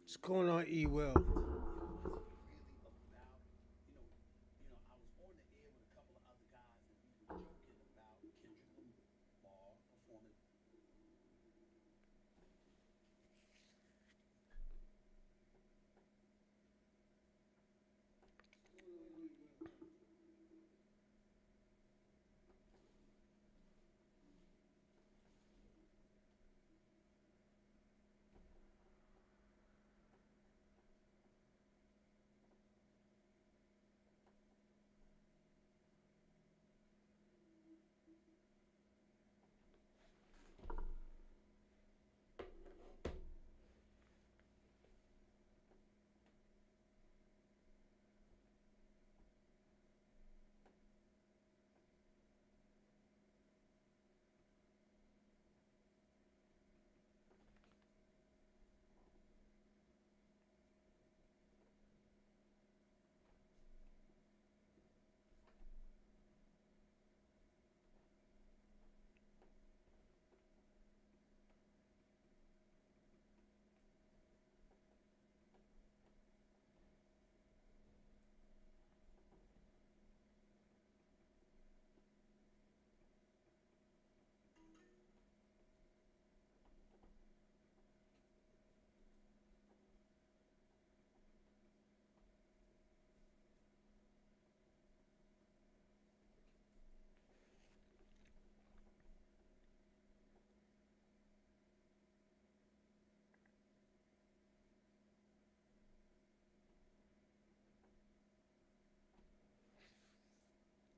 What's going on, E Will?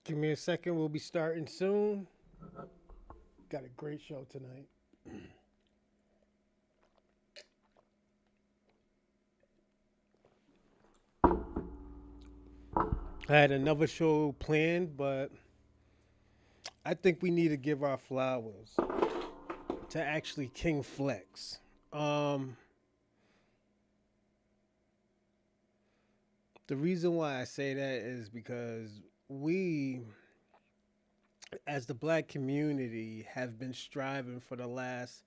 Give me a second. We'll be starting soon. Got a great show tonight. I had another show planned, but I think we need to give our flowers to actually King Flex. Um, the reason why I say that is because we, as the black community, have been striving for the last.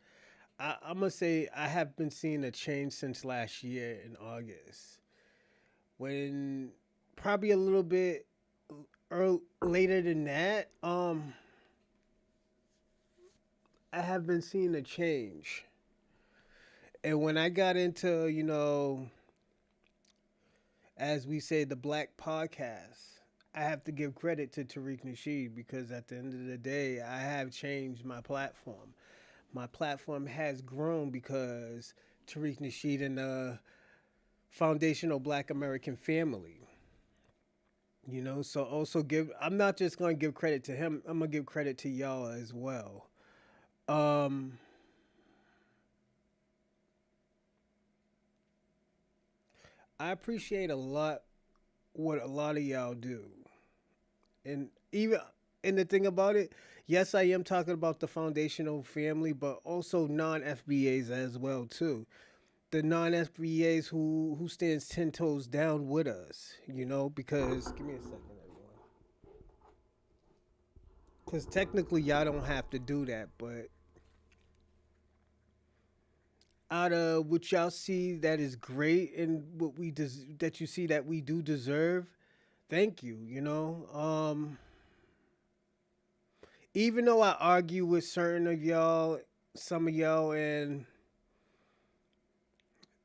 I'm gonna say I have been seeing a change since last year in August, when probably a little bit later than that. I have been seeing a change. And when I got into, as we say, the black podcast, I have to give credit to Tariq Nasheed because at the end of the day, I have changed my platform. My platform has grown because Tariq Nasheed and the foundational black American family. So also I'm not just going to give credit to him, I'm going to give credit to y'all as well. Um, I appreciate a lot what a lot of y'all do. And even and the thing about it, yes, I am talking about the foundational family, but also non FBAs as well too. The non FBAs who stands 10 toes down with us, because give me a second, everyone. Because technically y'all don't have to do that, but out of what y'all see that is great and what that you see that we do deserve, thank you. Even though I argue with certain of y'all, some of y'all, and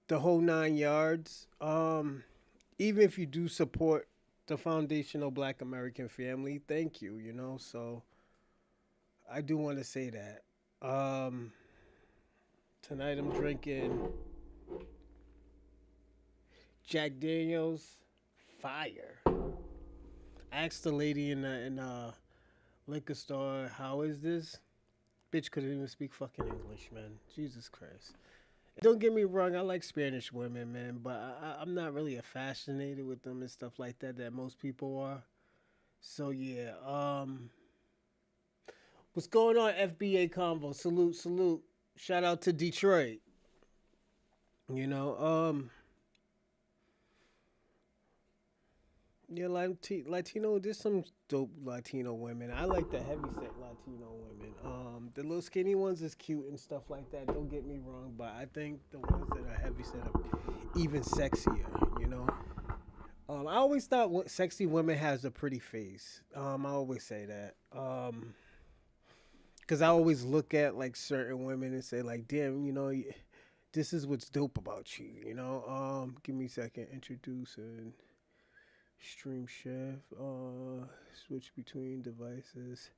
the whole 9 yards, even if you do support the foundational Black American family, thank you. So I do want to say that. Um, Tonight I'm drinking Jack Daniels Fire. I asked the lady in the liquor store, "How is this?" Bitch couldn't even speak fucking English, man. Jesus Christ. Don't get me wrong, I like Spanish women, man, but I'm not really fascinated with them and stuff like that most people are. So yeah, what's going on, FBA Convo? Salute, salute. Shout out to Detroit. You know, yeah, Latino. There's some dope Latino women. I like the heavyset Latino women. The little skinny ones is cute and stuff like that. Don't get me wrong, but I think the ones that are heavyset are even sexier. You know. I always thought sexy women has a pretty face. I always say that. Because I always look at like certain women and say like, damn, this is what's dope about you. Give me a second. Introducing Stream Chef. Switch between devices.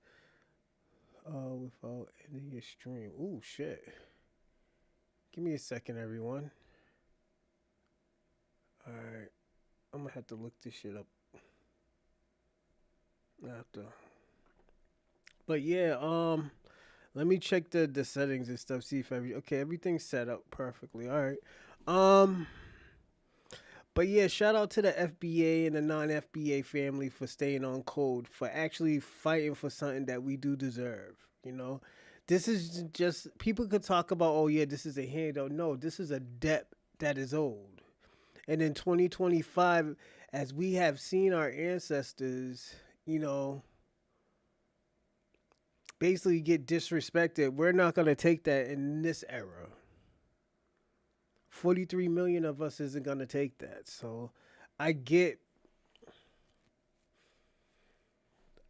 Without ending your stream. Ooh, shit. Give me a second, everyone. All right, I'm gonna have to look this shit up after. But yeah, let me check the settings and stuff. See if everything's set up perfectly. All right. Um, but yeah, shout out to the FBA and the non-FBA family for staying on code, for actually fighting for something that we do deserve. You know, this is just people could talk about. Oh yeah, this is a handout. No, this is a debt that is old. And in 2025, as we have seen our ancestors, you know, basically get disrespected, we're not going to take that in this era. 43 million of us isn't going to take that. So I get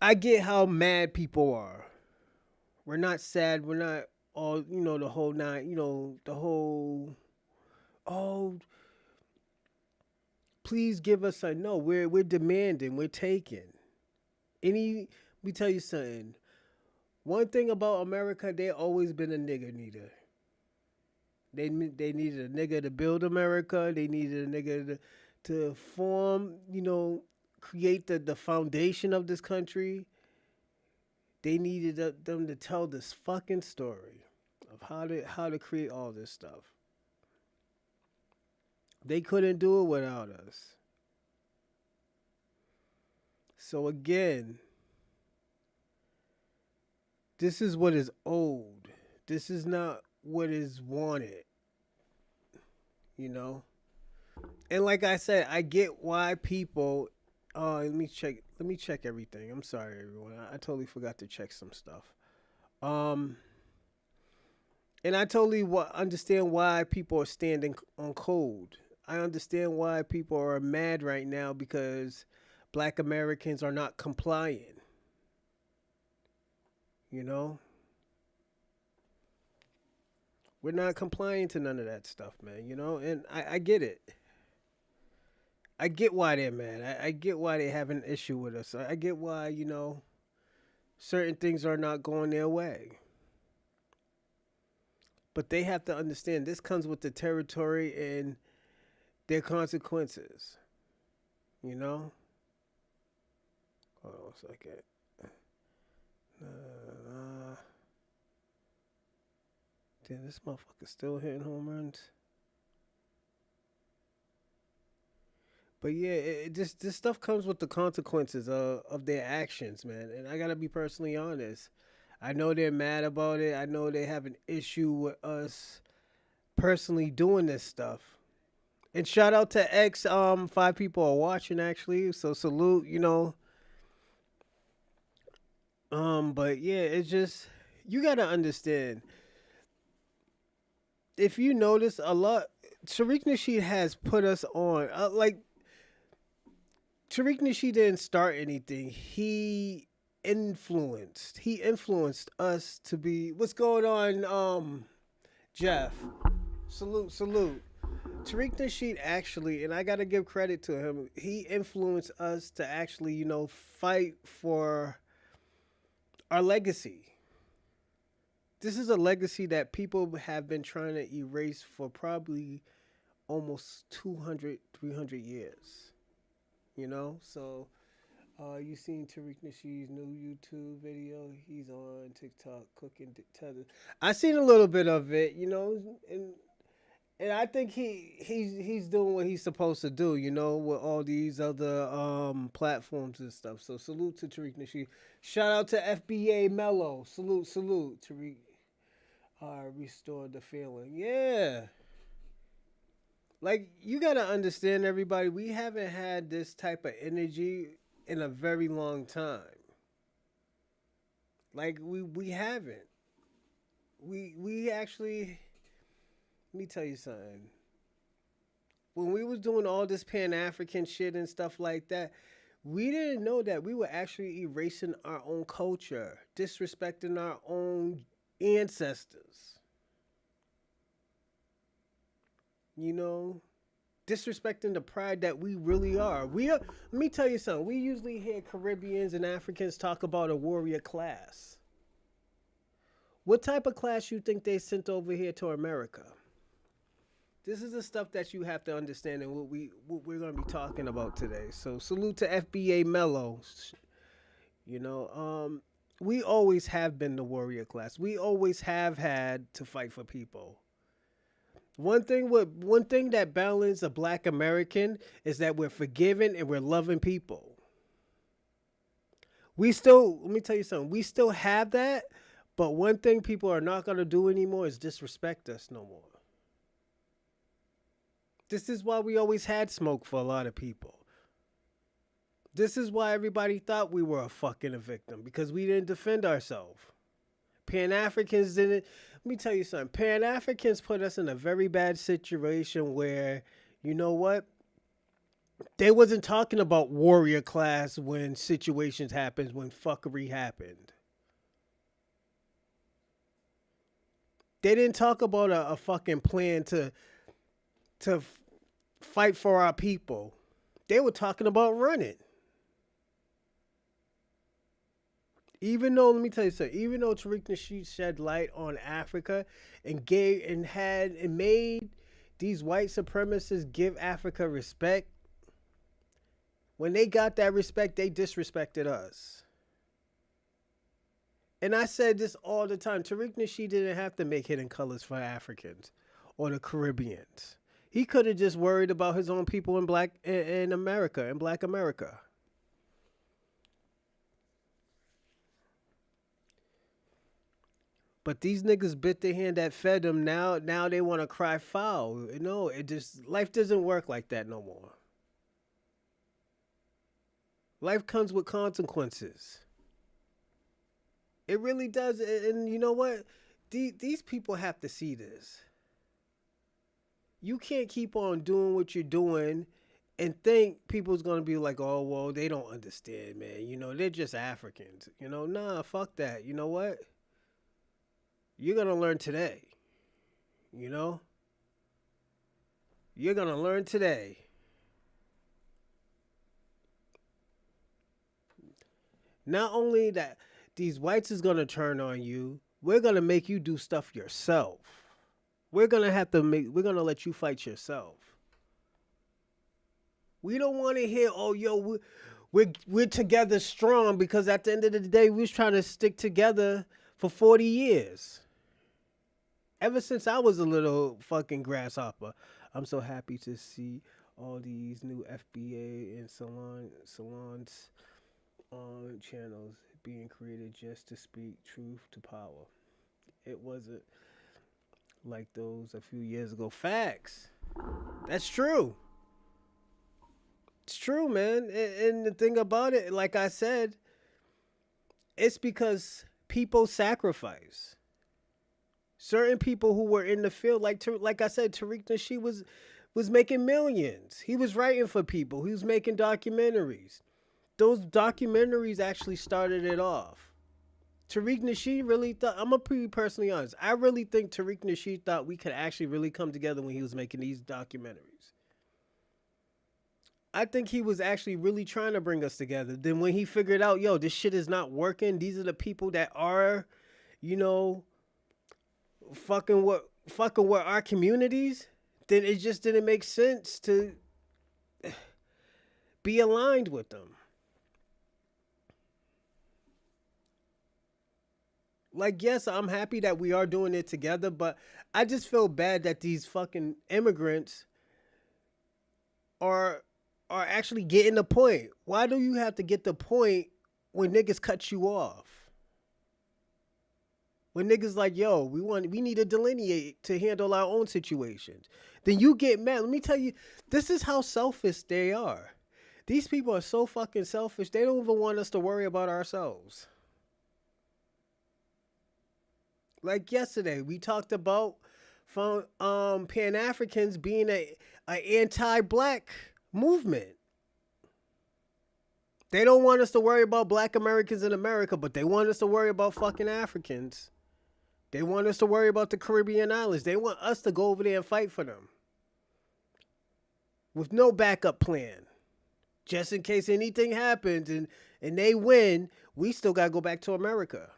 I get how mad people are. We're not sad, we're not all, the whole nine, the whole oh, please give us a no. We're demanding, we're taking. Any Let me tell you something. One thing about America, they always been a nigger needer. They needed a nigga to build America. They needed a nigga to form, create the foundation of this country. They needed them to tell this fucking story of how to create all this stuff. They couldn't do it without us. So again, this is what is owed. This is not what is wanted, you know? And like I said, I get why people let me check everything. I'm sorry everyone. I totally forgot to check some stuff. Um and I totally understand why people are standing on code. I understand why people are mad right now because black Americans are not complying, you know? We're not complying to none of that stuff, man, And I get it. I get why they're mad. I get why they have an issue with us. I get why, certain things are not going their way. But they have to understand this comes with the territory and their consequences. You know? Hold on a second. Damn, this motherfucker still hitting home runs. But yeah, this stuff comes with the consequences of their actions, man. And I gotta be personally honest. I know they're mad about it. I know they have an issue with us personally doing this stuff. And shout out to X. Five people are watching actually, so salute. But yeah, it's just you gotta understand. If you notice a lot, Tariq Nasheed has put us on. Like Tariq Nasheed didn't start anything. He influenced us to be. What's going on, Jeff? Salute. Tariq Nasheed actually, and I gotta give credit to him. He influenced us to actually, fight for our legacy. This is a legacy that people have been trying to erase for probably almost 200, 300 years. So you seen Tariq Nasheed's new YouTube video? He's on TikTok cooking tether. I seen a little bit of it, and I think he's doing what he's supposed to do, with all these other platforms and stuff. So salute to Tariq Nasheed. Shout out to FBA Mello. Salute Tariq. Restored the feeling. Yeah. Like, you gotta understand, everybody, we haven't had this type of energy in a very long time. Like, we haven't. We actually, let me tell you something. When we was doing all this Pan African shit and stuff like that, we didn't know that we were actually erasing our own culture, disrespecting our own ancestors. You know, disrespecting the pride that we really are. Let me tell you something. We usually hear Caribbeans and Africans talk about a warrior class. What type of class you think they sent over here to America? This is the stuff that you have to understand and what we're going to be talking about today. So salute to FBA Mello. You know, we always have been the warrior class. We always have had to fight for people. One thing that balances a black American is that we're forgiving and we're loving people. We still, let me tell you something, we still have that, but one thing people are not going to do anymore is disrespect us no more. This is why we always had smoke for a lot of people. This is why everybody thought we were a fucking victim, because we didn't defend ourselves. Pan Africans didn't. Let me tell you something. Pan Africans put us in a very bad situation where, you know what? They wasn't talking about warrior class when situations happened, when fuckery happened. They didn't talk about a fucking plan to fight for our people. They were talking about running. Even though, let me tell you something, even though Tariq Nasheed shed light on Africa and made these white supremacists give Africa respect, when they got that respect, they disrespected us. And I said this all the time. Tariq Nasheed didn't have to make Hidden Colors for Africans or the Caribbeans. He could have just worried about his own people in America, in Black America. But these niggas bit the hand that fed them. Now they want to cry foul. No, life doesn't work like that no more. Life comes with consequences. It really does. And you know what? These people have to see this. You can't keep on doing what you're doing and think people's going to be like, oh, well, they don't understand, man. You know, they're just Africans. You know, nah, fuck that. You know what? You're going to learn today. You know? You're going to learn today. Not only that these whites is going to turn on you, we're going to make you do stuff yourself. We're going to let you fight yourself. We don't want to hear, oh, yo, we're together strong, because at the end of the day, we was trying to stick together for 40 years. Ever since I was a little fucking grasshopper. I'm so happy to see all these new FBA and salons channels being created just to speak truth to power. It wasn't like those a few years ago. Facts. That's true. It's true, man. And the thing about it, like I said, it's because people sacrifice. Certain people who were in the field, like I said, Tariq Nasheed was making millions. He was writing for people. He was making documentaries. Those documentaries actually started it off. Tariq Nasheed really thought, I'm going to be personally honest, I really think Tariq Nasheed thought we could actually really come together when he was making these documentaries. I think he was actually really trying to bring us together. Then when he figured out, yo, this shit is not working, these are the people that are, you know, fucking with our communities, then it just didn't make sense to be aligned with them. Like, yes, I'm happy that we are doing it together, but I just feel bad that these fucking immigrants are actually getting the point. Why do you have to get the point when niggas cut you off? When niggas like, yo, we need to delineate to handle our own situations. Then you get mad. Let me tell you, this is how selfish they are. These people are so fucking selfish. They don't even want us to worry about ourselves. Like yesterday, we talked about from Pan Africans being a anti-black movement. They don't want us to worry about black Americans in America, but they want us to worry about fucking Africans. They want us to worry about the Caribbean islands. They want us to go over there and fight for them with no backup plan. Just in case anything happens and they win, we still got to go back to America.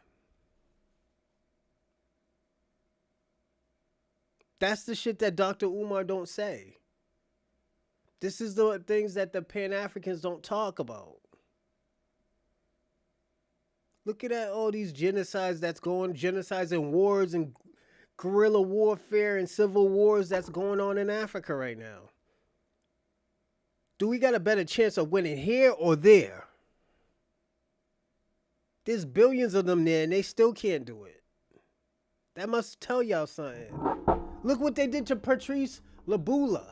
That's the shit that Dr. Umar don't say. This is the things that the Pan-Africans don't talk about. Look at all these genocides genocides and wars and guerrilla warfare and civil wars that's going on in Africa right now. Do we got a better chance of winning here or there? There's billions of them there and they still can't do it. That must tell y'all something. Look what they did to Patrice Lumumba.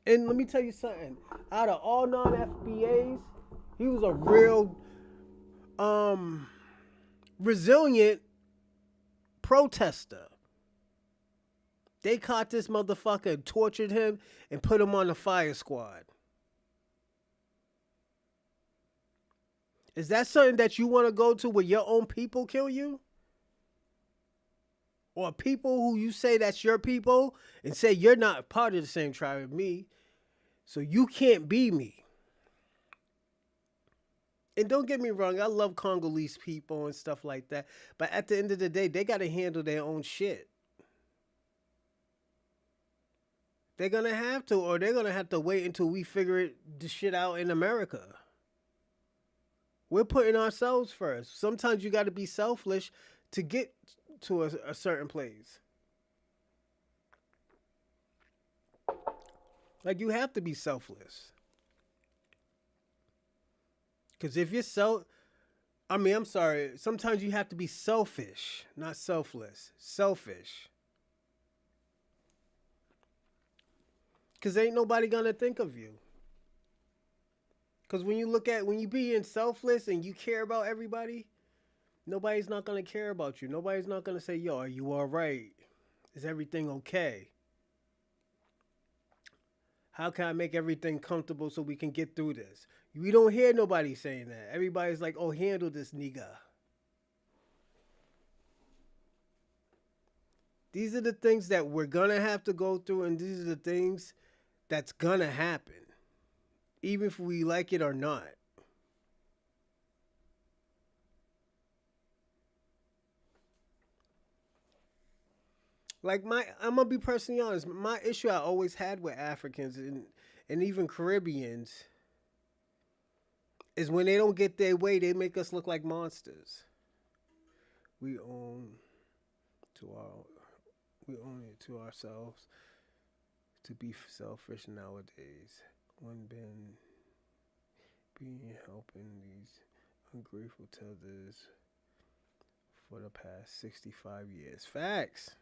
And let me tell you something. Out of all non-FBAs, he was a real resilient protester. They caught this motherfucker, tortured him, and put him on the fire squad. Is that something that you want to go to where your own people kill you? Or people who you say that's your people and say you're not part of the same tribe as me, so you can't be me. And don't get me wrong, I love Congolese people and stuff like that, but at the end of the day, they got to handle their own shit. They're going to have to, or they're going to have to wait until we figure the shit out in America. We're putting ourselves first. Sometimes you got to be selfish to get to a certain place. Like, you have to be selfless. Because if you're I'm sorry. Sometimes you have to be selfish, not selfless. Selfish. Because ain't nobody going to think of you. Because when you being selfless and you care about everybody, nobody's not going to care about you. Nobody's not going to say, yo, are you all right? Is everything okay? How can I make everything comfortable so we can get through this? We don't hear nobody saying that. Everybody's like, oh, handle this, nigga. These are the things that we're going to have to go through, and these are the things that's going to happen, even if we like it or not. Like I'm gonna be personally honest. My issue I always had with Africans and even Caribbeans is when they don't get their way, they make us look like monsters. We own it to ourselves to be selfish nowadays. When being helping these ungrateful tethers for the past 65 years. Facts.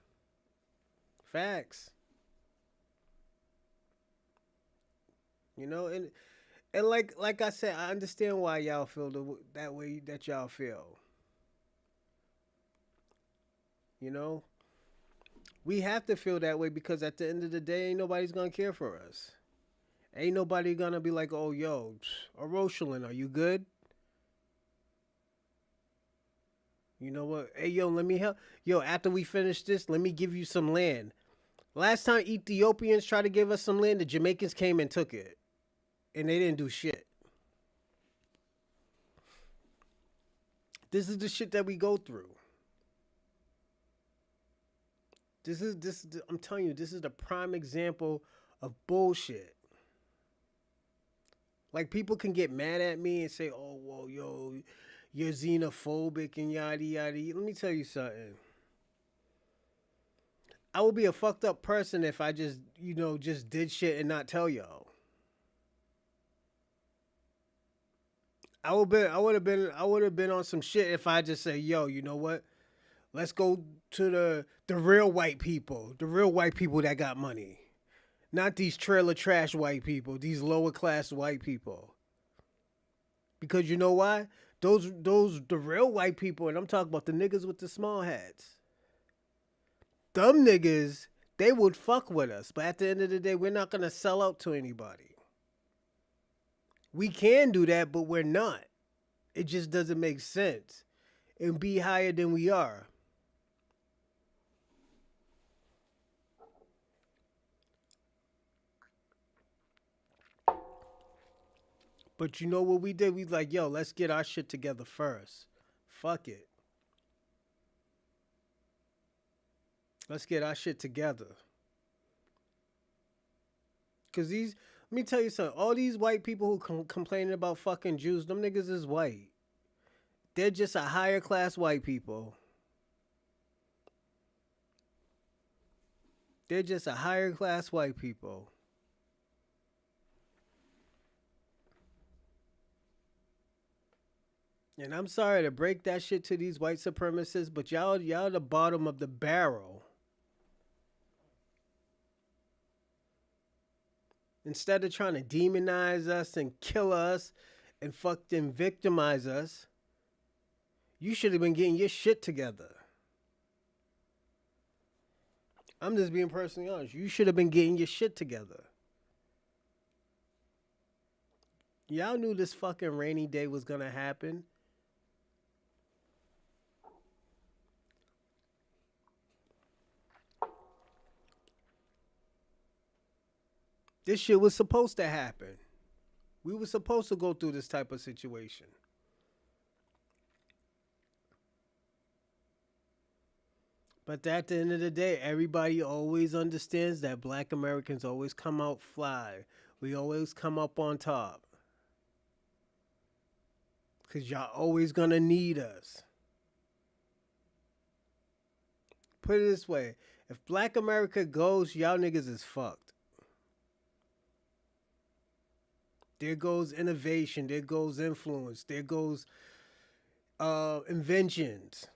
You know, and like I said, I understand why y'all feel that way that y'all feel. You know, we have to feel that way because at the end of the day, ain't nobody's gonna care for us. Ain't nobody gonna be like, oh, yo, Rosalind, are you good? You know what? Hey, yo, let me help. Yo, after we finish this, let me give you some land. Last time Ethiopians tried to give us some land, the Jamaicans came and took it. And they didn't do shit. This is the shit that we go through. I'm telling you, this is the prime example of bullshit. Like, people can get mad at me and say, oh, well, yo, you're xenophobic and yada, yada. Let me tell you something. I would be a fucked up person if I just did shit and not tell y'all. I would have been on some shit if I just say, yo, you know what? Let's go to the real white people, the real white people that got money, not these trailer trash white people, these lower class white people. Because you know why? Those the real white people, and I'm talking about the niggas with the small hats. Them niggas, they would fuck with us, but at the end of the day, we're not gonna sell out to anybody. We can do that, but we're not. It just doesn't make sense. And be higher than we are. But you know what we did? We like, yo, let's get our shit together first. Fuck it. Let's get our shit together. Cause let me tell you something. All these white people who complaining about fucking Jews, them niggas is white. They're just a higher class white people. They're just a higher class white people. And I'm sorry to break that shit to these white supremacists, but y'all the bottom of the barrel. Instead of trying to demonize us and kill us and fucking victimize us, you should have been getting your shit together. I'm just being personally honest. You should have been getting your shit together. Y'all knew this fucking rainy day was gonna happen. This shit was supposed to happen. We were supposed to go through this type of situation. But at the end of the day, everybody always understands that black Americans always come out fly. We always come up on top. Because y'all always gonna need us. Put it this way. If black America goes, y'all niggas is fucked. There goes innovation. There goes influence. There goes inventions.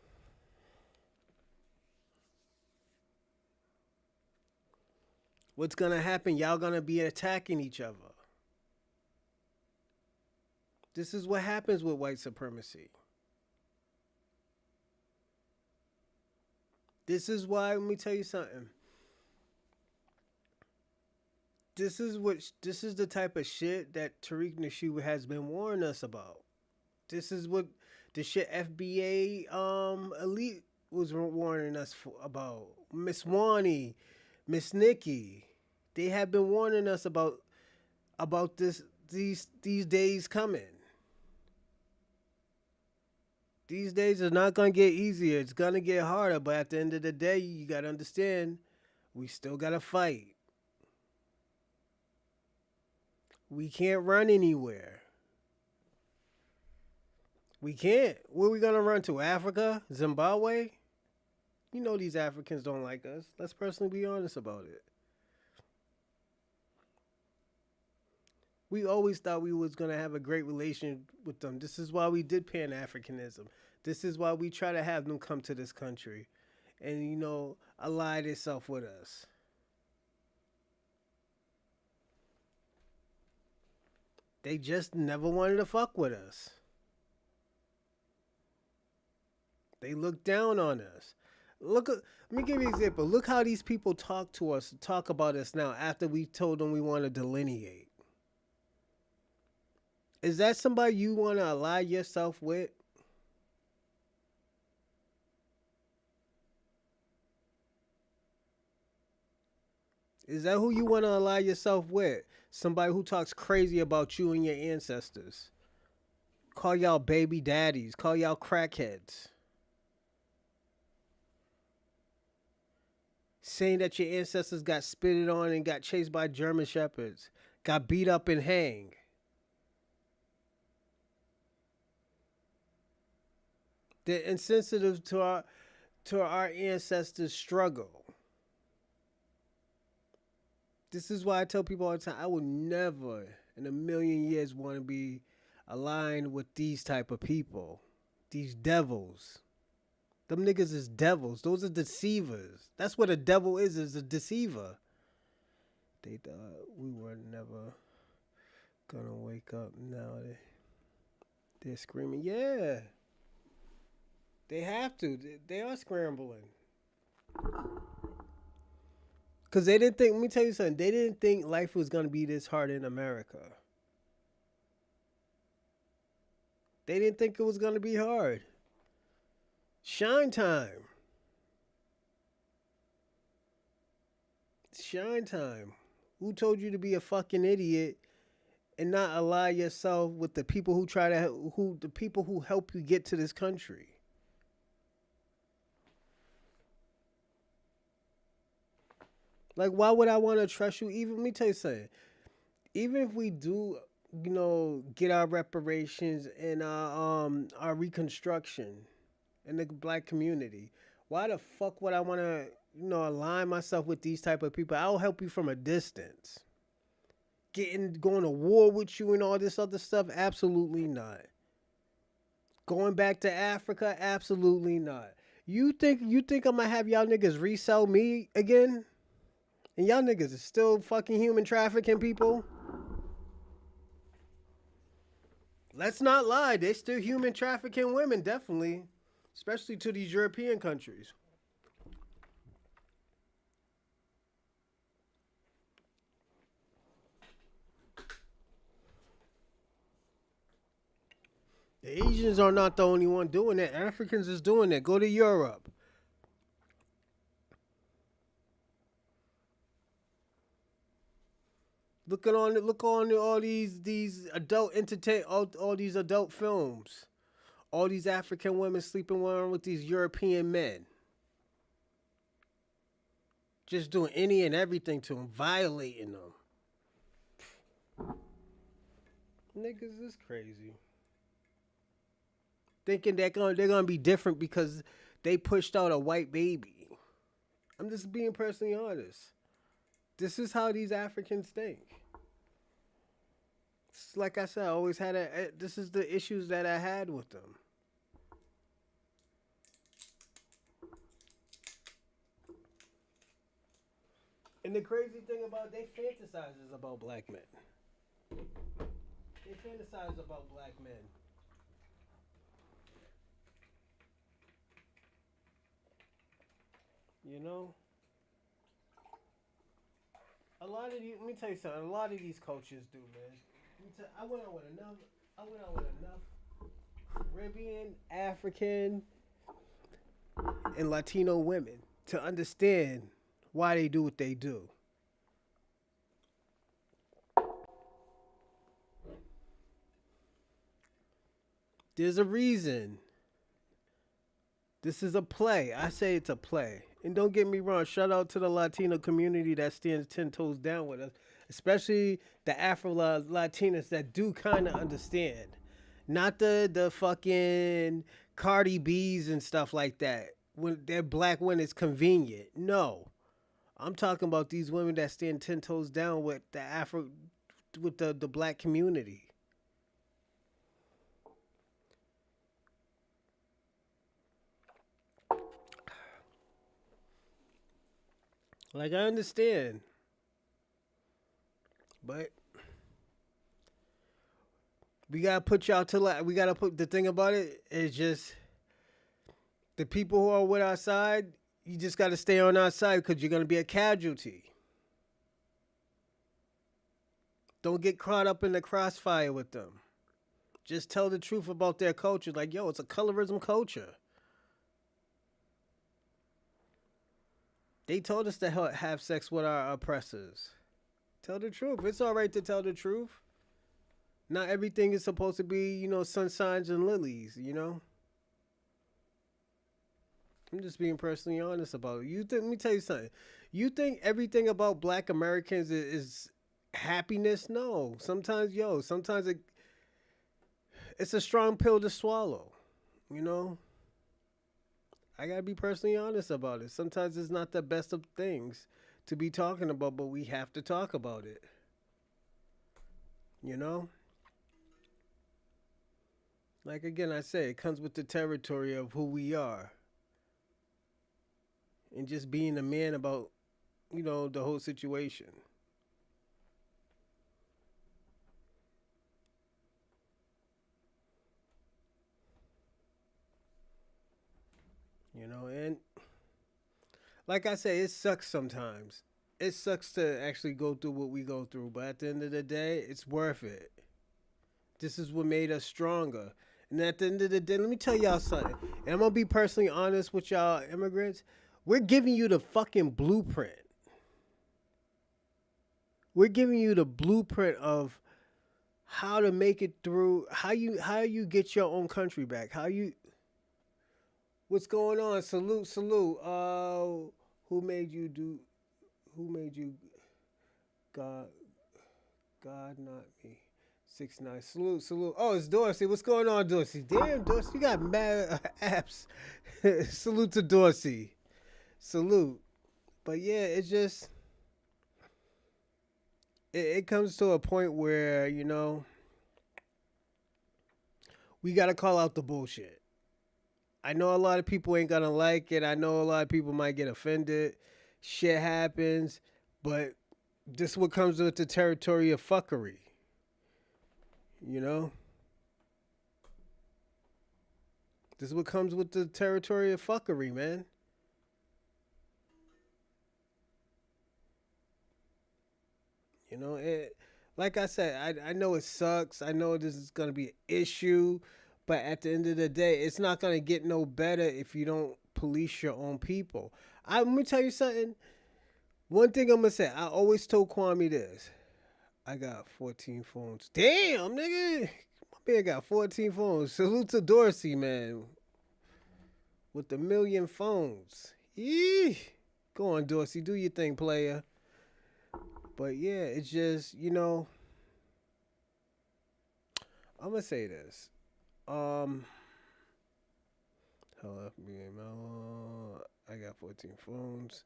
What's gonna happen? Y'all gonna be attacking each other. This is what happens with white supremacy. This is why, let me tell you something. This is the type of shit that Tariq Nasheed has been warning us about. This is what the shit FBA elite was warning us about. Miss Wani, Miss Nikki, they have been warning us about these days coming. These days are not gonna get easier. It's gonna get harder. But at the end of the day, you gotta understand, we still gotta fight. We can't run anywhere. We can't. Where we gonna run to? Africa? Zimbabwe? You know these Africans don't like us. Let's personally be honest about it. We always thought we was gonna have a great relation with them. This is why we did Pan Africanism. This is why we try to have them come to this country, and ally themselves with us. They just never wanted to fuck with us. They look down on us. Let me give you an example. Look how these people talk to us, talk about us now after we told them we want to delineate. Is that somebody you want to ally yourself with? Is that who you want to ally yourself with? Somebody who talks crazy about you and your ancestors. Call y'all baby daddies. Call y'all crackheads. Saying that your ancestors got spitted on and got chased by German shepherds. Got beat up and hanged. They're insensitive to our ancestors' struggle. This is why I tell people all the time, I would never in a million years want to be align with these type of people, these devils. Them niggas is devils. Those are deceivers. That's what a devil is a deceiver. They thought we were never gonna wake up. Now they're screaming. Yeah, they have to. They are scrambling. Cause they didn't think. Let me tell you something. They didn't think life was gonna be this hard in America. They didn't think it was gonna be hard. Shine time. Shine time. Who told you to be a fucking idiot and not ally yourself with the people who try to the people who help you get to this country? Like, why would I want to trust you? Even let me tell you something. Even if we do, get our reparations and our reconstruction in the black community, why the fuck would I want to, align myself with these type of people? I'll help you from a distance. Going to war with you and all this other stuff? Absolutely not. Going back to Africa? Absolutely not. You think I'm gonna have y'all niggas resell me again? And y'all niggas is still fucking human trafficking people? Let's not lie. They still human trafficking women, definitely. Especially to these European countries. The Asians are not the only one doing it. Africans is doing it. Go to Europe. Look on all these adult entertain all these adult films. All these African women sleeping around with these European men. Just doing any and everything to them, violating them. Niggas is crazy. Thinking they're gonna be different because they pushed out a white baby. I'm just being personally honest. This is how these Africans think. It's like I said, I always had this is the issues that I had with them. And the crazy thing about they fantasizes about black men. They fantasize about black men. You know? A lot of these, let me tell you something, a lot of these coaches do, man. I went out with enough Caribbean, African, and Latino women to understand why they do what they do. There's a reason. This is a play. I say it's a play. And don't get me wrong, shout out to the Latino community that stands 10 toes down with us, especially the Afro Latinas that do kind of understand. Not the fucking Cardi B's and stuff like that. When they're black when it's convenient. No. I'm talking about these women that stand 10 toes down with the black community. Like, I understand. But we gotta put y'all to we gotta put the thing about it is just the people who are with our side, you just gotta stay on our side because you're gonna be a casualty. Don't get caught up in the crossfire with them. Just tell the truth about their culture. Like, yo, it's a colorism culture. They told us to have sex with our oppressors. Tell the truth. It's all right to tell the truth. Not everything is supposed to be, sunshines and lilies, I'm just being personally honest about it. Let me tell you something. You think everything about black Americans is happiness? No. Sometimes it's a strong pill to swallow, I gotta be personally honest about it. Sometimes it's not the best of things to be talking about, but we have to talk about it. You know? Like again, I say it comes with the territory of who we are, and just being a man about the whole situation. And like I say, it sucks sometimes. It sucks to actually go through what we go through, but at the end of the day, it's worth it. This is what made us stronger. And at the end of the day, let me tell y'all something. And I'm gonna be personally honest with y'all immigrants. We're giving you the fucking blueprint. We're giving you the blueprint of how to make it through, how you get your own country back. What's going on? Salute, salute. Who made you do who made you God God not me. 6 9 salute salute. Oh, it's Dorsey. What's going on, Dorsey? Damn, Dorsey, you got mad apps. Salute to Dorsey. Salute. But yeah, it's just it comes to a point where we gotta call out the bullshit. I know a lot of people ain't gonna like it. I know a lot of people might get offended. Shit happens, but this what comes with the territory of fuckery. You know, this is what comes with the territory of fuckery, man. Like I said, I know it sucks. I know this is gonna be an issue, but at the end of the day, it's not gonna get no better if you don't police your own people. Let me tell you something. One thing I'm gonna say, I always told Kwame this. I got 14 phones. Damn, nigga. My man got 14 phones. Salute to Dorsey, man. With the million phones. Yee. Go on, Dorsey. Do your thing, player. But yeah, it's just, I'm gonna say this. Um Hello, I got 14 phones.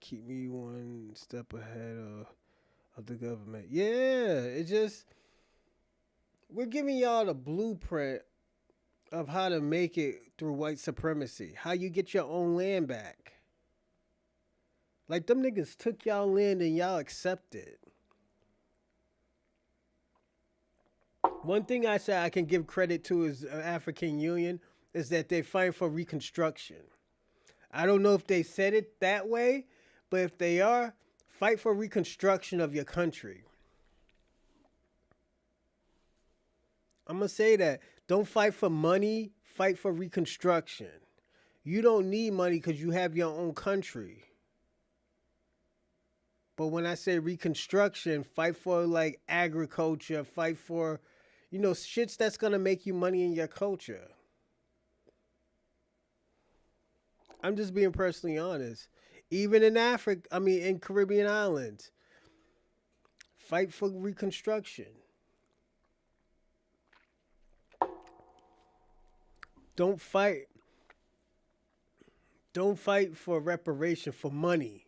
Keep me one step ahead of the government. Yeah, it just we're giving y'all the blueprint of how to make it through white supremacy. How you get your own land back. Like them niggas took y'all land and y'all accepted. One thing I say I can give credit to is African Union is that they fight for reconstruction. I don't know if they said it that way, but if they are, fight for reconstruction of your country. I'm going to say that. Don't fight for money, fight for reconstruction. You don't need money because you have your own country. But when I say reconstruction, fight for like agriculture, fight for, shits that's going to make you money in your culture. I'm just being personally honest. Even in Africa, in Caribbean islands, fight for reconstruction. Don't fight. Don't fight for reparation for money.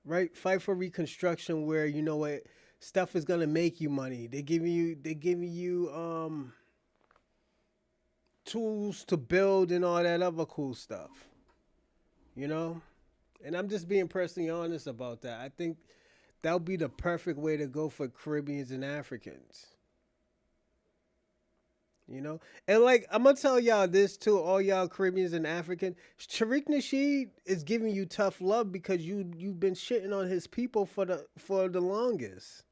Right? Fight for reconstruction where you know what stuff is gonna make you money. They giving you tools to build and all that other cool stuff. You know? And I'm just being personally honest about that. I think that would be the perfect way to go for Caribbeans and Africans. And like I'm gonna tell y'all this too, all y'all Caribbeans and African. Tariq Nasheed is giving you tough love because you've been shitting on his people for the longest.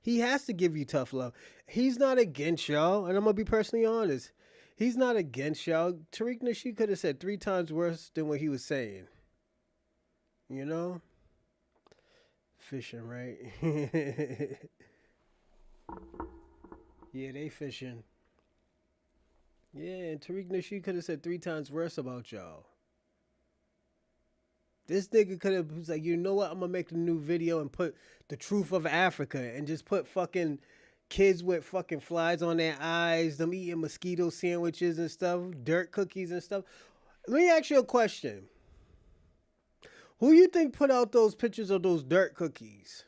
He has to give you tough love. He's not against y'all, and I'm gonna be personally honest. He's not against y'all. Tariq Nasheed could have said 3 times worse than what he was saying. You know? Fishing, right? Yeah, they fishing. Yeah, and Tariq Nasheed could have said 3 times worse about y'all. This nigga could have was like, you know what? I'm gonna make a new video and put the truth of Africa and just put fucking kids with fucking flies on their eyes, them eating mosquito sandwiches and stuff, dirt cookies and stuff. Let me ask you a question. Who you think put out those pictures of those dirt cookies?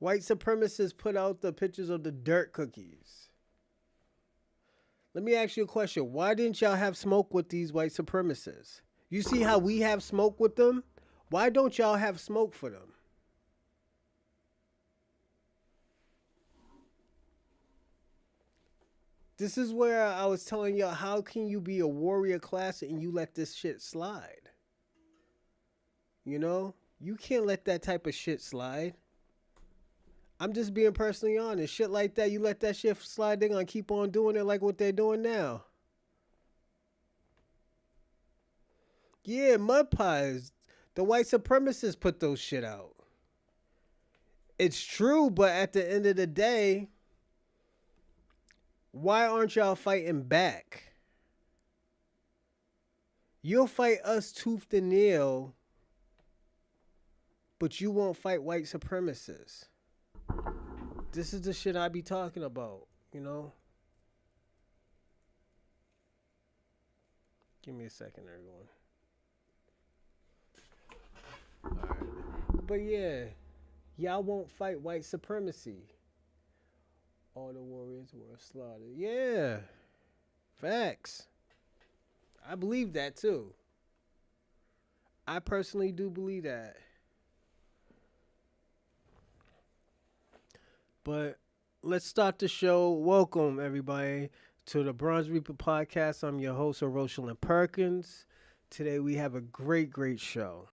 White supremacists put out the pictures of the dirt cookies. Let me ask you a question. Why didn't y'all have smoke with these white supremacists? You see how we have smoke with them? Why don't y'all have smoke for them? This is where I was telling y'all, how can you be a warrior class and you let this shit slide? You know? You can't let that type of shit slide. I'm just being personally honest. Shit like that, you let that shit slide, they're gonna keep on doing it like what they're doing now. Yeah, mud pies. The white supremacists put those shit out. It's true, but at the end of the day, why aren't y'all fighting back? You'll fight us tooth and nail, but you won't fight white supremacists. This is the shit I be talking about, you know? Give me a second, everyone. Alright. But yeah, y'all won't fight white supremacy. All the warriors were slaughtered. Yeah. Facts. I believe that too. I personally do believe that. But let's start the show. Welcome, everybody, to the Bronze Reaper Podcast. I'm your host, Rosalind Perkins. Today we have a great show.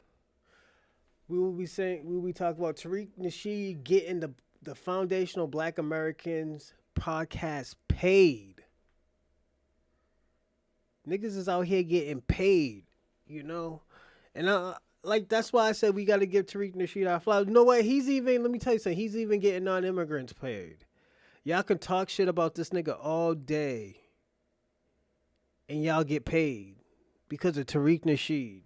We will be talking about Tariq Nasheed getting the Foundational Black Americans podcast paid. Niggas is out here getting paid, you know? And that's why I said we got to give Tariq Nasheed our flowers. You know what? Let me tell you something. He's even getting non-immigrants paid. Y'all can talk shit about this nigga all day. And y'all get paid because of Tariq Nasheed.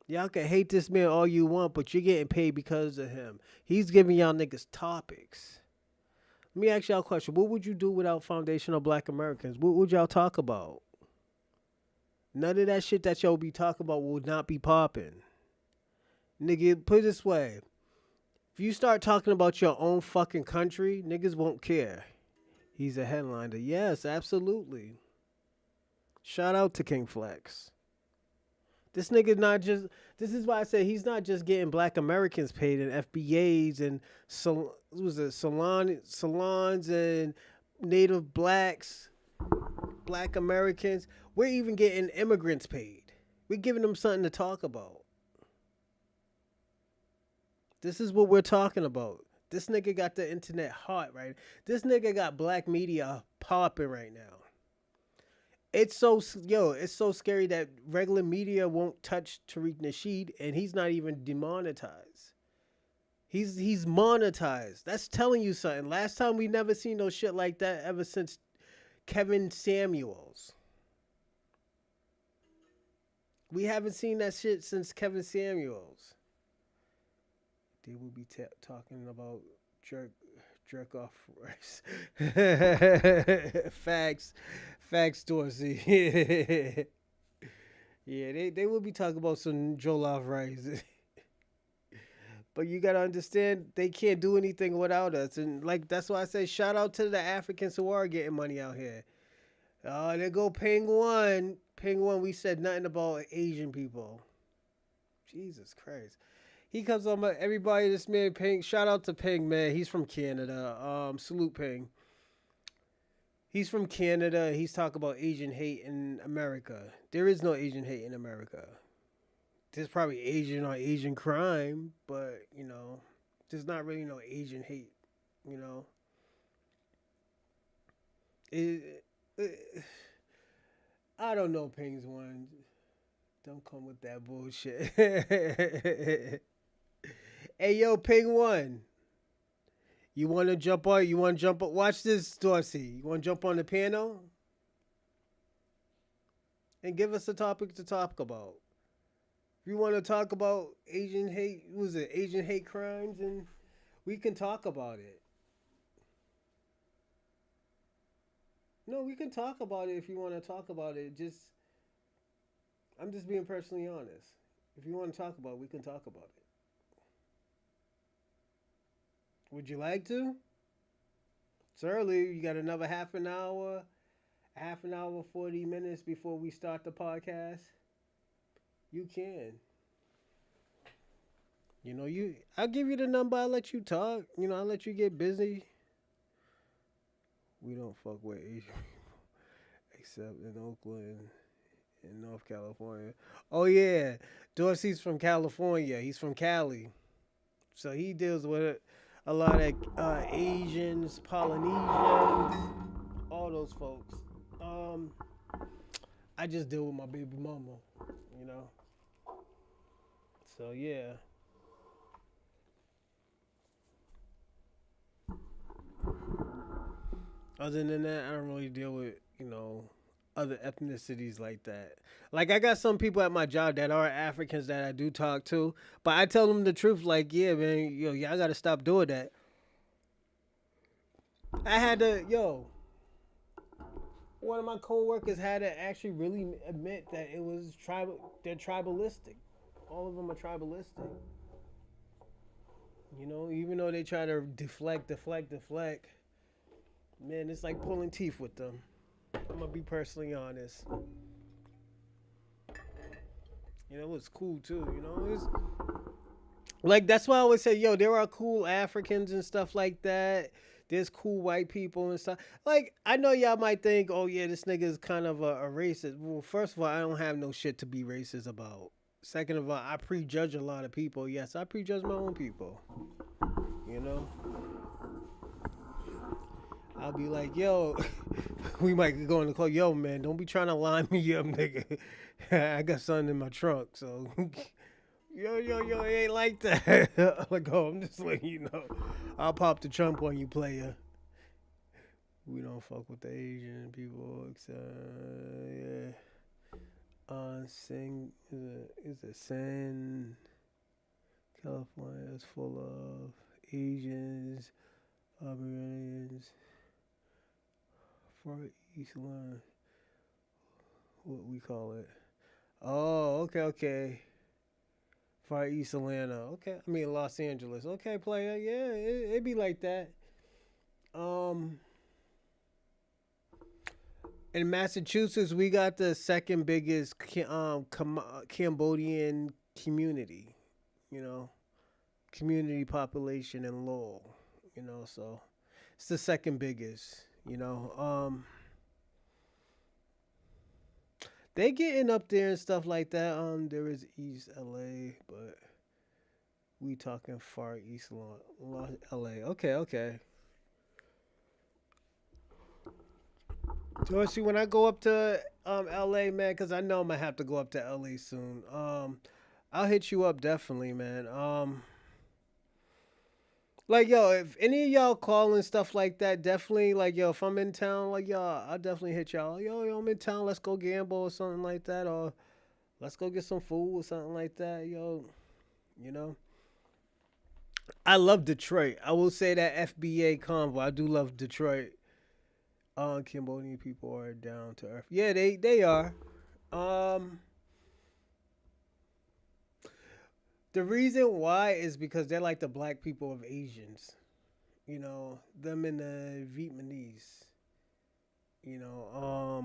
Y'all can hate this man all you want, but you're getting paid because of him. He's giving y'all niggas topics. Let me ask y'all a question. What would you do without foundational Black Americans? What would y'all talk about? None of that shit that y'all be talking about will not be popping. Nigga, put it this way. If you start talking about your own fucking country, niggas won't care. He's a headliner. Yes, absolutely. Shout out to King Flex. This nigga not just... This is why I say he's not just getting Black Americans paid and FBAs and salons and Native Blacks, Black Americans. We're even getting immigrants paid. We're giving them something to talk about. This is what we're talking about. This nigga got the internet hot, right? This nigga got black media popping right now. It's so scary that regular media won't touch Tariq Nasheed, and he's not even demonetized. He's monetized. That's telling you something. Last time we never seen no shit like that ever since Kevin Samuels. We haven't seen that shit since Kevin Samuels. They will be talking about jerk off rice. Facts, Dorsey. Yeah, they will be talking about some jollof rice. But you gotta understand, they can't do anything without us, and like that's why I say shout out to the Africans who are getting money out here. There go Ping One. We said nothing about Asian people. Jesus Christ. He comes on everybody. This man Ping. Shout out to Ping, man. He's from Canada. Salute Ping. He's from Canada. He's talking about Asian hate in America. There is no Asian hate in America. There's probably Asian on Asian crime, but you know, there's not really no Asian hate. You know. I don't know, Ping's one. Don't come with that bullshit. Hey, yo, Ping One. You want to jump on? Watch this, Dorsey. You want to jump on the piano? And give us a topic to talk about. If you want to talk about Asian hate, Asian hate crimes, and we can talk about it. No, we can talk about it if you want to talk about it. I'm just being personally honest. If you want to talk about it, we can talk about it. Would you like to? It's early. You got another half an hour, 40 minutes before we start the podcast. You can. I'll give you the number. I'll let you talk. I'll let you get busy. We don't fuck with Asian except in Oakland, in North California. Oh yeah, Dorsey's from California. He's from Cali, so he deals with a lot of Asians, Polynesians, all those folks. Um, I just deal with my baby mama, you know. So yeah. Other than that, I don't really deal with other ethnicities like that. Like I got some people at my job that are Africans that I do talk to, but I tell them the truth. Like, yeah, man, y'all got to stop doing that. I had to, one of my coworkers had to actually really admit that it was tribal. They're tribalistic. All of them are tribalistic. Even though they try to deflect. Man, it's like pulling teeth with them. I'm gonna be personally honest. It's cool too. It's like that's why I always say, there are cool Africans and stuff like that. There's cool white people and stuff. Like I know y'all might think, oh yeah, this nigga is kind of a racist. Well, first of all, I don't have no shit to be racist about. Second of all, I prejudge a lot of people. Yes, I prejudge my own people. You know, I'll be like, yo, we might go in the club. Yo, man, don't be trying to line me up, nigga. I got something in my trunk, so yo, it ain't like that. Like, oh, I'm just letting you know. I'll pop the trunk on you, player. We don't fuck with the Asian people, except yeah. Sing is a sin. California is full of Asians, Armenians, Far East line. What we call it? Oh, okay. Far East Atlanta. Okay, I mean Los Angeles. Okay, player. Yeah, it be like that. Um, in Massachusetts, we got the second biggest Cambodian community. You know, community population in Lowell. So it's the second biggest. They getting up there and stuff like that. There is East LA, but we talking far East LA. Okay. So see, when I go up to LA, man, because I know I'm gonna have to go up to LA soon. I'll hit you up definitely, man. Like yo, if any of y'all call and stuff like that, definitely like yo, if I'm in town, like y'all, I'll definitely hit y'all. Yo, I'm in town. Let's go gamble or something like that, or let's go get some food or something like that. You know. I love Detroit. I will say that FBA convo. I do love Detroit. Cambodian people are down to earth. Yeah, they are. Um, the reason why is because they're like the black people of Asians. Them and the Vietnamese. You know,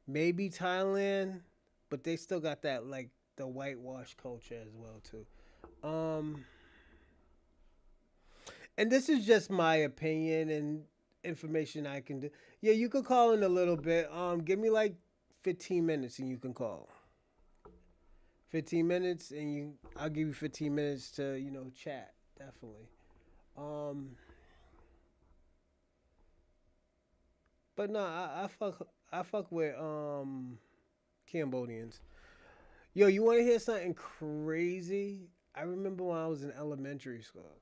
maybe Thailand, but they still got that like the whitewash culture as well too. Um, and this is just my opinion and information I can do. Yeah, you could call in a little bit. Give me like 15 minutes and you can call. 15 minutes and I'll give you 15 minutes to chat definitely. Um, but no, I fuck with Cambodians. Yo, you want to hear something crazy? I remember when I was in elementary school.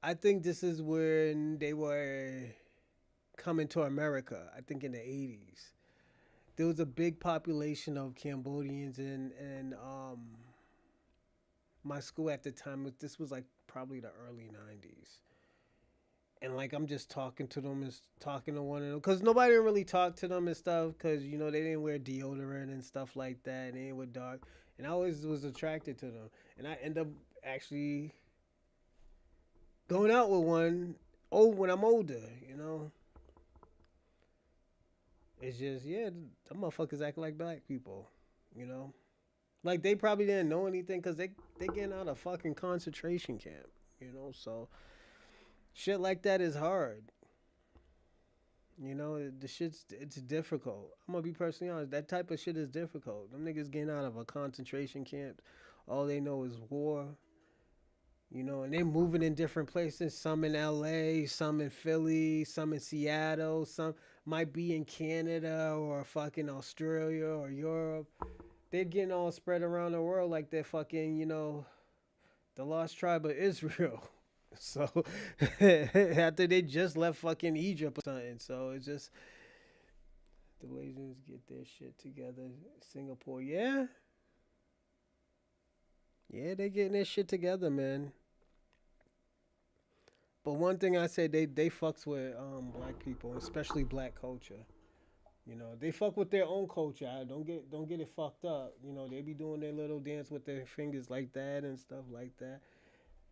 I think this is when they were coming to America. I think in the 80s. There was a big population of Cambodians in my school at the time. This was like probably the early 90s. And like I'm just talking to them and talking to one of them because nobody really talked to them and stuff because they didn't wear deodorant and stuff like that and they were dark and I always was attracted to them and I end up actually going out with one old when I'm older. You know, it's just yeah, them motherfuckers act like black people. You know, like they probably didn't know anything because they getting out of fucking concentration camp. You know, so shit like that is hard. You know, the shit's it's difficult. I'm gonna be personally honest. That type of shit is difficult. Them niggas getting out of a concentration camp, all they know is war. You know, and they're moving in different places. Some in L.A., some in Philly, some in Seattle, some might be in Canada or fucking Australia or Europe. They're getting all spread around the world like they're fucking, the lost tribe of Israel. So after they just left fucking Egypt or something. So it's just the Malaysians get their shit together. Singapore, yeah. Yeah, they getting their shit together, man. But one thing I say, they fucks with black people, especially black culture. You know, they fuck with their own culture. Don't get it fucked up. You know, they be doing their little dance with their fingers like that and stuff like that.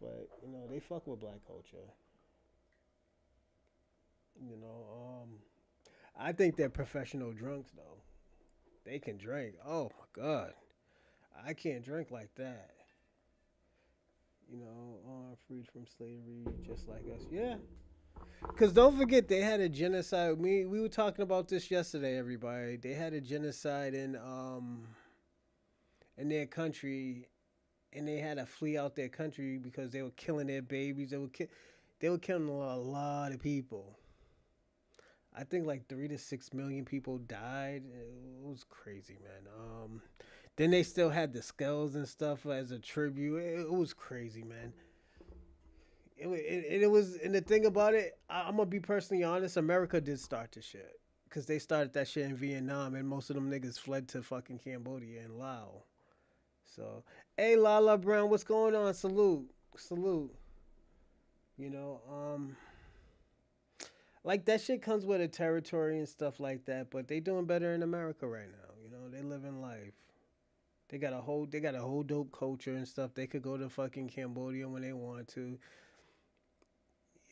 But they fuck with black culture. You know, I think they're professional drunks though. They can drink. Oh my god, I can't drink like that. Freed from slavery, just like us. Yeah, because don't forget they had a genocide. We were talking about this yesterday. Everybody, they had a genocide in their country, and they had to flee out their country because they were killing their babies. They were killing a lot of people. I think like 3 to 6 million people died. It was crazy, man. Then they still had the skulls and stuff as a tribute. It was crazy, man. It was, and the thing about it, I'm gonna be personally honest. America did start the shit because they started that shit in Vietnam, and most of them niggas fled to fucking Cambodia and Laos. So, hey, Lala Brown, what's going on? Salute, salute. You know, like that shit comes with a territory and stuff like that, but they doing better in America right now. They living life. They got a whole dope culture and stuff. They could go to fucking Cambodia when they want to.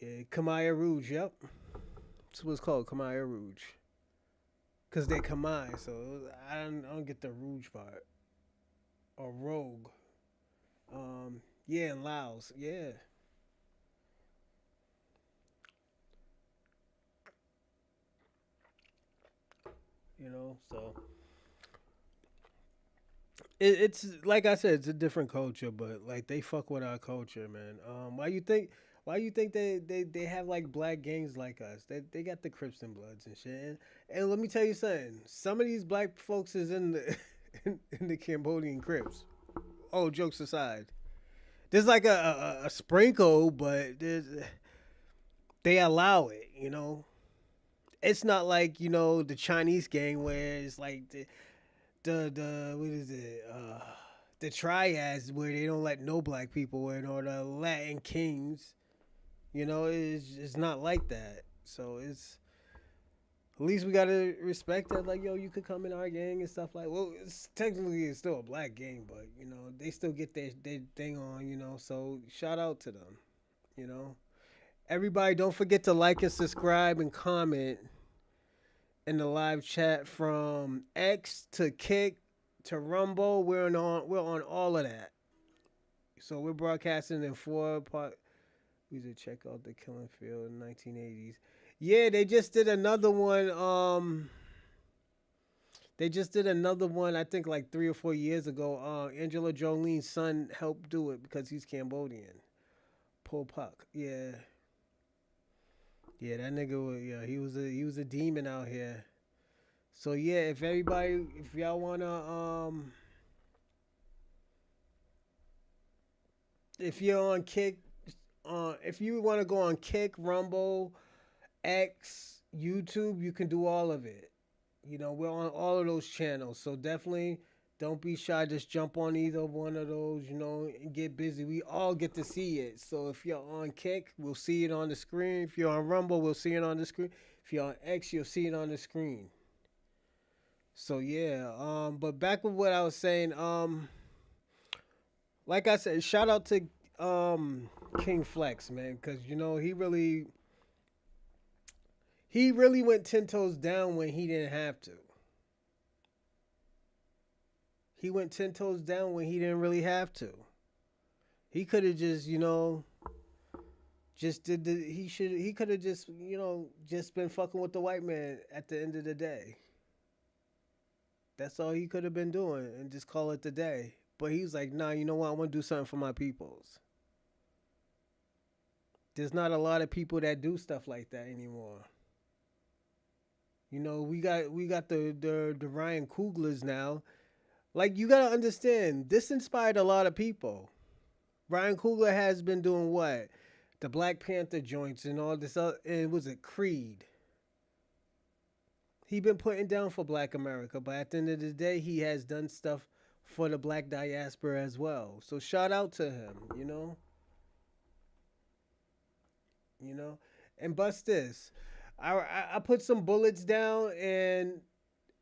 Yeah, Khmer Rouge, yep. That's what's called, Khmer Rouge. Cause they Khmer, so I don't get the Rouge part. Or Rogue. Yeah, in Laos, yeah. So it's like I said, it's a different culture, but like they fuck with our culture, man. Why you think they have like black gangs like us? They got the Crips and Bloods and shit. And let me tell you something. Some of these black folks is in the in the Cambodian Crips. Oh, jokes aside, there's like a sprinkle, but they allow it. It's not like the Chinese gang where it's like the what is it? The triads where they don't let no black people in, or the Latin kings. It's not like that. So it's at least we gotta respect that. Like, yo, you could come in our gang and stuff like. Well, it's still a black gang, but they still get their thing on. So shout out to them. You know, everybody, don't forget to like and subscribe and comment in the live chat from X to Kick to Rumble. We're on all of that. So we're broadcasting in four part. We should check out the Killing Field in 1980s. Yeah, they just did another one. They just did another one. I think like 3 or 4 years ago. Angela Joline's son helped do it because he's Cambodian. Pol Puck. Yeah, yeah, that nigga was. Yeah, he was a demon out here. So yeah, if y'all if you're on Kick, if you wanna go on Kick, Rumble, X, YouTube, you can do all of it. We're on all of those channels, so definitely don't be shy. Just jump on either one of those, and get busy. We all get to see it. So if you're on Kick, we'll see it on the screen. If you're on Rumble, we'll see it on the screen. If you're on X, you'll see it on the screen. So yeah, but back with what I was saying, like I said, shout out to King Flex, man, because you know he really went 10 toes down when he didn't have to. He went 10 toes down when he didn't really have to. He could have just, just did the he could have just, just been fucking with the white man at the end of the day. That's all he could have been doing and just call it the day. But he's like, nah, you know what? I want to do something for my peoples. There's not a lot of people that do stuff like that anymore. We got the Ryan Coogler's now. Like you gotta understand, this inspired a lot of people. Ryan Coogler has been doing what? The Black Panther joints and all this other, and was it Creed? He been putting down for Black America, but at the end of the day, he has done stuff for the Black diaspora as well. So shout out to him, you know. And bust this. I put some bullets down and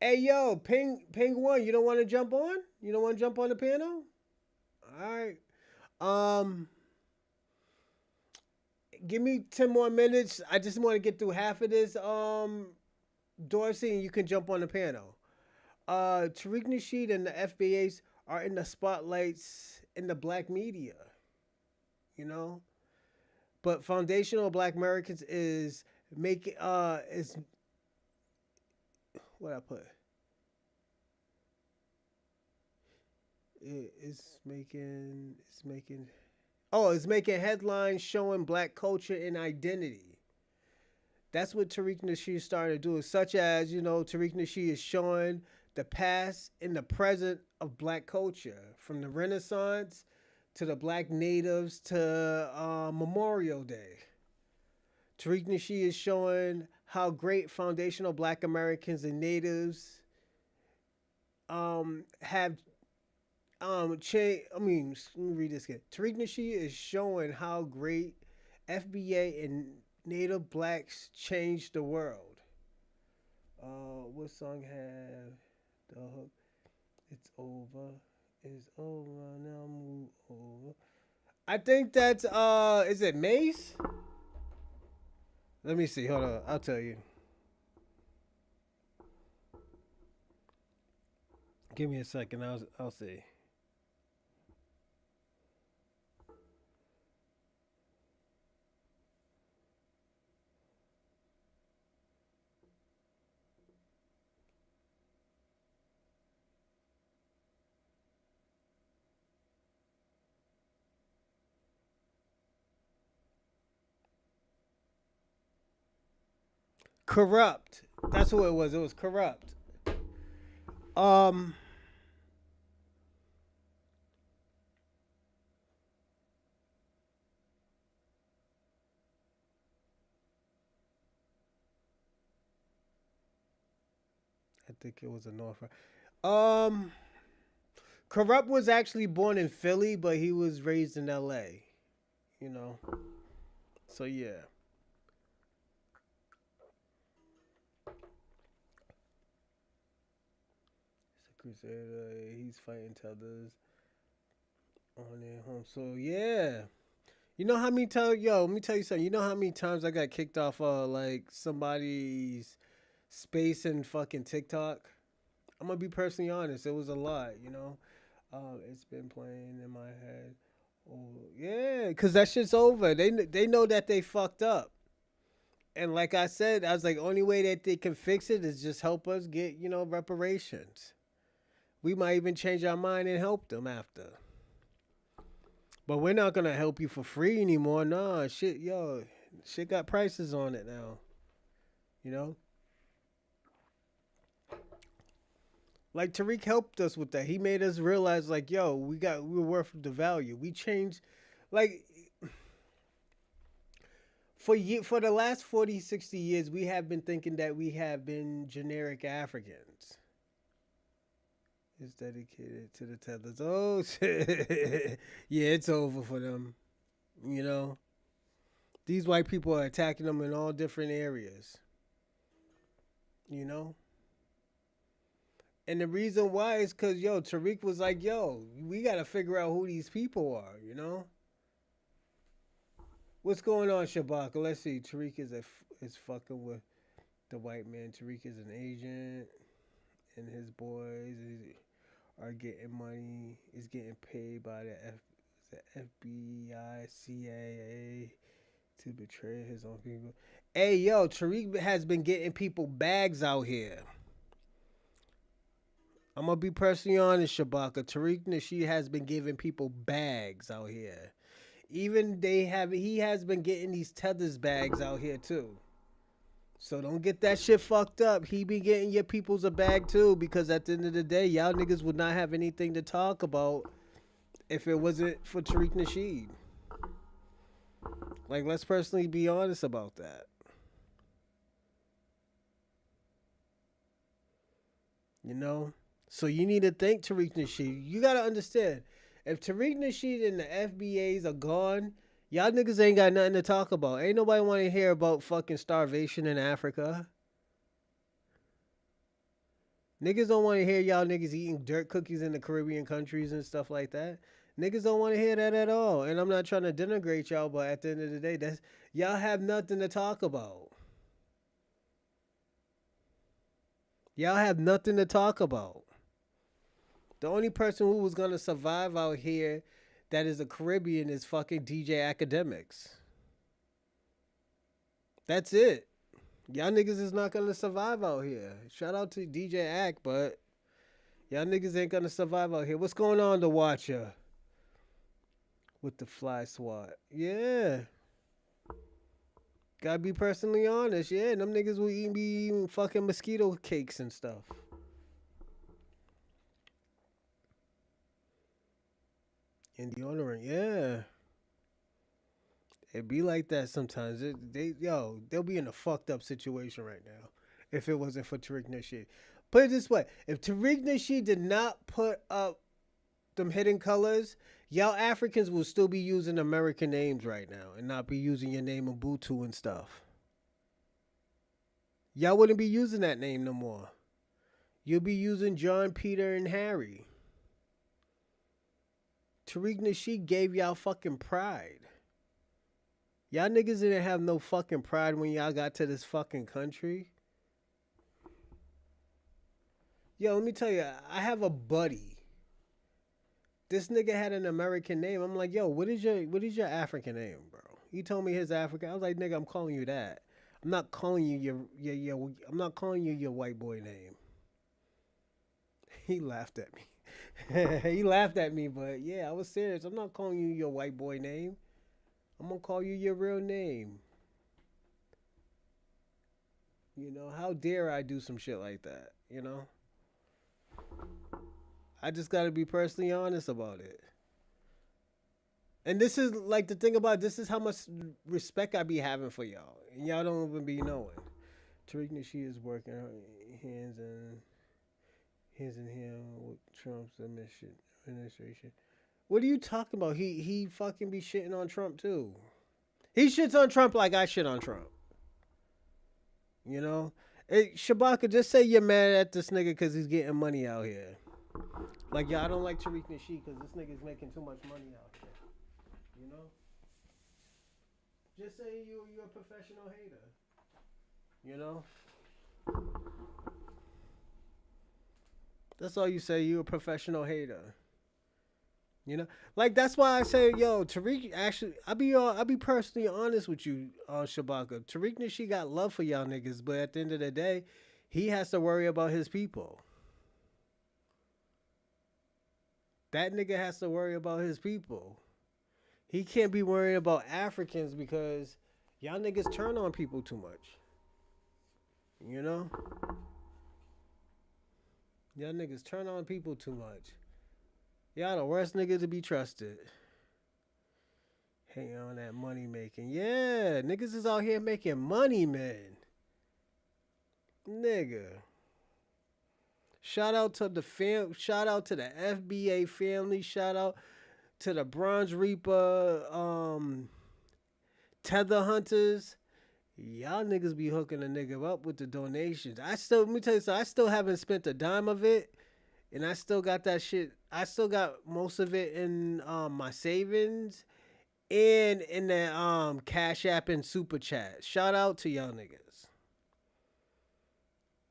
hey yo, ping one. You don't want to jump on? You don't want to jump on the panel? All right. Um, Give me 10 more minutes. I just want to get through half of this. Dorsey, and you can jump on the panel. Tariq Nasheed and the FBAs are in the spotlights in the black media, you know. But foundational Black Americans is making is what I put. It's making headlines showing black culture and identity. That's what Tariq Nasheed is starting to do, such as, Tariq Nasheed is showing the past and the present of black culture, from the Renaissance to the black natives to Memorial Day. Tariq Nasheed is showing how great foundational black Americans and natives have let me read this again. Tariq Nasheed is showing how great FBA and Native blacks changed the world. What song have the hook? It's over. It's over. Now move over. I think that's is it Mace? Let me see. Hold on. I'll tell you. Give me a second. I'll see. Corrupt. That's who it was. It was corrupt. Um, I think it was a North. Um, Corrupt was actually born in Philly, but he was raised in L.A. You know, so yeah. He's a crusader. He's fighting tethers on their home. So yeah. You know how many times, yo, let me tell you something. You know how many times I got kicked off like somebody's space in fucking TikTok? I'm gonna be personally honest. It was a lot, you know. It's been playing in my head. Oh yeah, cause that shit's over. They know that they fucked up. And like I said, I was like, only way that they can fix it is just help us get, reparations. We might even change our mind and help them after. But we're not gonna help you for free anymore. Nah, shit, yo, shit got prices on it now. You know, like Tariq helped us with that. He made us realize, like, yo, we were worth the value. We changed, like, for the last 40, 60 years, we have been thinking that we have been generic Africans. It's dedicated to the tethers. Oh shit, yeah, it's over for them. You know, these white people are attacking them in all different areas. You know, and the reason why is because yo, Tariq was like, yo, we got to figure out who these people are. You know, What's going on, Shabaka? Let's see. Tariq is fucking with the white man. Tariq is an agent, and his boys are getting money. Is getting paid by the FBI, CIA to betray his own people. Hey, yo, Tariq has been getting people bags out here. I'm gonna be personally honest, Shabaka. Tariq Nasheed has been giving people bags out here. Even he has been getting these tethers bags out here too. So don't get that shit fucked up. He be getting your peoples a bag too, because at the end of the day, y'all niggas would not have anything to talk about if it wasn't for Tariq Nasheed. Like, let's personally be honest about that. You know? So you need to thank Tariq Nasheed. You gotta understand, if Tariq Nasheed and the FBAs are gone, y'all niggas ain't got nothing to talk about. Ain't nobody want to hear about fucking starvation in Africa. Niggas don't want to hear y'all niggas eating dirt cookies in the Caribbean countries and stuff like that. Niggas don't want to hear that at all. And I'm not trying to denigrate y'all, but at the end of the day, that's y'all have nothing to talk about. Y'all have nothing to talk about. The only person who was gonna survive out here that is a Caribbean is fucking DJ Academics. That's it. Y'all niggas is not gonna survive out here. Shout out to DJ Ack, but y'all niggas ain't gonna survive out here. What's going on, the Watcher? With the fly swat. Yeah. Gotta be personally honest. Yeah, them niggas will be eating fucking mosquito cakes and stuff. And deodorant, yeah. It be like that sometimes. They'll be in a fucked up situation right now if it wasn't for Tariq Nasheed. Put it this way: if Tariq Nasheed did not put up them hidden colors, y'all Africans will still be using American names right now and not be using your name Ubuntu and stuff. Y'all wouldn't be using that name no more. You'll be using John, Peter, and Harry. Tariq Nasheed gave y'all fucking pride. Y'all niggas didn't have no fucking pride when y'all got to this fucking country. Yo, let me tell you, I have a buddy. This nigga had an American name. I'm like, yo, what is your African name, bro? He told me his African. I was like, nigga, I'm calling you that. I'm not calling you your I'm not calling you your white boy name. He laughed at me. He laughed at me, but yeah, I was serious. I'm not calling you your white boy name. I'm gonna call you your real name. You know, how dare I do some shit like that, you know? I just gotta be personally honest about it. And this is like the thing about this is how much respect I be having for y'all. And y'all don't even be knowing. Tariq Nasheed is working hands in hand with Trump's administration. What are you talking about? He fucking be shitting on Trump too. He shits on Trump like I shit on Trump. You know? Hey, Shabaka, just say you're mad at this nigga because he's getting money out here. Like, yeah, I don't like Tariq Nasheed because this nigga's making too much money out here. You know? Just say you're a professional hater. You know? That's all you say. You a professional hater. You know, like that's why I say, yo, Tariq. Actually, I'll be personally honest with you, Shabaka. Tariq Nasheed got love for y'all niggas, but at the end of the day, he has to worry about his people. That nigga has to worry about his people. He can't be worrying about Africans because y'all niggas turn on people too much. You know, y'all niggas turn on people too much. Y'all the worst nigga to be trusted. Hang on that money making. Yeah, niggas is out here making money, man. Nigga. Shout out to the FBA family. Shout out to the Bronze Reaper tether hunters. Y'all niggas be hooking a nigga up with the donations. Let me tell you something, I still haven't spent a dime of it. And I still got that shit. I still got most of it in my savings. and in the Cash App and Super Chat. Shout out to y'all niggas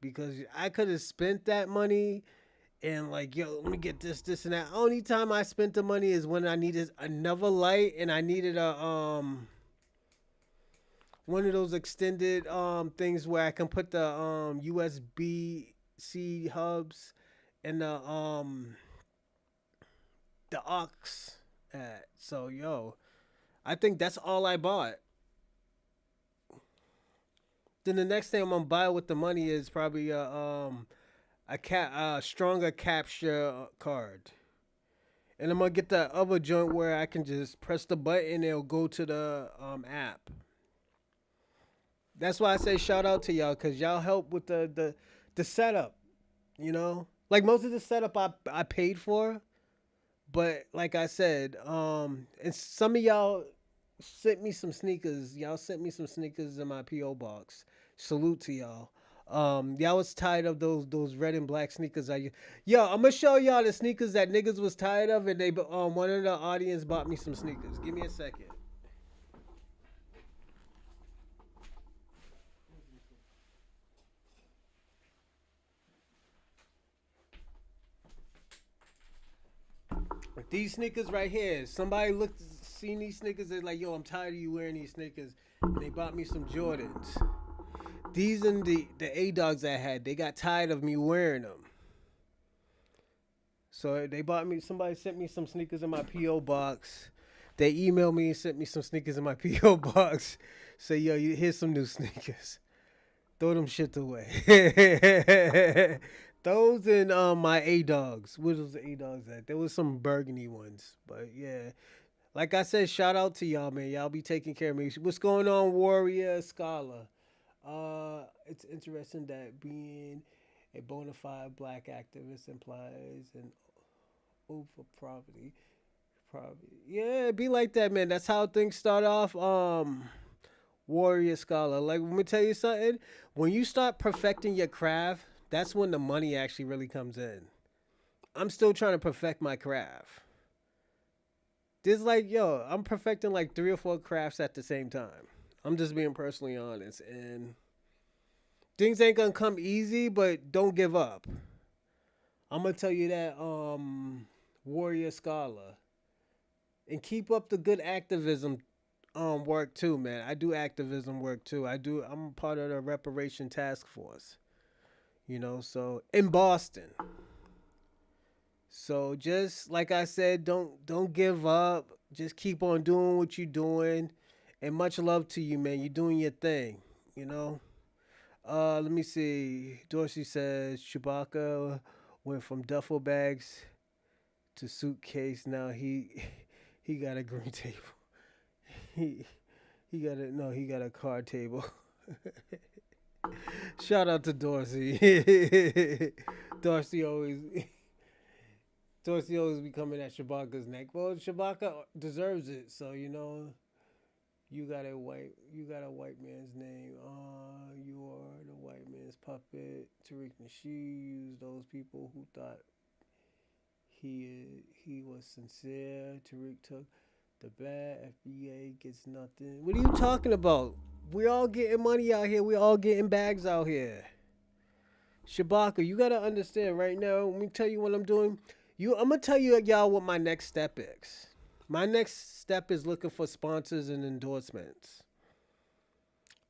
because I could have spent that money and like, yo, let me get this, this, and that. Only time I spent the money is when I needed another light and I needed a one of those extended things where I can put the USB C hubs and the aux at. So yo, I think that's all I bought. Then the next thing I'm gonna buy with the money is probably a stronger capture card. And I'm gonna get that other joint where I can just press the button and it'll go to the app. That's why I say shout out to y'all because y'all help with the setup. You know, like most of the setup I paid for, but like I said, and some of y'all sent me some sneakers. Y'all sent me some sneakers in my PO box. Salute to y'all. Y'all was tired of those red and black sneakers. Yo, I'm gonna show y'all the sneakers that niggas was tired of, and they one of the audience bought me some sneakers. Give me a second. These sneakers right here. Somebody seen these sneakers. They're like, yo, I'm tired of you wearing these sneakers, and they bought me some Jordans. These and the A dogs I had, they got tired of me wearing them. So they bought me. Somebody sent me some sneakers in my PO box. They emailed me and sent me some sneakers in my PO box. Say, yo, here's some new sneakers. Throw them shit away. Those and my A dogs. What was the A dogs at? There was some burgundy ones, but yeah. Like I said, shout out to y'all, man. Y'all be taking care of me. What's going on, Warrior Scholar? It's interesting that being a bona fide black activist implies an oath for poverty. Probably, yeah, it be like that, man. That's how things start off. Warrior Scholar. Like, let me tell you something. When you start perfecting your craft, that's when the money actually really comes in. I'm still trying to perfect my craft. There's like, yo, I'm perfecting like 3 or 4 crafts at the same time. I'm just being personally honest, and things ain't gonna come easy, but don't give up. I'm gonna tell you that, Warrior Scholar, and keep up the good activism work too, man. I do activism work too. I'm part of the reparation task force. So in Boston. So just like I said, don't give up. Just keep on doing what you're doing, and much love to you, man. You're doing your thing. You know. Let me see. Dorsey says Chewbacca went from duffel bags to suitcase. Now he he got a green table. He he got a no. He got a card table. Shout out to Dorsey. Dorsey always Dorsey always be coming at Shabaka's neck. Well, Shabaka deserves it, so you got a white man's name. You are the white man's puppet. Tariq Nasheed used those people who thought he was sincere. Tariq took the bad. FBA gets nothing. What are you talking about? We all getting money out here. We all getting bags out here. Shabaka, you gotta understand right now. Let me tell you what I'm doing. I'm gonna tell y'all what my next step is. My next step is looking for sponsors and endorsements.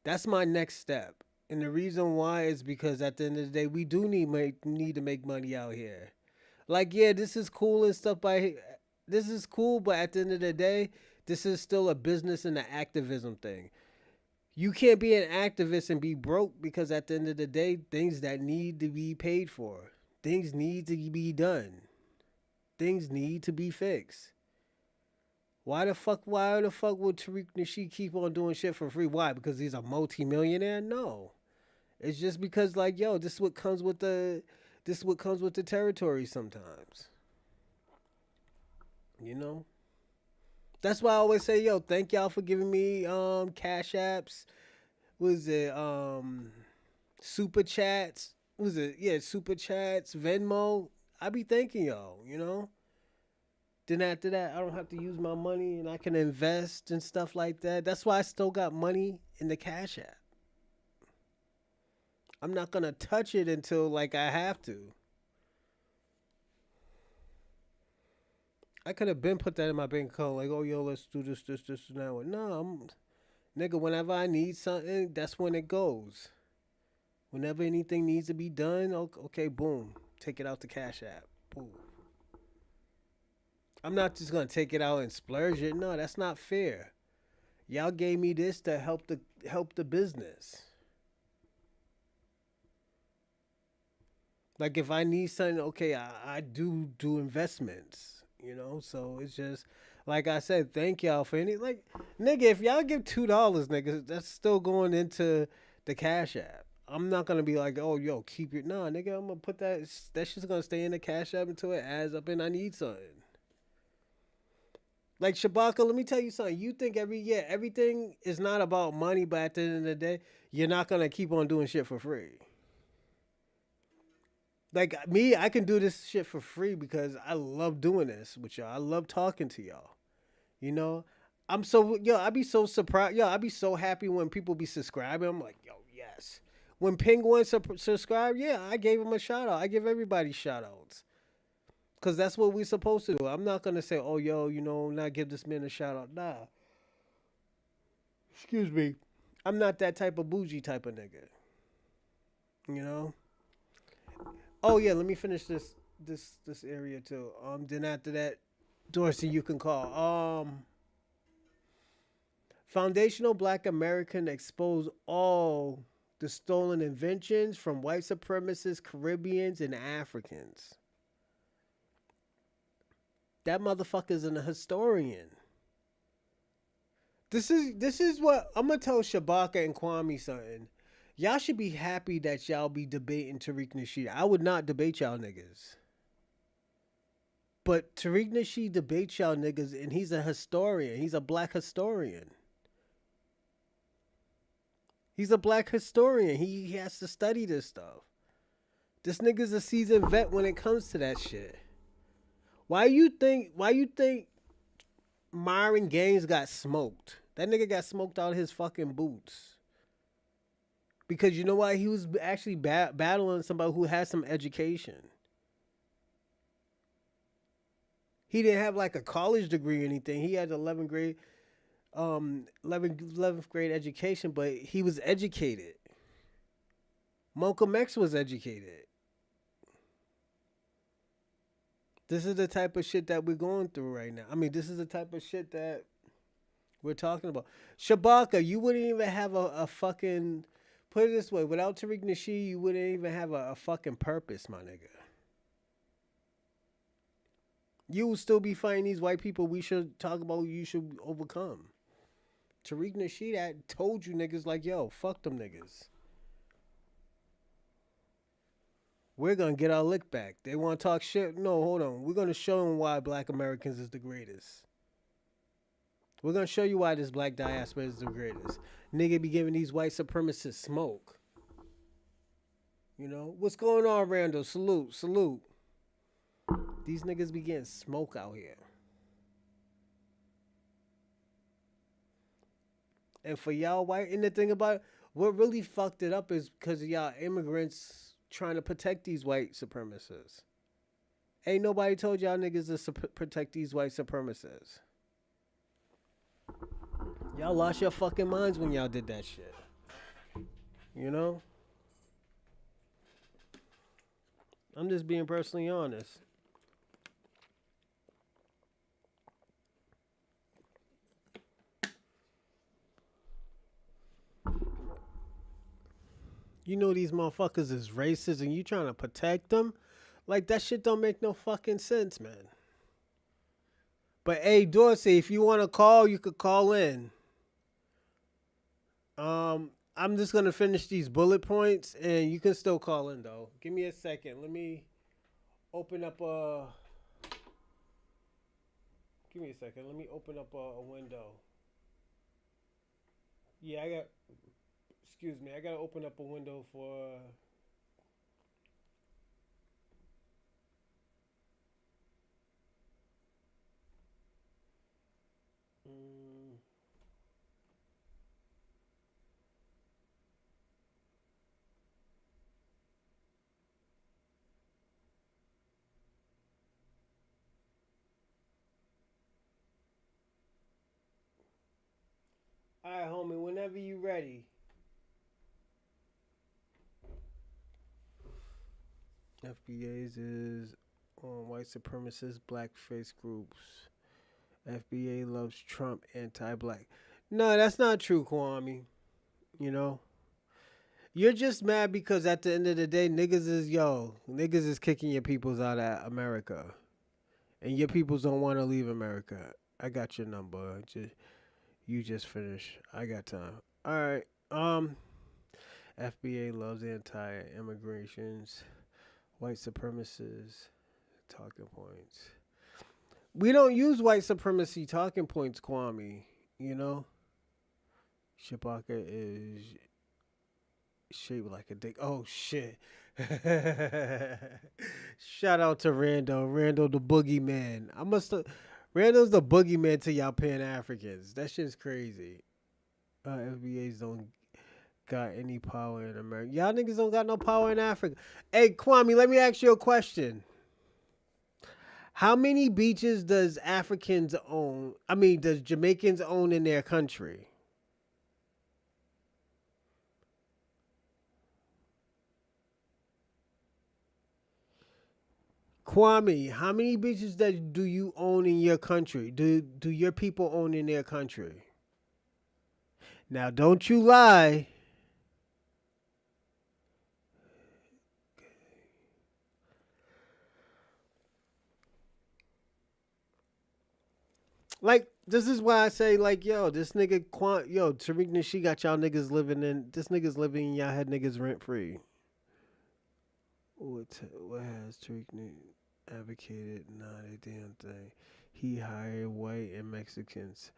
That's my next step. And the reason why is because at the end of the day, we do need to make money out here. Like, yeah, this is cool and stuff. This is cool, but at the end of the day, this is still a business and an activism thing. You can't be an activist and be broke because at the end of the day, things that need to be paid for, things need to be done, things need to be fixed. Why the fuck would Tariq Nasheed keep on doing shit for free? Why? Because he's a multi-millionaire? No. It's just because like, yo, this is what comes with the territory sometimes. You know? That's why I always say, yo, thank y'all for giving me cash apps. Was it super chats? Was it, yeah, super chats, Venmo? I be thanking y'all, Then after that, I don't have to use my money and I can invest and stuff like that. That's why I still got money in the Cash App. I'm not gonna touch it until like I have to. I could have been put that in my bank account, like, oh yo, let's do this, and that one. No, nigga. Whenever I need something, that's when it goes. Whenever anything needs to be done, okay, boom, take it out the Cash App. Boom. I'm not just gonna take it out and splurge it. No, that's not fair. Y'all gave me this to help the business. Like if I need something, okay, I do investments, So it's just like I said, thank y'all for any like nigga. If y'all give $2, nigga, that's still going into the Cash App. I'm not gonna be like, oh yo, keep it. No, nigga, I'm gonna put that shit's gonna stay in the Cash App until it adds up and I need something. Like Shabaka, let me tell you something. You think everything is not about money, but at the end of the day, you're not gonna keep on doing shit for free. Like me, I can do this shit for free because I love doing this with y'all. I love talking to y'all. You know, I be so surprised. Yo, I be so happy when people be subscribing. I'm like, yo, yes. When Penguin subscribe, yeah, I gave him a shout out. I give everybody shout outs. Cause that's what we're supposed to do. I'm not gonna say, oh yo, not give this man a shout out. Nah. Excuse me. I'm not that type of bougie type of nigga. You know? Oh yeah, let me finish this area too. Then after that, Dorsey, you can call. Foundational Black American expose all the stolen inventions from white supremacists, Caribbeans, and Africans. That motherfucker's a historian. This is what I'm gonna tell Shabaka and Kwame something. Y'all should be happy that y'all be debating Tariq Nasheed. I would not debate y'all niggas. But Tariq Nasheed debates y'all niggas and he's a historian. He's a black historian. He's a black historian. He has to study this stuff. This nigga's a seasoned vet when it comes to that shit. Why you think Myron Gaines got smoked? That nigga got smoked out of his fucking boots. Because you know why? He was actually battling somebody who had some education. He didn't have like a college degree or anything. He had 11th grade education, but he was educated. Malcolm X was educated. This is the type of shit that we're going through right now. I mean, this is the type of shit that we're talking about. Shabaka, you wouldn't even have a fucking... Put it this way, without Tariq Nasheed, you wouldn't even have a fucking purpose, my nigga. You will still be fighting these white people we should talk about you should overcome. Tariq Nasheed had told you niggas like, yo, fuck them niggas. We're going to get our lick back. They want to talk shit? No, hold on. We're going to show them why black Americans is the greatest. We're going to show you why this black diaspora is the greatest. Nigga be giving these white supremacists smoke. What's going on, Randall? Salute. These niggas be getting smoke out here. And for y'all white, and the thing about it, what really fucked it up is because of y'all immigrants trying to protect these white supremacists. Ain't nobody told y'all niggas to protect these white supremacists. Y'all lost your fucking minds when y'all did that shit. I'm just being personally honest. These motherfuckers is racist and you trying to protect them? Like, that shit don't make no fucking sense, man. But, hey, Dorsey, if you want to call, you could call in. I'm just going to finish these bullet points, and you can still call in, though. Give me a second. Let me open up a... Give me a second. Let me open up a window. Yeah, excuse me. I got to open up a window for... All right, homie. Whenever you ready. FBA's is on white supremacist blackface groups. FBA loves Trump, anti-black. No, that's not true, Kwame. You know, you're just mad because at the end of the day, niggas is kicking your peoples out of America, and your peoples don't want to leave America. I got your number. You just finish. I got time. All right. FBA loves anti-immigrations, white supremacists, talking points. We don't use white supremacy talking points, Kwame. You know, Shabaka is shaped like a dick. Oh shit! Shout out to Randall. Randall the boogeyman. I must have. Randall's the boogeyman to y'all Pan Africans. That shit's crazy. FBAs don't got any power in America. Y'all niggas don't got no power in Africa. Hey Kwame, let me ask you a question. How many beaches does Africans own? I mean, does Jamaicans own in their country? Kwame, how many beaches do you own in your country? Do your people own in their country? Now, don't you lie. Like, this is why I say, like, yo, this nigga, Tariq Nasheed got y'all niggas living in, this nigga's living in y'all had niggas rent free. What has Tariq advocated? Not a damn thing. He hired white and Mexicans.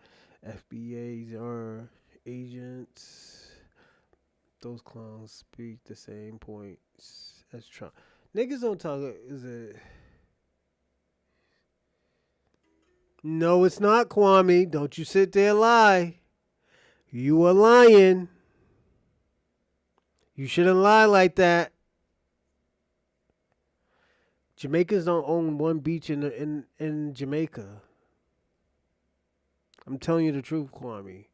FBAs are agents. Those clowns speak the same points as Trump. Niggas don't talk. Is it? No, it's not, Kwame. Don't you sit there and lie. You are lying. You shouldn't lie like that. Jamaicans don't own one beach in Jamaica. I'm telling you the truth, Kwame.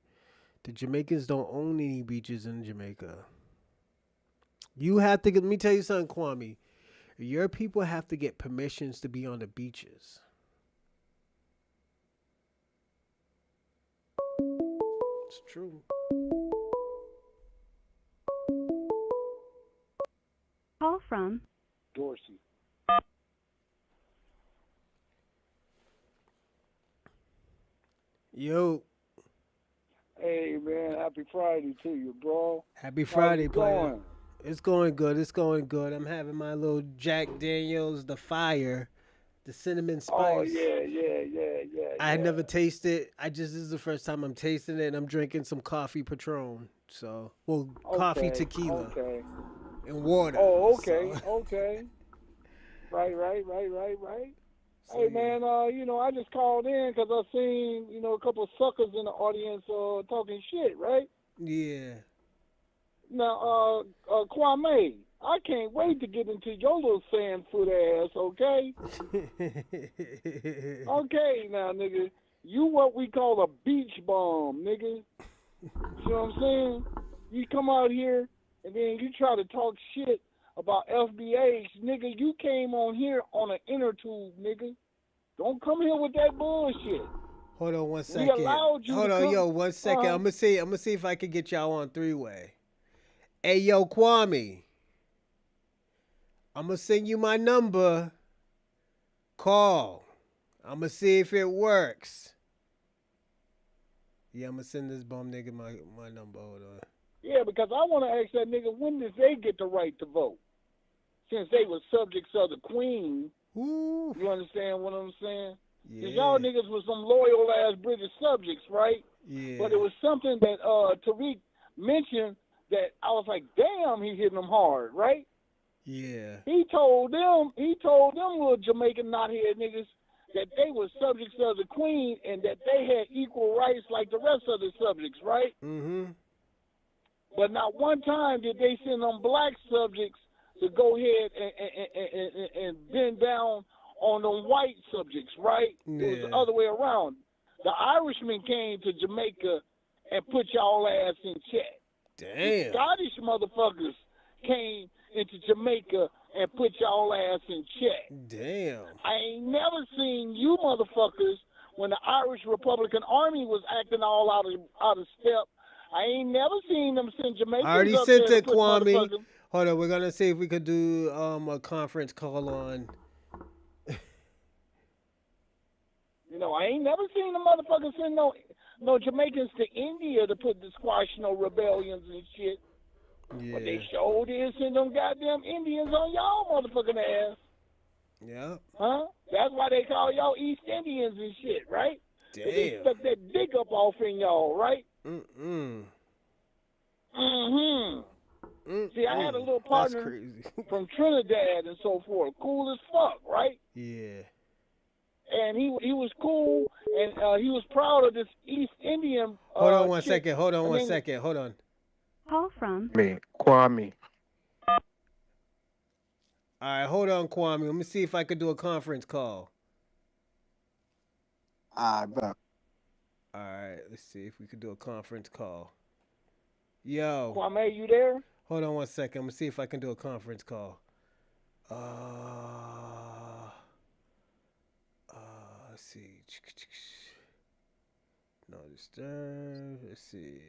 The Jamaicans don't own any beaches in Jamaica. You have to let me tell you something, Kwame. Your people have to get permissions to be on the beaches. It's true. Call from Dorsey. Yo. Hey man, happy Friday to you, bro. Happy Friday, player. Going? It's going good. It's going good. I'm having my little Jack Daniels, the fire, the cinnamon spice. Oh yeah. I had never tasted. This is the first time I'm tasting it, and I'm drinking some coffee Patron. So, coffee tequila and water. Oh, okay, So. okay. Right. So, Hey man, I just called in because I seen, a couple of suckers in the audience talking shit, right? Yeah. Now, Kwame, I can't wait to get into your little sand foot ass, okay? Okay, now, nigga, you what we call a beach bum, nigga. You know what I'm saying? You come out here and then you try to talk shit about FBAs, nigga. You came on here on an inner tube, nigga. Don't come here with that bullshit. Hold on 1 second. We allowed you Hold to on, come. yo, 1 second. I'm gonna see if I can get y'all on three-way. Hey, yo, Kwame. I'm gonna send you my number. Call. I'm gonna see if it works. Yeah, I'm gonna send this bum nigga my number. Hold on. Yeah, because I want to ask that nigga, when did they get the right to vote? Since they were subjects of the Queen. Ooh. You understand what I'm saying? Yeah. Y'all niggas was some loyal ass British subjects, right? Yeah. But it was something that Tariq mentioned that I was like, damn, he hitting them hard, right? Yeah. He told them little Jamaican knothead niggas that they were subjects of the Queen and that they had equal rights like the rest of the subjects, right? Mm-hmm. But not one time did they send them black subjects to go ahead and bend down on them white subjects, right? Yeah. It was the other way around. The Irishmen came to Jamaica and put y'all ass in check. The Damn. Scottish motherfuckers came into Jamaica and put y'all ass in check. Damn. I ain't never seen you motherfuckers when the Irish Republican Army was acting all out of step. I ain't never seen them send Jamaicans I already up sent there it, to put Kwame. motherfuckers. Hold on, we're gonna see if we could do a conference call on. You know, I ain't never seen the motherfuckers send no Jamaicans to India to put the squash no rebellions and shit. Yeah. But they sure did send them goddamn Indians on y'all motherfucking ass. Yeah. Huh? That's why they call y'all East Indians and shit, right? Damn. They stuck that dick up off in y'all, right? Mm-mm. Mm-hmm. See, I had a little partner That's crazy. from Trinidad and so forth. Cool as fuck, right? Yeah. And he was cool, and he was proud of this East Indian Hold on one chick. second. Hold on Her one name- second. Hold on. Call from Me, Kwame. All right, hold on, Kwame. Let me see if I could do a conference call. Bet. All right, let's see if we could do a conference call. Yo, Kwame, you there? hold on one second. I'm gonna see if I can do a conference call. Let's see. No disturb. Let's see.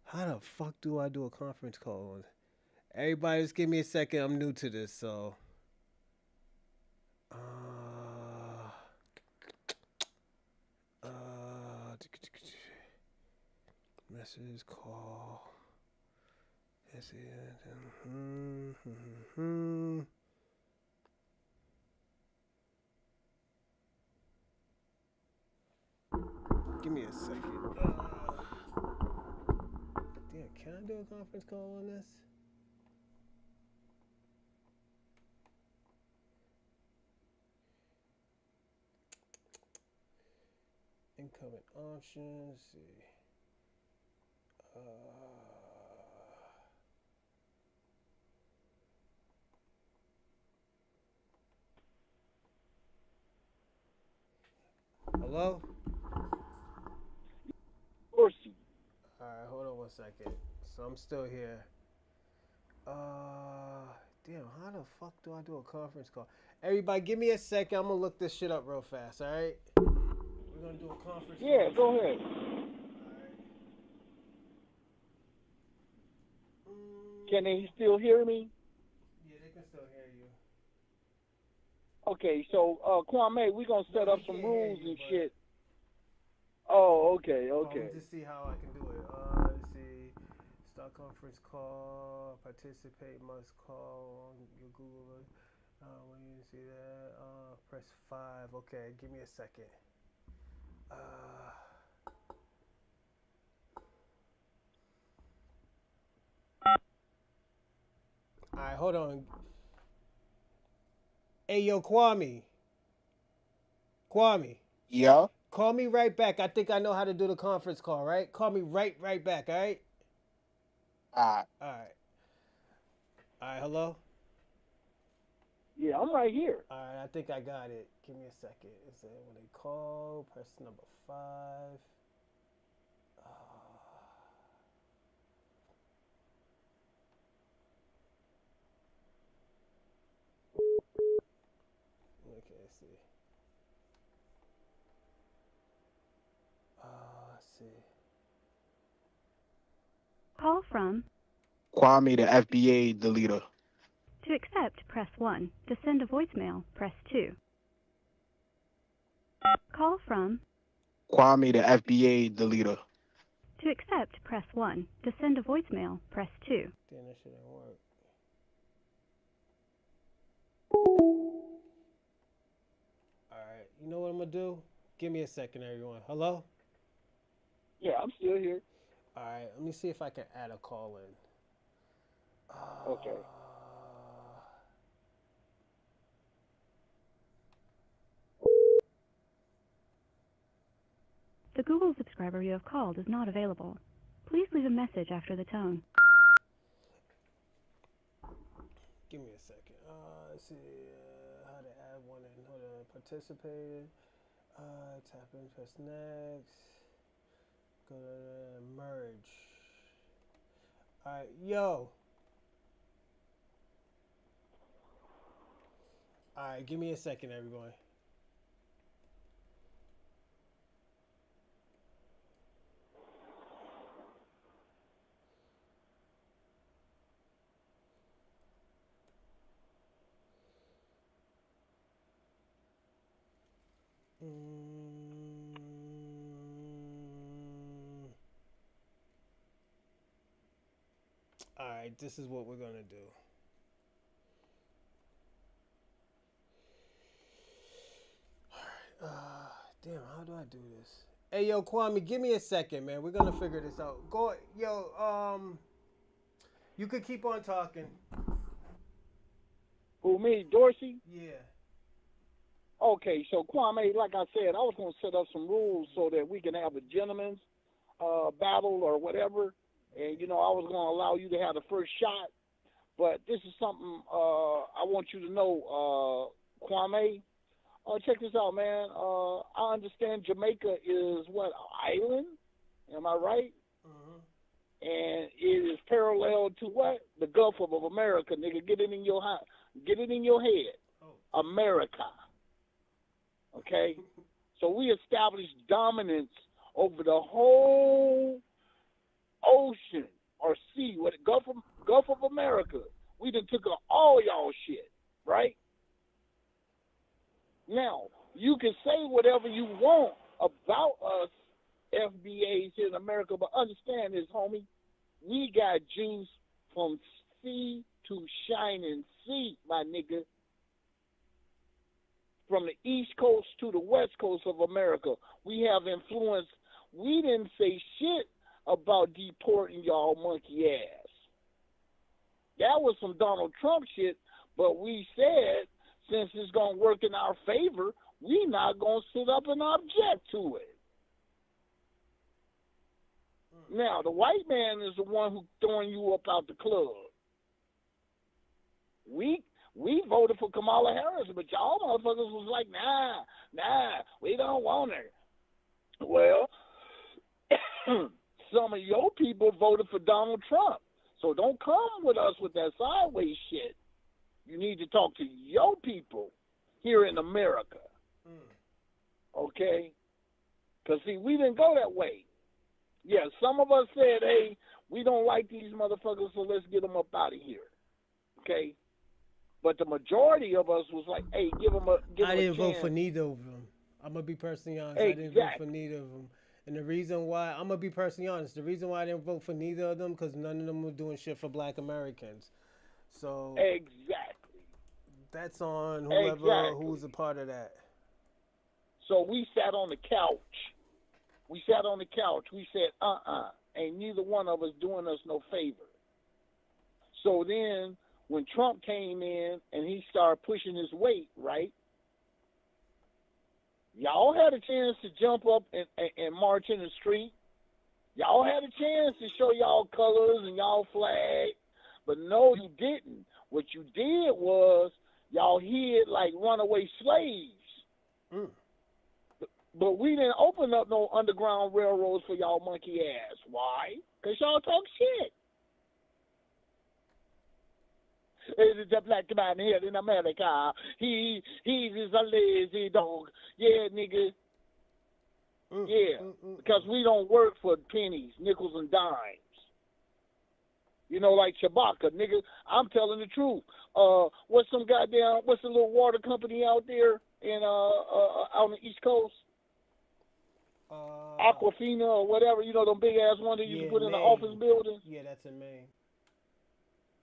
How the fuck do I do a conference call? Everybody, just give me a second. I'm new to this, so. Message call. That's it. Give me a second. Damn, can I do a conference call on this? Incoming options. Let's see. Hello? Horsey. Alright, hold on one second. So I'm still here. Damn, how the fuck do I do a conference call? Everybody, give me a second. I'm gonna look this shit up real fast, alright? We're gonna do a conference call. Yeah, go ahead. Can they still hear me? Yeah, they can still hear you. Okay, so Kwame, we gonna set No, up he some can't hear rules you, and but- shit. Oh, okay, Let okay. me just see how I can do it. Let's see. Start conference call. Participate must call on your Google. When you see that, press 5. Okay, give me a second. Alright, hold on. Hey, yo, Kwame. Kwame. Yeah. Call me right back. I think I know how to do the conference call, right? Call me right back, all right? Alright. All right. All right, hello? Yeah, I'm right here. All right, I think I got it. Give me a second. It said when they call, press number 5. Okay, let's see. Let's see. call from. Kwame, the FBA deleter. To accept, press 1. To send a voicemail, press 2. Call from. Kwame, the FBA deleter. To accept, press 1. To send a voicemail, press 2. Damn, that shit didn't work. All right, you know what I'm gonna do? Give me a second, everyone. Hello? Yeah, I'm still here. All right, let me see if I can add a call in. Okay. The Google subscriber you have called is not available. Please leave a message after the tone. Give me a second. Let's see how to add one in. Hold on. Participated. Tap in, press next. Merge. All right, yo. All right, give me a second, everyone. All right, this is what we're gonna do. Damn, how do I do this? Hey, yo, Kwame, give me a second, man. We're gonna figure this out. Go, yo, you could keep on talking. Who, me, Dorsey? Yeah. Okay, so Kwame, like I said, I was going to set up some rules so that we can have a gentleman's battle or whatever. And, you know, I was going to allow you to have the first shot. But this is something I want you to know, Kwame. Check this out, man. I understand Jamaica is, what, an island? Am I right? Mm-hmm. And it is parallel to what? The Gulf of America, nigga. Get it in your head. Oh. America. Okay? So we established dominance over the whole ocean or sea, what Gulf of America. We done took all y'all shit, right? Now, you can say whatever you want about us FBAs here in America, but understand this, homie. We got juice from sea to shining sea, my nigga. From the East Coast to the West Coast of America, we have influence. We didn't say shit about deporting y'all monkey ass. That was some Donald Trump shit, but we said, since it's going to work in our favor, we not going to sit up and object to it. Now, the white man is the one who's throwing you up out the club. We voted for Kamala Harris, but y'all motherfuckers was like, nah, we don't want her. Well, some of your people voted for Donald Trump. So don't come with us with that sideways shit. You need to talk to your people here in America. Okay? Because, see, we didn't go that way. Yeah, some of us said, hey, we don't like these motherfuckers, so let's get them up out of here. Okay? But the majority of us was like, hey, give them a chance. I didn't vote for neither of them. I'm going to be personally honest. Exactly. I didn't vote for neither of them. And the reason why, I'm going to be personally honest, the reason why I didn't vote for neither of them, because none of them were doing shit for black Americans. So exactly. That's on whoever who was a part of that. So we sat on the couch. We said, ain't neither one of us doing us no favor. So then when Trump came in and he started pushing his weight, right? Y'all had a chance to jump up and march in the street. Y'all had a chance to show y'all colors and y'all flag. But no, you didn't. What you did was y'all hid like runaway slaves. But we didn't open up no underground railroads for y'all monkey ass. Why? Because y'all talk shit. It's a black man here in America. He's a lazy dog. Yeah, nigga. Because we don't work for pennies, nickels, and dimes. You know, like Chewbacca, nigga. I'm telling the truth. What's the little water company out there out on the East Coast? Aquafina or whatever, you know, them big ass ones that you can put in the office building. Yeah, that's in Maine.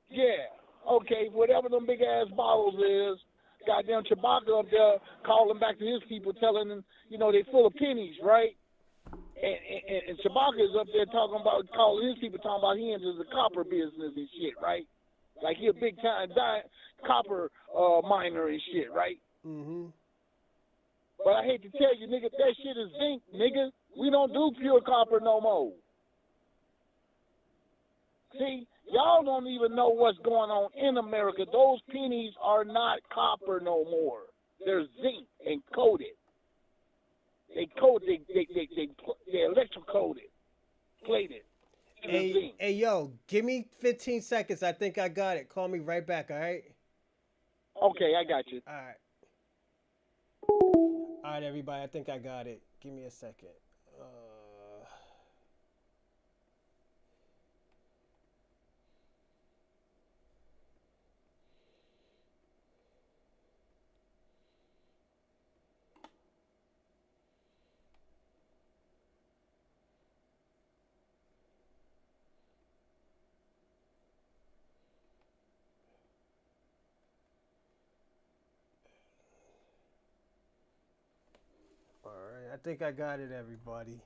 Yeah. Okay, whatever them big ass bottles is, goddamn Chewbacca up there calling back to his people, telling them, you know, they full of pennies, right? And Chewbacca is up there calling his people, talking about he into the copper business and shit, right? Like he a big time copper miner and shit, right? Mm-hmm. But I hate to tell you, nigga, that shit is zinc, nigga. We don't do pure copper no more. See, y'all don't even know what's going on in America. Those pennies are not copper no more. They're zinc and coated. They're electrocoated. played it. In the thing. Hey, yo, give me 15 seconds. I think I got it. Call me right back, all right? Okay, I got you. All right. All right, everybody. I think I got it. Give me a second. All right. I think I got it, everybody.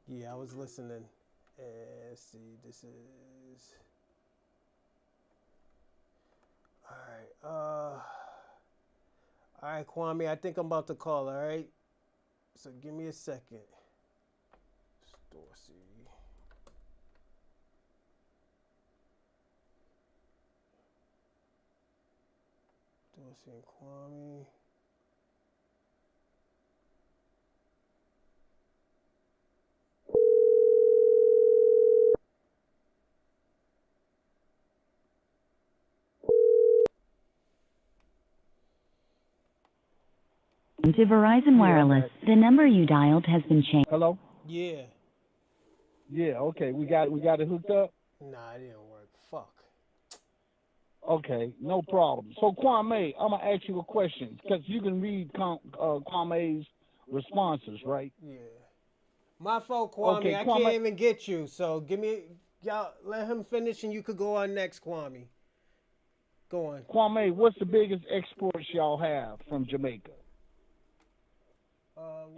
Yeah, I was listening. Let's see. This is. All right. All right, Kwame. I think I'm about to call. All right. So give me a second. Dorsey. Dorsey and Kwame. To Verizon Wireless, the number you dialed has been changed. Hello? Yeah. Yeah, okay. We got it hooked up? Nah, it didn't work. Fuck. Okay, no problem. So Kwame, I'm gonna ask you a question because you can read Kwame's responses, right? Yeah. My fault, Kwame. Okay, I Kwame. can't even get you. So give me, y'all, let him finish and you could go on next, Kwame. Go on. Kwame, what's the biggest exports y'all have from Jamaica?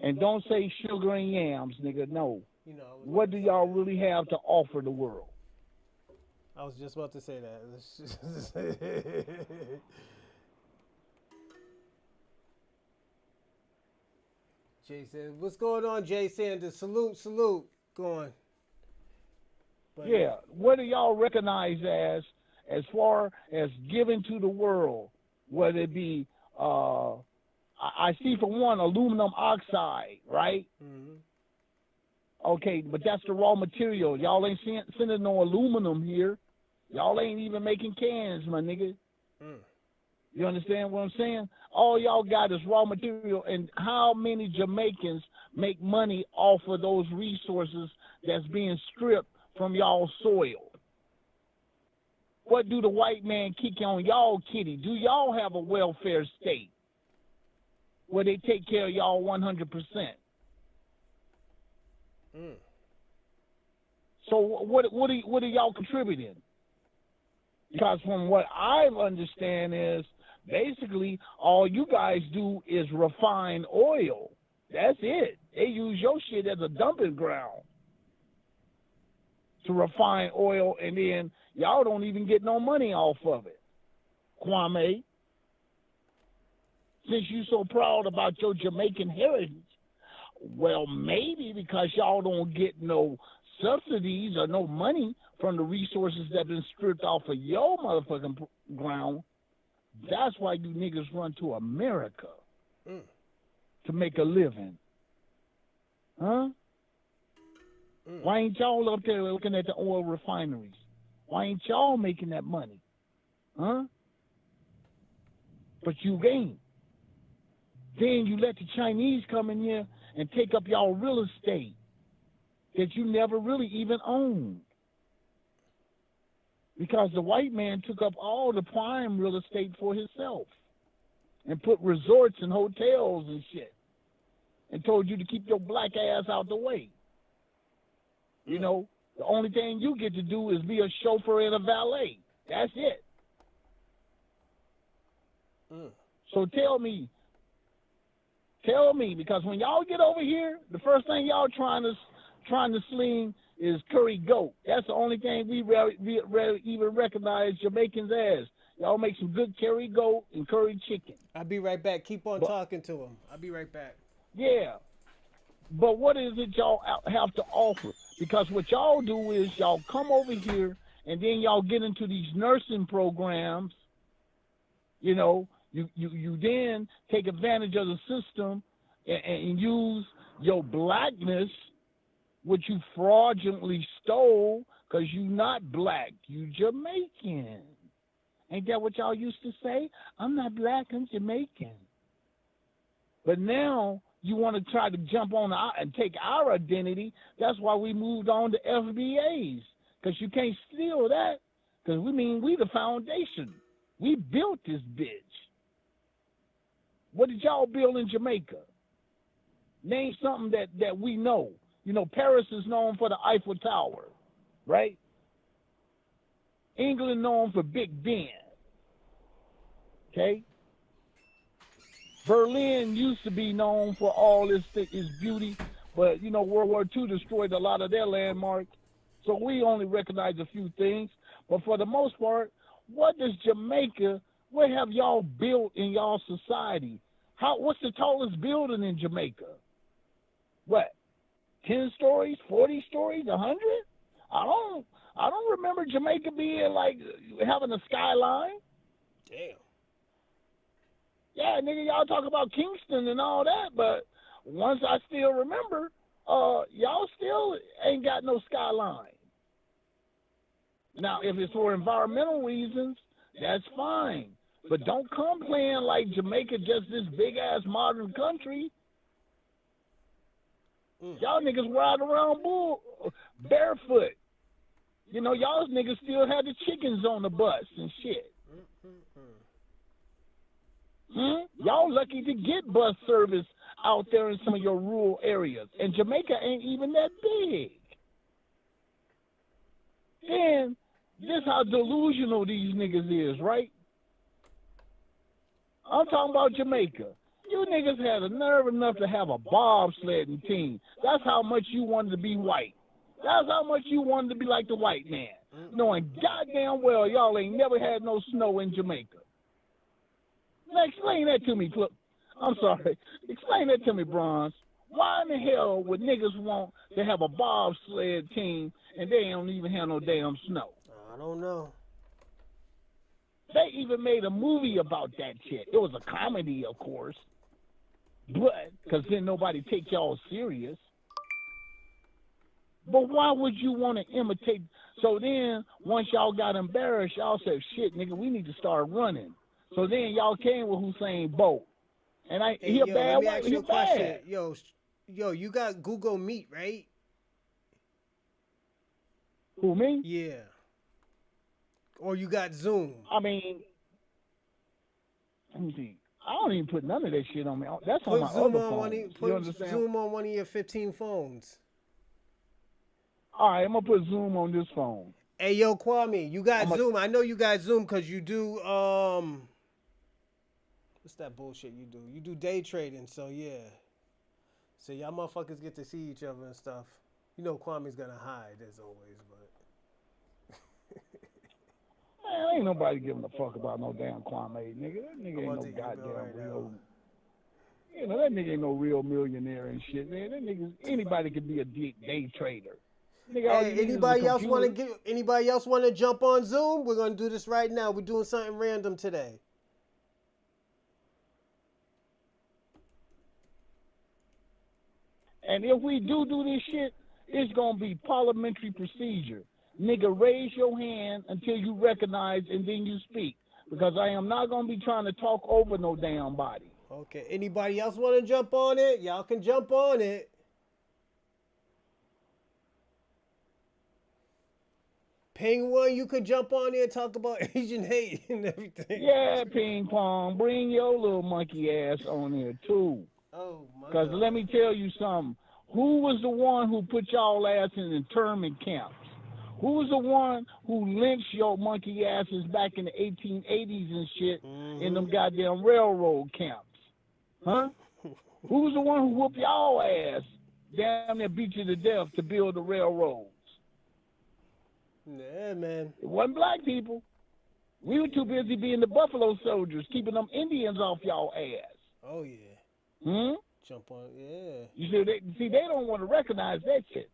And don't say sugar and yams, nigga. No. You know, What do y'all really have to offer the world? I was just about to say that. Jason, what's going on, Jay Sanders? Salute, salute. Go on. But, Yeah. What do y'all recognize as far as giving to the world, whether it be I see for one aluminum oxide, right? Mm-hmm. Okay, but that's the raw material. Y'all ain't sending no aluminum here. Y'all ain't even making cans, my nigga. Mm. You understand what I'm saying? All y'all got is raw material. And how many Jamaicans make money off of those resources that's being stripped from y'all soil? What do the white man kick on y'all kitty? Do y'all have a welfare state where they take care of y'all 100%? Mm. So what are y'all contributing? Because from what I understand is basically all you guys do is refine oil. That's it. They use your shit as a dumping ground to refine oil, and then y'all don't even get no money off of it. Kwame, since you so proud about your Jamaican heritage, well, maybe because y'all don't get no subsidies or no money from the resources that have been stripped off of your motherfucking ground, that's why you niggas run to America to make a living. Huh? Why ain't y'all up there looking at the oil refineries? Why ain't y'all making that money? Huh? But you ain't. Then you let the Chinese come in here and take up y'all real estate that you never really even owned. Because the white man took up all the prime real estate for himself and put resorts and hotels and shit and told you to keep your black ass out the way. You know, the only thing you get to do is be a chauffeur and a valet. That's it. So tell me, because when y'all get over here, the first thing y'all trying to sling is curry goat. That's the only thing we even recognize Jamaicans as. Y'all make some good curry goat and curry chicken. I'll be right back. Keep on talking to him. I'll be right back. Yeah. But what is it y'all have to offer? Because what y'all do is y'all come over here and then y'all get into these nursing programs. You know, you then take advantage of the system and use your blackness what you fraudulently stole, because you not black, you Jamaican. Ain't that what y'all used to say? I'm not black, I'm Jamaican. But now you want to try to jump on and take our identity. That's why we moved on to FBAs, because you can't steal that, because we the foundation. We built this bitch. What did y'all build in Jamaica? Name something that we know. You know, Paris is known for the Eiffel Tower, right? England known for Big Ben. Okay? Berlin used to be known for all its beauty, but, you know, World War II destroyed a lot of their landmarks. So we only recognize a few things. But for the most part, what have y'all built in y'all society? What's the tallest building in Jamaica? What? 10 stories, 40 stories, 100? I don't remember Jamaica being like having a skyline. Damn. Yeah, nigga, y'all talk about Kingston and all that, but once I still remember, y'all still ain't got no skyline. Now, if it's for environmental reasons, that's fine. But don't come playing like Jamaica just this big-ass modern country. Y'all niggas ride around barefoot. You know, y'all niggas still had the chickens on the bus and shit. Y'all lucky to get bus service out there in some of your rural areas. And Jamaica ain't even that big. Then, this how delusional these niggas is, right? I'm talking about Jamaica. You niggas had a nerve enough to have a bobsledding team. That's how much you wanted to be white. That's how much you wanted to be like the white man. Knowing goddamn well y'all ain't never had no snow in Jamaica. Now explain that to me, I'm sorry. Explain that to me, Bronze. Why in the hell would niggas want to have a bobsled team and they don't even have no damn snow? I don't know. They even made a movie about that shit. It was a comedy, of course. But, because then nobody take y'all serious. But why would you want to imitate? So then, once y'all got embarrassed, y'all said, shit, nigga, we need to start running. So then y'all came with Hussein Bolt. And he a bad let me white, ask he you a question. bad. Yo, you got Google Meet, right? Who, me? Yeah. Or you got Zoom. I mean, let me see. I don't even put none of that shit on me. That's on my other phone. You understand? Zoom on one of your 15 phones. All right, I'm going to put Zoom on this phone. Hey, yo, Kwame, you got Zoom. I know you got Zoom because you do, what's that bullshit you do? You do day trading, so yeah. So y'all motherfuckers get to see each other and stuff. You know Kwame's going to hide, as always, but. Man, ain't nobody giving a fuck about no damn Kwame, nigga. That nigga ain't no goddamn real. You know, that nigga ain't no real millionaire and shit, man. That nigga, anybody could be a day trader. Nigga, hey, anybody else want to jump on Zoom? We're gonna do this right now. We're doing something random today. And if we do this shit, it's gonna be parliamentary procedure. Nigga, raise your hand until you recognize and then you speak. Because I am not going to be trying to talk over no damn body. Okay. Anybody else want to jump on it? Y'all can jump on it. Penguin, you could jump on there and talk about Asian hate and everything. Yeah, Ping Pong. Bring your little monkey ass on there, too. Oh, my God. Because let me tell you something. Who was the one who put y'all ass in internment camps? Who was the one who lynched your monkey asses back in the 1880s and shit in them goddamn railroad camps? Huh? Who was the one who whooped y'all ass down there, beat you to death to build the railroads? Yeah, man. It wasn't black people. We were too busy being the Buffalo Soldiers, keeping them Indians off y'all ass. Oh, yeah. Jump on, yeah. You see, they don't want to recognize that shit.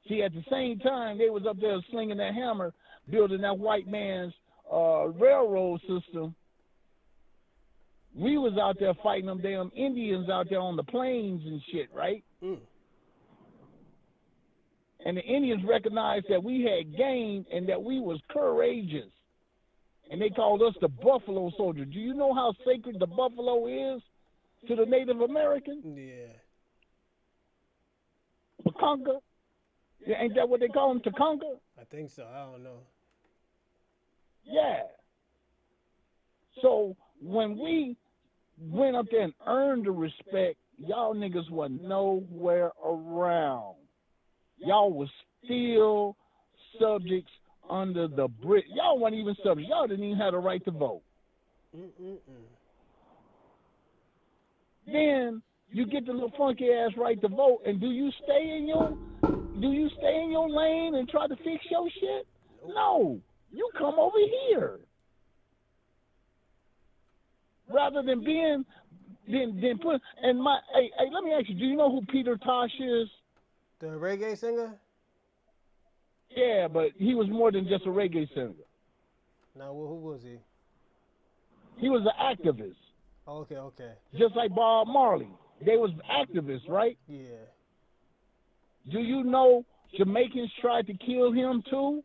See, at the same time, they was up there slinging that hammer, building that white man's railroad system. We was out there fighting them damn Indians out there on the plains and shit, right? And the Indians recognized that we had gained and that we was courageous. And they called us the Buffalo Soldier. Do you know how sacred the buffalo is to the Native Americans? Yeah. Takonga? Yeah, ain't that what they call them, Takonga? I think so. I don't know. Yeah. So when we went up there and earned the respect, y'all niggas were nowhere around. Y'all was still subjects under the Brit. Y'all weren't even subjects. Y'all didn't even have the right to vote. Then you get the little funky ass right to vote, and do you stay in your lane and try to fix your shit? No. You come over here. Rather than being then put and my hey, let me ask you, do you know who Peter Tosh is? The reggae singer? Yeah, but he was more than just a reggae singer. Now, who was he? He was an activist. Oh, okay. Just like Bob Marley. They was activists, right? Yeah. Do you know Jamaicans tried to kill him too?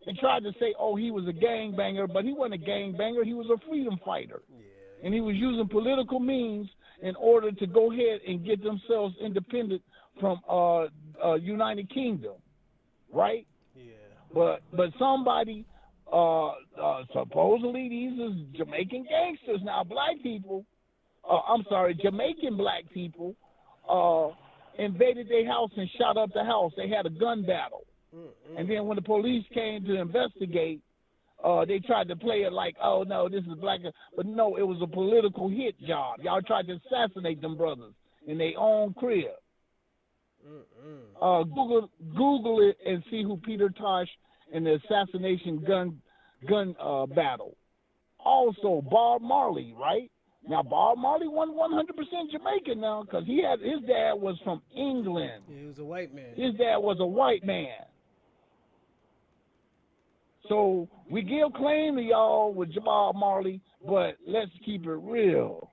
They tried to say, oh, he was a gangbanger, but he wasn't a gangbanger. He was a freedom fighter. Yeah. And he was using political means in order to go ahead and get themselves independent from United Kingdom, right? Yeah. But somebody, supposedly these is Jamaican gangsters. Now, black people, Jamaican black people invaded their house and shot up the house. They had a gun battle. And then when the police came to investigate, they tried to play it like, oh, no, this is black. But no, it was a political hit job. Y'all tried to assassinate them brothers in their own crib. Google it and see who Peter Tosh and the assassination gun battle. Also, Bob Marley, right? Now, Bob Marley wasn't 100% Jamaican now because his dad was from England. Yeah, he was a white man. His dad was a white man. So we give claim to y'all with Bob Marley, but let's keep it real.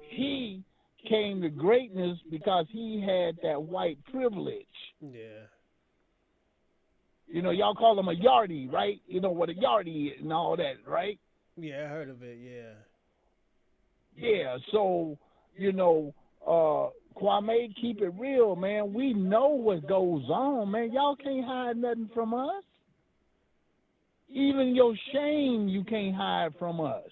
He came to greatness because he had that white privilege. Yeah. You know, y'all call him a yardie, right? You know what a yardie is and all that, right? Yeah, I heard of it, yeah. Yeah, so, you know, Kwame, keep it real, man. We know what goes on, man. Y'all can't hide nothing from us. Even your shame you can't hide from us.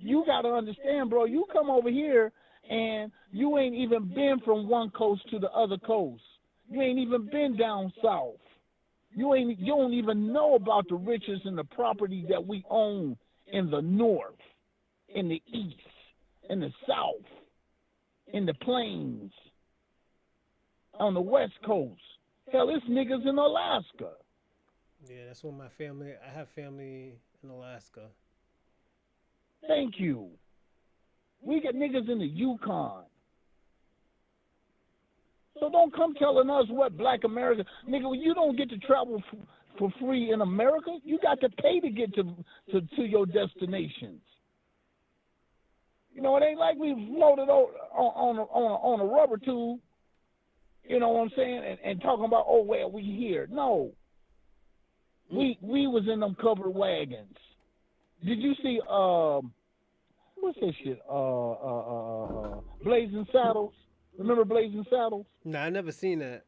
You got to understand, bro, you come over here and you ain't even been from one coast to the other coast. You ain't even been down south. You don't even know about the riches and the property that we own in the north, in the east, in the south, in the plains, on the west coast. Hell, it's niggas in Alaska. Yeah, that's what I have family in Alaska. Thank you. We get niggas in the Yukon. So don't come telling us what black America, nigga, you don't get to travel for free in America. You got to pay to get to your destinations. You know, it ain't like we floated on a rubber tube, you know what I'm saying, and talking about, oh, well, we here. No. We was in them covered wagons. Did you see, what's that shit? Blazing Saddles? Remember Blazing Saddles? No, I never seen that.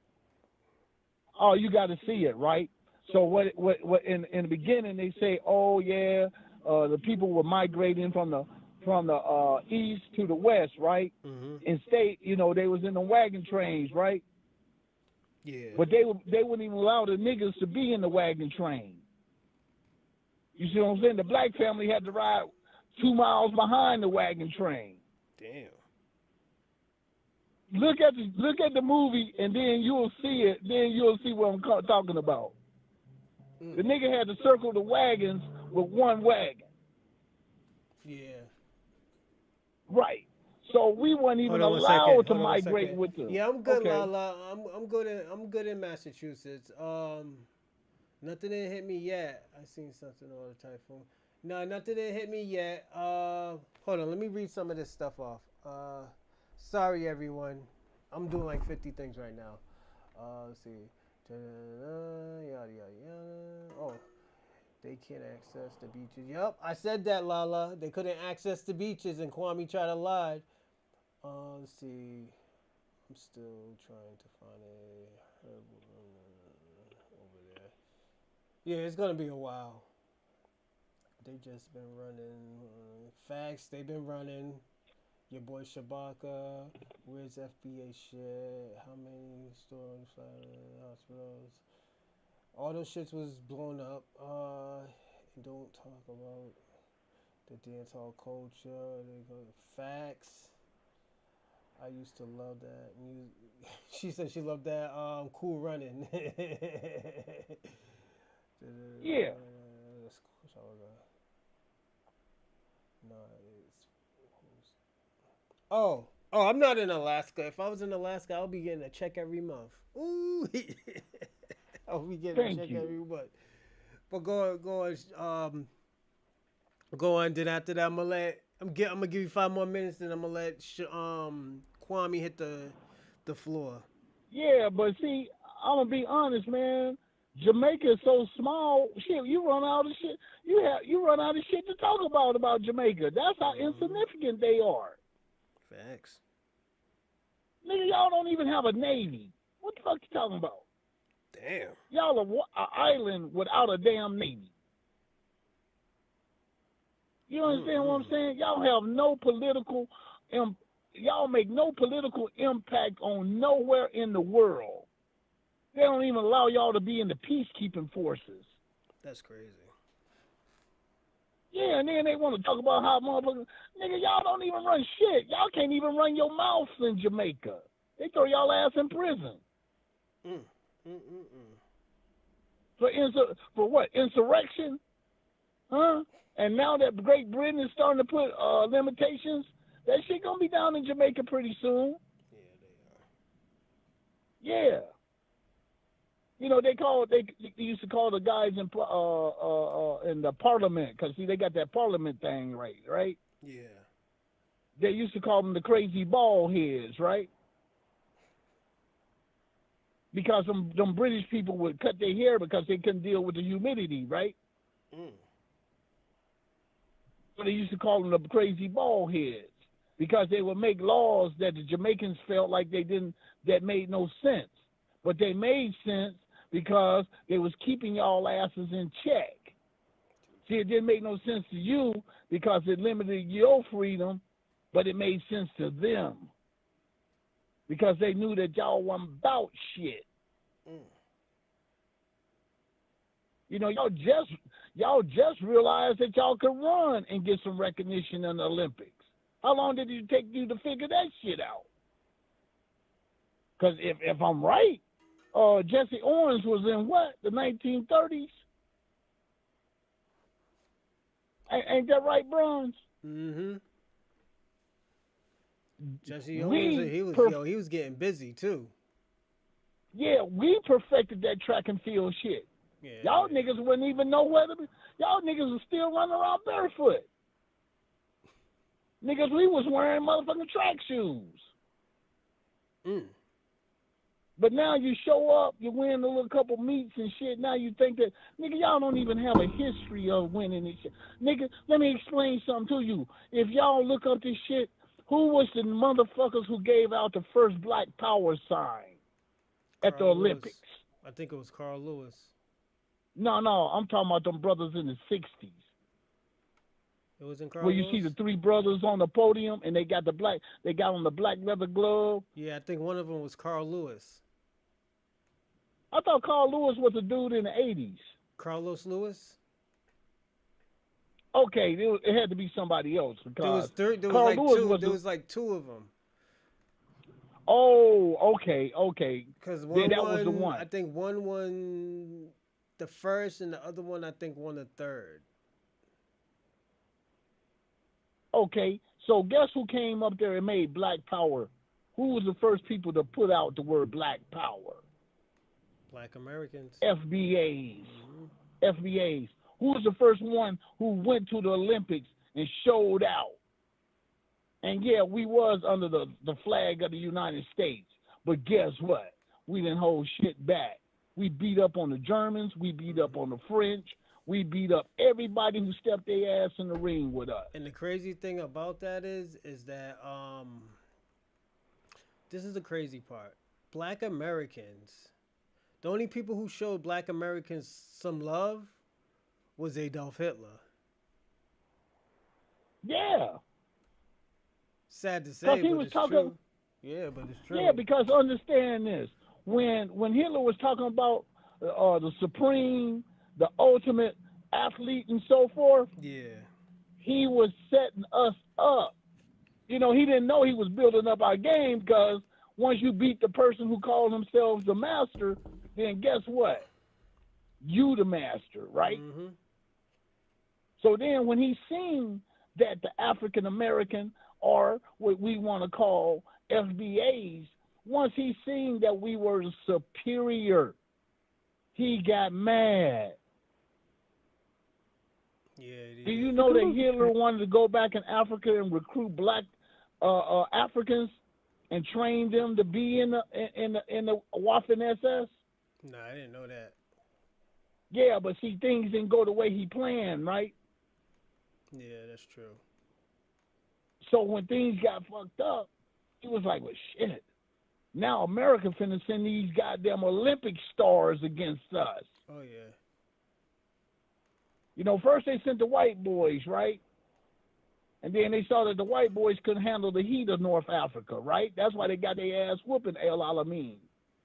Oh, you got to see it, right? So what in the beginning they say, oh yeah, the people were migrating from the east to the west, right? And state, you know, they was in the wagon trains, right? Yeah. But they wouldn't even allow the niggas to be in the wagon train. You see what I'm saying? The black family had to ride 2 miles behind the wagon train. Damn. Look at the movie, and then you'll see it. Then you'll see what I'm talking about. The nigga had to circle the wagons with one wagon. Yeah. Right. So we weren't even allowed to migrate with them. Yeah, I'm good, okay. Lala. I'm good in Massachusetts. Nothing didn't hit me yet. I seen something on the typhoon. No, nothing that hit me yet. Hold on, let me read some of this stuff off. Sorry everyone, I'm doing like 50 things right now. Let's see. Yada yada yada. Oh, they can't access the beaches. Yup, I said that, Lala. They couldn't access the beaches, and Kwame tried to lie. Let's see. I'm still trying to find a over there. Yeah, it's gonna be a while. They just been running. Facts, they been running. Your boy Shabaka. Where's FBA shit? How many stores, hospitals? All those shits was blown up. And don't talk about the dance hall culture. They go facts. I used to love that music. She said she loved that Cool Running. Yeah. No, oh, I'm not in Alaska. If I was in Alaska, I'll be getting a check every month. Ooh, I'll be getting a check every month. But go on. Then after that, I'm gonna give you 5 more minutes. Then I'm gonna let Kwame hit the floor. Yeah, but see, I'm gonna be honest, man. Jamaica is so small. Shit, you run out of shit. You run out of shit to talk about Jamaica. That's how insignificant they are. Facts. Nigga, y'all don't even have a navy. What the fuck you talking about? Damn. Y'all are an island without a damn navy. You understand what I'm saying? Y'all have no political, y'all make no political impact on nowhere in the world. They don't even allow y'all to be in the peacekeeping forces. That's crazy. Yeah, and then they want to talk about how motherfuckers, nigga, y'all don't even run shit. Y'all can't even run your mouth in Jamaica. They throw y'all ass in prison. For what? Insurrection? Huh? And now that Great Britain is starting to put limitations, that shit gonna be down in Jamaica pretty soon. Yeah, they are. Yeah. You know, they used to call the guys in the parliament, because see, they got that parliament thing right? Yeah. They used to call them the crazy bald heads, right? Because them British people would cut their hair because they couldn't deal with the humidity, right? So they used to call them the crazy bald heads, because they would make laws that the Jamaicans felt like that made no sense. But they made sense because they was keeping y'all asses in check. See, it didn't make no sense to you because it limited your freedom, but it made sense to them because they knew that y'all wasn't about shit. You know, y'all just realized that y'all could run and get some recognition in the Olympics. How long did it take you to figure that shit out? Because if I'm right, Jesse Owens was in what, the 1930s? Ain't that right, Bronze? Mm-hmm. Jesse Owens, he was getting busy too. Yeah, we perfected that track and field shit. Yeah, y'all niggas wouldn't even know whether y'all niggas was still running around barefoot. Niggas, we was wearing motherfucking track shoes. But now you show up, you win a little couple meets and shit. Now you think that, nigga, y'all don't even have a history of winning this shit. Nigga, let me explain something to you. If y'all look up this shit, who was the motherfuckers who gave out the first Black Power sign at the Olympics? I think it was Carl Lewis. No, I'm talking about them brothers in the 60s. It was in Carl Where you Lewis? see the three brothers on the podium and they got on the black leather glove. Yeah, I think one of them was Carl Lewis. I thought Carl Lewis was a dude in the 80s. Carlos Lewis? Okay, it had to be somebody else because there was like two of them. Oh, okay. Because that was the one. I think one won the first, and the other one I think won the third. Okay, so guess who came up there and made Black Power? Who was the first people to put out the word Black Power? Black Americans. FBAs. FBAs. Who was the first one who went to the Olympics and showed out? And yeah, we was under the flag of the United States. But guess what? We didn't hold shit back. We beat up on the Germans. We beat up on the French. We beat up everybody who stepped their ass in the ring with us. And the crazy thing about that is that this is the crazy part. Black Americans, the only people who showed Black Americans some love was Adolf Hitler. Yeah. Sad to say, he but was it's talking, true. Yeah, but it's true. Yeah, because understand this. When Hitler was talking about the supreme, the ultimate athlete and so forth, yeah, he was setting us up. You know, he didn't know he was building up our game, because once you beat the person who called themselves the master, then guess what? You the master, right? Mm-hmm. So then when he seen that the African American, or what we want to call FBAs, once he seen that we were superior, he got mad. Yeah. Do you know that Hitler wanted to go back in Africa and recruit black Africans and train them to be in the Waffen SS? No, I didn't know that. Yeah, but see, things didn't go the way he planned, right? Yeah, that's true. So when things got fucked up, he was like, well, shit. Now America finna send these goddamn Olympic stars against us. Oh, yeah. You know, first they sent the white boys, right? And then they saw that the white boys couldn't handle the heat of North Africa, right? That's why they got their ass whooping El Alamein.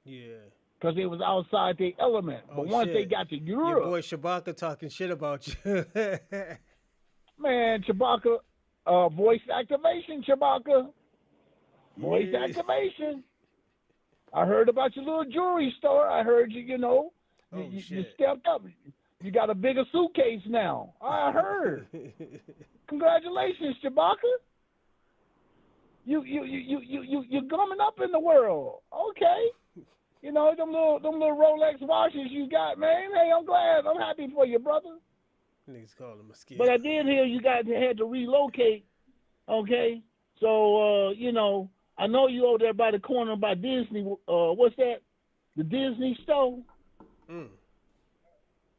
Yeah. Because they was outside their element. Oh, but once shit. they got to Europe... Your boy Shabaka talking shit about you. Man, Chewbacca, voice activation, Chewbacca. Voice activation. I heard about your little jewelry store. I heard you, you stepped up. You got a bigger suitcase now. I heard. Congratulations, Chewbacca. You're coming up in the world. Okay. You know, them little Rolex watches you got, man. Hey, I'm glad. I'm happy for you, brother. Niggas call him a skin. But I did hear you guys had to relocate. Okay. So, I know you over there by the corner by Disney. What's that? The Disney store? Mm.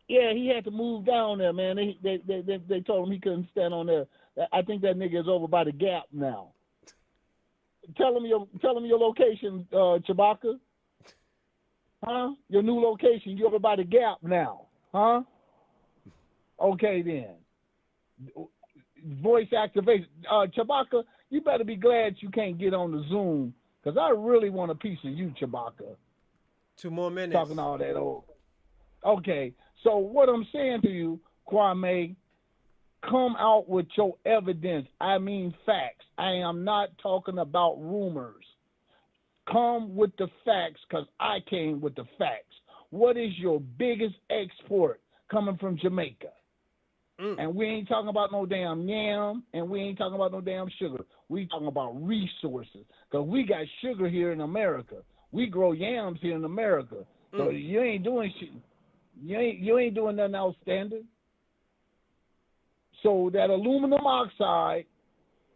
Yeah, he had to move down there, man. They told him he couldn't stand on there. I think that nigga is over by the Gap now. Tell him your location, Chewbacca. Huh? Your new location. You're over by the Gap now. Huh? Okay then. Voice activation. Chewbacca, you better be glad you can't get on the Zoom, because I really want a piece of you, Chewbacca. 2 more minutes. Talking all that old. Okay, so what I'm saying to you, Kwame, come out with your evidence. I mean facts. I am not talking about rumors. Come with the facts, because I came with the facts. What is your biggest export coming from Jamaica? And we ain't talking about no damn yam, and we ain't talking about no damn sugar. We talking about resources, because we got sugar here in America. We grow yams here in America. So you ain't doing shit. You ain't doing nothing outstanding. So that aluminum oxide,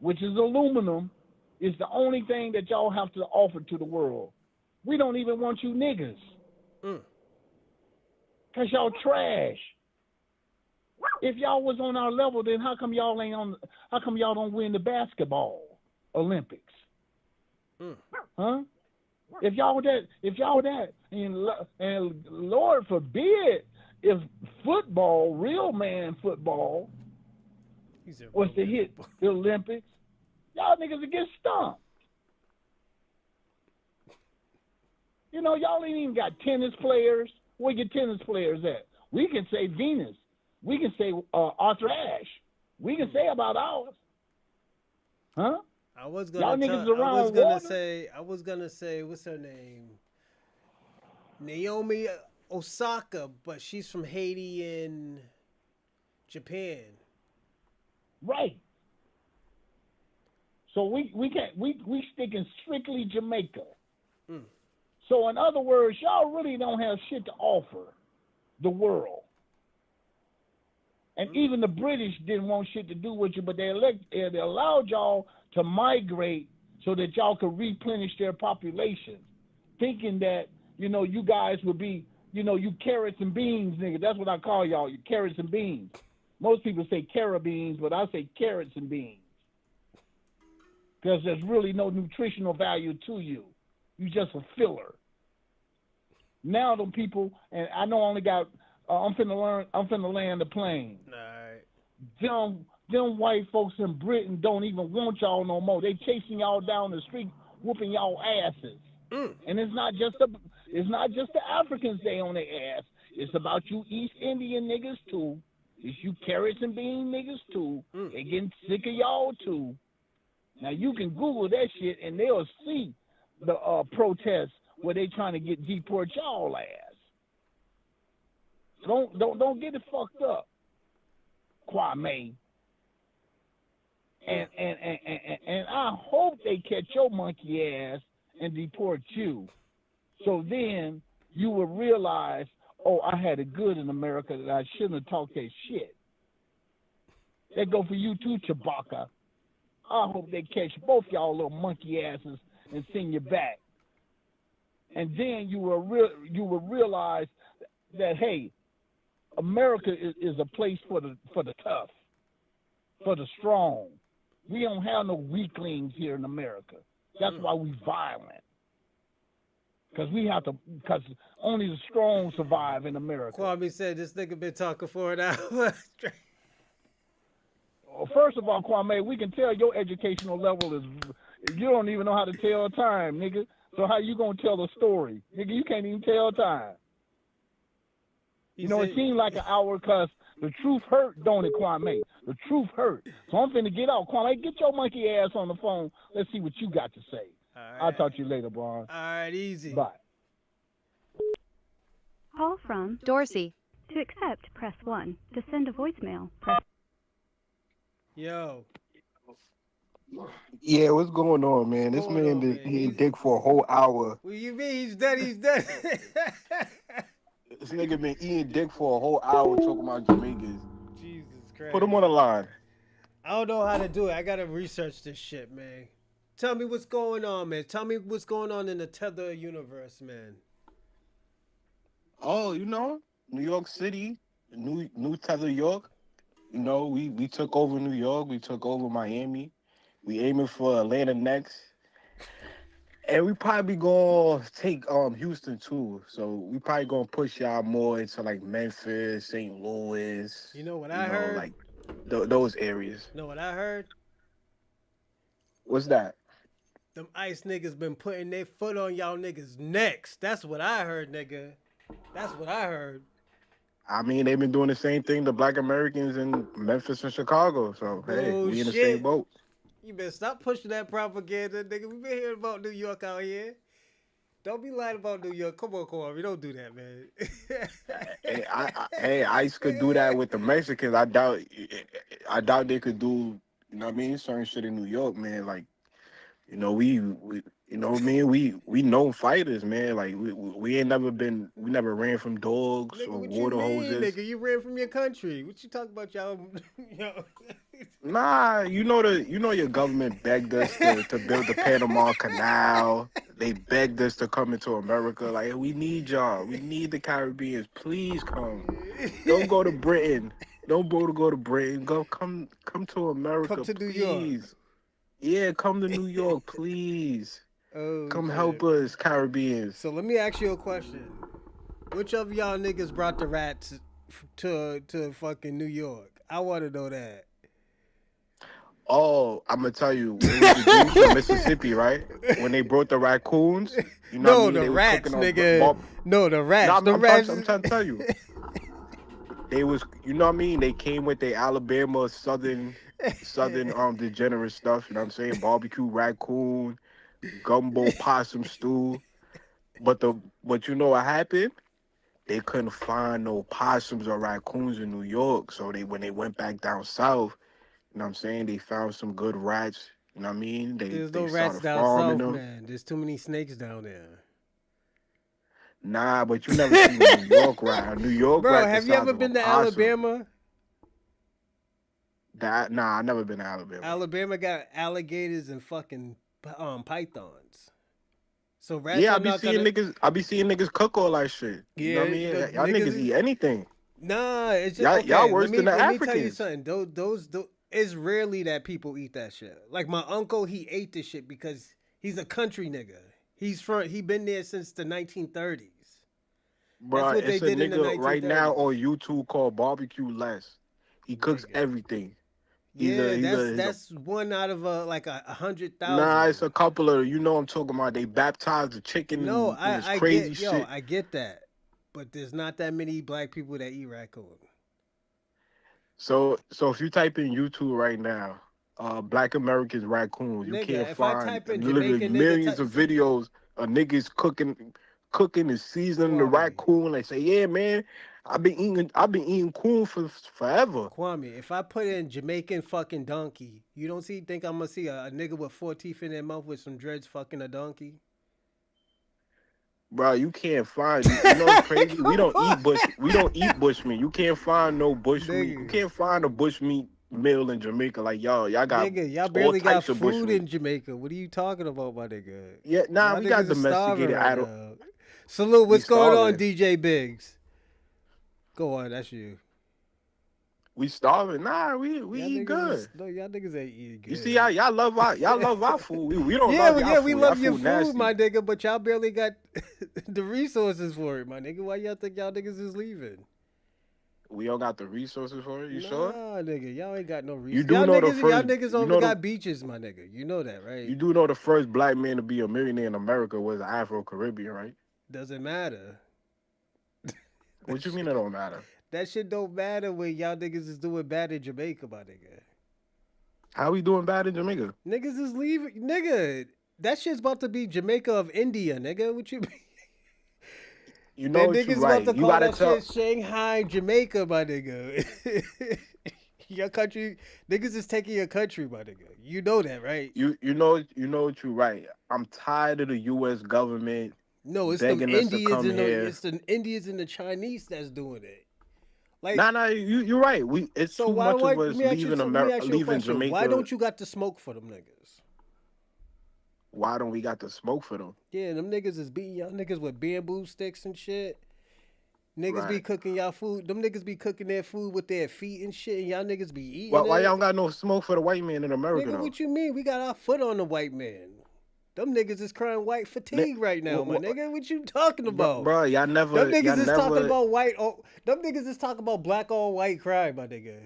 which is aluminum, is the only thing that y'all have to offer to the world. We don't even want you niggas. Because y'all trash. If y'all was on our level, then how come y'all don't win the basketball Olympics? Huh? If y'all that, and Lord forbid, if football, real man football, was to hit the Olympics, y'all niggas would get stumped. Y'all ain't even got tennis players. Where your tennis players at? We can say Venus. We can say Arthur Ashe. We can say about ours. Huh? I was gonna say, what's her name? Naomi Osaka, but she's from Haiti and Japan. Right. So we sticking strictly Jamaica. So in other words, y'all really don't have shit to offer the world. And even the British didn't want shit to do with you, but they allowed y'all to migrate so that y'all could replenish their population, thinking that, you guys would be, you carrots and beans, nigga. That's what I call y'all, you carrots and beans. Most people say carabines, but I say carrots and beans. Because there's really no nutritional value to you. You just a filler. Now them people, and I know I only got, I'm finna land the plane. All right. Them white folks in Britain don't even want y'all no more. They chasing y'all down the street, whooping y'all asses. And it's not just the Africans they on their ass. It's about you East Indian niggas too. It's you carrots and bean niggas too. They getting sick of y'all too. Now you can Google that shit and they'll see the protests where they trying to deport y'all ass. Don't get it fucked up, Kwame. And I hope they catch your monkey ass and deport you. So then you will realize, oh, I had it good in America that I shouldn't have talked that shit. That go for you too, Chewbacca. I hope they catch both y'all little monkey asses and send you back. And then you will realize that, hey, America is a place for the tough, for the strong. We don't have no weaklings here in America. That's why we violent. Because only the strong survive in America. Kwame said this nigga been talking for an hour. Well, first of all, Kwame, we can tell your educational level is, you don't even know how to tell time, nigga. So how you gonna tell a story? Nigga, you can't even tell time. It seemed like an hour because the truth hurt, don't it, Kwame? The truth hurt. So I'm finna get out. Kwame, get your monkey ass on the phone. Let's see what you got to say. All right. I'll talk to you later, Brian. All right, easy. Bye. Call from Dorsey. To accept, press 1. To send a voicemail, press... Yo. Yeah, what's going on, man? This man been eating dick for a whole hour. What do you mean he's dead? He's dead. This nigga been eating dick for a whole hour talking about Jamaicans. Jesus Christ. Put him on the line. I don't know how to do it. I gotta research this shit, man. Tell me what's going on, man. Tell me what's going on in the Tether universe, man. Oh, New York City, New Tether York. We took over New York. We took over Miami. We aiming for Atlanta next. And we probably gonna take Houston too. So we probably gonna push y'all more into like Memphis, St. Louis. You know what I heard? Like those areas. You know what I heard? What's that? Them ICE niggas been putting their foot on y'all niggas' necks. That's what I heard, nigga. That's what I heard. I mean, they've been doing the same thing to Black Americans in Memphis and Chicago. So, hey, we in the same boat. You better stop pushing that propaganda, nigga. We been hearing about New York out here. Don't be lying about New York. Come on, Corey. Don't do that, man. Hey, ICE could do that with the Mexicans. I doubt they could do, certain shit in New York, man. Like, we known fighters, man. Like we never ran from dogs nigga, or what water you mean, hoses. Nigga, you ran from your country. What you talking about, y'all? Nah, your government begged us to build the Panama Canal. They begged us to come into America. Like, we need y'all. We need the Caribbeans. Please come. Don't go to Britain. Don't go to Britain. Come to America. Come to please. New York. Yeah, come to New York, please. Oh, come shit. help us, Caribbeans. So let me ask you a question. Which of y'all niggas brought the rats to fucking New York? I want to know that. Oh, I'm gonna tell you, when we was in Mississippi, right? When they brought the raccoons, no, the rats, nigga. No, the rats. No, the rats. I'm trying to tell you. They was, they came with their Alabama Southern degenerate stuff. You know what I'm saying? Barbecue raccoon, gumbo possum stew. But you know what happened? They couldn't find no possums or raccoons in New York. So when they went back down south, you know what I'm saying, they found some good rats. You know what I mean? There's they no rats down south, man. There's too many snakes down there. Nah, but you never seen a New York rat. A New York rat. Bro, have you ever been to Alabama? Nah, I never been to Alabama. Alabama got alligators and fucking pythons. So rats Yeah, are not gonna. I be seeing niggas cook all that shit. You know what I Yeah, mean? the Y'all niggas niggas. eat anything. Nah, it's just Y'all okay. worse than the Let me tell you Africans. something. Those it's rarely that people eat that shit. Like my uncle, he ate this shit because he's a country nigga. He been there since the 1930s. That's Bruh, what they it's a did in the nigga right now 1930s. on YouTube called Barbecue Les. He cooks Nigga. everything. Yeah, He's a that's one out of like a 100,000. Nah, it's a couple of, you know what I'm talking about. They baptize the chicken No, and it's I crazy get shit. I get that, but there's not that many black people that eat raccoon. So if you type in YouTube right now, Black Americans raccoons, you Nigga, can't if I find type in literally Jamaican nigga, millions of videos of niggas cooking and seasoning the Kwame, raccoon. They say, yeah, man, I've been eating coon for forever. Kwame, if I put in Jamaican fucking donkey, you don't think I'm gonna see a nigga with 4 teeth in their mouth with some dreads fucking a donkey? Bro, you can't find you know what's crazy? We don't eat bush meat. You can't find no bush meat. You Nigga, can't find a bush meat meal in Jamaica. Like y'all got y'all all barely got types of bush food meat. in Jamaica. What are you talking about, my nigga? Yeah, nah, Y'all we got niggas is starving domesticated. right now. Salute, We what's going on, starving. DJ Biggs? Go on, that's you. We starving. Nah, we Y'all eat good. y'all niggas ain't eating good. You see, y'all love our food. We don't Yeah, love y'all food. we Y'all love your food food, nasty. my nigga, but y'all barely got the resources for it, my nigga. Why y'all think y'all niggas is leaving? We don't got the resources for it. You Nah, sure? nigga, y'all ain't got no resources. You do know the Y'all first. niggas You only know got beaches, my nigga. You know that, right? You do know the first black man to be a millionaire in America was an Afro-Caribbean, right? Doesn't matter. What you mean it don't matter? That shit don't matter when y'all niggas is doing bad in Jamaica, my nigga. How we doing bad in Jamaica? Niggas is leaving, nigga. That shit's about to be Jamaica of India, nigga. What you mean? You know That what you niggas about right. to You call gotta that tell. shit Shanghai, Jamaica, my nigga. Your country, niggas is taking your country, my nigga. You know that, right? You know what you right. I'm tired of the U.S. government No, it's them begging us to Indians come and here. the Indians and the Chinese that's doing it. Like, Nah, you're right. It's so too much of let us me ask you leaving let me ask you a leaving question. Why Jamaica. don't you got the smoke for them niggas? Why don't we got the smoke for them? Yeah, them niggas is beating y'all niggas with bamboo sticks and shit. Niggas be Right. cooking y'all food. Them niggas be cooking their food with their feet and shit, and y'all niggas be Why eating y'all it. don't got no smoke for the white man in America Nigga, though? what you mean? We got our foot on the white man. Them niggas is crying white fatigue right now, my nigga. What you talking about? Bro, Them niggas y'all is talking never, about white. Oh, them niggas is talking about black on white crime, my nigga.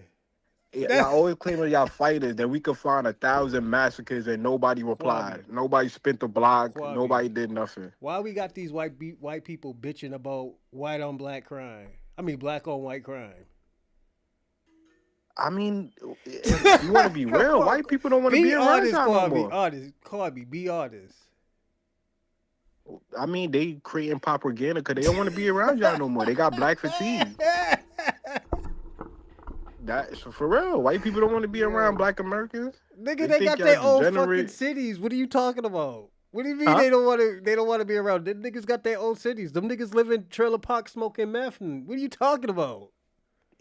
y'all always claiming y'all fighters that we could find 1,000 massacres and nobody Kwame, replied. Nobody spent the block. Kwame. Nobody did nothing. Why we got these white people bitching about white on black crime? I mean, black on white crime. I mean, if you want to be Come real, on, white people don't want to be be around honest, y'all no Kwame. more. Kwame, be honest. I mean, they creating propaganda because they don't want to be around y'all no more. They got black fatigue. That's for real. White people don't want to be around black Americans. Nigga, they think got y'all their own fucking degenerate. cities. What are you talking about? What do you mean Huh? they don't want to? They don't want to be around. Them niggas got their own cities. Them niggas live in trailer park smoking meth. And what are you talking about?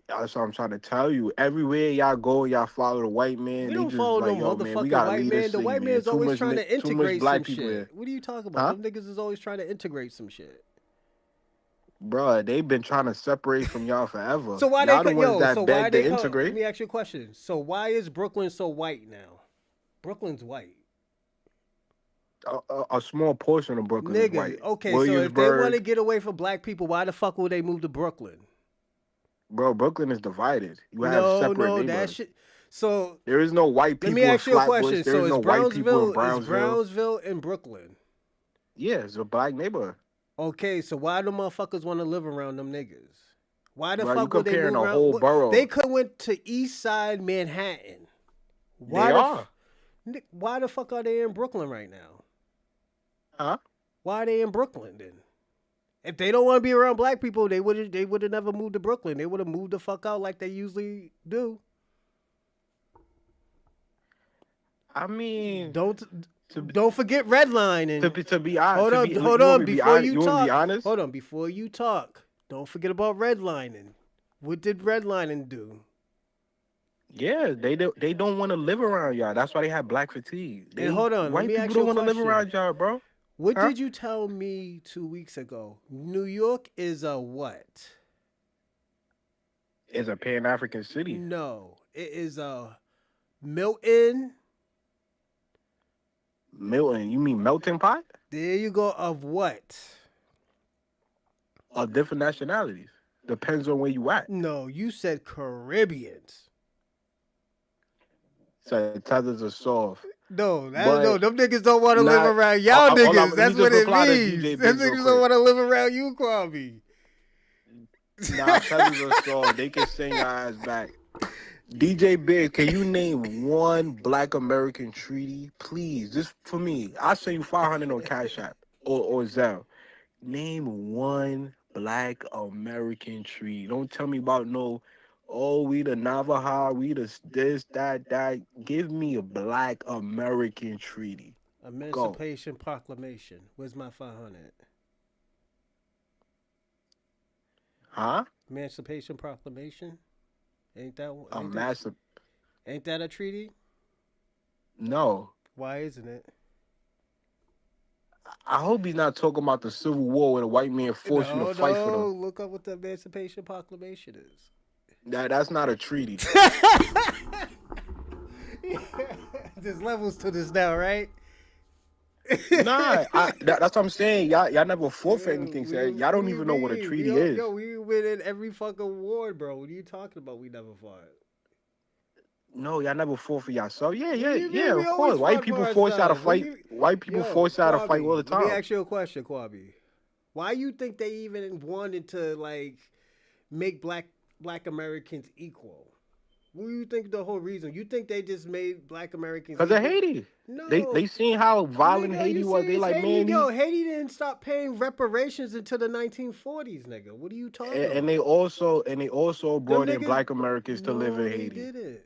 That's what I'm trying to tell you. Everywhere y'all go, y'all follow the white man. We They don't just follow no like, yo, man, we motherfucking gotta white leave man. this The city, white man. man's always trying to Too much integrate black some people shit. here. What are you talking about? Huh? Them niggas is always trying to integrate some shit. Bruh, they've been trying to separate from y'all forever. So why Y'all the they ones so that why beg to they come? Let integrate. me ask you a question. So why is Brooklyn so white now? Brooklyn's white. A small portion of Brooklyn is Nigga, white. okay, so if they want to Williamsburg, get away from black people, why the fuck would they move to Brooklyn? bro, Brooklyn is divided. You have No, separate no, that neighborhoods. shit. So There is no white let me people in ask you a Flatbush. question. There So is no white people in Is Brownsville. Brownsville in Brooklyn? Yeah, it's a black neighborhood. Okay, so why do motherfuckers want to live around them niggas? Why the Bro, you fuck would they comparing move a around? whole They borough. could have went to East Side Manhattan. They are. Why the fuck are they in Brooklyn right now? Huh? Why are they in Brooklyn then? If they don't want to be around black people, they would have never moved to Brooklyn. They would have moved the fuck out like they usually do. I mean, Don't to forget redlining. be honest, Hold you want on, me to be before honest? you You want me to be talk. honest? Hold on, before you talk. Don't forget about redlining. What did redlining do? Yeah, they don't want to live around y'all. That's why they have black fatigue. And They hold on, let white me people ask you don't a want to live question. around y'all, bro. What Huh? did you tell me 2 weeks ago? New York is a what? It's a Pan African city. No, it is a Milton. Milton, you mean melting pot? There you go. Of what? Of different nationalities. Depends on where you at. No, you said Caribbeans. So tethers are soft. No, But them niggas don't want to live not around y'all hold on, niggas. let me That's just what it reply to means. DJ Them Biggs real niggas don't quick. want to live around you, Kwame. Nah, tethers are soft. They can send your ass back. DJ Biggs, can you name one Black American treaty, please? Just for me. I'll send you 500 on Cash App or Zelle. Name one Black American treaty. Don't tell me about no. Oh, we the Navajo, we the this, that. Give me a Black American treaty. Go, Emancipation Proclamation. Where's my 500? huh? Emancipation Proclamation. Ain't that A ain't that massive ain't that a treaty? no. Why isn't it? I hope he's not talking about the Civil War where the white man forced you to No, fight for them. no. Look up what the Emancipation Proclamation is. That's not a treaty. There's levels to this now, right? Nah, that's what I'm saying. Y'all never fought for anything. So y'all What don't do you even know what a mean? treaty is. We win in every fucking war, bro. What are you talking about? We never fought. No, y'all never fought for yourself. What do you mean? Yeah, We of course. always White fought for people force y'all to ourselves. What do fight. you? White people Yo, force y'all to fight all the Kwame, let me time. ask you a question, Kwame. Why you think they even wanted to like make black Americans equal? What do you think the whole reason? You think they just made black Americans Cause of equal? Haiti. No. They seen how violent Nigga, are Haiti you was. They serious? like, man, Haiti didn't stop paying reparations until the 1940s, nigga. What are you talking and about? they also Them brought in niggas, black Americans to live no, in they Haiti. didn't.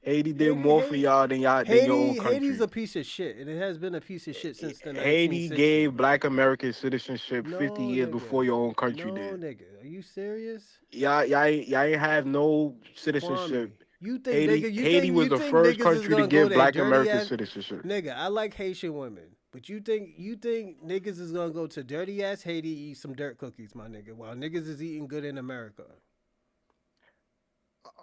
Haiti did more for y'all than your own Haiti's country. a piece of shit, and it has been a piece of shit since the Haiti 1960s. gave black American citizenship 50 No, years nigga. before your own country No, did. nigga. Are you serious? Y'all ain't have no Kwame, citizenship. you think nigga, Haiti was you the think first niggas is country to gonna go give there black dirty American ass citizenship. nigga? I like Haitian women, but you think niggas is gonna go to dirty ass Haiti eat some dirt cookies, my nigga, while niggas is eating good in America?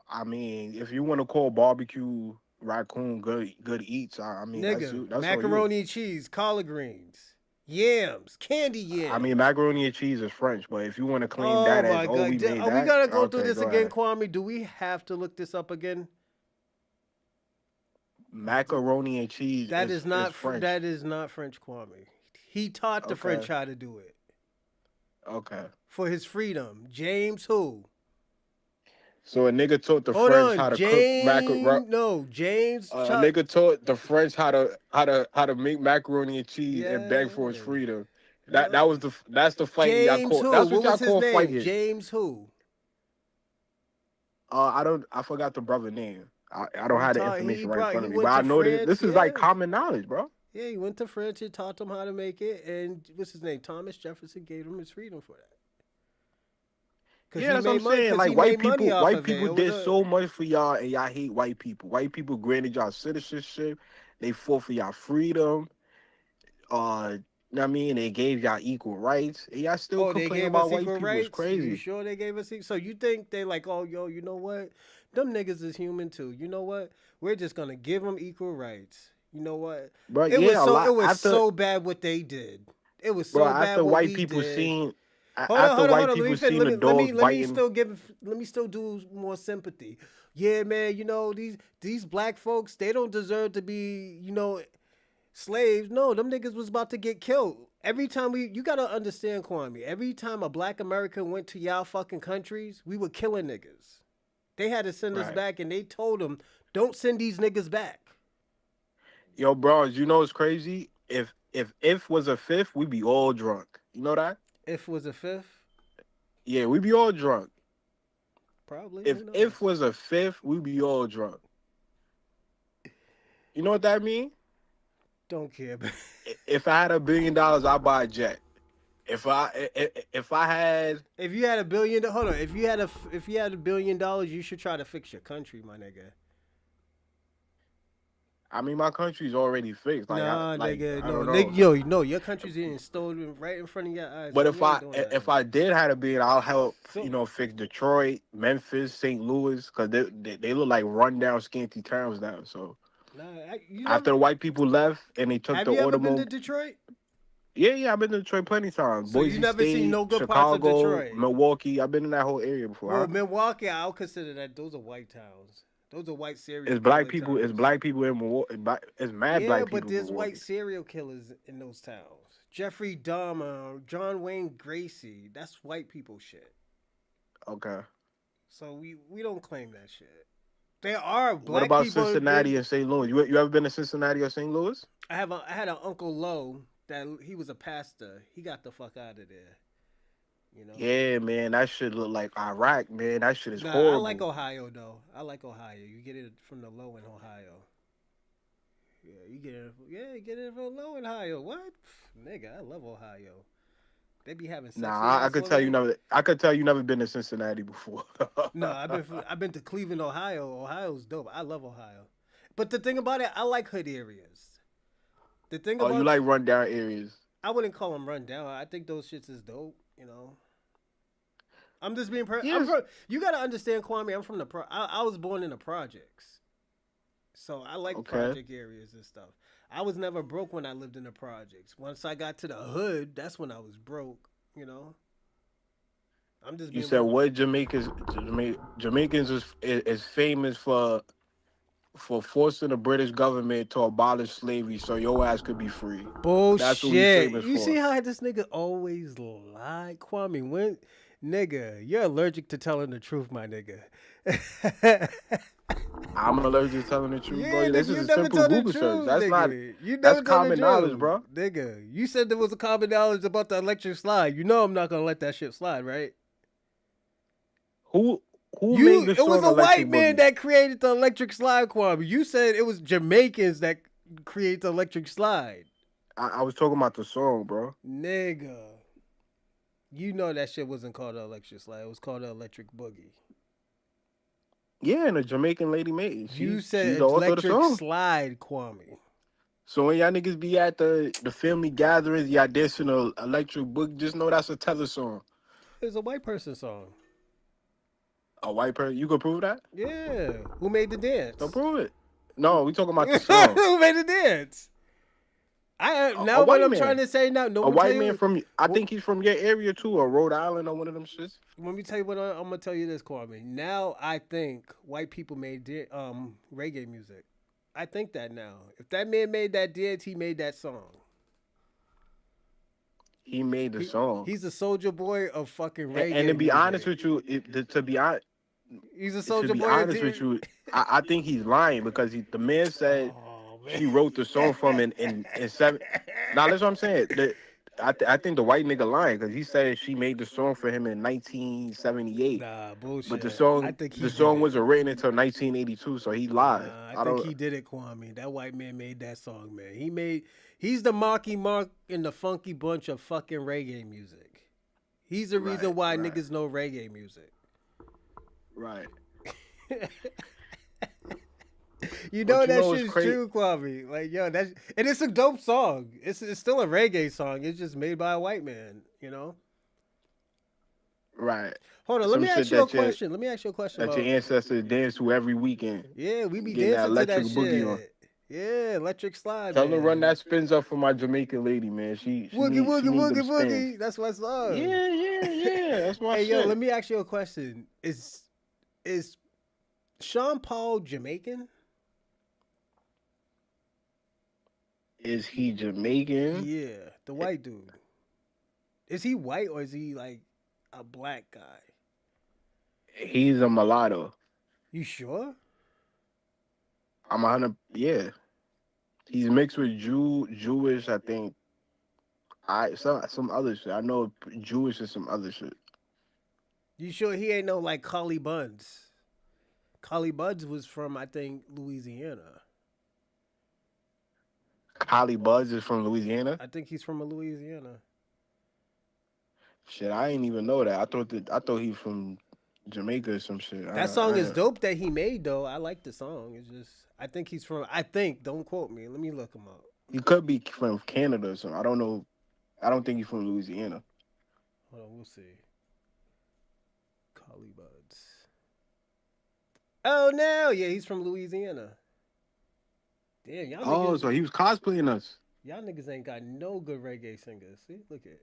I mean, if you want to call barbecue raccoon good eats, I mean that's Nigga, you. That's on you. macaroni and cheese, collard greens, yams, candy I mean, yams. macaroni and cheese is French, but if you want to claim Oh that as my oh we god, made are we that, gonna go through okay, this go again, ahead. Kwame? Do we have to look this up again? Macaroni and cheese is French. That is not French, Kwame. He taught the French Okay, how to do it okay. for his freedom. James who? So a nigga taught the Hold French on, how to cook macaroni. James. No, James. A nigga taught the French how to make macaroni and cheese and beg for his Yeah. freedom. No. That's the fighting y'all James call. who? That's what What y'all was his call name? fighting. James who? I forgot the brother name. I don't He have the taught. information right in front He of me, but went I to know this. France. This is like Yeah. common knowledge, bro. Yeah, he went to France and taught them how to make it. And what's his name? Thomas Jefferson gave him his freedom for that. Cause Yeah, he that's what I'm made money. saying. Cause Like he made money off white of it. people It was did a so much for y'all, and y'all hate white people. White people granted y'all citizenship. They fought for y'all freedom. You know what I mean, they gave y'all equal rights, and y'all still Oh, they complain gave about us white equal people. It's rights? You crazy, sure they gave us So you think they like, oh, yo, you know what? Them niggas is human too. You know what? We're just gonna give them equal rights. You know what? but yeah, a It lot was so bad what they did. It was bro. so bad what we did. After white Hold on. people seen the dogs biting. Let me still do more sympathy. Yeah, man. You know these black folks, they don't deserve to be, slaves. No, them niggas was about to get killed. Every time you gotta understand, Kwame. Every time a black American went to y'all fucking countries, we were killing niggas. They had to send us Right, back, and they told them, don't send these niggas back. yo, bro. You know what's crazy? If was a fifth, we'd be all drunk. You know that? If was a fifth, Yeah, we'd be all drunk. probably. Who If knows? was a fifth, we'd be all drunk. You know what that mean? Don't care. If I had $1 billion, I'd buy a jet. If I had If you had $1 billion, hold on. If you had $1 billion, you should try to fix your country, my nigga. I mean, my country's already fixed. Nah, Like nigga, I no, don't nigga, know. yo, no, your country's getting stolen right in front of your eyes, But and we ain't doing if nothing. I did have a being, I'll help So, fix Detroit, Memphis, St. Louis, because they look like rundown, scanty towns now. So nah, you after never. the white people left and they took Have the you ever been to automobile, Detroit? yeah, I've been to Detroit plenty times. So you Boise never seen State, no good parts of Chicago, Detroit. Milwaukee. I've been in that whole area before. Well, Huh? Milwaukee, I'll consider that those are white towns. Those are white serial It's black killer people. It's towns. black people in Milwaukee. It's mad Yeah, black but people in there's white Milwaukee. serial killers in those towns. Jeffrey Dahmer, John Wayne Gracie. That's white people shit. Okay. So we don't claim that shit. There are What black about people. Cincinnati and St. Louis? You ever been to Cincinnati or St. Louis? I had an uncle Lowe that he was a pastor. He got the fuck out of there. You know. Yeah, man, that shit look like Iraq, man. That shit is Nah, I like horrible. Ohio though. I like Ohio. You get it from the low in Ohio. Yeah, you get it. Yeah, you get it from the low in Ohio. What, nigga? I love Ohio. They be having sexy Nah, I ass could tell you women. never. I could tell you never been to Cincinnati before. No, I've been to Cleveland, Ohio. Ohio's dope. I love Ohio. But the thing about it, I like hood areas. The thing Oh, you about like rundown areas? I wouldn't call them run down. I think those shits is dope. You know. I'm just being. I'm Yes. from. You gotta understand, Kwame. I'm from the. I was born in the projects, so I like Okay. project areas and stuff. I was never broke when I lived in the projects. Once I got to the hood, that's when I was broke. You know. I'm just You being said real. what Jamaicans is famous for forcing the British government to abolish slavery so your ass could be free. That's what we Bullshit. famous You see for. how this nigga always lie, Kwame? When, nigga, you're allergic to telling the truth, my nigga. I'm allergic to telling the truth, Yeah, bro. nigga, This is you a never simple told the Google search. truth, nigga. You That's never told the common knowledge, truth, bro. nigga. You said there was a common knowledge about the electric slide. You know I'm not gonna let that shit slide, right? Who made the It was song a white Electric man Boogie? that created the electric slide, Kwame. You said it was Jamaicans that create the electric slide, I was talking about the song, bro. nigga. You know that shit wasn't called the electric slide. It was called the electric boogie. Yeah, and a Jamaican lady made. You She's said the author of the electric song. slide, Kwame. So when y'all niggas be at the family gatherings, y'all dancing to Electric Book, just know that's a Tether song. It's a white person song. A white person, you can prove that? Yeah. Who made the So dance? prove it. No, we talking about the song. Who made the dance? I A now what white I'm trying man. to say now. No, A let me tell white man you. from, I Well, think he's from your area too, or Rhode Island or one of them shits. let me tell you what I'm gonna tell you this, Kwame. Now I think white people made reggae music. I think that now. If that man made that dance, he made that song. He made the song. He's a soldier boy of fucking And to reggae be honest music. with you, He's a to soldier be boy. honest with you, I think he's lying because the man said Oh man. she wrote the song from in seven. Now that's what I'm saying. I think the white nigga lying because he said she made the song for him in 1978, Nah, but bullshit. I think the he did song it. wasn't written until 1982, so he lied. Nah, I I think don't. he did it, Kwame. That white man made that song, man. He's the Marky Mark in the funky bunch of fucking reggae music. He's the reason Right, why right, niggas know reggae music. right. You know But you that know it's shit's crazy. true, Kwame. Like, yo, and it's a dope song. It's still a reggae song. It's just made by a white man, you know? Right. Hold on, let Some me shit ask you a question. Let me ask you a question that your about. ancestors dance to every weekend, Yeah, we be getting that dancing to electric that boogie on. shit. Yeah, electric slide, Tell her run man. that spins up for my Jamaican lady, man. Woogie, She woogie, need them woogie, spins. woogie. That's my song. Yeah, yeah, yeah. That's my Hey, yo, let shit. me ask you a question. Is Sean Paul Jamaican? Is he Jamaican? Yeah, the white dude. Is he white or is he like a black guy? He's a mulatto. You sure? I'm 100. Yeah, he's mixed with Jewish. I think some other shit. I know Jewish and some other shit. You sure he ain't no like Collie Buds? Collie Buds was from I think Louisiana. Collie Buds is from Louisiana. I think he's from Louisiana. Shit, I ain't even know that. I thought he was from Jamaica or some shit. That song is dope that he made though. I like the song. It's just I think he's from. I think. Don't quote me. Let me look him up. He could be from Canada or something. I don't know. I don't think he's from Louisiana. Hold on. We'll see. Collie Buds. Oh no, yeah, he's from Louisiana. Damn, y'all Oh, niggas. so he was cosplaying us. Y'all niggas ain't got no good reggae singers. See, look at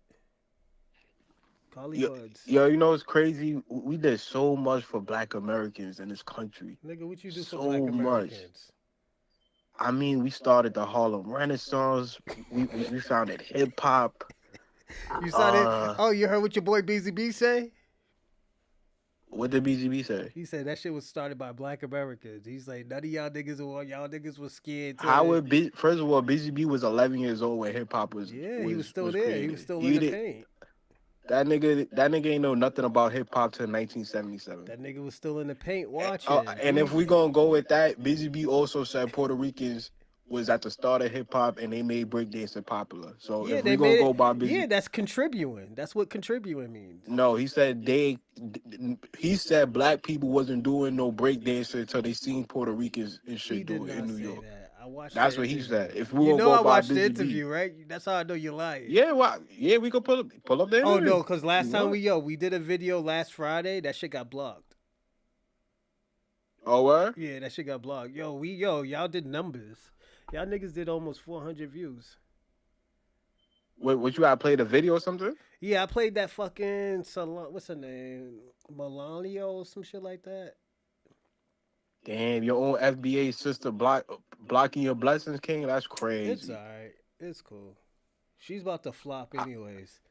Collie Yo, Buds. yo, you know it's crazy. We did so much for Black Americans in this country. Nigga, what you do for So Black much. Americans? I mean, we started the Harlem Renaissance. We founded hip hop. You saw that? Oh, you heard what your boy BZB say? What did BGB say? He said that shit was started by Black Americans. He's like, none of y'all niggas was scared. How would first of all, BGB was 11 years old when hip hop was Yeah, he was still there. created. He was still in the paint. That nigga ain't know nothing about hip hop till 1977. That nigga was still in the paint watching. And if we gonna go with that, BGB also said Puerto Ricans was at the start of hip hop and they made breakdancing popular. So yeah, if they we gonna go by BGB, yeah, that's contributing. That's what contributing means. no, he said black people wasn't doing no breakdancing until they seen Puerto Ricans and shit do it in New York. That. I watched. That's that what he interview. said. If we you gonna know, go I by watched the BGB, interview, right? That's how I know you're lying. Yeah, we could pull up the interview. Oh no, because last time we did a video last Friday, that shit got blocked. Oh what? Yeah, that shit got blocked. Y'all did numbers. Y'all niggas did almost 400 views. What you gotta play the video or something? Yeah, I played that fucking what's her name? Melania or some shit like that. Damn, your own FBA sister blocking your blessings, King. That's crazy. It's alright. It's cool. She's about to flop anyways.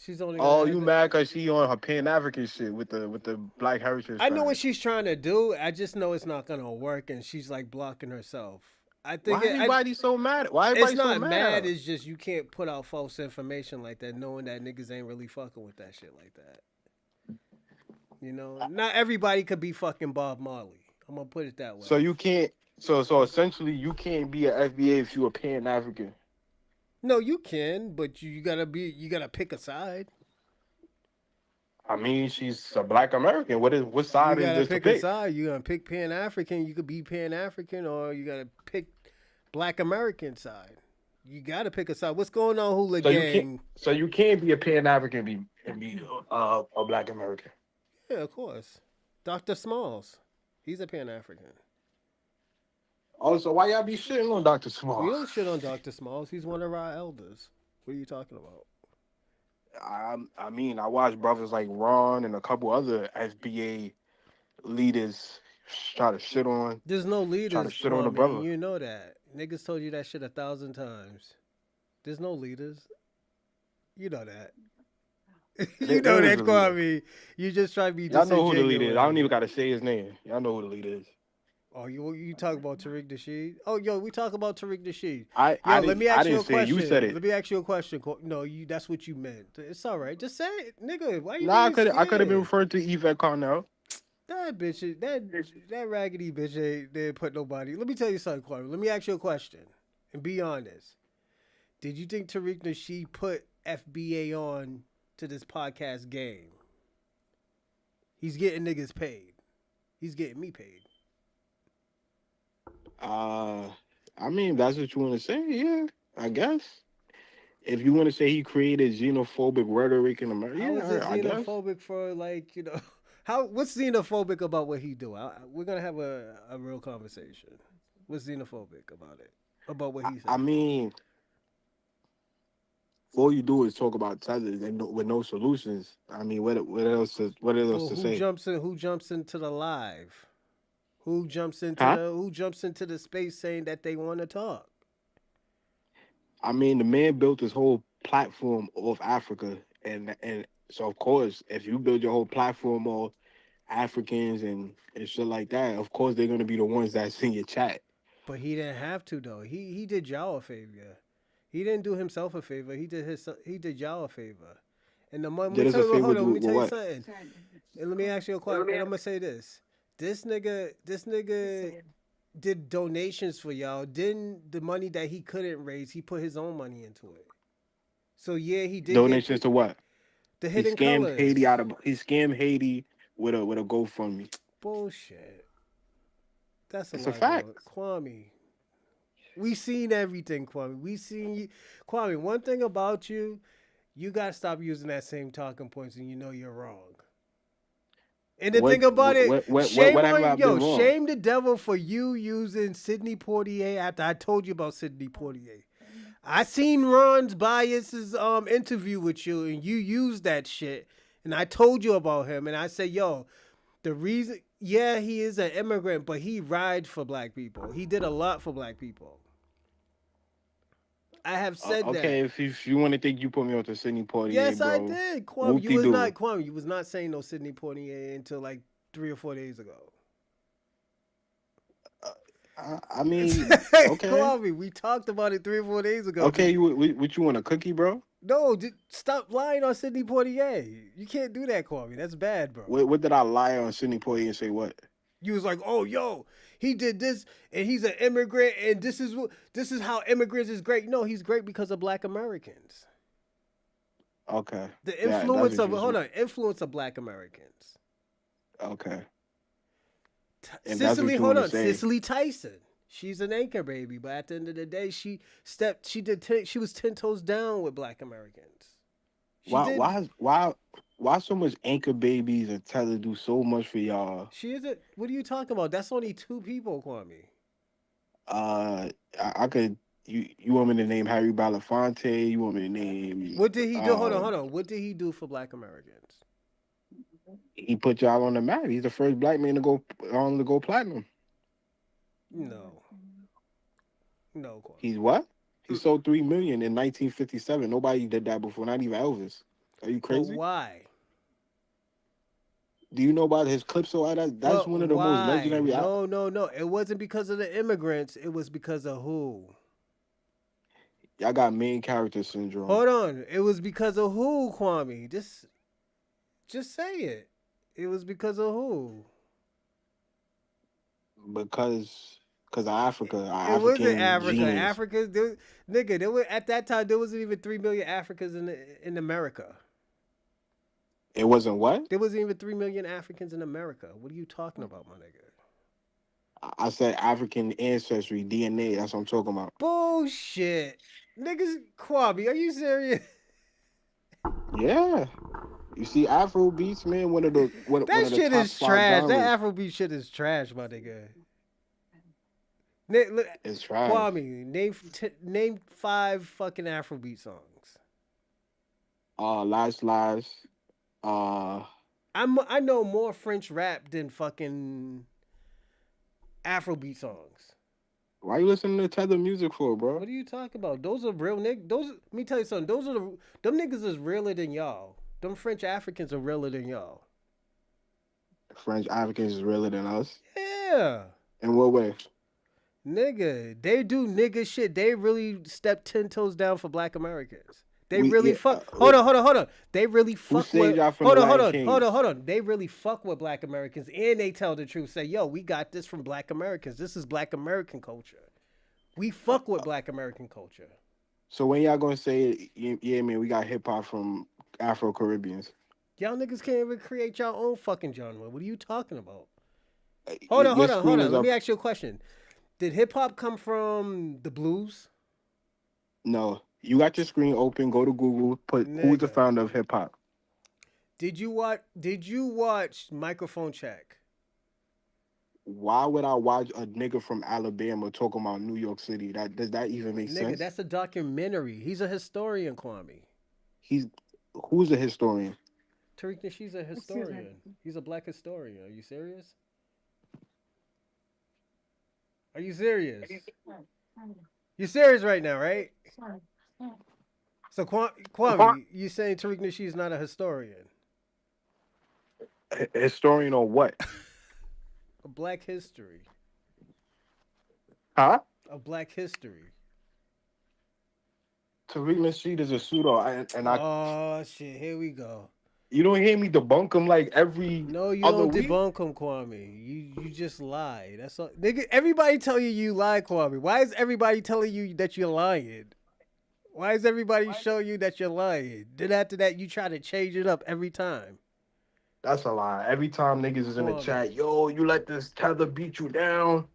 She's only. Oh, you mad because she on her Pan African shit with the Black Heritage? I know what she's trying to do. I just know it's not gonna work, and she's like blocking herself. I think why everybody so mad? Why everybody it's not so mad? It's just you can't put out false information like that, knowing that niggas ain't really fucking with that shit like that. You know, not everybody could be fucking Bob Marley. I'm gonna put it that way. So you can't. So essentially, you can't be an FBA if you a Pan African. No, you can, but you gotta pick a side. I mean, she's a Black American. What side is this to pick? You gotta pick a side. You gonna pick Pan African. You could be Pan African, or you gotta pick Black American side. You gotta pick a side. What's going on, Hula Gang? So you can't be a Pan African and be a Black American. Yeah, of course. Dr. Smalls, he's a Pan African. Oh, so why y'all be shitting on Dr. Smalls? We don't shit on Dr. Smalls. He's one of our elders. What are you talking about? I mean, I watched brothers like Ron and a couple other FBA leaders try to shit on. There's no leaders. Try to shit on the brother. You know that. Niggas told you that shit 1,000 times. There's no leaders. You know that. You know that, Kwame. You just try to be disingenuous. Y'all know who the leader is. I don't even got to say his name. Y'all know who the leader is. Oh, you talk about Tariq Nasheed? Oh, yo, we talk about Tariq Nasheed. Let me ask you a question. You said it. Let me ask you a question. No, that's what you meant. It's all right. Just say it, nigga. Why you? Nah, I could have been referring to Yvette Carnell. That bitch, that raggedy bitch didn't put nobody. Let me tell you something, Kwame. Let me ask you a question, and be honest. Did you think Tariq Nasheed put FBA on to this podcast game? He's getting niggas paid. He's getting me paid. I mean, if that's what you want to say, yeah, I guess. If you want to say he created xenophobic rhetoric in America, I guess. Xenophobic for what's xenophobic about what he do? We're gonna have a real conversation. What's xenophobic about it? About what he said? I mean, all you do is talk about tethers and with no solutions. I mean, what else to say? Who jumps into the live? Who jumps into the space saying that they want to talk? I mean, the man built his whole platform off Africa, and so of course, if you build your whole platform off Africans and shit like that, of course they're gonna be the ones that's in your chat. But he didn't have to though. He did y'all a favor. He didn't do himself a favor. He did y'all a favor. And the money. Let me tell you something. And let me ask you a question. And I'm gonna say this. This nigga did donations for y'all. Didn't the money that he couldn't raise, he put his own money into it. So yeah, he did donations to what? The Hidden Colors. He scammed Haiti with a GoFundMe. Bullshit. That's a It's a lie, fact. bro. Kwame, we seen everything, Kwame. We seen you. Kwame, one thing about you, you gotta stop using that same talking points and you know you're wrong. And the thing about it, shame Have I on been yo, wrong? shame the devil for you using Sidney Poitier after I told you about Sidney Poitier. I seen Ron's Bias's interview with you and you used that shit. And I told you about him and I said, yo, the reason, yeah, he is an immigrant, but he rides for black people. He did a lot for black people. I have said Okay, that. if you want to think you put me on to Sidney Poitier, Yes, I bro, did. Kwame, whoop de doo. You was not saying no Sidney Poitier until like 3 or 4 days ago. I mean, okay, Kwame, we talked about it 3 or 4 days ago. okay. What you want, a cookie, bro? No, stop lying on Sidney Poitier. You can't do that, Kwame. That's bad, bro. What did I lie on Sidney Poitier and say what? You was like, oh, yo, he did this, and he's an immigrant, and this is how immigrants is great. No, he's great because of black Americans. Okay. The That's influence of what influence of black Americans. okay. And that's what you Hold want to on, say. Cicely Tyson. She's an anchor baby, but at the end of the day, she was 10 toes down with black Americans. Why so much anchor babies and Tether do so much for y'all? She isn't. What are you talking about? That's only 2 people, Kwame. I could. You want me to name Harry Belafonte? You want me to name? What did he do? Hold on. What did he do for black Americans? He put y'all on the map. He's the first black man to go platinum. No, Kwame. He's what? He sold 3 million in 1957. Nobody did that before, not even Elvis. Are you crazy? But why? Do you know about his Calypso? That's one of the most legendary. No. It wasn't because of the immigrants. It was because of who? Y'all got main character syndrome. Hold on. It was because of who, Kwame? Just say it. It was because of who? Because of Africa. It wasn't Africa. Genius. Africa, there were at that time there wasn't even 3 million Africans in America. It wasn't what? There wasn't even 3 million Africans in America. What are you talking about, my nigga? I said African ancestry, DNA. That's what I'm talking about. Bullshit. Niggas, Kwame, are you serious? Yeah. You see, Afro beats, man, one of the That shit top is trash. genres. That Afrobeat shit is trash, my nigga. Look, It's trash. Kwame, name 5 fucking Afrobeat songs. Last Lives. I know more French rap than fucking Afrobeat songs. Why you listening to Tether music for, bro? What are you talking about? Those are real niggas. Let me tell you something. Them niggas is realer than y'all. Them French Africans are realer than y'all. French Africans is realer than us. Yeah. In what way? Nigga, they do nigga shit. They really step 10 toes down for black Americans. They really fuck. Hold on. They really fuck with. Hold on. They really fuck with black Americans, and they tell the truth. Say, yo, we got this from black Americans. This is black American culture. We fuck with black American culture. So when y'all gonna say, yeah, man, we got hip hop from Afro Caribbeans? Y'all niggas can't even create y'all own fucking genre. What are you talking about? Hold on. Let me ask you a question. Did hip hop come from the blues? No. You got your screen open. Go to Google. Put who's the founder of hip hop. Did you watch Microphone Check? Why would I watch a nigga from Alabama talking about New York City? Does that even make sense? Nigga, that's a documentary. He's a historian, Kwame. Who's a historian? Tariq Nasheed's a historian. He's a black historian. Are you serious? Are you serious? You're serious right now, right? So Kwame, you saying Tariq Nasheed's not a historian? Historian or what? A black history. Huh? A black history. Tariq Nasheed is a pseudo, Oh shit! Here we go. You don't hear me debunk him like every No, you other don't week? debunk him, Kwame. You just lie. That's all. Nigga, everybody tell you lie, Kwame. Why is everybody telling you that you're lying? Why is everybody showing you that you're lying? Then after that, you try to change it up every time. That's a lie. Every time niggas is in the Kwame, chat, yo, you let this tether beat you down,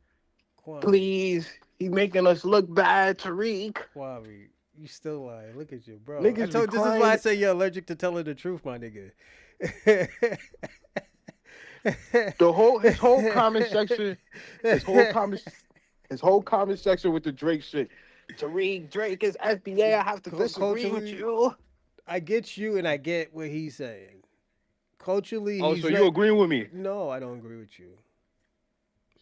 Kwame, please. He making us look bad, Tariq. Kwame. You still lying. Look at you, bro. I Niggas be told this is why I crying. say you're allergic to telling the truth, my nigga. His whole comment section, his whole comment his whole comment section with the Drake shit. Tariq, Drake is FBA. I have to disagree with Culturally, you. I get you and I get what he's saying. Culturally, Oh, so he's you not. agreeing with me? No, I don't agree with you.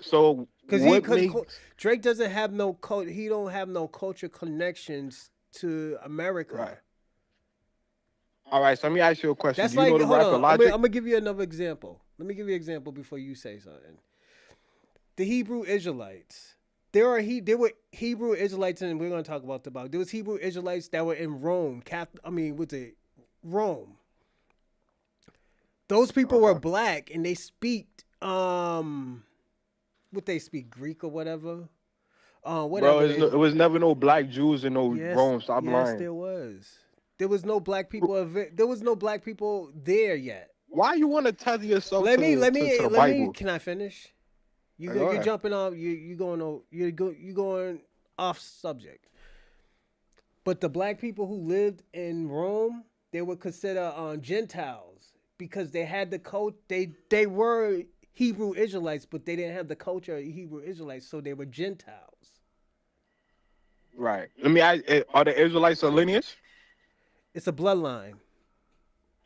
So what Because makes Drake doesn't have no he don't have no culture connections to America. right? All right. So let me ask you a question. That's Do you know like, the hold rapper on, I'm Logic? gonna give you another example. Let me give you an example before you say something. The Hebrew Israelites. There were Hebrew Israelites, and we're gonna talk about the Bible. There was Hebrew Israelites that were in Rome. Rome? Those people were Okay. black, and they speak what they speak, Greek or whatever. Bro, Whatever they. it was never no black Jews in no Yes, Rome. Stop yes, lying. there was. There was no black people. There was no black people there yet. Why you want to tether yourself Let me, let to me, the let me. Bible? Can I finish? Go You're ahead. jumping off. You going off subject. But the black people who lived in Rome, they were considered Gentiles because they had the code. They were Hebrew Israelites, but they didn't have the culture of Hebrew Israelites, so they were Gentiles. Right. Let me ask: are the Israelites a lineage? It's a bloodline.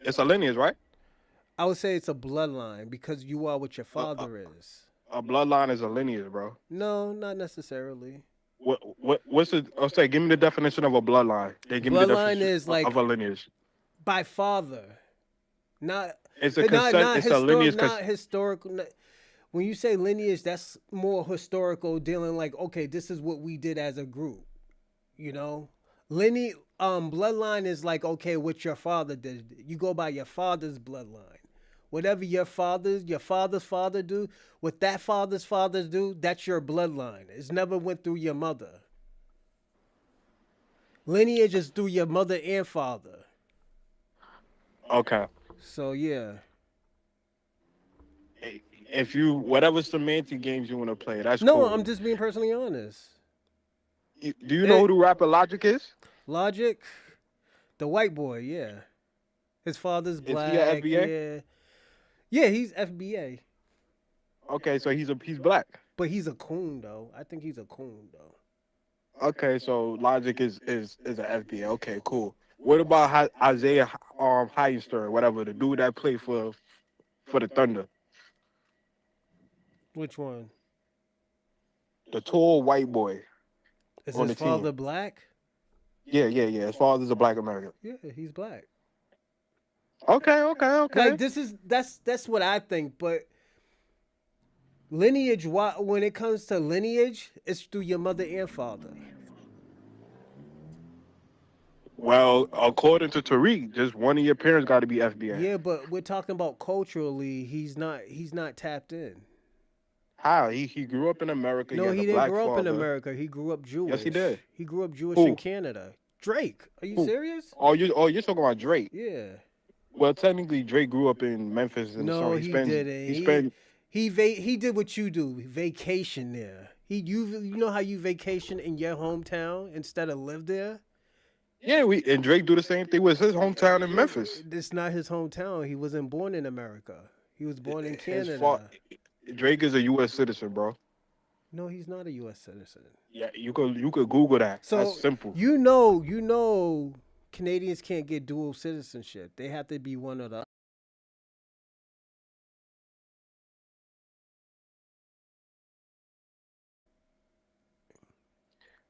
It's a lineage, right? I would say it's a bloodline because you are what your A, a, father is. a bloodline is a lineage, bro. No, not necessarily. What's the? I'll say, give me the definition of a bloodline. Then give me the Bloodline definition is of like a lineage. by father, not It's a consent. It's a lineage. not historical. When you say lineage, that's more historical, dealing like, okay, this is what we did as a group. You know, bloodline is like, okay, what your father did. You go by your father's bloodline. Whatever your father's father do, what that father's father do, that's your bloodline. It's never went through your mother. Lineage is through your mother and father. Okay. So yeah. If you whatever semantic games you want to play, that's No, cool. I'm just being personally honest. Do you know who the rapper Logic is? Logic, the white boy, yeah. His father's Is he a black, FBA? yeah. Yeah, he's FBA. Okay, so he's black. But he's a coon though. I think he's a coon though. Okay, so Logic is a FBA. Okay, cool. What about Isaiah Heister, whatever, the dude that played for the Thunder, Which one? the tall white boy Is on his the team? father black? Yeah, yeah, yeah. His father's a black American. Yeah, he's black. Okay, okay, okay. Like that's what I think, but lineage when it comes to lineage, it's through your mother and father. Well, according to Tariq, just one of your parents got to be FBA. Yeah, but we're talking about culturally, he's not tapped in. How? He grew up in America. He No, has a he didn't black grow up in father. America. He grew up Yes, he Jewish. did. He grew up Jewish in Who? Canada. Drake, are you Who? serious? Oh, you're talking about Drake. Yeah. Well, technically, Drake grew up in Memphis in the No, summer. he didn't. He spent. He did what you do. Vacation there. You know how you vacation in your hometown instead of live there? Yeah, and Drake do the same thing with his hometown in Memphis. It's not his hometown. He wasn't born in America. He was born in His fa- Canada. Drake is a U.S. citizen, bro. No, he's not a U.S. citizen. Yeah, you could Google that. That's So simple. you know, Canadians can't get dual citizenship. They have to be one of the.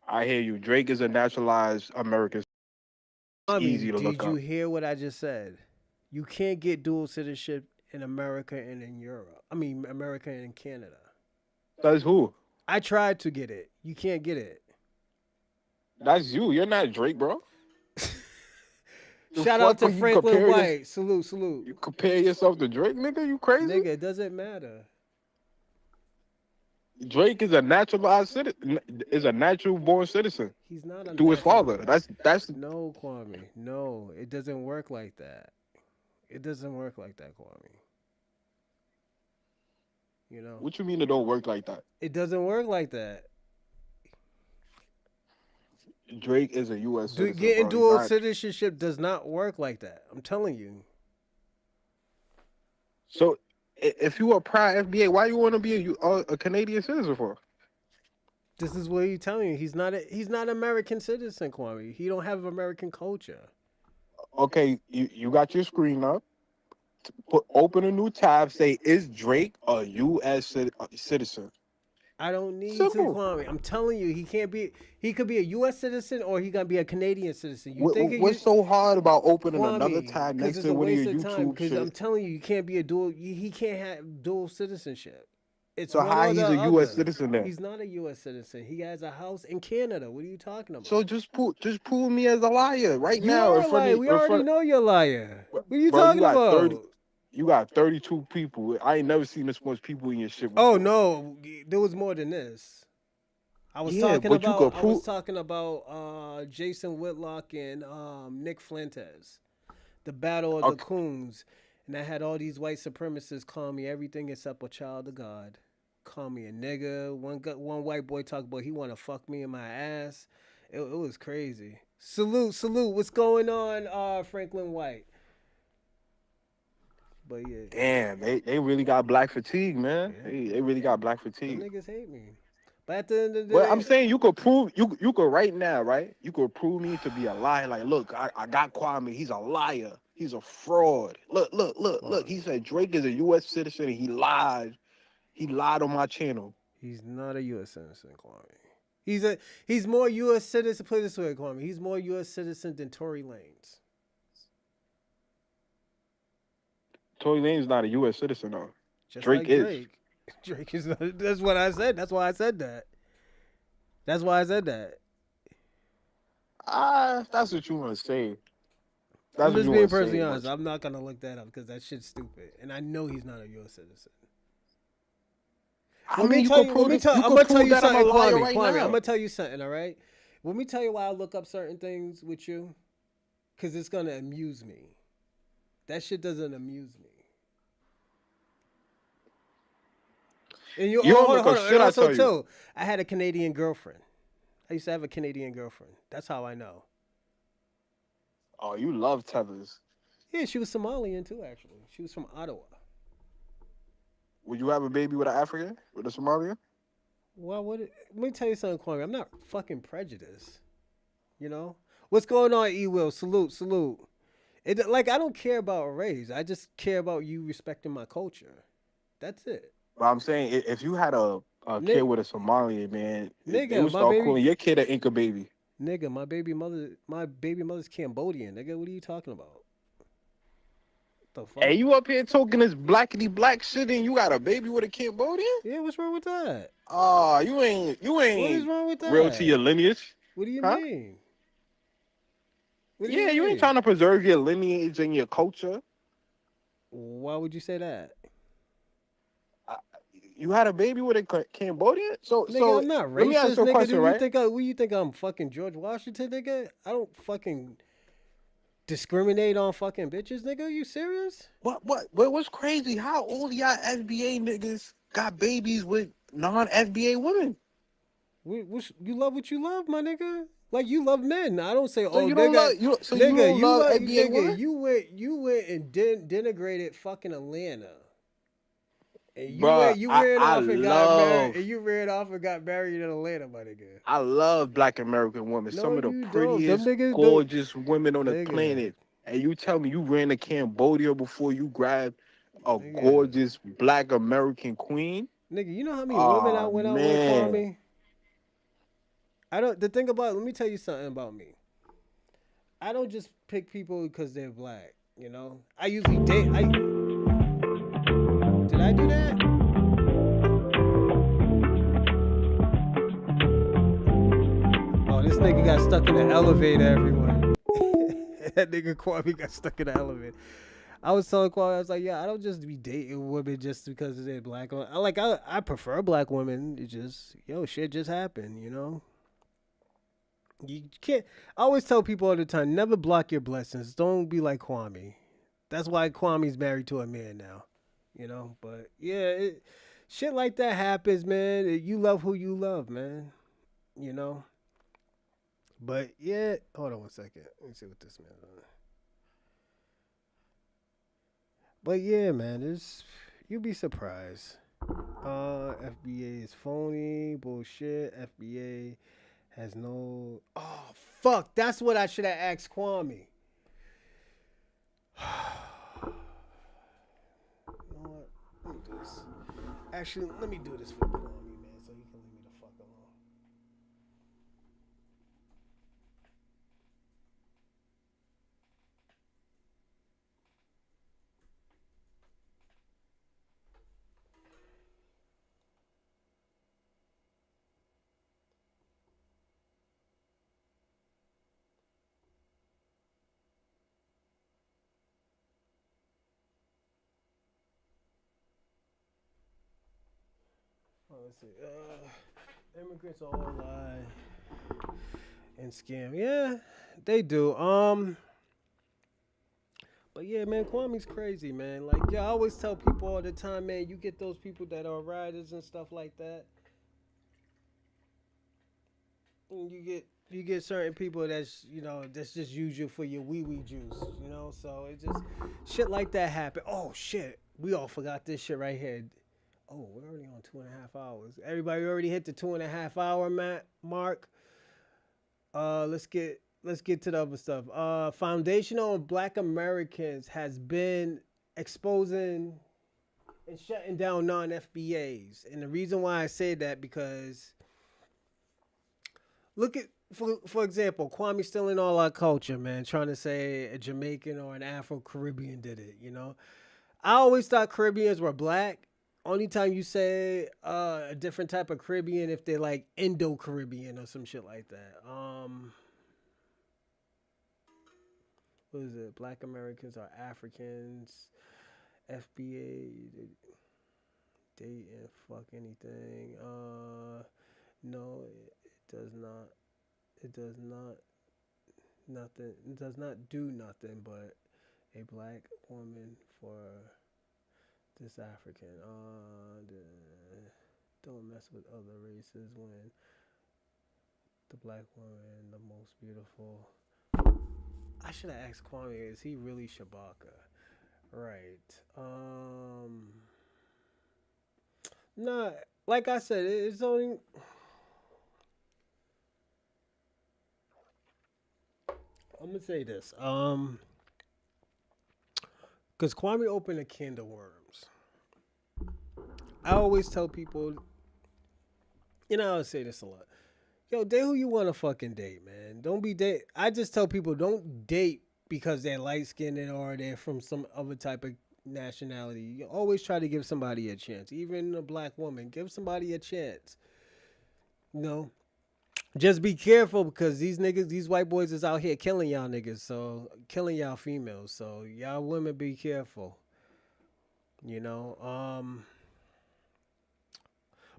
I hear you. Drake is a naturalized American. It's I easy mean, to look did you up. hear what I just said? You can't get dual citizenship in America and in Europe. I mean, America and Canada. That's who? I tried to get it. You can't get it. That's you. You're not Drake, bro. The Shout out fuck to when you Franklin compare your, White. Salute, salute. you compare yourself to Drake, nigga? You crazy? Nigga, it doesn't matter. Drake is a naturalized citizen. Is a natural born citizen He's not a through his natural. father. That's No, Kwame. No, it doesn't work like that. It doesn't work like that, Kwame. You know, What you mean it don't work like that? it doesn't work like that. Drake is a U.S. citizen, Getting bro. He's dual not. citizenship does not work like that. I'm telling you. So if you a proud FBA, why you want to be a Canadian citizen for? This is what he's telling you. He's not American citizen, Kwame. He don't have American culture. Okay, you got your screen up. Open a new tab. Say, is Drake a U.S. Citizen? I don't need to, Simple. Kwame. I'm telling you, he can't be. He could be a U.S. citizen or he gonna be a Canadian citizen. You think What's so hard about opening another Kwame? tab Because next it's to a one of your waste of time. YouTube Because I'm shit? telling you, you can't be a dual. He can't have dual citizenship. It's So one how or the he's a U.S. other. citizen then? He's not a U.S. citizen. He has a house in Canada. What are you talking about? So just prove me as a liar right You now are in a front liar. of We already know you're a liar. What are you bro. talking about? You got 32 people. I ain't never seen this much people in your shit Oh before. no, there was more than this. Yeah, but you could I was prove. talking about Jason Whitlock and Nick Fuentes, the battle of the Okay, coons, and I had all these white supremacists call me everything except a child of God. Call me a nigga. One white boy talk about he want to fuck me in my ass. It was crazy. Salute. What's going on, Franklin White? But yeah, damn, they really got black fatigue, man. yeah, They really got black them fatigue. niggas hate me. But at the end of the Well, I'm day, saying you could prove you could right now, right? You could prove me to be a liar. Like, look, I got Kwame. He's a liar. He's a fraud. Look. He said Drake is a U.S. citizen and he lied. He lied on my channel. he's not a U.S. citizen, Kwame. He's more U.S. citizen. Put it this way, Kwame. He's more U.S. citizen than Tory Lanez. Tory Lane's not a U.S. citizen though. Just Drake like is. Drake. Drake is not. That's what I said. That's why I said that. That's why I said that. Ah, that's what you want to say. I'm That's what just you being want to say, personally honest. but I'm not gonna look that up because that shit's stupid, and I know he's not a U.S. citizen. I Let me mean, tell you. I'm gonna tell you that I'm a something, liar Kwame. right Kwame, I'm now. gonna tell you something. All right. Let me tell you why I look up certain things with you, because it's gonna amuse me. That shit doesn't amuse me. And you, You oh, don't hold on, look up hold on. And shit, I also, tell you. too, I had a Canadian girlfriend. I used to have a Canadian girlfriend. That's how I know. Oh, you love tethers. Yeah, she was Somalian, too, actually. She was from Ottawa. Would you have a baby with an African, with a Somalian? Well, let me tell you something, Kwame. I'm not fucking prejudiced. You know? What's going on, E-Will? Salute. Like, I don't care about race. I just care about you respecting my culture. That's it. But I'm saying, if you had a kid Nick, with a Somalian, man, they nigga, would start calling your kid an Inca baby. Nigga, my baby mother's Cambodian. Nigga, what are you talking about? The fuck? Hey, you up here talking this blackity black shit and you got a baby with a Cambodian? Yeah, what's wrong with that? Oh, you What is ain't wrong with real to your that? lineage. What do you Huh? mean? What do you Yeah, you ain't mean? trying to preserve your lineage and your culture. Why would you say that? Uh, You had a baby with a Cambodian? Nigga, So I'm not let me ask racist, you a nigga. question, Do you right? think I'm fucking George Washington, nigga? I don't fucking discriminate on fucking bitches, nigga. Are you serious? What's crazy? How all y'all FBA niggas got babies with non-FBA women? You love what you love, my nigga. Like you love men. I don't say, So oh, you don't nigga, love you. So you nigga, don't love FBA women? you went and denigrated fucking Atlanta. And Bruh, you ran I off and got married, love and you ran off and got married in Atlanta, my nigga. I love Black American women. No, Some of the you don't. Them prettiest, niggas, gorgeous women on the nigga, planet. And you tell me you ran to Cambodia before you grabbed a nigga, gorgeous Black American queen? nigga. You know how many women I Oh went out with, man. Kwame? I don't. The thing about, let me tell you something about me. I don't just pick people because they're black. You know, I usually date. Did I do that? Oh, this nigga got stuck in the elevator, everyone. That nigga Kwame got stuck in the elevator. I was telling Kwame, I was like, yeah, I don't just be dating women just because they're black. I prefer black women. It just, shit just happened, you know? You can't, I always tell people all the time, never block your blessings. Don't be like Kwame. That's why Kwame's married to a man now, you know? But yeah, shit like that happens, man. You love who you love, man. You know. But yeah, hold on one second. Let me see what this man's on. But yeah, man, there's you'd be surprised. FBA is phony, bullshit. FBA has no. Oh fuck! That's what I should have asked Kwame. You know what? Let me do this. Actually, let me do this for Kwame, man, so he can leave me the fuck alone. Oh, let's see. Immigrants all lie and scam. Yeah, they do. But yeah, man, Kwame's crazy, man. Like, yeah, I always tell people all the time, man, you get those people that are riders and stuff like that. And you get certain people that's that's just use you for your wee wee juice. So it just shit like that happen. Oh shit, we all forgot this shit right here. Oh, we're already on 2.5 hours. Everybody already hit the 2.5 hour mark. Let's get to the other stuff. Foundational Black Americans has been exposing and shutting down non-FBAs, and the reason why I say that because look at for example, Kwame stealing all our culture, man. Trying to say a Jamaican or an Afro Caribbean did it. I always thought Caribbeans were black. Only time you say a different type of Caribbean if they're like Indo Caribbean or some shit like that. What is it? Black Americans are Africans. FBA, date and fuck anything. No, it does not. It does not nothing. It does not do nothing but a black woman for this African. Don't mess with other races when the black woman, the most beautiful. I should have asked Kwame, is he really Shabaka? Right. Nah, like I said, it's only. I'm gonna say this. Because Kwame opened a can of worms. I always tell people, I say this a lot. Yo, date who you want to fucking date, man. Don't be date. I just tell people don't date because they're light skinned or they're from some other type of nationality. You always try to give somebody a chance. Even a black woman, give somebody a chance. Just be careful because these niggas, these white boys is out here killing y'all niggas. So killing y'all females. So y'all women be careful.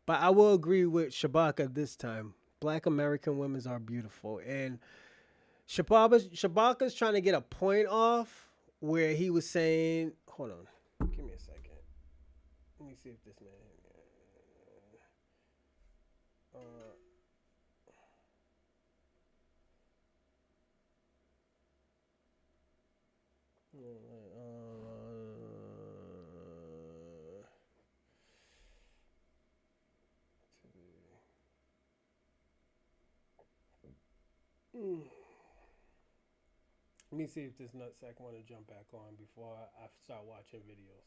But I will agree with Shabaka this time. Black American women are beautiful. And Shabaka's trying to get a point off where he was saying, hold on, give me a second. Let me see if this man. Let me see if this nutsack want to jump back on before I start watching videos.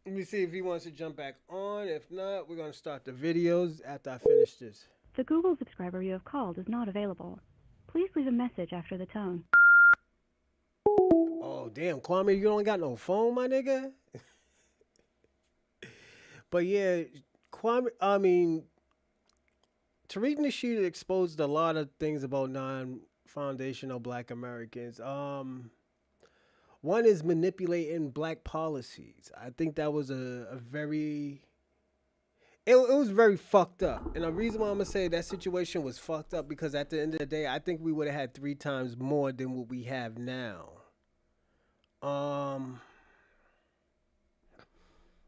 Let me see if he wants to jump back on. If not, we're going to start the videos after I finish this. The Google subscriber you have called is not available. Please leave a message after the tone. Oh, damn, Kwame, you don't got no phone, my nigga? But yeah, Tariq Nasheed exposed a lot of things about non-foundational Black Americans. One is manipulating Black policies. I think that was a very... It was very fucked up. And the reason why I'm going to say that situation was fucked up because at the end of the day, I think we would have had 3 times more than what we have now.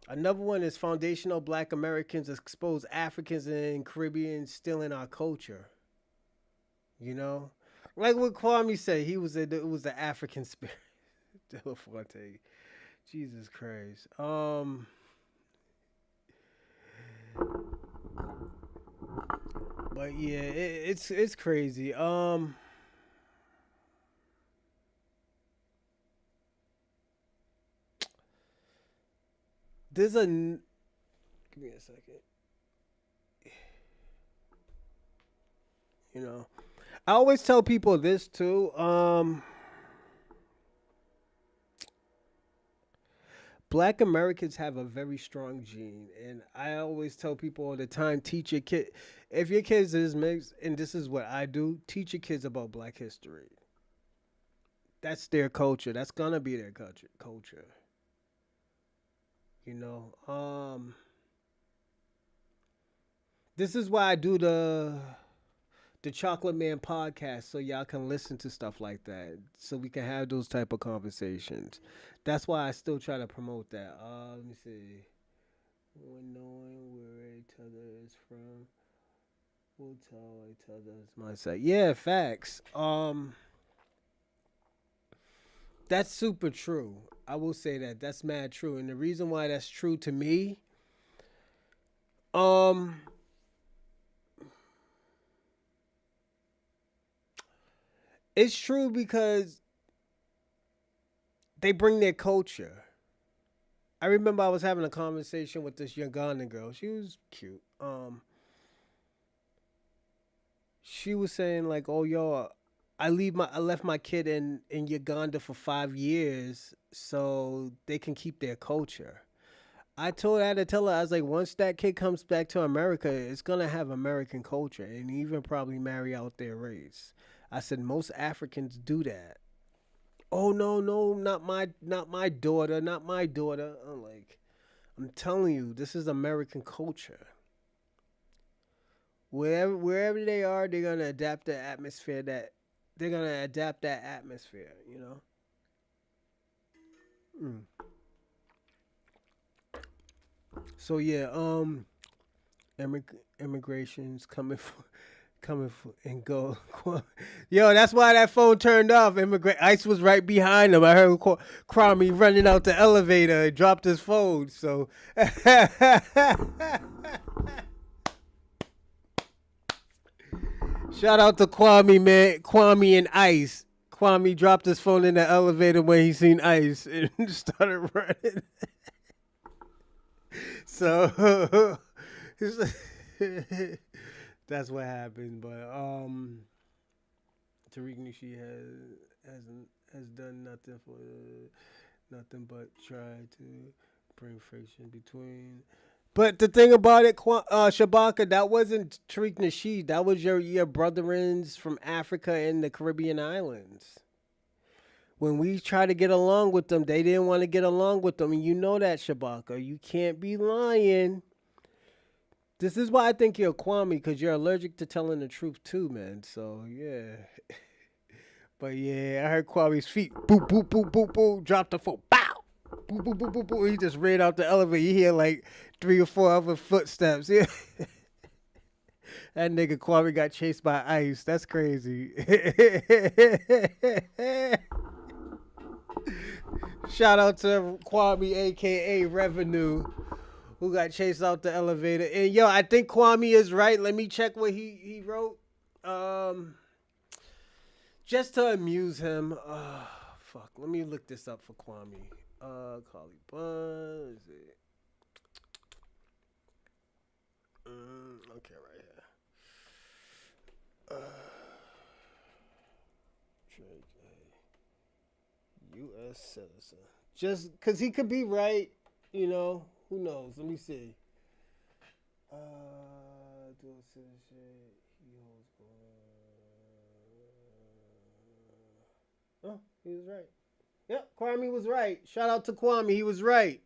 Another one is foundational Black Americans expose Africans and Caribbeans still in our culture. You know, like what Kwame said, it was the African spirit. Delafonte, Jesus Christ. But yeah, it's crazy. There's a give me a second. You know, I always tell people this too. Black Americans have a very strong gene, and I always tell people all the time: teach your kid, if your kids is mixed, and this is what I do: teach your kids about Black history. That's their culture. That's gonna be their culture. Culture. You know. This is why I do the Chocolate Man podcast, so y'all can listen to stuff like that, so we can have those type of conversations. That's why I still try to promote that. Let me see. When knowing where each other is from, we'll tell each other's mindset. Yeah, facts. That's super true. I will say that. That's mad true. And the reason why that's true to me, um, it's true because they bring their culture. I remember I was having a conversation with this Ugandan girl. She was cute. She was saying like, "Oh, yo, I left my kid in Uganda for 5 years so they can keep their culture." I had to tell her, I was like, once that kid comes back to America, it's gonna have American culture and even probably marry out their race. I said most Africans do that. Oh no, no, not my daughter, not my daughter. I'm like, I'm telling you, this is American culture. Wherever they are, they're gonna adapt the atmosphere that they're gonna adapt that atmosphere, you know? Mm. So yeah, immigration's coming for and go. Yo, that's why that phone turned off. Ice was right behind him. I heard Kwame running out the elevator and dropped his phone. So shout out to Kwame, man. Kwame and Ice. Kwame dropped his phone in the elevator when he seen Ice and started running. So that's what happened. But Tariq Nasheed has done nothing but try to bring friction between. But the thing about it, Shabaka, that wasn't Tariq Nasheed. That was your brethrens from Africa and the Caribbean islands. When we try to get along with them, they didn't want to get along with them. And you know that, Shabaka. You can't be lying. This is why I think you're Kwame, because you're allergic to telling the truth too, man. So, yeah. But, yeah, I heard Kwame's feet. Boop, boop, boop, boop, boop. Dropped the phone. Bow! Boop, boop, boop, boop, boop. He just ran out the elevator. You hear like 3 or 4 other footsteps. Yeah. That nigga Kwame got chased by Ice. That's crazy. Shout out to Kwame, a.k.a. Revenue, who got chased out the elevator. And, yo, I think Kwame is right. Let me check what he wrote. Just to amuse him. Fuck. Let me look this up for Kwame. Carly Bun. Is it? Okay, right here. U.S. citizen. Just because he could be right, you know. Who knows? Let me see. Dual citizenship. He holds. Oh, he was right. Yep, Kwame was right. Shout out to Kwame. He was right.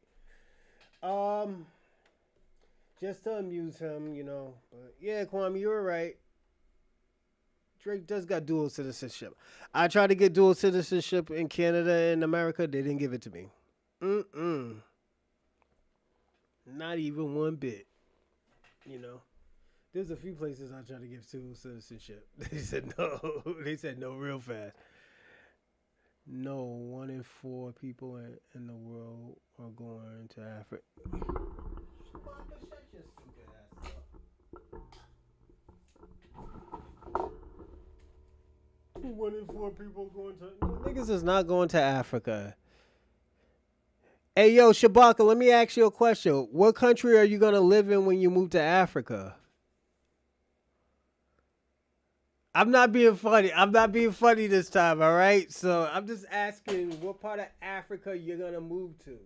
Just to amuse him, you know. But yeah, Kwame, you were right. Drake does got dual citizenship. I tried to get dual citizenship in Canada and America. They didn't give it to me. Not even one bit. You know, there's a few places I try to give dual citizenship. They said no. They said no real fast. No, 1 in 4 people in the world are going to Africa. Shut your stupid ass up. 1 in 4 people going to. No, niggas is not going to Africa. Hey, yo, Shabaka, let me ask you a question. What country are you going to live in when you move to Africa? I'm not being funny. I'm not being funny this time, all right? So I'm just asking what part of Africa you're going to move to.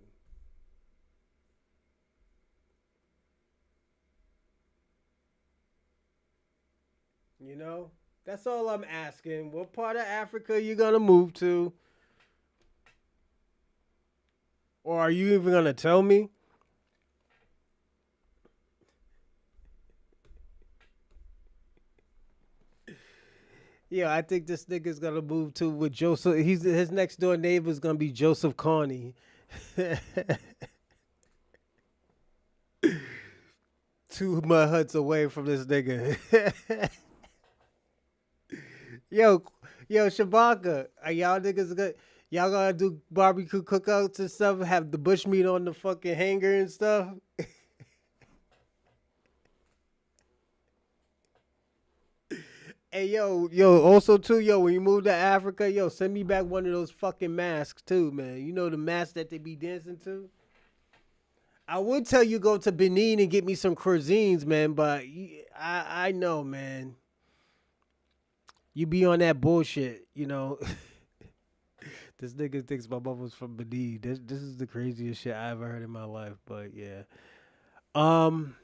You know? That's all I'm asking. What part of Africa you going to move to? Or are you even going to tell me? Yeah, I think this nigga's gonna move to with Joseph. His next door neighbor's gonna be Joseph Carney. 2 mud huts away from this nigga. yo, yo, Shabaka, are y'all niggas good? Y'all gonna do barbecue cookouts and stuff? Have the bush meat on the fucking hanger and stuff? Hey, yo, also too, yo, when you move to Africa, yo, send me back one of those fucking masks too, man. You know the masks that they be dancing to? I would tell you go to Benin and get me some cuisines, man, but I know, man. You be on that bullshit, you know. This nigga thinks my mom was from Benin. This is the craziest shit I ever heard in my life, but yeah. Um,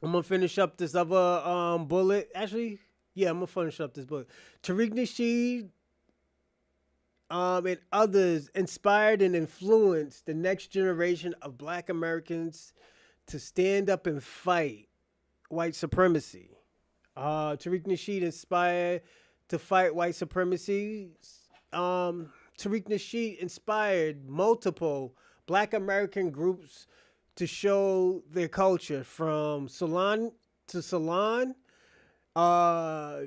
I'm gonna finish up this other bullet. Actually, yeah, I'm gonna finish up this bullet. Tariq Nasheed and others inspired and influenced the next generation of Black Americans to stand up and fight white supremacy. Tariq Nasheed inspired to fight white supremacy. Tariq Nasheed inspired multiple Black American groups to show their culture, from Salon to Salon, uh,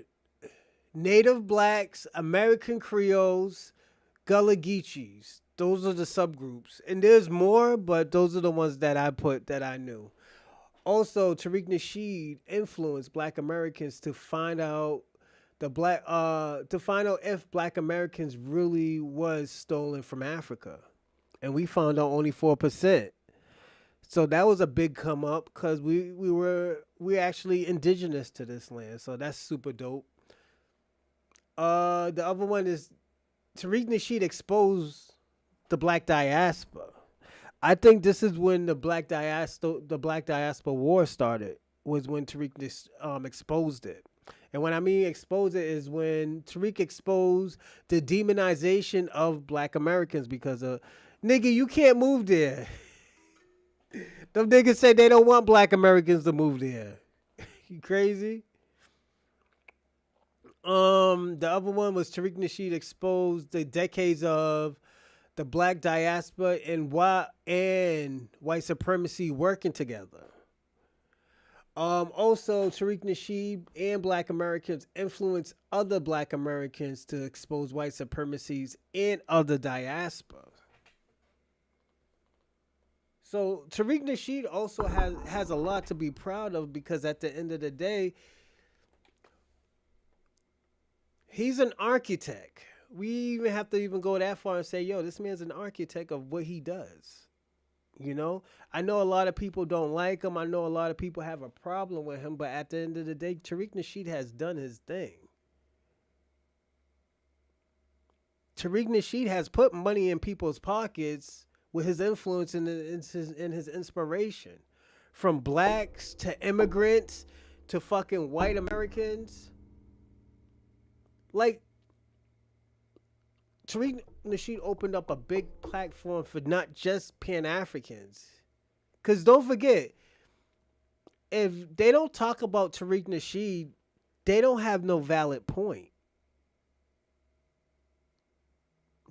Native Blacks, American Creoles, Gullah Geechees. Those are the subgroups. And there's more, but those are the ones that I put that I knew. Also, Tariq Nasheed influenced Black Americans to find out if Black Americans really was stolen from Africa. And we found out only 4%. So that was a big come up because we're actually indigenous to this land. So that's super dope. The other one is Tariq Nasheed exposed the Black diaspora. I think this is when the Black diaspora war started. Was when Tariq exposed it. And when I mean expose it is when Tariq exposed the demonization of Black Americans because of, nigga, you can't move there. Them niggas say they don't want Black Americans to move there. You crazy? The other one was Tariq Nasheed exposed the decades of the Black diaspora and white supremacy working together. Also, Tariq Nasheed and Black Americans influenced other Black Americans to expose white supremacies in other diasporas. So Tariq Nasheed also has a lot to be proud of because at the end of the day, he's an architect. We even have to even go that far and say, yo, this man's an architect of what he does. You know, I know a lot of people don't like him. I know a lot of people have a problem with him. But at the end of the day, Tariq Nasheed has done his thing. Tariq Nasheed has put money in people's pockets with his influence and his inspiration. From blacks to immigrants to fucking white Americans. Like, Tariq Nasheed opened up a big platform for not just Pan-Africans. Because don't forget, if they don't talk about Tariq Nasheed, they don't have no valid point.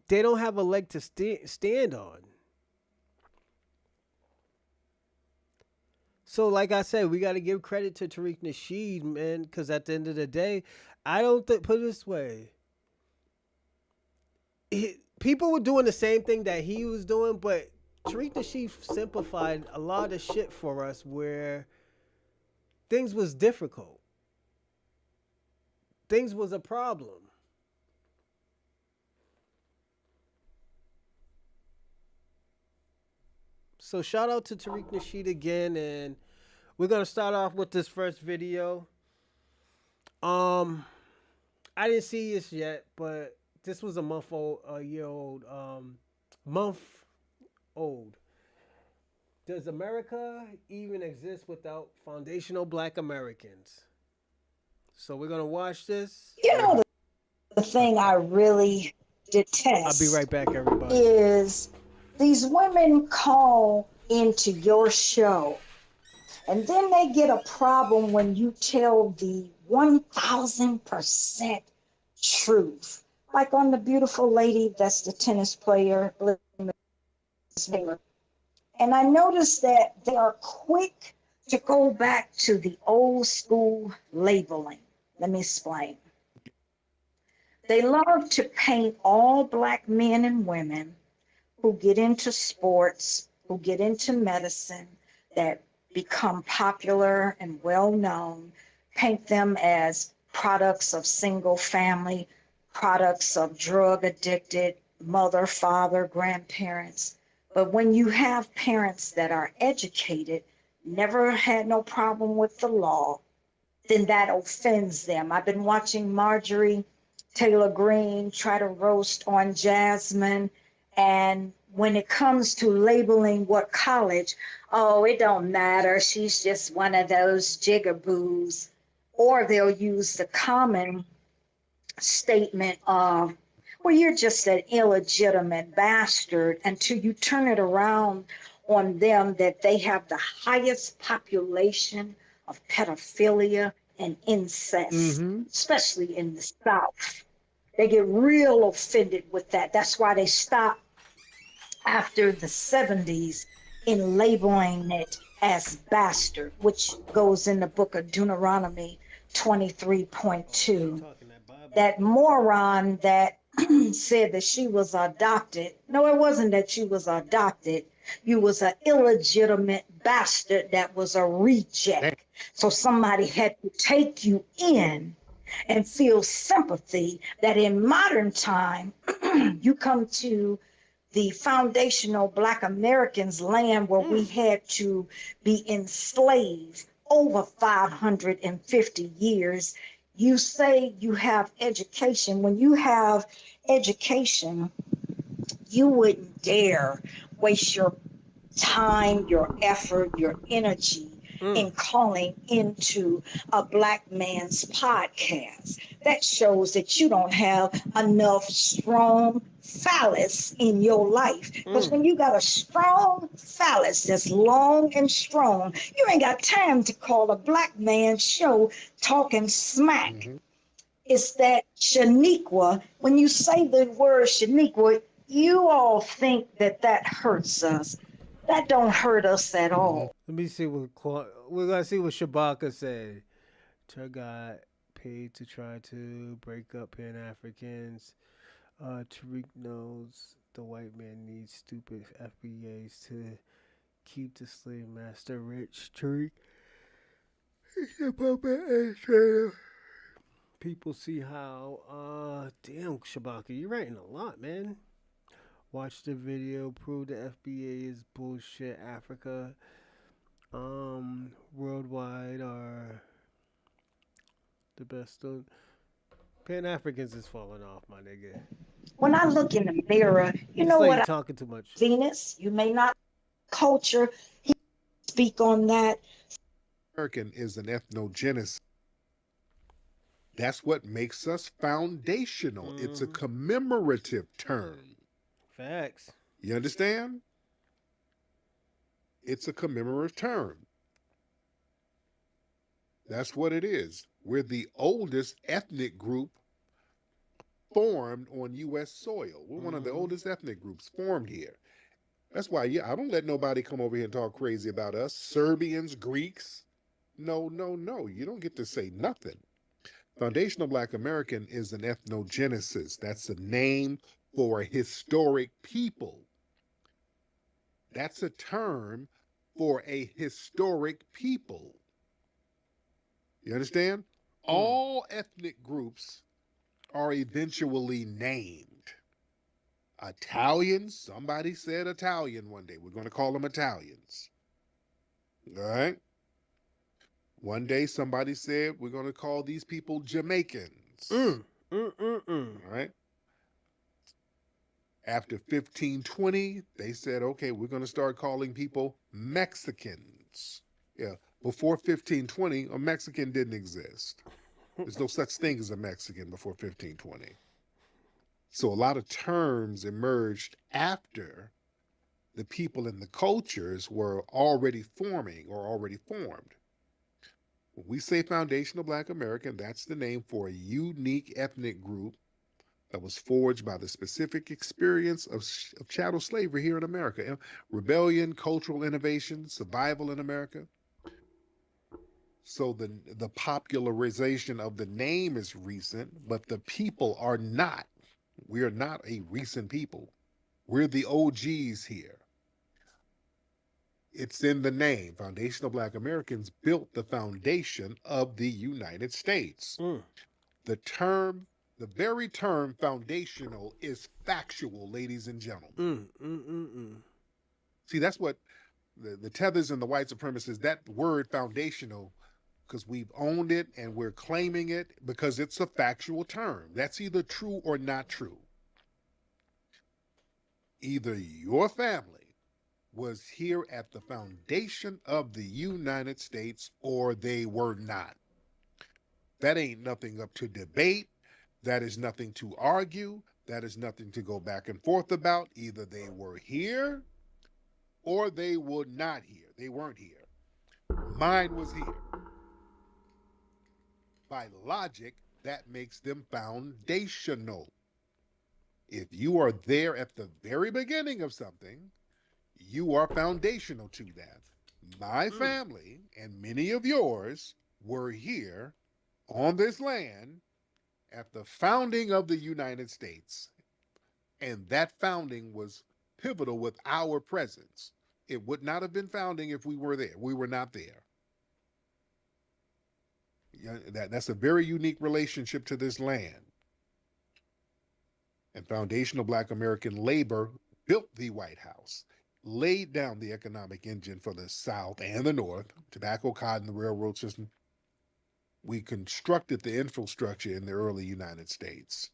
They don't have a leg to stand on. So, like I said, we got to give credit to Tariq Nasheed, man, because at the end of the day, I don't think, put it this way, people were doing the same thing that he was doing, but Tariq Nasheed simplified a lot of shit for us where things was difficult. Things was a problem. So shout out to Tariq Nasheed again, and we're gonna start off with this first video. Um, I didn't see this yet, but this was a year old, month old. Does America even exist without foundational Black Americans? So we're gonna watch this. You know, the thing I really I'll be detest right back, everybody. is these women call into your show and then they get a problem when you tell the 1000% truth. Like on the beautiful lady that's the tennis player, and I noticed that they are quick to go back to the old school labeling. Let me explain. They love to paint all Black men and women who get into sports, who get into medicine, that become popular and well known, paint them as products of single family, products of drug addicted mother, father, grandparents. But when you have parents that are educated, never had no problem with the law, then that offends them. I've been watching Marjorie Taylor Greene try to roast on Jasmine. And when it comes to labeling what college, oh, it don't matter. She's just one of those jigaboos. Or they'll use the common statement of, well, you're just an illegitimate bastard, until you turn it around on them that they have the highest population of pedophilia and incest, Mm-hmm. especially in the South. They get real offended with that. That's why they stop after the 70s in labeling it as bastard, which goes in the book of Deuteronomy Oh, she 23.2. talking that Bible That stuff. moron that said that she was adopted. No, it wasn't that you was adopted. You was an illegitimate bastard that was a reject. So somebody had to take you in and feel sympathy that in modern time you come to the foundational Black Americans land where we had to be enslaved over 550 years. You say you have education. When you have education, you wouldn't dare waste your time, your effort, your energy Mm. in calling into a Black man's podcast. That shows that you don't have enough strong phallus in your life. Because when you got a strong phallus that's long and strong, you ain't got time to call a Black man's show talking smack. It's that Shaniqua. When you say the word Shaniqua, you all think that that hurts us. That don't hurt us at all. Let me see we're gonna see what Shabaka said. Tug got paid to try to break up Pan Africans. Tariq knows the white man needs stupid FBAs to keep the slave master rich. Tariq, he's a puppet and trader. People see how. Damn, Shabaka, you're writing a lot, man. Watch the video. Prove the FBA is bullshit. Africa, worldwide are the best. Pan Africans is falling off, my nigga. When I look in the mirror, you This know lady what? talking too much. Venus, you may not culture. He speak on that. American is an ethnogenesis. That's what makes us foundational. It's a commemorative term. Facts. You understand? It's a commemorative term. That's what it is. We're the oldest ethnic group formed on U.S. soil. We're one of the oldest ethnic groups formed here. That's why, I don't let nobody come over here and talk crazy about us. Serbians, Greeks. No, no, no. You don't get to say nothing. Foundational Black American is an ethnogenesis. That's a name for a historic people. That's a term for a historic people. You understand? All ethnic groups are eventually named. Italians, somebody said Italian one day. We're going to call them Italians. All right? One day somebody said we're going to call these people Jamaicans. All right? After 1520, they said, okay, we're going to start calling people Mexicans. Yeah. Before 1520, a Mexican didn't exist. There's no such thing as a Mexican before 1520. So a lot of terms emerged after the people and the cultures were already forming or already formed. When we say foundational Black American, that's the name for a unique ethnic group that was forged by the specific experience of chattel slavery here in America. Rebellion, cultural innovation, survival in America. So the popularization of the name is recent, but the people are not. We are not a recent people. We're the OGs here. It's in the name. Foundational Black Americans built the foundation of the United States. The very term foundational is factual, ladies and gentlemen. See, that's what the tethers and the white supremacists, that word foundational, because we've owned it and we're claiming it because it's a factual term. That's either true or not true. Either your family was here at the foundation of the United States or they were not. That ain't nothing up to debate. That is nothing to argue. That is nothing to go back and forth about. Either they were here or they were not here. They weren't here. Mine was here. By logic, that makes them foundational. If you are there at the very beginning of something, you are foundational to that. My family and many of yours were here on this land at the founding of the United States. And that founding was pivotal with our presence. It would not have been founding if we were there. We were not there. That's a very unique relationship to this land. And foundational Black American labor built the White House, laid down the economic engine for the South and the North, tobacco, cotton, the railroad system. We constructed the infrastructure in the early United States.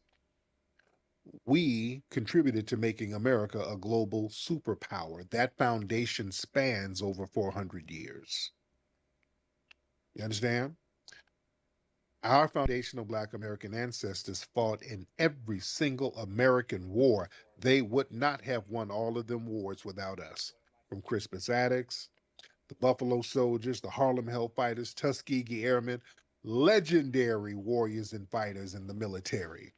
We contributed to making America a global superpower. That foundation spans over 400 years. You understand? Our foundational Black American ancestors fought in every single American war. They would not have won all of them wars without us. From Crispus Attucks, the Buffalo Soldiers, the Harlem Hellfighters, Tuskegee Airmen, legendary warriors and fighters in the military.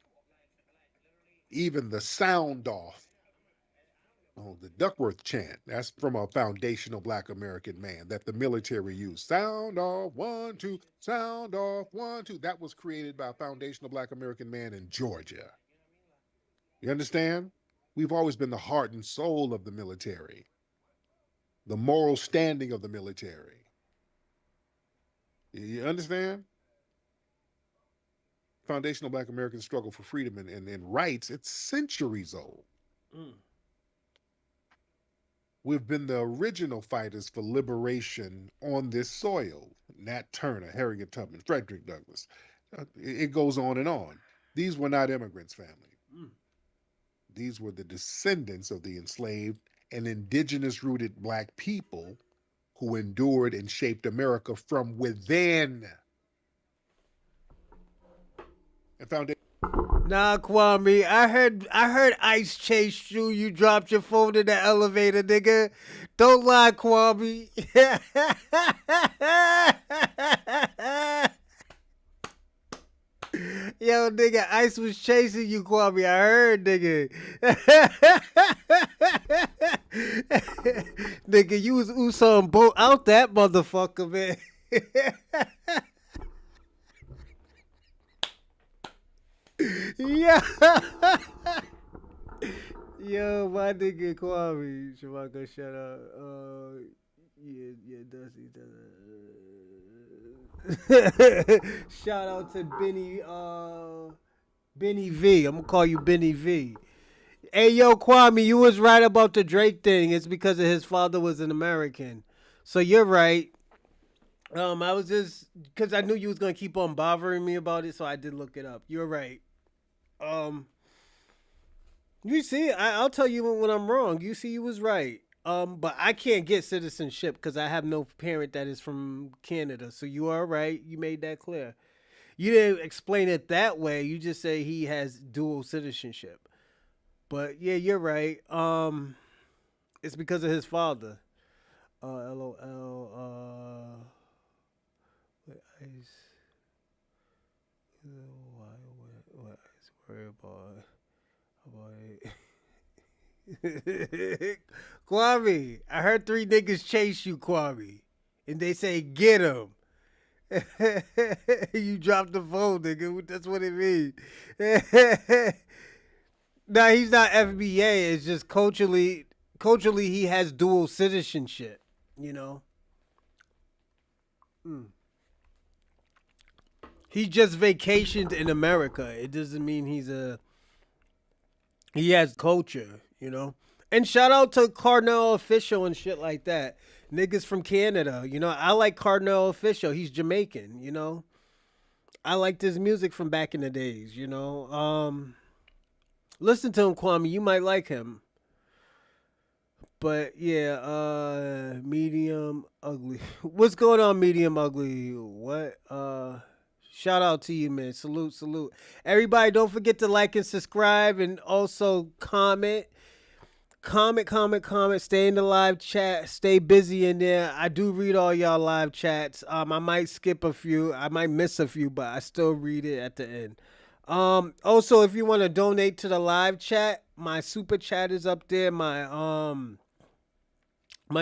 Even the sound off, the Duckworth chant, that's from a foundational Black American man that the military used. Sound off, 1, 2, sound off, 1, 2. That was created by a foundational Black American man in Georgia. You understand? We've always been the heart and soul of the military, the moral standing of the military. You understand? Foundational Black American struggle for freedom and rights, it's centuries old. We've been the original fighters for liberation on this soil. Nat Turner, Harriet Tubman, Frederick Douglass. It goes on and on. These were not immigrants, family. These were the descendants of the enslaved and indigenous-rooted Black people who endured and shaped America from within. And foundation. Nah, Kwame, I heard Ice chased you. You dropped your phone in the elevator, nigga. Don't lie, Kwame. Yo, nigga, Ice was chasing you, Kwame. I heard, nigga. Nigga, you was Usain Bolt out that motherfucker, man. Yeah. Yo, my nigga Kwame. Shabaka, shut up. Yeah, Dusty. Shout out to Benny V. I'm gonna call you Benny V. Hey, yo, Kwame, you was right about the Drake thing. It's because of his father was an American. So you're right. I was just because I knew you was gonna keep on bothering me about it, so I did look it up. You're right. Um, you see, I'll tell you when I'm wrong. You see, you was right. But I can't get citizenship because I have no parent that is from Canada. So you are right. You made that clear. You didn't explain it that way. You just say he has dual citizenship. But yeah, you're right. It's because of his father. LOL. What ice? What ice? Worry about it. Kwame, I heard 3 niggas chase you, Kwame, and they say get him. You dropped the phone, nigga. That's what it means. Nah, he's not FBA. It's just culturally he has dual citizenship. You know. He just vacationed in America. It doesn't mean he has culture, you know. And shout out to Cardinal Official and shit like that. Niggas from Canada, you know. I like Cardinal Official. He's Jamaican, you know. I liked his music from back in the days, you know. Listen to him, Kwame. You might like him. But yeah, medium ugly. What's going on, medium ugly? What? Shout out to you, man. Salute. Everybody, don't forget to like and subscribe and also comment. Comment. Stay in the live chat. Stay busy in there. I do read all y'all live chats. I might skip a few. I might miss a few, but I still read it at the end. Also, if you want to donate to the live chat, my super chat is up there. My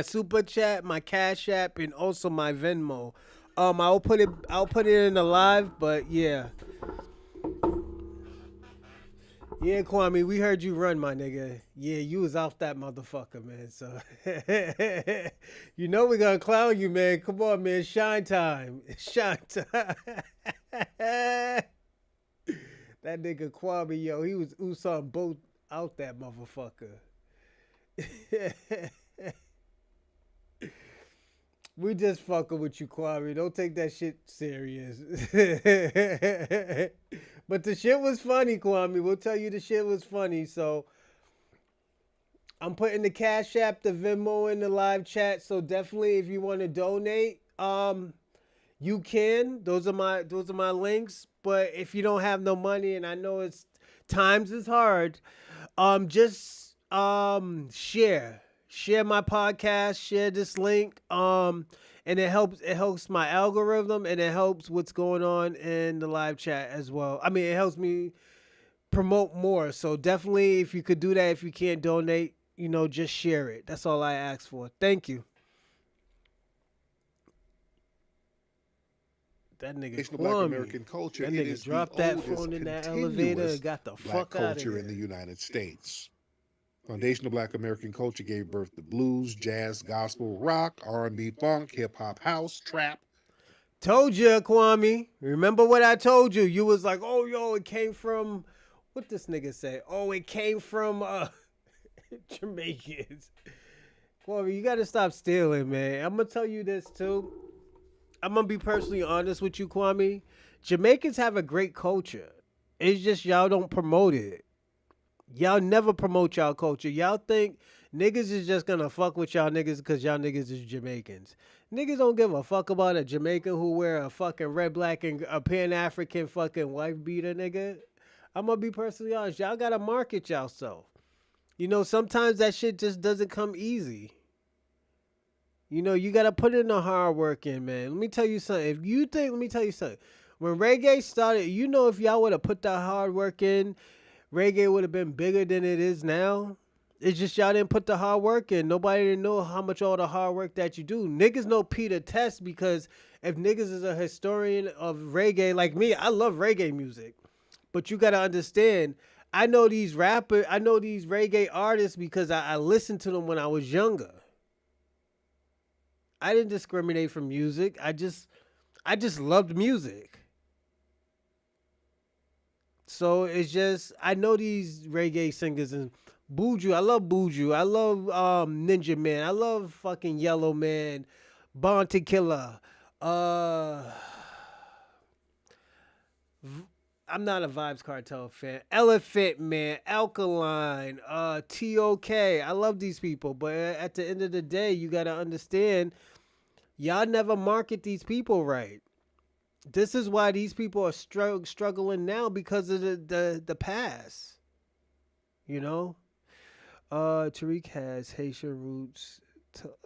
super chat, my Cash App, and also my Venmo. I'll put it in the live, but yeah. Yeah, Kwame, we heard you run, my nigga. Yeah, you was off that motherfucker, man. So you know we gonna clown you, man. Come on, man. Shine time. That nigga Kwame, yo, he was Usain Bolt out that motherfucker. We just fucking with you, Kwame. Don't take that shit serious. But the shit was funny, Kwame. We'll tell you the shit was funny. So I'm putting the Cash App, the Venmo in the live chat. So definitely if you want to donate, you can. Those are my links. But if you don't have no money, and I know it's times is hard, just share my podcast, share this link, and it helps my algorithm, and it helps what's going on in the live chat as well. I mean, it helps me promote more. So definitely, if you could do that, if you can't donate, you know, just share it. That's all I ask for. Thank you. That nigga Black American culture. That It nigga is dropped the that phone oldest in that elevator and got the black fuck out of culture here. in the United States. Foundational Black American culture gave birth to blues, jazz, gospel, rock, R&B, funk, hip hop, house, trap. Told you, Kwame. Remember what I told you? You was like, oh, yo, it came from, what this nigga say? Oh, it came from Jamaicans. Kwame, you got to stop stealing, man. I'm going to tell you this, too. I'm going to be personally honest with you, Kwame. Jamaicans have a great culture. It's just y'all don't promote it. Y'all never promote y'all culture. Y'all think niggas is just gonna fuck with y'all niggas because y'all niggas is Jamaicans. Niggas don't give a fuck about a Jamaican who wear a fucking red, black, and a Pan-African fucking wife beater, nigga. I'm gonna be personally honest. Y'all gotta market y'allself. You know, sometimes that shit just doesn't come easy. You know, you gotta put in the hard work in, man. Let me tell you something. Let me tell you something. When reggae started, you know, if y'all would have put that hard work in, reggae would have been bigger than it is now. It's just y'all didn't put the hard work in. Nobody didn't know how much all the hard work that you do. Niggas know Peter Test because if niggas is a historian of reggae like me, I love reggae music. But you gotta understand, I know these reggae artists because I listened to them when I was younger. I didn't discriminate for music. I just loved music. So it's just I know these reggae singers and Buju. I love Buju. I love Ninja Man. I love fucking Yellow Man, Bounty Killer. Uh, I'm not a Vibes Cartel fan. Elephant Man, Alkaline, TOK. I love these people, but at the end of the day, you gotta understand, y'all never market these people right. This is why these people are struggling now because of the past. You know, Tariq has Haitian roots.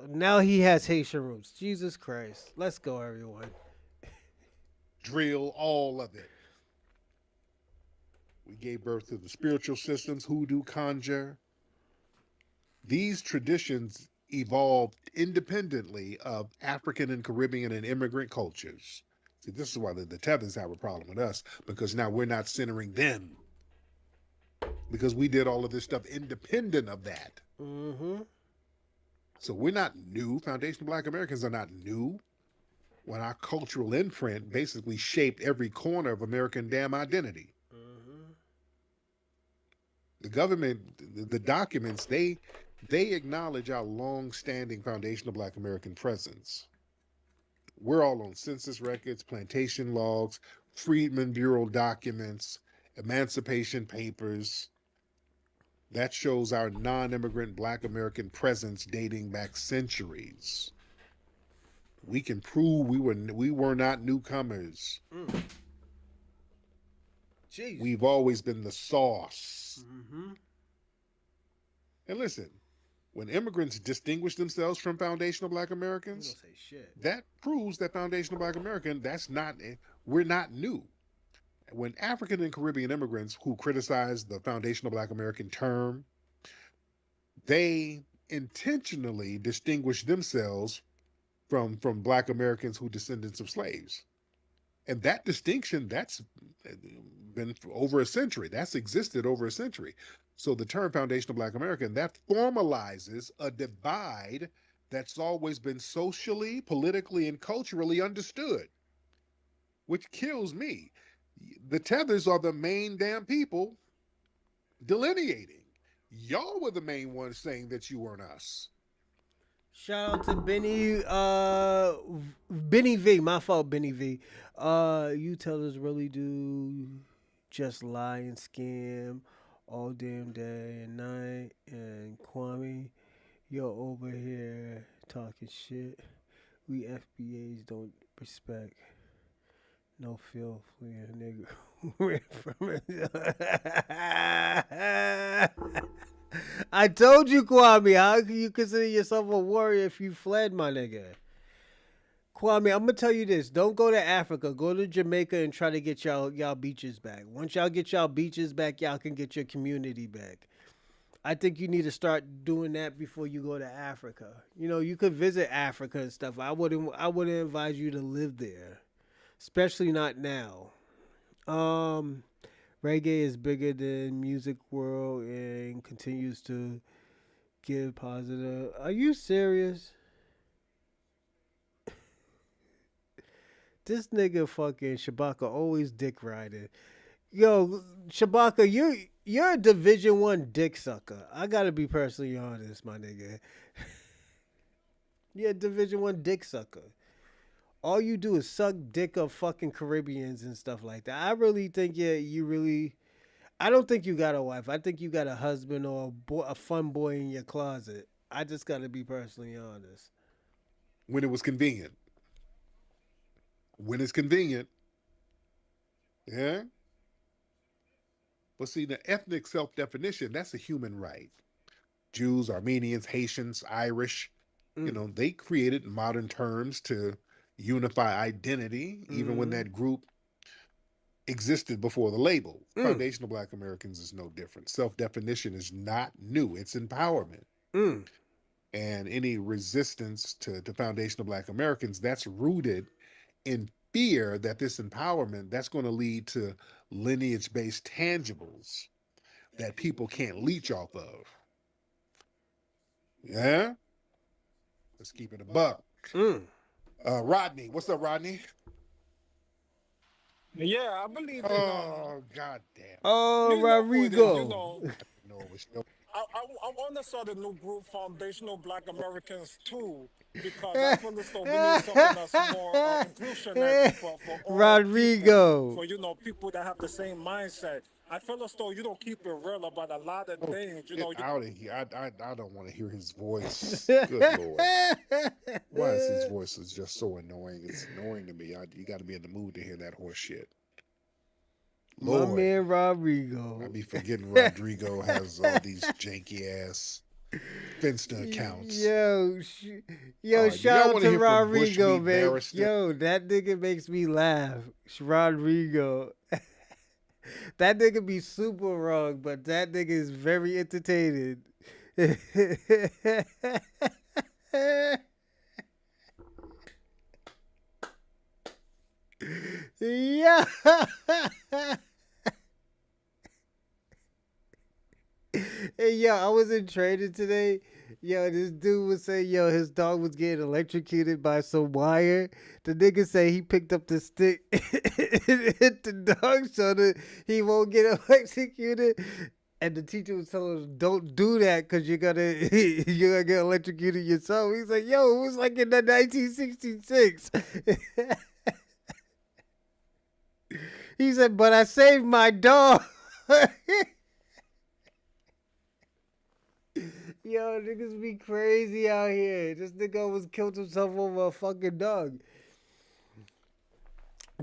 Now he has Haitian roots. Jesus Christ. Let's go, everyone. Drill, all of it. We gave birth to the spiritual systems, hoodoo, conjure. These traditions evolved independently of African and Caribbean and immigrant cultures. See, this is why the Tethers have a problem with us, because now we're not centering them. Because we did all of this stuff independent of that. Mm-hmm. So we're not new. Foundational Black Americans are not new. When our cultural imprint basically shaped every corner of American damn identity. Mm-hmm. The government, the documents, they acknowledge our long-standing foundational Black American presence. We're all on census records, plantation logs, Freedmen Bureau documents, emancipation papers. That shows our non-immigrant Black American presence dating back centuries. We can prove we were not newcomers. Jeez. We've always been the sauce. Mm-hmm. And listen, when immigrants distinguish themselves from foundational Black You don't Americans, say shit. that proves that foundational Black American, we're not new. When African and Caribbean immigrants who criticize the foundational Black American term, they intentionally distinguish themselves from Black Americans who descendants of slaves. And that distinction, that's been for over a century. That's existed over a century. So the term foundational Black American, that formalizes a divide that's always been socially, politically, and culturally understood, which kills me. The Tethers are the main damn people delineating. Y'all were the main ones saying that you weren't us. Shout out to Benny V. My fault, Benny V. You tell us really do just lie and scam all damn day and night. And Kwame, you're over here talking shit. We FBAs don't respect no filth, nigga. Ran from it. I told you, Kwame. How can you consider yourself a warrior if you fled, my nigga? Kwame, I'm gonna tell you this: don't go to Africa. Go to Jamaica and try to get y'all beaches back. Once y'all get y'all beaches back, y'all can get your community back. I think you need to start doing that before you go to Africa. You know, you could visit Africa and stuff. I wouldn't advise you to live there, especially not now. Um, Reggae is bigger than music world and continues to give positive. Are you serious? This nigga fucking Shabaka always dick riding. Yo, Shabaka, you're a Division 1 dick sucker. I gotta be personally honest, my nigga. You're a Division 1 dick sucker. All you do is suck dick of fucking Caribbeans and stuff like that. I really think you really. I don't think you got a wife. I think you got a husband or a fun boy in your closet. I just gotta be personally honest. When it was convenient. When it's convenient. Yeah. But see, the ethnic self-definition, that's a human right. Jews, Armenians, Haitians, Irish, they created modern terms to unify identity, even when that group existed before the label. Foundational Black Americans is no different. Self-definition is not new. It's empowerment. And any resistance to foundational Black Americans, that's rooted in fear that this empowerment, that's going to lead to lineage-based tangibles that people can't leech off of. Yeah? Let's keep it a buck. Rodney, what's up, Rodney? Yeah, I believe. Oh, goddamn. Oh, Rodrigo. I want to start a new group, Foundational Black Americans too, because I feel as though we need something that's more inclusionary for all Rodrigo. people, for people that have the same mindset. I feel as though you don't keep it real about a lot of things. Get out of here. I don't want to hear his voice. Good Lord. Why is his voice just so annoying? It's annoying to me. You got to be in the mood to hear that horse shit. Lord. My man Rodrigo. I be forgetting Rodrigo has all these janky ass Finsta accounts. Yo, shout out to Rodrigo, man. Yo, that nigga makes me laugh. Rodrigo. That nigga be super wrong, but that nigga is very entertaining. Yeah. Hey, yo, I was in training today. Yo, this dude was saying, yo, his dog was getting electrocuted by some wire. The nigga say he picked up the stick and hit the dog so that he won't get electrocuted. And the teacher was telling him, don't do that because you're gonna get electrocuted yourself. He's like, yo, it was like in the 1966. He said, but I saved my dog. Yo, niggas be crazy out here. This nigga almost killed himself over a fucking dog.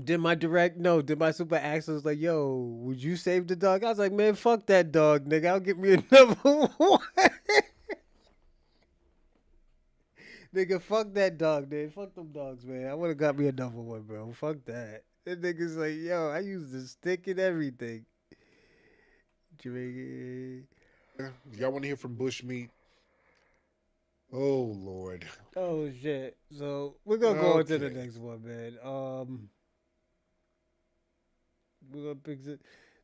Did my super access was like, yo, would you save the dog? I was like, man, fuck that dog, nigga. I'll get me another one. Nigga, fuck that dog, dude. Fuck them dogs, man. I would have got me another one, bro. Fuck that. That nigga's like, yo, I use the stick and everything. Jamaica. Y'all want to hear from Bushmeat? Oh, Lord. Oh, shit. So, we're going to go on to the next one, man. We're going to pick it.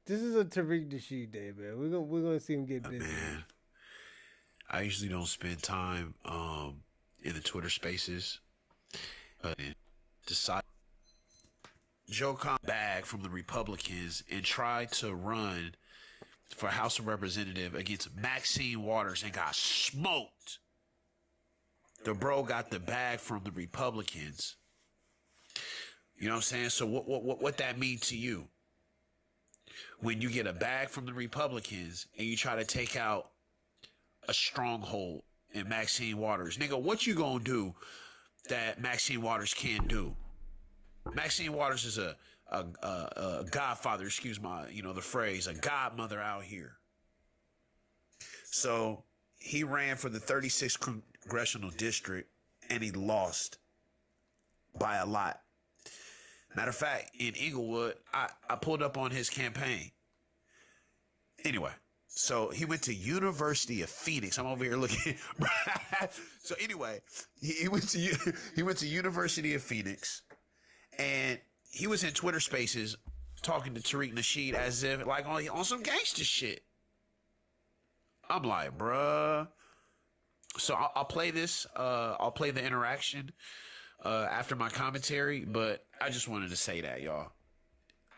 This is a Tariq Nasheed day, man. We're gonna see him get busy. Man, I usually don't spend time in the Twitter spaces, but decide Joe Con bag from the Republicans and tried to run for House of Representative against Maxine Waters and got smoked. The bro got the bag from the Republicans. You know what I'm saying? So what that mean to you? When you get a bag from the Republicans and you try to take out a stronghold in Maxine Waters, nigga, what you gonna do that Maxine Waters can't do? Maxine Waters is a godfather, excuse my, the phrase, a godmother out here. So he ran for the 36th congressional district and he lost by a lot. Matter of fact, in Inglewood, I pulled up on his campaign. Anyway, so he went to University of Phoenix. I'm over here looking. So anyway, he went to University of Phoenix, and he was in Twitter Spaces talking to Tariq Nasheed as if like on some gangster shit. I'm like, bruh. So I'll play this. I'll play the interaction after my commentary, but I just wanted to say that, y'all.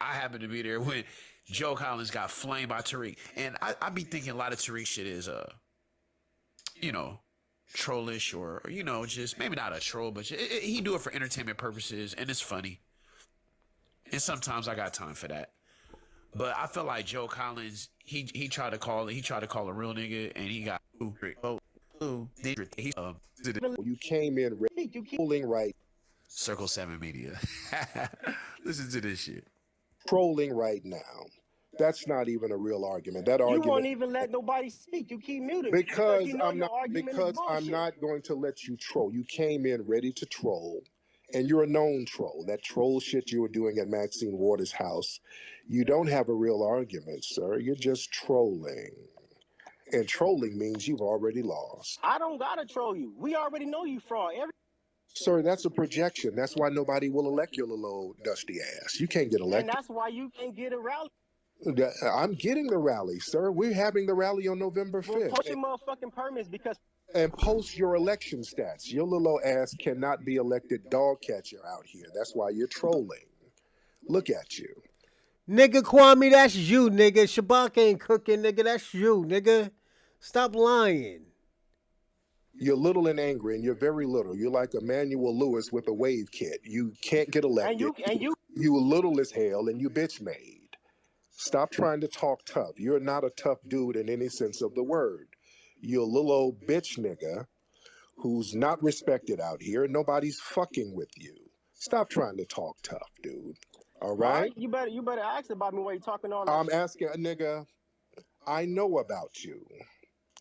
I happened to be there when Joe Collins got flamed by Tariq, and I be thinking a lot of Tariq shit is trollish or just maybe not a troll, but he do it for entertainment purposes, and it's funny. And sometimes I got time for that. But I feel like Joe Collins, he tried to call a real nigga, and he got you came in ready, you trolling right. Circle 7 Media. Listen to this shit. Trolling right now. That's not even a real argument. That argument. You won't even let nobody speak. You keep muting. Because I'm not going to let you troll. You came in ready to troll. And you're a known troll. That troll shit you were doing at Maxine Waters' house, you don't have a real argument, sir. You're just trolling. And trolling means you've already lost. I don't gotta troll you. We already know you fraud. Sir, that's a projection. That's why nobody will elect your little old dusty ass. You can't get And elected. that's why you can't get a rally. I'm getting the rally, sir. We're having the rally on November Well, 5th. post your motherfucking permits because. And post your election stats. Your little old ass cannot be elected dog catcher out here. That's why you're trolling. Look at you. Nigga Kwame, that's you, nigga. Shabak ain't cooking, nigga. That's you, nigga. Stop lying. You're little and angry, and you're very little. You're like Emmanuel Lewis with a wave kit. You can't get elected. And you little as hell, and you bitch made. Stop trying to talk tough. You're not a tough dude in any sense of the word. You're a little old bitch nigga who's not respected out here. Nobody's fucking with you. Stop trying to talk tough, dude. All right? You better ask about me while you talking all that I'm shit. asking a nigga, I know about you.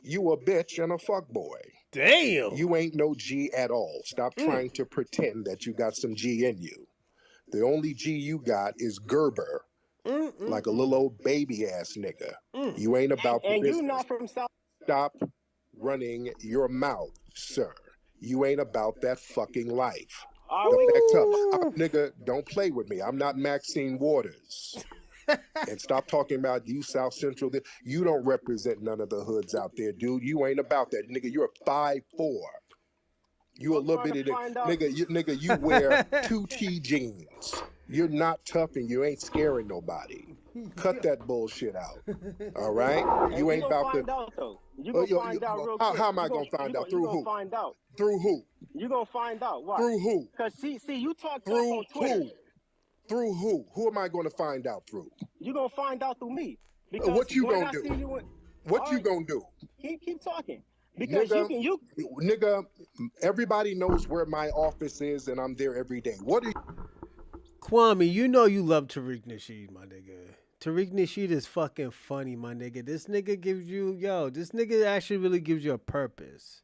You a bitch and a fuckboy. Damn. You ain't no G at all. Stop trying to pretend that you got some G in you. The only G you got is Gerber. Like a little old baby ass nigga. You ain't about the business. You not from South. Stop running your mouth, sir. You ain't about that fucking life. Nigga, don't play with me. I'm not Maxine Waters. And stop talking about you South Central. You don't represent none of the hoods out there, dude. You ain't about that. Nigga, you're 5'4". You a little bitty nigga, you wear 2T jeans. You're not tough and you ain't scaring nobody. Cut that bullshit out. All right? You ain't about to. You gonna find out real quick. How am I gonna find out? Through who? Find out. Through who? You gonna find out. Why? Through who? Cause see, you talk through on Twitter. Who? Through who? Who am I gonna find out through? You gonna find out through me. Because what you gonna do? What you gonna do? Keep talking. Because nigga, everybody knows where my office is, and I'm there every day. What are you? Kwame, you know you love Tariq Nasheed, my nigga. Tariq Nasheed is fucking funny, my nigga. This nigga gives you, this nigga actually really gives you a purpose.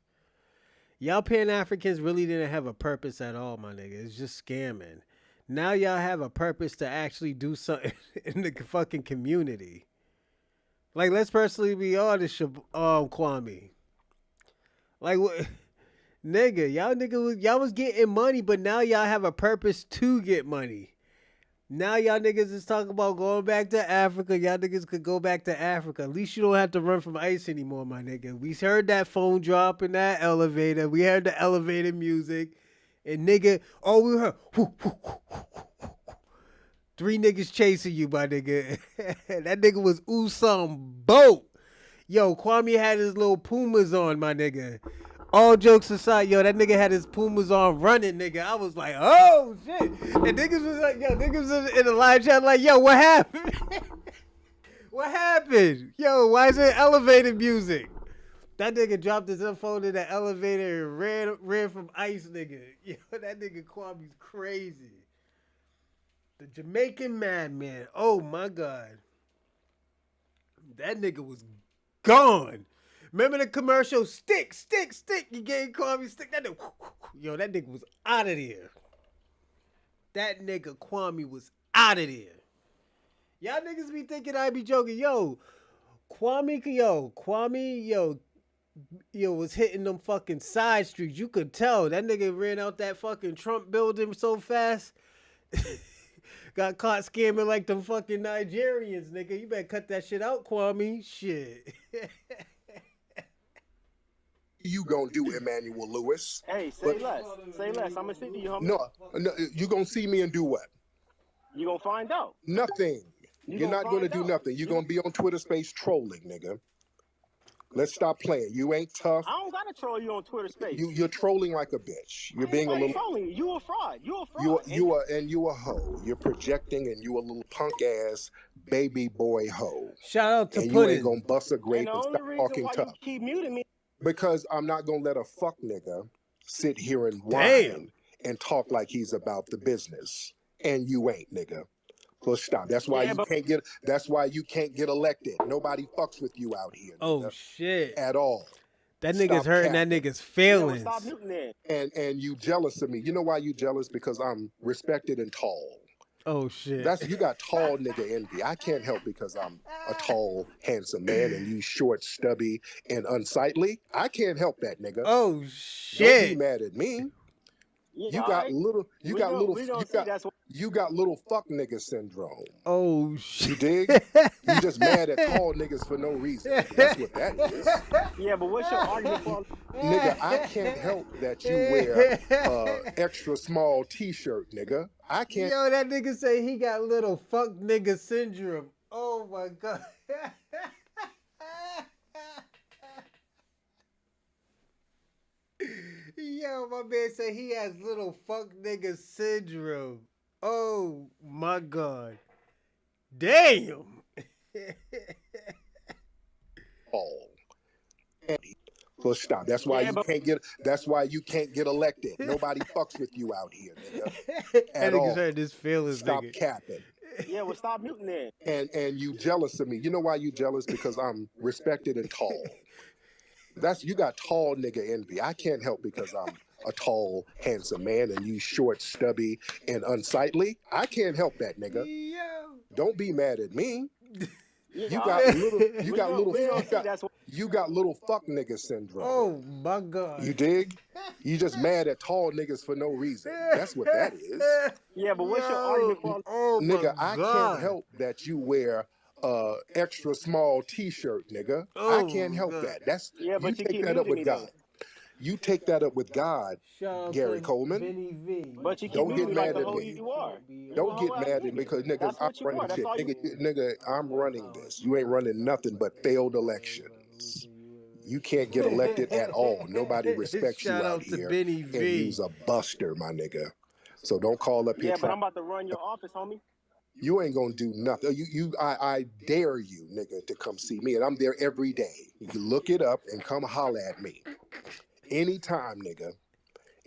Y'all Pan-Africans really didn't have a purpose at all, my nigga. It's just scamming. Now y'all have a purpose to actually do something in the fucking community. Like, let's personally be honest, Kwame. Like, what? Nigga, y'all was getting money, but now y'all have a purpose to get money. Now y'all niggas is talking about going back to Africa. Y'all niggas could go back to Africa. At least you don't have to run from ICE anymore, my nigga. We heard that phone drop in that elevator. We heard the elevator music. And nigga, we heard, three niggas chasing you, my nigga. That nigga was Usam Boat. Yo, Kwame had his little Pumas on, my nigga. All jokes aside, that nigga had his Pumas on running, nigga. I was like, oh, shit. And niggas was like, niggas was in the live chat like, what happened? What happened? Why is it elevator music? That nigga dropped his phone in the elevator and ran from ICE, nigga. That nigga Kwame's crazy. The Jamaican madman. Oh, my God. That nigga was gone. Remember the commercial, stick, you gave Kwame stick. That nigga was out of there. That nigga Kwame was out of there. Y'all niggas be thinking I be joking. Kwame was hitting them fucking side streets. You could tell. That nigga ran out that fucking Trump building so fast. Got caught scamming like them fucking Nigerians, nigga. You better cut that shit out, Kwame. Shit. You gonna do, Emmanuel Lewis? Hey, say less. I'm gonna see you, homie. No, you gonna see me and do what? You gonna find out. Nothing. You're not gonna do nothing. You're gonna be on Twitter Space trolling, nigga. Let's stop playing. You ain't tough. I don't gotta troll you on Twitter Space. You're trolling like a bitch. You're being a little. Trolling. You a fraud. You a hoe. You're projecting, and you a little punk ass baby boy hoe. Shout out to and Puddin'. You ain't gonna bust a grape and stop talking tough. You keep muting me. Because I'm not gonna let a fuck nigga sit here and whine and talk like he's about the business, and you ain't, nigga. So stop. That's why can't get. That's why you can't get elected. Nobody fucks with you out here. Nigga, oh shit! At all. That nigga's Stop hurting that capping. nigga's Yeah, well, feelings. stop muting then. And you jealous of me. You know why you jealous? Because I'm respected and tall. Oh shit. You got tall nigga envy. I can't help because I'm a tall, handsome man and you short, stubby, and unsightly. I can't help that, nigga. Oh Don't be shit. mad at me. Yeah, You all got right. little, you We got gon' little, we you gonna see. got, That's what. you got little fuck nigga syndrome. Oh You shit. dig? You just mad at tall niggas for no reason. That's what that is. Yeah, but what's your argument for? Nigga, I can't help that you wear extra small t-shirt, nigga. I can't. Yo, that nigga say he got little fuck nigga syndrome. Oh my god. Yo, my man say he has little fuck nigga syndrome. Oh my god. Damn. Oh. So stop. That's why Yeah, you but can't get. That's why you can't get elected. Nobody fucks with you out here, nigga. That At nigga's all. hurting his feelings, Stop nigga. capping. yeah, well, stop muting then. And you jealous of me. You know why you jealous? Because I'm respected and tall. You got tall nigga envy. I can't help because I'm a tall, handsome man and you short, stubby, and unsightly. I can't help that, nigga. Yo. Don't be mad at me. Yeah, You all got right. little, you We got gon' little, we gonna you see. got, That's what. you got little fuck nigga syndrome. Oh my god. You dig? You just mad at tall niggas for no reason. That's what that is. Yeah, but what's your argument for? Oh Nigga, my I god. can't help that you wear extra small t-shirt, nigga. Oh I can't help god. that. Yeah, You but you take keep that up muting with me God. though. You take that up with God, Shout out Gary to Coleman. Benny V. But you keep Don't muting get me like mad the at hoe me. you are. You Don't a get hoe ass mad at me nigga. because niggas, That's I'm what you running are. That's shit. all you. Nigga, I'm running this. You ain't running nothing but failed elections. You can't get elected at all. Nobody respects Shout you out out to here, Benny and V. you's a buster, my nigga. So don't call up here Yeah, but trying. I'm about to run your office, homie. You ain't gonna do nothing. I dare you, nigga, to come see me, and I'm there every day. You can look it up and come holler at me anytime, nigga.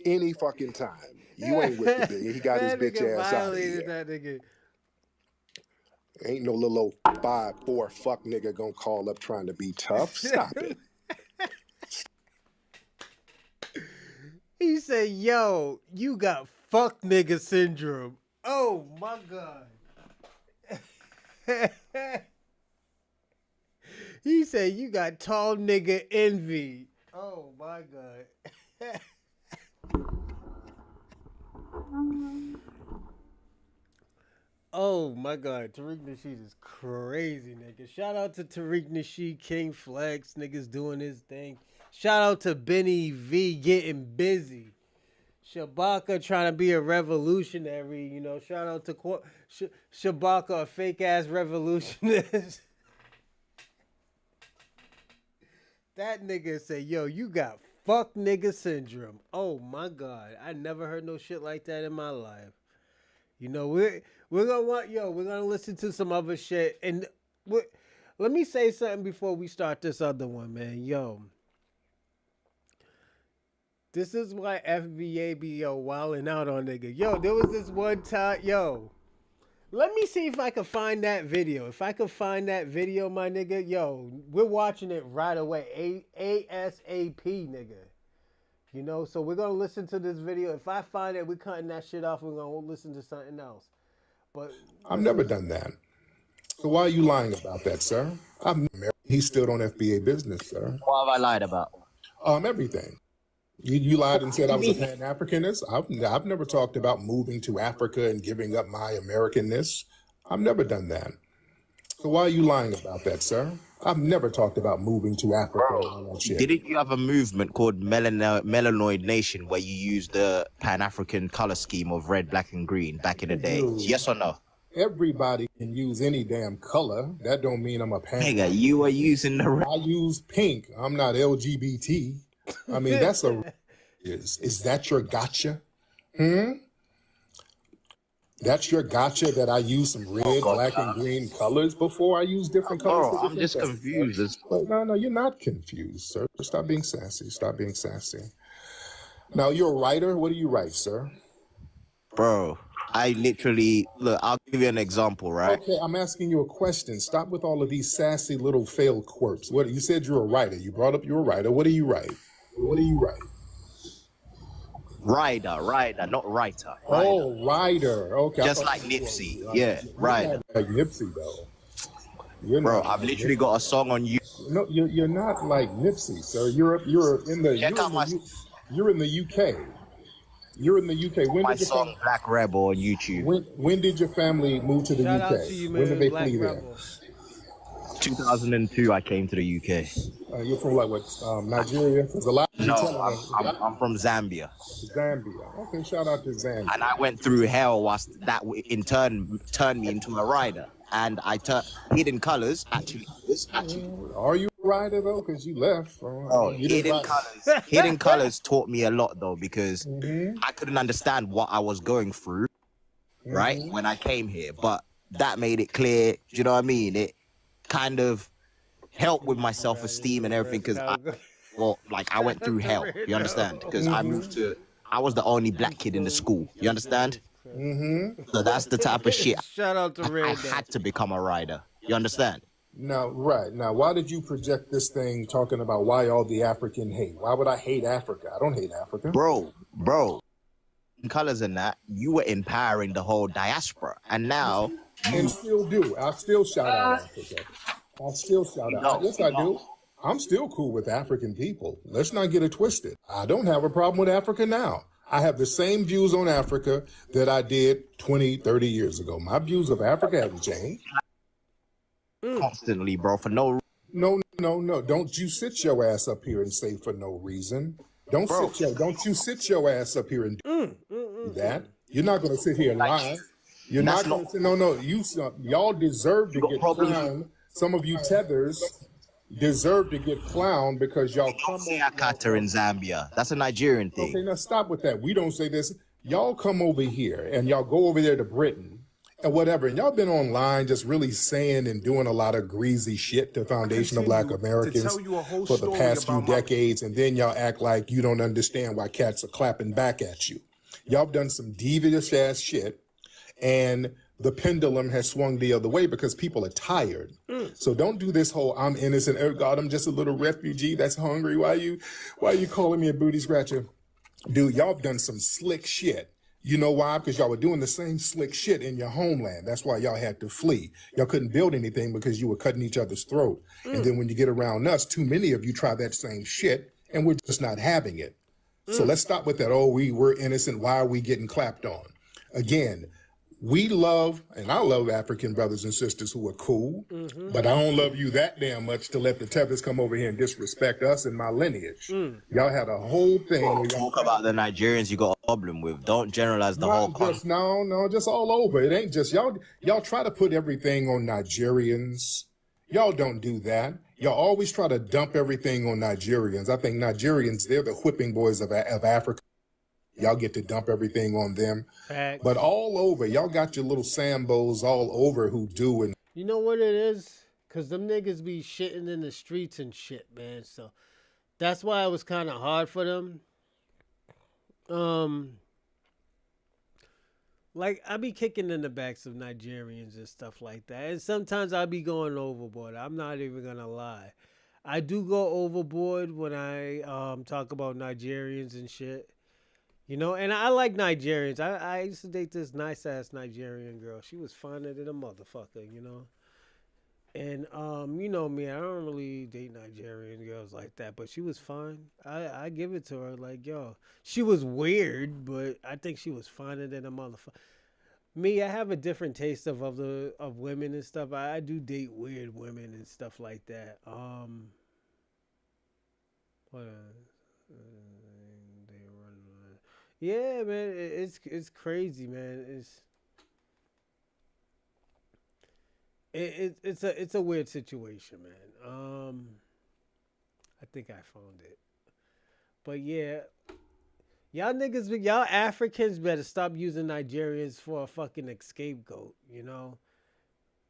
Any fucking time. You ain't with the bitch. He got his That bitch nigga ass out of violated here. that nigga. Ain't no little old 5'4" fuck nigga gonna call up trying to be tough. Stop it. He said, yo, you got fuck nigga syndrome. Oh my god. He said, you got tall nigga envy. Oh my god. Oh my god, Tariq Nasheed is crazy, nigga. Shout out to Tariq Nasheed, King Flex, niggas doing his thing. Shout out to Benny V getting busy. Shabaka trying to be a revolutionary, you know. Shout out to Shabaka, a fake ass revolutionist. That nigga say, yo, you got fuck nigga syndrome. Oh my god, I never heard no shit like that in my life. You know, we're gonna listen to some other shit. And let me say something before we start this other one, man. Yo, this is why FBA be wilding out on nigga. Yo, there was this one time, yo. Let me see if I can find that video. If I can find that video, my nigga, yo, we're watching it right away. ASAP, nigga. You know, so we're gonna listen to this video. If I find it, we're cutting that shit off. We're gonna listen to something else. But I've never done that. So why are you lying about that, sir? He stood on FBA business, sir. What have I lied about? Everything. You lied and said I was a Pan-Africanist. I've never talked about moving to Africa and giving up my Americanness. I've never done that. So why are you lying about that, sir? I've never talked about moving to Africa and all that shit. Didn't you have a movement called Melanoid Nation where you used the Pan-African color scheme of red, black, and green back in the day? Dude, Yes or no? everybody can use any damn color. That don't mean I'm a Pan. Nigga, you are using the red. I use pink. I'm not LGBT. I mean, that's a... Is that your gotcha? That's your gotcha that I use some red, black, and green colors before I use different colors? Bro, I'm just confused. No, you're not confused, sir. Stop being sassy. Stop being sassy. Now, you're a writer. What do you write, sir? Bro, I literally look. I'll give you an example, right? Okay, I'm asking you a question. Stop with all of these sassy little failed quirks. What you said you're a writer. You brought up you're a writer. What do you write? What do you write? Rider, not writer. Rider. Oh, writer. Okay, Just like Nipsey. Yeah, rider. Like Nipsey though. You're Bro, not I've like literally Nipsey. got a song on you. No, you're not like Nipsey, sir. You're in the UK. You're in the UK. When My did your song Black Rebel on YouTube. when did your family move to the Shout UK? out to you, man. When did they Black flee there? Rebel. 2002, I came to the UK. You're from like what? Nigeria? There's a lot. No, I'm from Zambia. Zambia. Okay, shout out to Zambia. And I went through hell whilst that in turn turned me into a rider. And I turned Hidden Colors actually. Are you a rider though? Because you left. Oh, Hidden Colors taught me a lot though, because I couldn't understand what I was going through, right, when I came here. But that made it clear. Do you know what I mean? It kind of helped with my self-esteem and everything, because I went through hell. You understand? Because I was the only black kid in the school. You understand? So that's the type of shit. Shout out to Red. I had to become a rider. You understand? Now, why did you project this thing talking about why all the African hate? Why would I hate Africa? I don't hate Africa. Bro. In colors and that, you were empowering the whole diaspora. And now... And still do. I still shout out Africa. I still shout out. Yes, I do. I'm still cool with African people. Let's not get it twisted. I don't have a problem with Africa now. I have the same views on Africa that I did 20, 30 years ago. My views of Africa haven't changed. Constantly, bro, for no reason. No. Don't you sit your ass up here and say for no reason. Don't you sit your ass up here and do that. You're not going to sit here and lie. You're not going to say, no. Y'all deserve to get clowned. Some of you tethers deserve to get clowned because y'all come say Akata in Zambia. That's a Nigerian thing. Okay, now stop with that. We don't say this. Y'all come over here and y'all go over there to Britain and whatever. And y'all been online just really saying and doing a lot of greasy shit to foundational Black Americans for the past few decades. And then y'all act like you don't understand why cats are clapping back at you. Y'all done some devious ass shit. And the pendulum has swung the other way because people are tired. So don't do this whole I'm innocent. Oh God, I'm just a little refugee that's hungry. Why you calling me a booty scratcher? Dude, y'all have done some slick shit. You know why? Because y'all were doing the same slick shit in your homeland. That's why y'all had to flee. Y'all couldn't build anything because you were cutting each other's throat. And then when you get around us, too many of you try that same shit and we're just not having it. So let's stop with that. Oh, we're innocent. Why are we getting clapped on? Again, we love, and I love African brothers and sisters who are cool, but I don't love you that damn much to let the tethers come over here and disrespect us and my lineage. Y'all had a whole thing. Bro, talk about the Nigerians you got a problem with. Don't generalize the whole country. No, just all over. It ain't just y'all. Y'all try to put everything on Nigerians. Y'all don't do that. Y'all always try to dump everything on Nigerians. I think Nigerians, they're the whipping boys of Africa. Y'all get to dump everything on them. Facts. But all over, y'all got your little Sambos all over who do it. You know what it is? Because them niggas be shitting in the streets and shit, man. So that's why it was kind of hard for them. Like, I be kicking in the backs of Nigerians and stuff like that. And sometimes I be going overboard. I'm not even going to lie. I do go overboard when I talk about Nigerians and shit. You know, and I like Nigerians. I used to date this nice-ass Nigerian girl. She was finer than a motherfucker, you know. And, you know me, I don't really date Nigerian girls like that. But she was fine. I give it to her. Like, yo, she was weird, but I think she was finer than a motherfucker. Me, I have a different taste of women and stuff. I do date weird women and stuff like that. Yeah, man, it's crazy, man. It's a weird situation, man. I think I found it, but yeah, y'all Africans better stop using Nigerians for a fucking scapegoat. You know,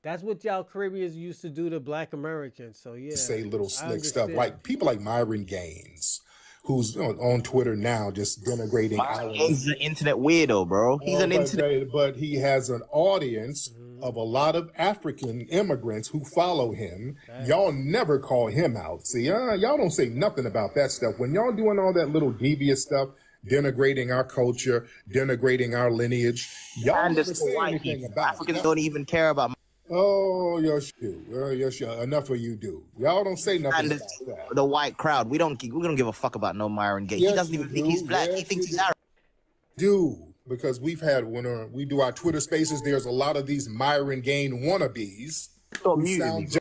that's what y'all Caribbeans used to do to Black Americans. So yeah, say little slick stuff like people like Myron Gaines, who's on Twitter now just denigrating our. He's an internet weirdo, bro. He's an internet. But he has an audience of a lot of African immigrants who follow him. Y'all never call him out. See, y'all don't say nothing about that stuff. When y'all doing all that little devious stuff, denigrating our culture, denigrating our lineage, y'all never say anything about Africans don't even care about. Oh, yes, you do. Yes, enough of you do. Y'all don't say nothing about that. The white crowd, we don't give a fuck about no Myron Gaye. Yes, he doesn't even think he's black. He thinks he's Arab. Because we've had, when we do our Twitter spaces, there's a lot of these Myron Gaye wannabes who sound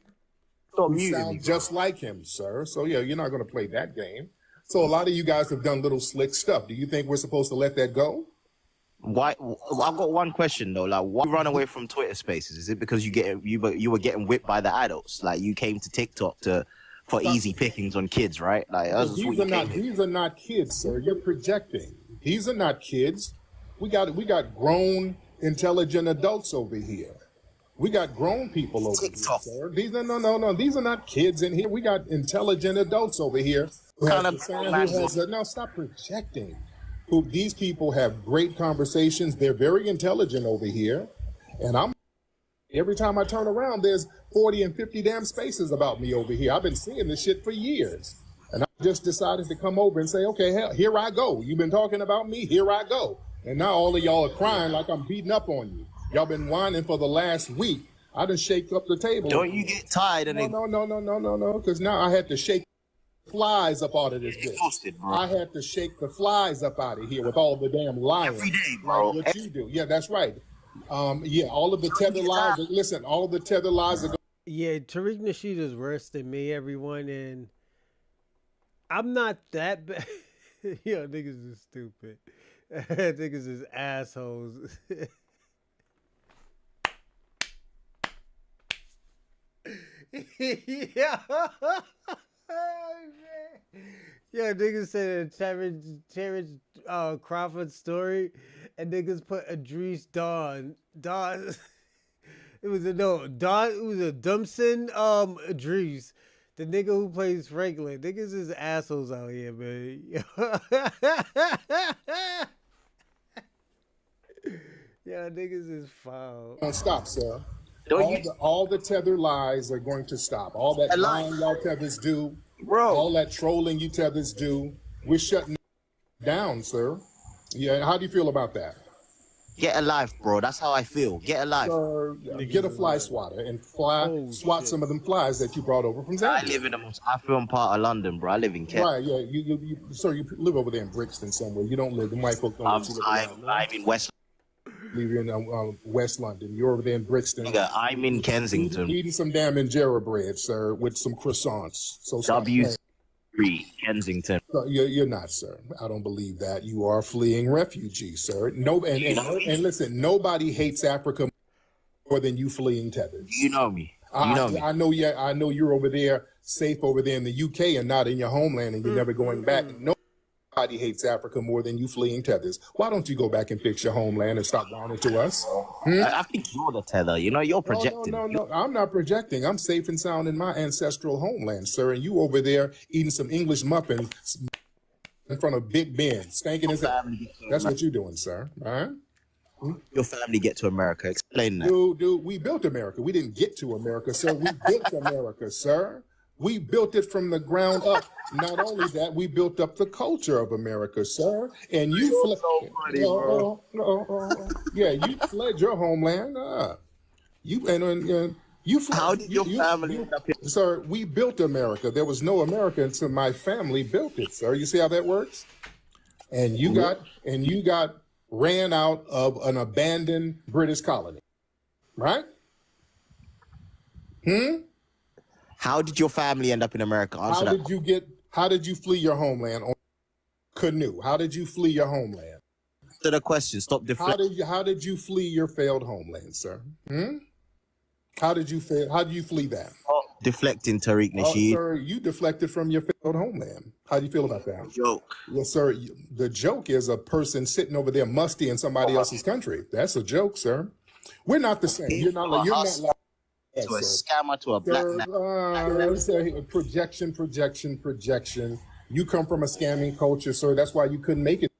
just like him, sir. So yeah, you're not going to play that game. So a lot of you guys have done little slick stuff. Do you think we're supposed to let that go? Why? I've got one question though. Like, why run away from Twitter Spaces? Is it because you were getting whipped by the adults? Like, you came to TikTok for easy pickings on kids, right? Like, these are not kids, sir. You're projecting. These are not kids. We got grown, intelligent adults over here. We got grown people over here, sir. These are These are not kids in here. We got intelligent adults over here. Now stop projecting. These people have great conversations. They're very intelligent over here. And every time I turn around, there's 40 and 50 damn spaces about me over here. I've been seeing this shit for years. And I just decided to come over and say, okay, hell, here I go. You've been talking about me, here I go. And now all of y'all are crying like I'm beating up on you. Y'all been whining for the last week. I done shake up the table. Don't you get tired? No. Because now I had to shake flies up out of this bitch. I had to shake the flies up out of here with all the damn lying. Every day, bro. Like what you do. Yeah, that's right. All of the tether lies. Listen, all of the tether lies are. Yeah, Tariq Nasheed is worse than me, everyone, and I'm not that bad. Yo, niggas is stupid. Niggas is assholes. Yeah. Yeah, niggas said Terrence Crawford story, and niggas put Idris Dawn. It was a Dumpson Idris, the nigga who plays Franklin. Niggas is assholes out here, man. Yeah, niggas is foul. Don't stop, sir. All the tether lies are going to stop. All that lying y'all tethers do, bro. All that trolling you tethers do, we're shutting down, sir. Yeah, how do you feel about that? Get a life, bro. That's how I feel. Get a life. Get a fly swatter and swat some of them flies that you brought over from Zambia. I live in the most affluent part of London, bro. I live in Kent. Right, yeah. Sir, you live over there in Brixton somewhere. You don't live. The white folks don't let you live I'm in West. You're in West London. You're over there in Brixton. Nigga, I'm in Kensington. Eating some damn injera bread, sir, with some croissants. So W3 Kensington. You're not, sir. I don't believe that. You are fleeing refugees, sir. No, and listen, nobody hates Africa more than you fleeing tethers. You know me. I know. Yeah, I know you're over there, safe over there in the UK, and not in your homeland, and you're never going back. Nobody hates Africa more than you fleeing tethers. Why don't you go back and fix your homeland and stop whining to us? I think you're the tether. You know, you're projecting. No. I'm not projecting. I'm safe and sound in my ancestral homeland, sir. And you over there eating some English muffins in front of Big Ben, stanking his ass. That's what you're doing, sir. All right? Your family get to America. Explain that. Dude, we built America. We didn't get to America, sir. We built America, sir. We built it from the ground up. Not only that, we built up the culture of America, sir. And you you fled your homeland. How did your family end up here? Sir, we built America. There was no America until my family built it, sir. You see how that works? And you got ran out of an abandoned British colony, right? How did your family end up in America? How did you flee your homeland on canoe? How did you flee your homeland? Answer the question. Stop deflecting. How did you flee your failed homeland, sir? How did you flee that? Deflecting, Tariq Nasheed. Sir, you deflected from your failed homeland. How do you feel about that? Joke. Yes, sir. The joke is a person sitting over there musty in somebody else's country. That's a joke, sir. We're not the same. You're not like to a scammer, to a black man. Projection. You come from a scamming culture, sir. That's why you couldn't make it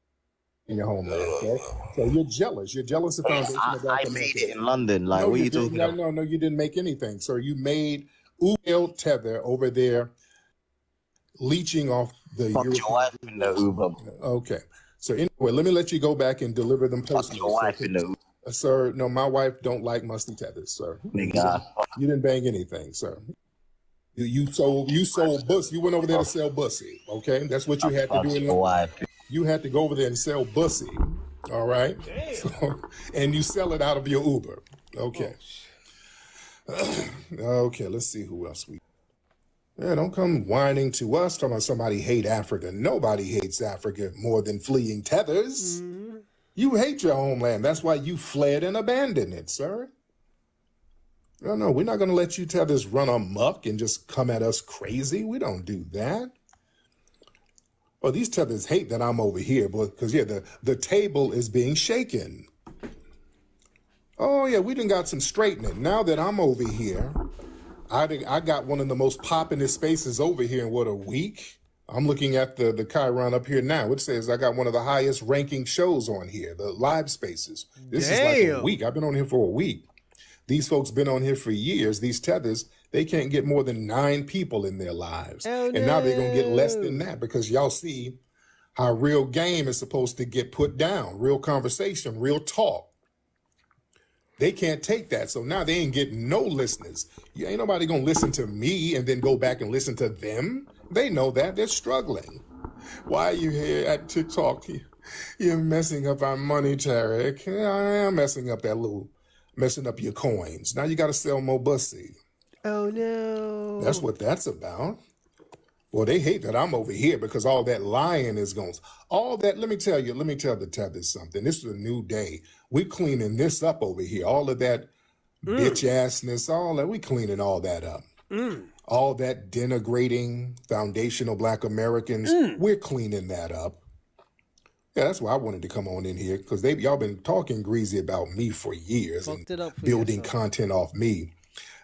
in your homeland, okay? So you're jealous. You're jealous of Foundation of Black I made America. it in London. Like, No, what are you you didn't. talking about? No, you didn't make anything, sir. You made Uber Tether over there leeching off the Fuck your European wife in the Uber. Okay. So anyway, let me let you go back and deliver them Fuck your wife in the Uber. Sir, no, my wife don't like musty tethers, sir. Nigga. You didn't bang anything, sir. You sold bussy. You went over there to sell bussy. Okay, that's what you had to do. You had to go over there and sell bussy. All right. So, and you sell it out of your Uber. Okay. Okay. Let's see who else we. Yeah, don't come whining to us talking about somebody hate Africa. Nobody hates Africa more than fleeing tethers. Mm-hmm. You hate your homeland. That's why you fled and abandoned it, sir. No, we're not going to let you tethers run amok and just come at us crazy. We don't do that. Well, these tethers hate that I'm over here, because, yeah, the table is being shaken. Oh, yeah, we done got some straightening. Now that I'm over here, I got one of the most poppin'est spaces over here in, a week? I'm looking at the Chiron up here now. It says I got one of the highest ranking shows on here, the live spaces. This is like a week. I've been on here for a week. These folks been on here for years. These tethers, they can't get more than 9 people in their lives. And now they're going to get less than that because y'all see how real game is supposed to get put down. Real conversation, real talk. They can't take that. So now they ain't getting no listeners. Ain't nobody going to listen to me and then go back and listen to them. They know that. They're struggling. Why are you here at TikTok? You're messing up our money, Tariq. Yeah, I am messing up your coins. Now you got to sell more bussy. Oh, no. That's what that's about. Well, they hate that I'm over here because all that lying is going. All that, let me tell the tethers something. This is a new day. We're cleaning this up over here. All of that bitch assness, all that, we cleaning all that up. All that denigrating foundational Black Americans, we're cleaning that up. Yeah, that's why I wanted to come on in here, because y'all been talking greasy about me for years and building content off me.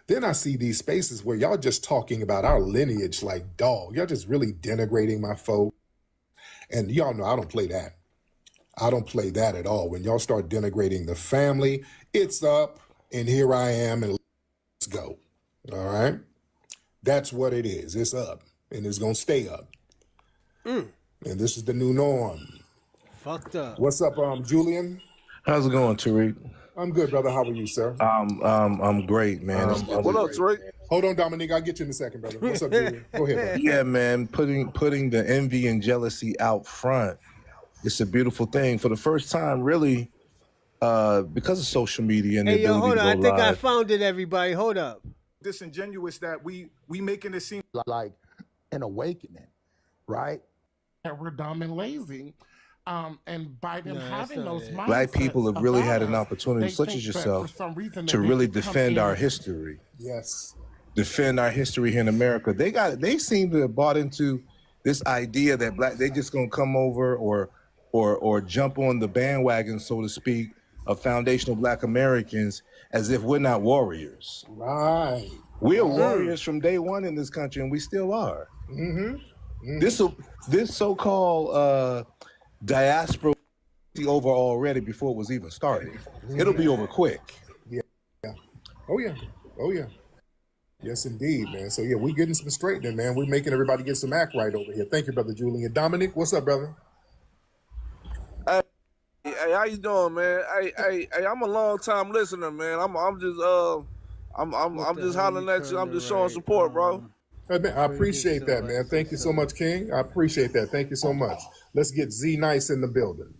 Then I see these spaces where y'all just talking about our lineage like dog. Y'all just really denigrating my folk. And y'all know I don't play that. I don't play that at all. When y'all start denigrating the family, it's up, and here I am, and let's go. All right? That's what it is. It's up, and it's going to stay up. And this is the new norm. Fucked up. What's up, Julian? How's it going, Tariq? I'm good, brother. How are you, sir? I'm great, man. What up, Tariq? Hold on, Dominique. I'll get you in a second, brother. What's up, Julian? Go ahead, brother. Yeah, man. Putting the envy and jealousy out front. It's a beautiful thing. For the first time, really, because of social media and the ability hold to on. go I think live. I found it, everybody. Hold up. Disingenuous that we making it seem like an awakening, right? That we're dumb and lazy. And by them having those mindsets, Black people have really had an us, opportunity, they such think as that yourself, for some reason to that they really can come defend in our and- history. Yes. Defend our history here in America. They seem to have bought into this idea that they just gonna come over or jump on the bandwagon, so to speak, of foundational Black Americans as if we're not warriors. Right. We are warriors from day one in this country, and we still are. This so-called diaspora be over already before it was even started. It'll be over quick. Yeah. Oh yeah. Yes, indeed, man. So yeah, we're getting some straightening, man. We're making everybody get some act right over here. Thank you, brother Julian. Dominic, what's up, brother? Hey, how you doing, man? Hey, I'm a long time listener, man. I'm just hollering at you. I'm just showing support, bro. Hey, man, I appreciate that, man. Thank you so much, King. I appreciate that. Thank you so much. Let's get Z Nice in the building.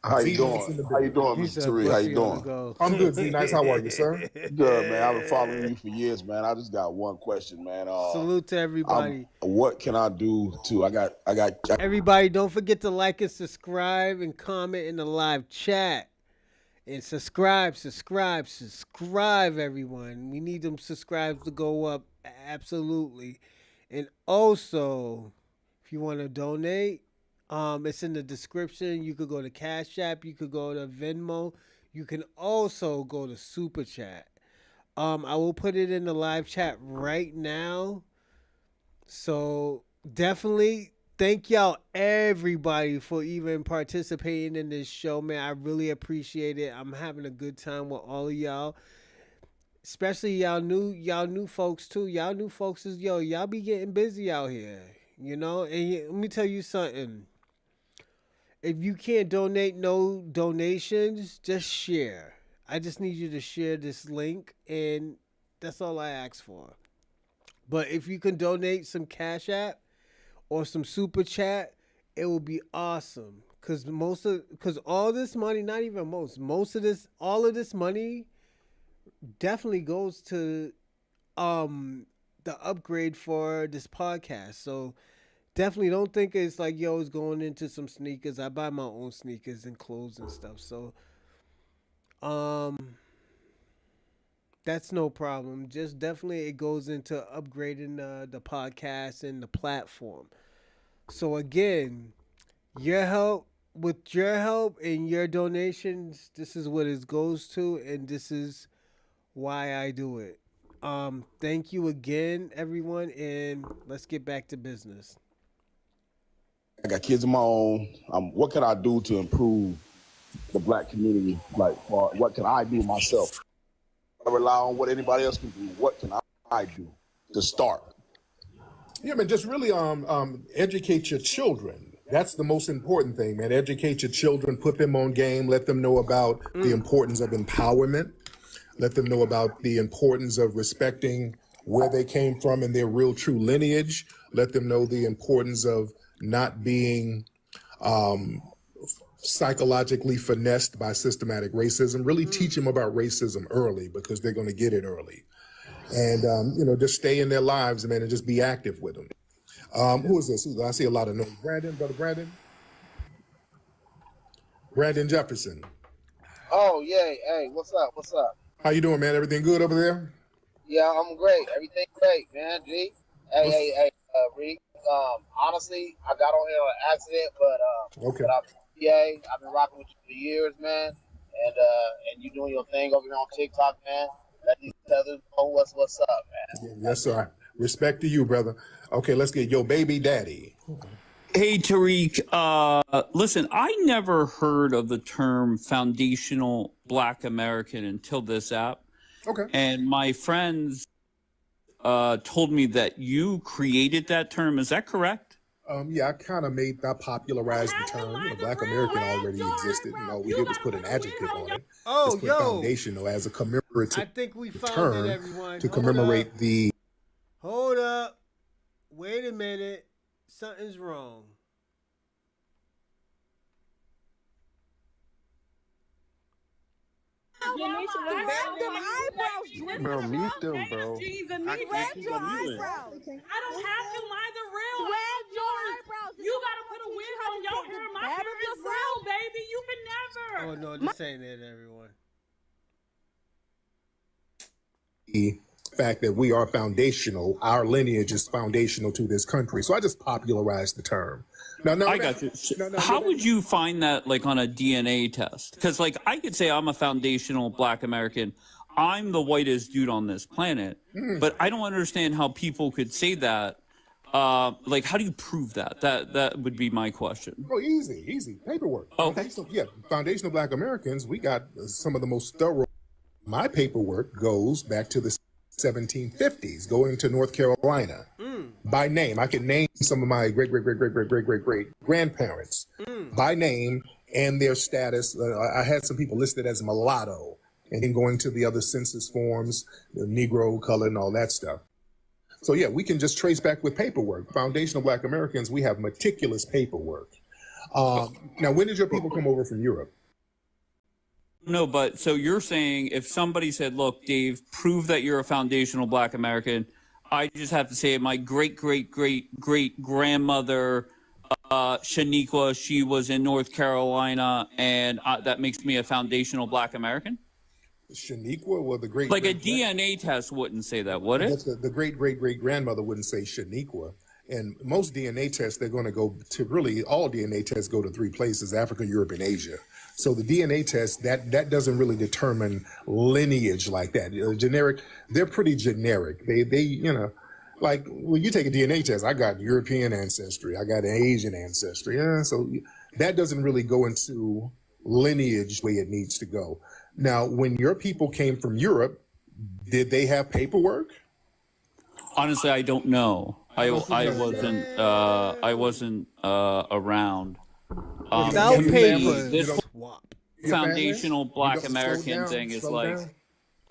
How you doing? How you doing, Mr. Tariq? How you doing? I'm good, Z Nice. How are you, sir? Good, man. I've been following you for years, man. I just got one question, man. Salute to everybody. What can I do to? I got. Everybody, don't forget to like and subscribe and comment in the live chat. And subscribe, everyone. We need them subscribes to go up, absolutely. And also, if you want to donate, it's in the description. You could go to Cash App. You could go to Venmo. You can also go to Super Chat. I will put it in the live chat right now. So definitely thank y'all everybody for even participating in this show, man. I really appreciate it. I'm having a good time with all of y'all. Especially y'all new folks too. Y'all new folks is y'all be getting busy out here. And let me tell you something. If you can't donate no donations, just share. I just need you to share this link and that's all I ask for. But if you can donate some Cash App or some super chat, it will be awesome. Cause all this money, not even most of this, all of this money definitely goes to the upgrade for this podcast. So definitely don't think it's like it's going into some sneakers. I buy my own sneakers and clothes and stuff. So that's no problem. Just definitely it goes into upgrading the podcast and the platform. So again, with your help and your donations, this is what it goes to, and this is why I do it. Thank you again, everyone, and let's get back to business. I got kids of my own. What can I do to improve the black community? Like, what can I do myself? I rely on what anybody else can do. What can I do to start? Yeah, man, just really educate your children. That's the most important thing, man. Educate your children, put them on game, let them know about the importance of empowerment, let them know about the importance of respecting where they came from and their real true lineage, let them know the importance of not being psychologically finessed by systematic racism. Really teach them about racism early because they're going to get it early. And, just stay in their lives, man, and just be active with them. Who is this? I see a lot of names. Brother Brandon? Brandon Jefferson. Oh, yay. Hey, what's up? What's up? How you doing, man? Everything good over there? Yeah, I'm great. Everything great, man. G. Hey, Reek. Honestly, I got on here on accident, Okay. But I'm FBA. I've been rocking with you for years, man. And you doing your thing over here on TikTok, man. Let these others know what's up, man. Yes, sir. Respect to you, brother. Okay, let's get your baby daddy. Hey, Tariq. Listen, I never heard of the term foundational Black American until this app. Okay. And my friends told me that you created that term. Is that correct? Yeah, I popularized the term. Black American already existed. All we did was put an adjective on it. Oh, Just put foundational as a commemorative I think we found term it, everyone. to commemorate the. Hold up. Wait a minute. Something's wrong. Bro, mute them, bro. Red your eyebrows. I don't have to. Mine's are real. Red your eyebrows. You gotta put a wig on your hair. My hair is real, baby. You can never. Oh no, this ain't it, everyone. The fact that we are foundational, our lineage is foundational to this country. So I just popularized the term. I got you. How would you find that, like, on a DNA test? Because, like, I could say I'm a foundational Black American. I'm the whitest dude on this planet. But I don't understand how people could say that. Like, how do you prove that? That would be my question. Oh, easy. Paperwork. Okay. Foundational Black Americans, we got some of the most thorough. My paperwork goes back to the 1750s, going to North Carolina. By name. I can name some of my great grandparents by name and their status. I had some people listed as mulatto, and then going to the other census forms, the Negro, color, and all that stuff. So yeah, we can just trace back with paperwork. Foundational Black Americans, we have meticulous paperwork. Now, when did your people come over from Europe? No, but so you're saying if somebody said, look, Dave, prove that you're a foundational Black American, I just have to say my great-great-great-great-grandmother, Shaniqua, she was in North Carolina, and that makes me a foundational Black American? Shaniqua, well, the great... Like a DNA test wouldn't say that, would it? The great-great-great-grandmother wouldn't say Shaniqua. And most DNA tests, they're going to go to really, all DNA tests go to three places, Africa, Europe, and Asia. So the DNA test, that doesn't really determine lineage like that. Generic, they're pretty generic. They like when you take a DNA test, I got European ancestry, I got Asian ancestry. Yeah, so that doesn't really go into lineage the way it needs to go. Now, when your people came from Europe, did they have paperwork? Honestly, I don't know. I wasn't around. Without paper, This swap. foundational Black American thing is like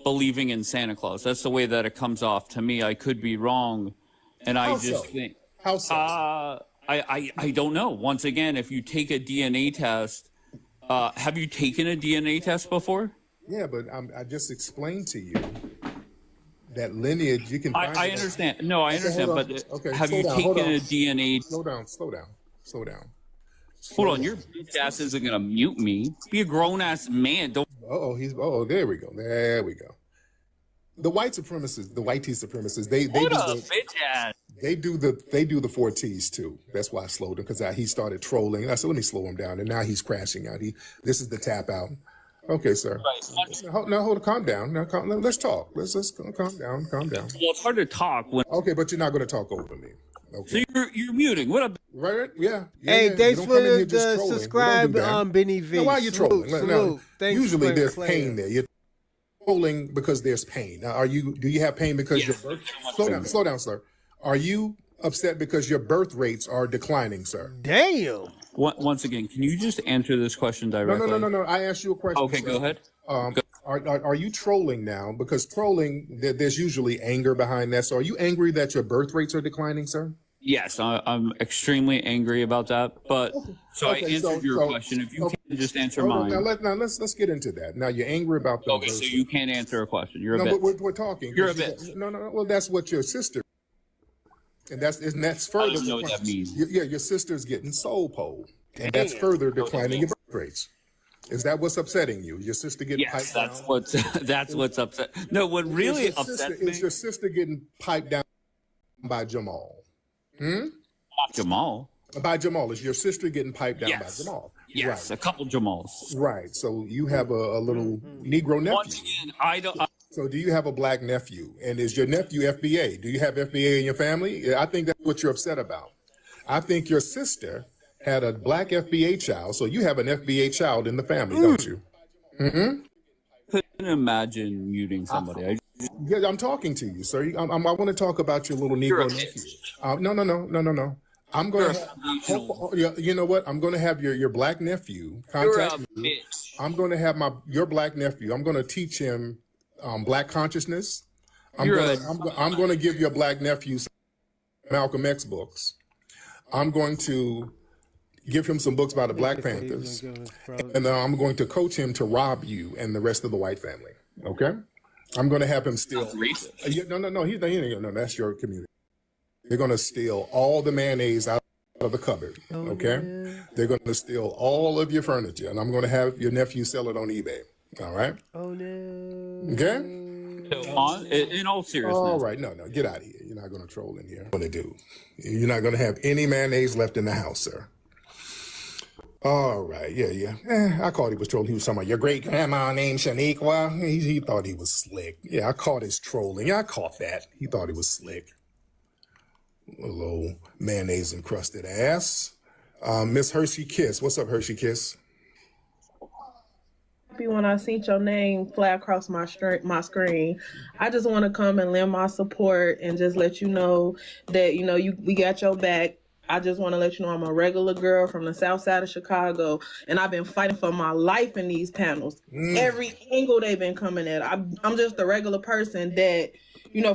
believing in Santa Claus. That's the way that it comes off to me. I could be wrong, and I just think. How so? I don't know. Once again, if you take a DNA test, have you taken a DNA test before? Yeah, but I just explained to you that lineage you can. I understand. No, I understand. But have you taken a DNA? Slow down. Hold on, your bitch ass isn't gonna mute me. Be a grown ass man. Don't. There we go. The white supremacists, the white T supremacists, they do the 4 T's too. That's why I slowed him, because he started trolling. I said, let me slow him down, and now he's crashing out. This is the tap out. Okay, sir. Right. Now hold on, calm down. Now let's talk. Let's calm down. Well, it's hard to talk when. Okay, but you're not going to talk over me. Okay. So you're muting. What up? Right? Yeah. Hey, thanks for the subscribe, Benny V. Now, why are you trolling? Salute. Usually there's pain there. You're trolling because there's pain. Now, do you have pain because your birth? Slow down, sir. Are you upset because your birth rates are declining, sir? Damn. Once again, can you just answer this question directly? No. I asked you a question. Okay, sir. Go ahead. Are you trolling now? Because trolling, there's usually anger behind that. So are you angry that your birth rates are declining, sir? Yes, I'm extremely angry about that. But I answered your question. If you can just answer mine. Now let's get into that. Now you're angry about the. Okay, so you can't answer a question. You're a bit. But we're talking. You're a bit. No. Well, that's what your sister. And that's further. I don't know what that means. Yeah, your sister's getting soul polled, and that's further declining your birth rates. Is that what's upsetting you? Your sister getting piped down? That's what's upset. No, what really upsets me is your sister getting piped down by Jamal. Not Jamal. By Jamal. Is your sister getting piped down by Jamal? Yes, right. A couple Jamals. Right. So you have a little Negro nephew. Once again, I don't. So do you have a black nephew? And is your nephew FBA? Do you have FBA in your family? I think that's what you're upset about. I think your sister had a black FBA child, so you have an FBA child in the family, don't you? Mm-hmm. Couldn't imagine muting somebody. Yeah, I'm talking to you, sir. I want to talk about your little Negro nephew. No. I'm going to. You know what? I'm going to have your black nephew contact you. I'm going to have your black nephew. I'm going to teach him black consciousness. I'm going to give your black nephew some Malcolm X books. I'm going to give him some books by the Black Panthers, and I'm going to coach him to rob you and the rest of the white family. Okay? I'm going to have him steal. No, that's your community. They're going to steal all the mayonnaise out of the cupboard. Okay? They're going to steal all of your furniture, and I'm going to have your nephew sell it on eBay. All right? Oh no. Okay? In all seriousness. All right. No, get out of here. You're not going to troll in here. What to do? You're not going to have any mayonnaise left in the house, sir. All right, yeah. I caught he was trolling. He was talking about your great grandma named Shaniqua. He thought he was slick. Yeah, I caught his trolling. Yeah, I caught that. He thought he was slick. Little mayonnaise encrusted ass. Miss Hershey Kiss. What's up, Hershey Kiss? When I seen your name fly across my screen, I just want to come and lend my support and just let you know that we got your back. I just want to let you know I'm a regular girl from the south side of Chicago, and I've been fighting for my life in these panels. Every angle they've been coming at. I'm just a regular person that,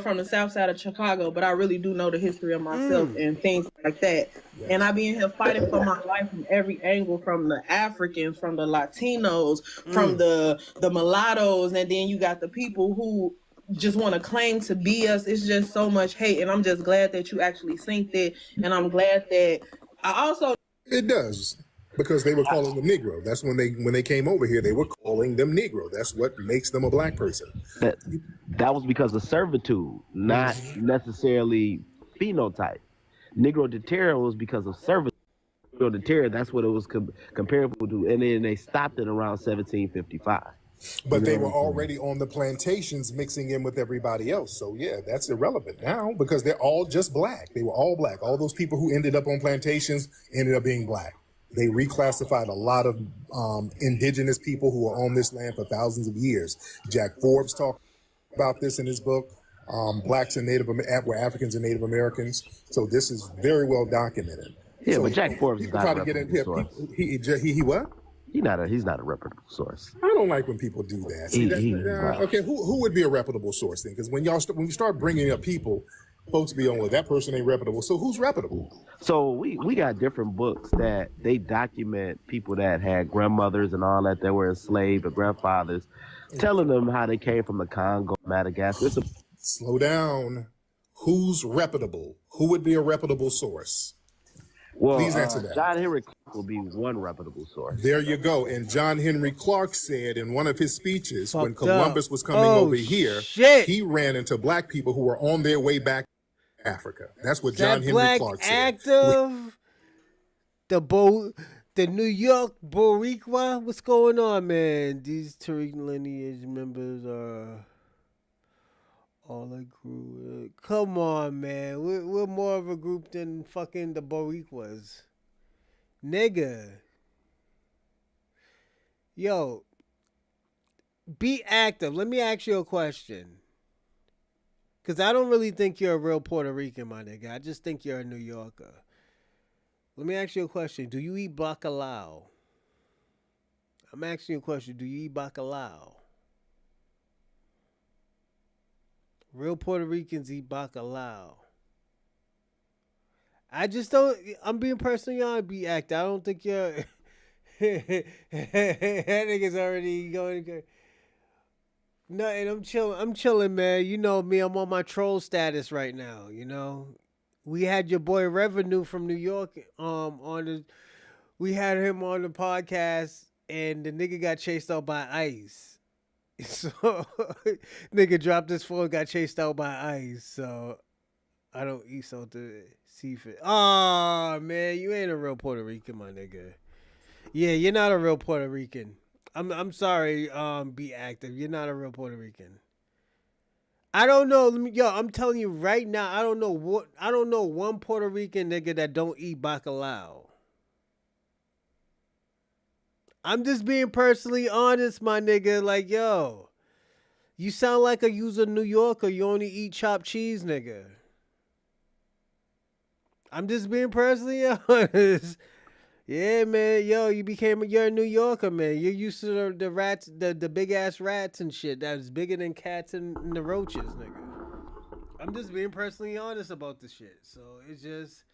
from the south side of Chicago, but I really do know the history of myself and things like that. Yeah. And I be in here fighting for my life from every angle, from the Africans, from the Latinos, from the mulattoes, and then you got the people who just want to claim to be us. It's just so much hate, and I'm just glad that you actually synced it, and I'm glad that I also... It does, because they were calling them Negro. That's when they came over here, they were calling them Negro. That's what makes them a black person. That was because of servitude, not necessarily phenotype. Negro de terra was because of servitude. Negro de terra, that's what it was comparable to, and then they stopped it around 1755. But they what were I'm saying? already on the plantations mixing in with everybody else. So yeah, that's irrelevant now because they're all just black. They were all black. All those people who ended up on plantations ended up being black. They reclassified a lot of indigenous people who were on this land for thousands of years. Jack Forbes talked about this in his book. Blacks and were Africans and Native Americans. So this is very well documented. Yeah, So but Jack Forbes is people not try a to get in reputable here. source. He what? He's not a reputable source. I don't like when people do that. See, okay, who would be a reputable source then? Because when you start bringing up people, folks be on, well, that person ain't reputable. So who's reputable? So we got different books that they document people that had grandmothers and all that were enslaved or grandfathers, telling them how they came from the Congo, Madagascar. Slow down. Who's reputable? Who would be a reputable source? Well, please answer that. John Henry Clark will be one reputable source. There you go. And John Henry Clark said in one of his speeches when Columbus was coming over here, he ran into black people who were on their way back to Africa. That's what John Henry Clark said. Active, the New York Boricua. What's going on, man? These Tariq lineage members are all a group. Come on, man. We're more of a group than fucking the Boricuas. Nigga. Yo. Be active. Let me ask you a question. Because I don't really think you're a real Puerto Rican, my nigga. I just think you're a New Yorker. Let me ask you a question. Do you eat bacalao? I'm asking you a question. Do you eat bacalao? Real Puerto Ricans eat bacalao. I just don't. I'm being personally honest. Be active. I don't think you're. That nigga's already going. Nothing. I'm chilling. I'm chilling, man. You know me. I'm on my troll status right now. You know, we had your boy Revenue from New York. We had him on the podcast, and the nigga got chased out by ICE. So, nigga dropped his phone, got chased out by ICE. So, I don't eat salted seafood. Oh, man, you ain't a real Puerto Rican, my nigga. Yeah, you're not a real Puerto Rican. I'm sorry, be active. You're not a real Puerto Rican. I don't know. I'm telling you right now, I don't know one Puerto Rican nigga that don't eat bacalao. I'm just being personally honest, my nigga. Like, yo, you sound like a user New Yorker. You only eat chopped cheese, nigga. I'm just being personally honest. Yeah, man. Yo, you're a New Yorker, man. You're used to the rats, the big ass rats and shit that's bigger than cats and the roaches, nigga. I'm just being personally honest about the shit. So it's just.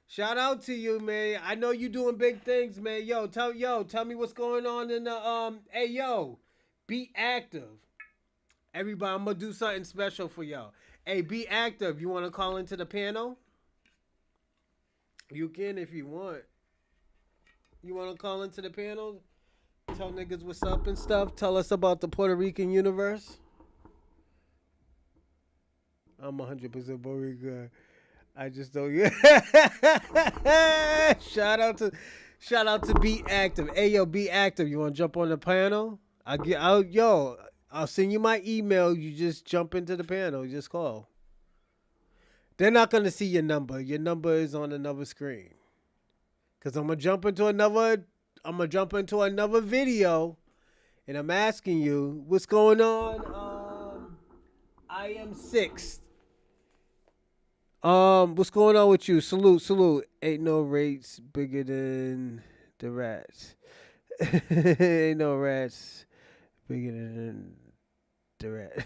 Shout out to you, man. I know you doing big things, man. Tell me what's going on in the hey yo, be active. Everybody, I'm gonna do something special for y'all. Hey, be active. You wanna call into the panel? You can if you want. You wanna call into the panel? Tell niggas what's up and stuff. Tell us about the Puerto Rican universe. I'm 100% Puerto Rican. I just don't. Shout out to Be Active. Hey yo, Be Active. You want to jump on the panel? I'll send you my email. You just jump into the panel. You just call. They're not gonna see your number. Your number is on another screen. Cause I'm gonna jump into another video, and I'm asking you what's going on. I am 6th. What's going on with you? Salute. Ain't no rates bigger than the rats. Ain't no rats bigger than the rat.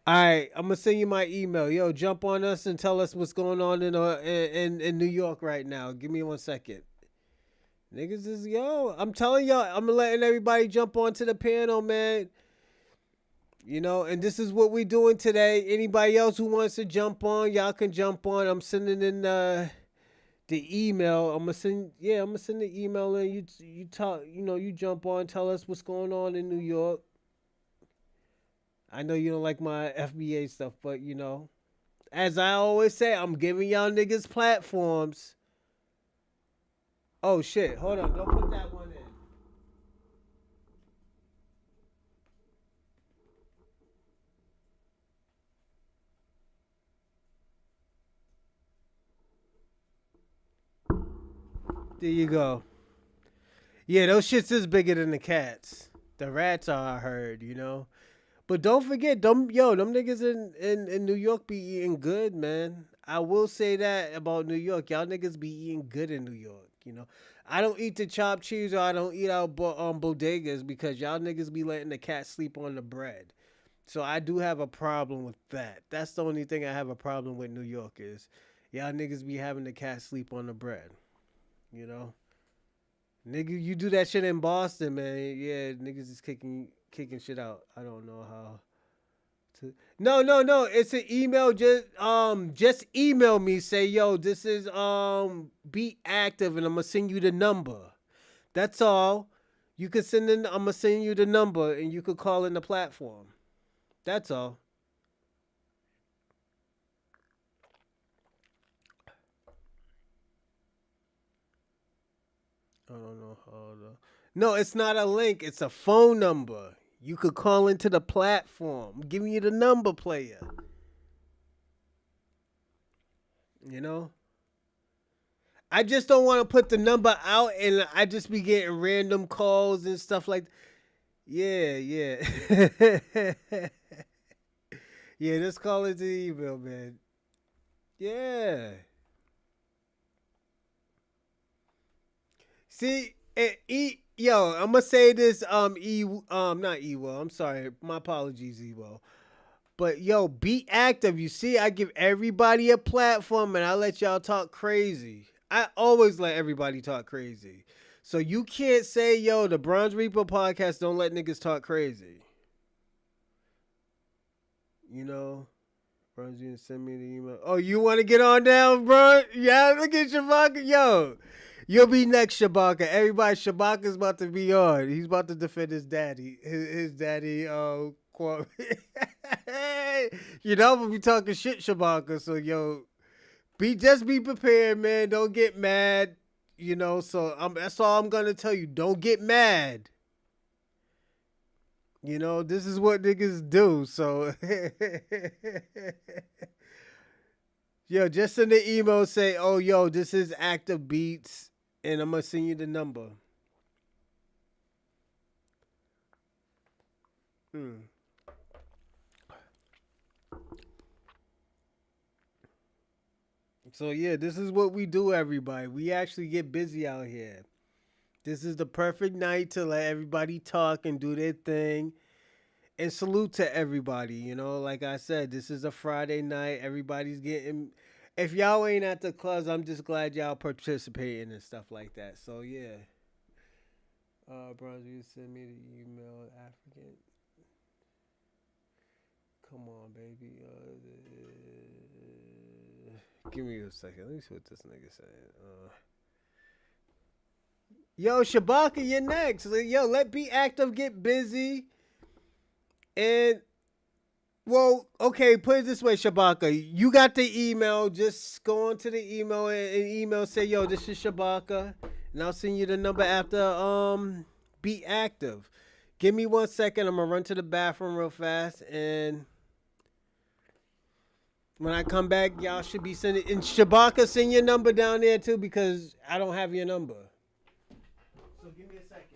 All right, I'm gonna send you my email. Yo, jump on us and tell us what's going on in New York right now. Give me 1 second. Niggas is I'm telling y'all, I'm letting everybody jump onto the panel, man. You know, and this is what we're doing today. Anybody else who wants to jump on, y'all can jump on. I'm sending in the email. I'm gonna send the email in. You talk, you jump on, tell us what's going on in New York. I know you don't like my FBA stuff, but as I always say, I'm giving y'all niggas platforms. Oh shit, hold on, don't put that one in. There you go. Yeah, those shits is bigger than the cats. The rats are, I heard, you know. But don't forget, them niggas in New York be eating good, man. I will say that about New York. Y'all niggas be eating good in New York, you know. I don't eat the chopped cheese or I don't eat out bodegas because y'all niggas be letting the cat sleep on the bread. So I do have a problem with that. That's the only thing I have a problem with New York is y'all niggas be having the cat sleep on the bread, you know. Nigga, you do that shit in Boston, man. Yeah, niggas is kicking shit out. I don't know how to. No. It's an email. Just email me. Say, yo, this is be active, and I'm gonna send you the number. That's all. You can send in. I'm gonna send you the number, and you could call in the platform. That's all. I don't know how to. No, it's not a link. It's a phone number. You could call into the platform. I'm giving you the number, player. You know? I just don't want to put the number out and I just be getting random calls and stuff like that. Yeah. Yeah, just call into the email, man. Yeah. See, yo, I'm gonna say this, not Ewo. I'm sorry, my apologies, Ewo. But yo, be active. You see, I give everybody a platform and I let y'all talk crazy. I always let everybody talk crazy. So you can't say, yo, the Bronze Reaper podcast don't let niggas talk crazy. You know? Bronze, you send me the email. Oh, you want to get on down, bro? Yeah, look at Shabaka. Yo, you'll be next, Shabaka. Everybody, Shabaka's about to be on. He's about to defend his daddy. His daddy, quote. You know, I'm gonna be talking shit, Shabaka. So, yo, just be prepared, man. Don't get mad. You know, so that's all I'm gonna tell you. Don't get mad. You know, this is what niggas do. So, yo, just send the email, say, oh, yo, this is Active Beats, and I'm gonna send you the number. So yeah, this is what we do, everybody. We actually get busy out here. This is the perfect night to let everybody talk and do their thing. And salute to everybody, you know. Like I said, this is a Friday night. Everybody's getting. If y'all ain't at the clubs, I'm just glad y'all participating and stuff like that. So yeah. Bronze, you send me the email, African. Come on, baby. Give me a second. Let me see what this nigga saying. Yo, Shabaka, you're next. Yo, let Be Active get busy. And, well, okay, put it this way, Shabaka. You got the email. Just go on to the email and email, say, yo, this is Shabaka. And I'll send you the number after Be Active. Give me 1 second. I'm going to run to the bathroom real fast. And when I come back, y'all should be sending. And Shabaka, send your number down there, too, because I don't have your number. So give me a second.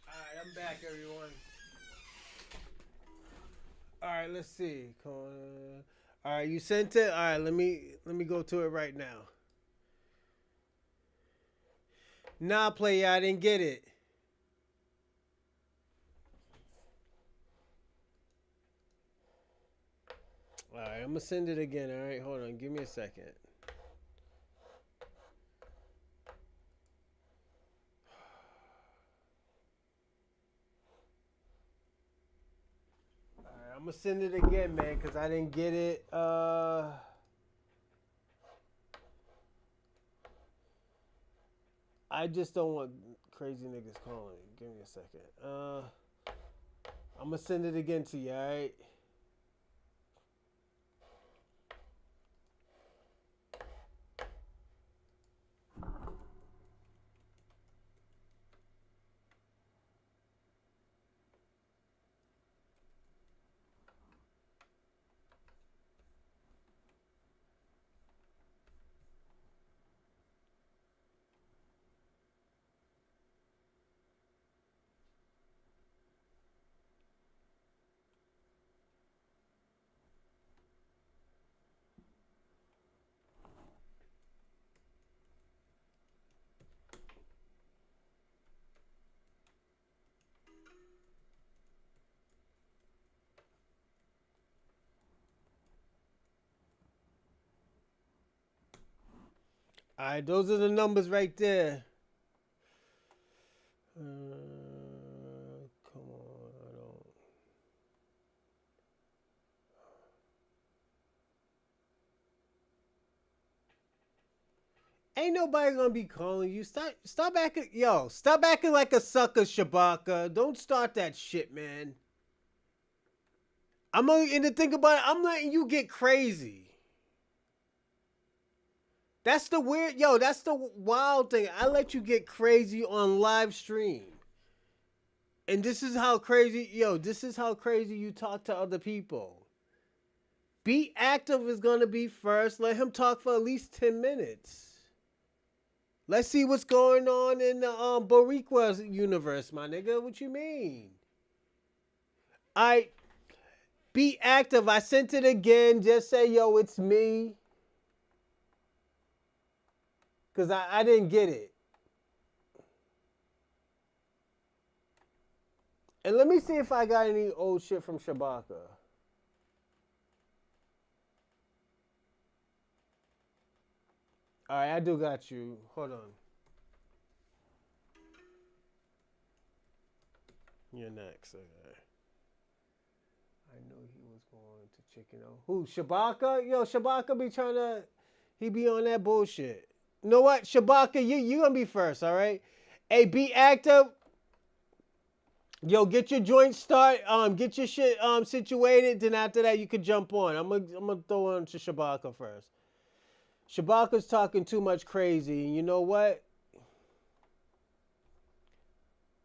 Alright, I'm back, everyone. Alright, let's see. Alright, you sent it? Alright, let me go to it right now. Nah, player, I didn't get it. All right, I'm gonna send it again. All right, hold on. Give me a second. All right, I'm gonna send it again, man, because I didn't get it. I just don't want crazy niggas calling. Give me a second. I'm gonna send it again to you. All right. All right, those are the numbers right there. Come on, I don't. Ain't nobody gonna be calling you. Stop acting, yo. Stop acting like a sucker, Shabaka. Don't start that shit, man. I'm only, and to think about it, I'm letting you get crazy. That's the weird, yo. That's the wild thing. I let you get crazy on live stream, and this is how crazy, yo. This is how crazy you talk to other people. Be active is gonna be first. Let him talk for at least 10 minutes. Let's see what's going on in the Boriqua's universe, my nigga. What you mean? Be active. I sent it again. Just say, yo, it's me. Because I didn't get it. And let me see if I got any old shit from Shabaka. All right, I do got you. Hold on. You're next. Okay. I knew he was going to Chicken O. Who? Shabaka? Yo, Shabaka be trying to. He be on that bullshit. You know what, Shabaka? You gonna be first, all right? Hey, be active. Yo, get your joint start. Get your shit situated. Then after that, you could jump on. I'm gonna throw on to Shabaka first. Shabaka's talking too much crazy. And you know what?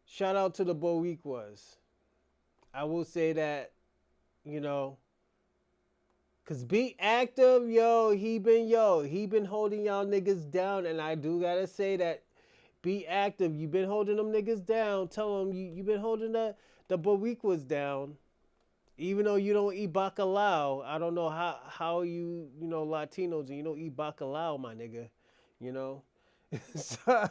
Shout out to the Boriquas. I will say that, you know, cause be active, yo. He been holding y'all niggas down, and I do gotta say that. Be active. You been holding them niggas down. Tell them you been holding the Boriquas down. Even though you don't eat bacalao, I don't know how you know Latinos and you don't eat bacalao, my nigga. You know, so,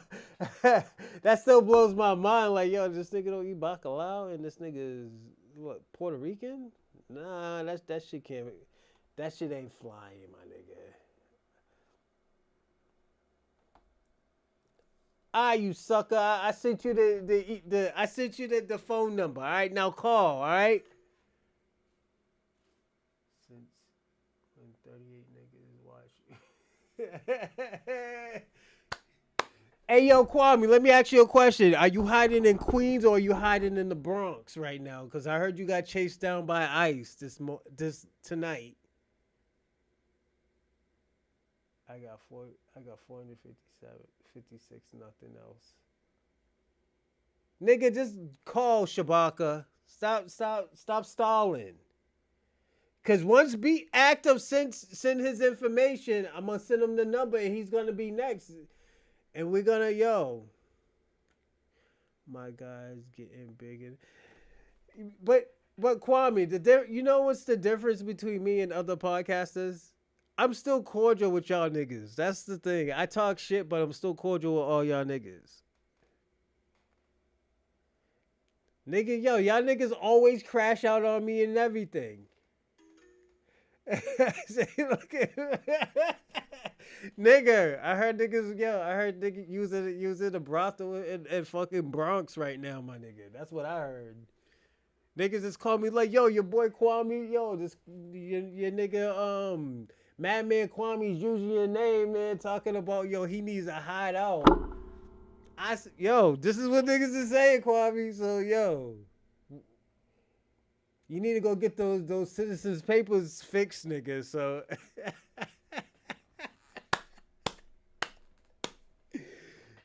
that still blows my mind. Like, yo, this nigga don't eat bacalao, and this nigga is what, Puerto Rican? Nah, that shit can't. That shit ain't flying, my nigga. You sucker! I sent you I sent you the phone number. All right, now call. All right. Since when 38 niggas watch. Hey, yo, Kwame, let me ask you a question. Are you hiding in Queens or are you hiding in the Bronx right now? Because I heard you got chased down by ICE this tonight. I got 457, 56, nothing else. Nigga, just call Shabaka. Stop stalling. Cause once Be Active send his information, I'm gonna send him the number and he's gonna be next. And we're gonna, yo. My guy's getting bigger. But Kwame, you know what's the difference between me and other podcasters? I'm still cordial with y'all niggas. That's the thing. I talk shit, but I'm still cordial with all y'all niggas. Nigga, yo, y'all niggas always crash out on me and everything. Nigga, I heard niggas using the brothel in fucking Bronx right now, my nigga. That's what I heard. Niggas just call me like, yo, your boy Kwame, yo, this your nigga Madman Kwame's using your name, man, talking about yo, he needs a hideout. Yo, this is what niggas is saying, Kwame. So yo, you need to go get those citizens papers fixed, nigga. So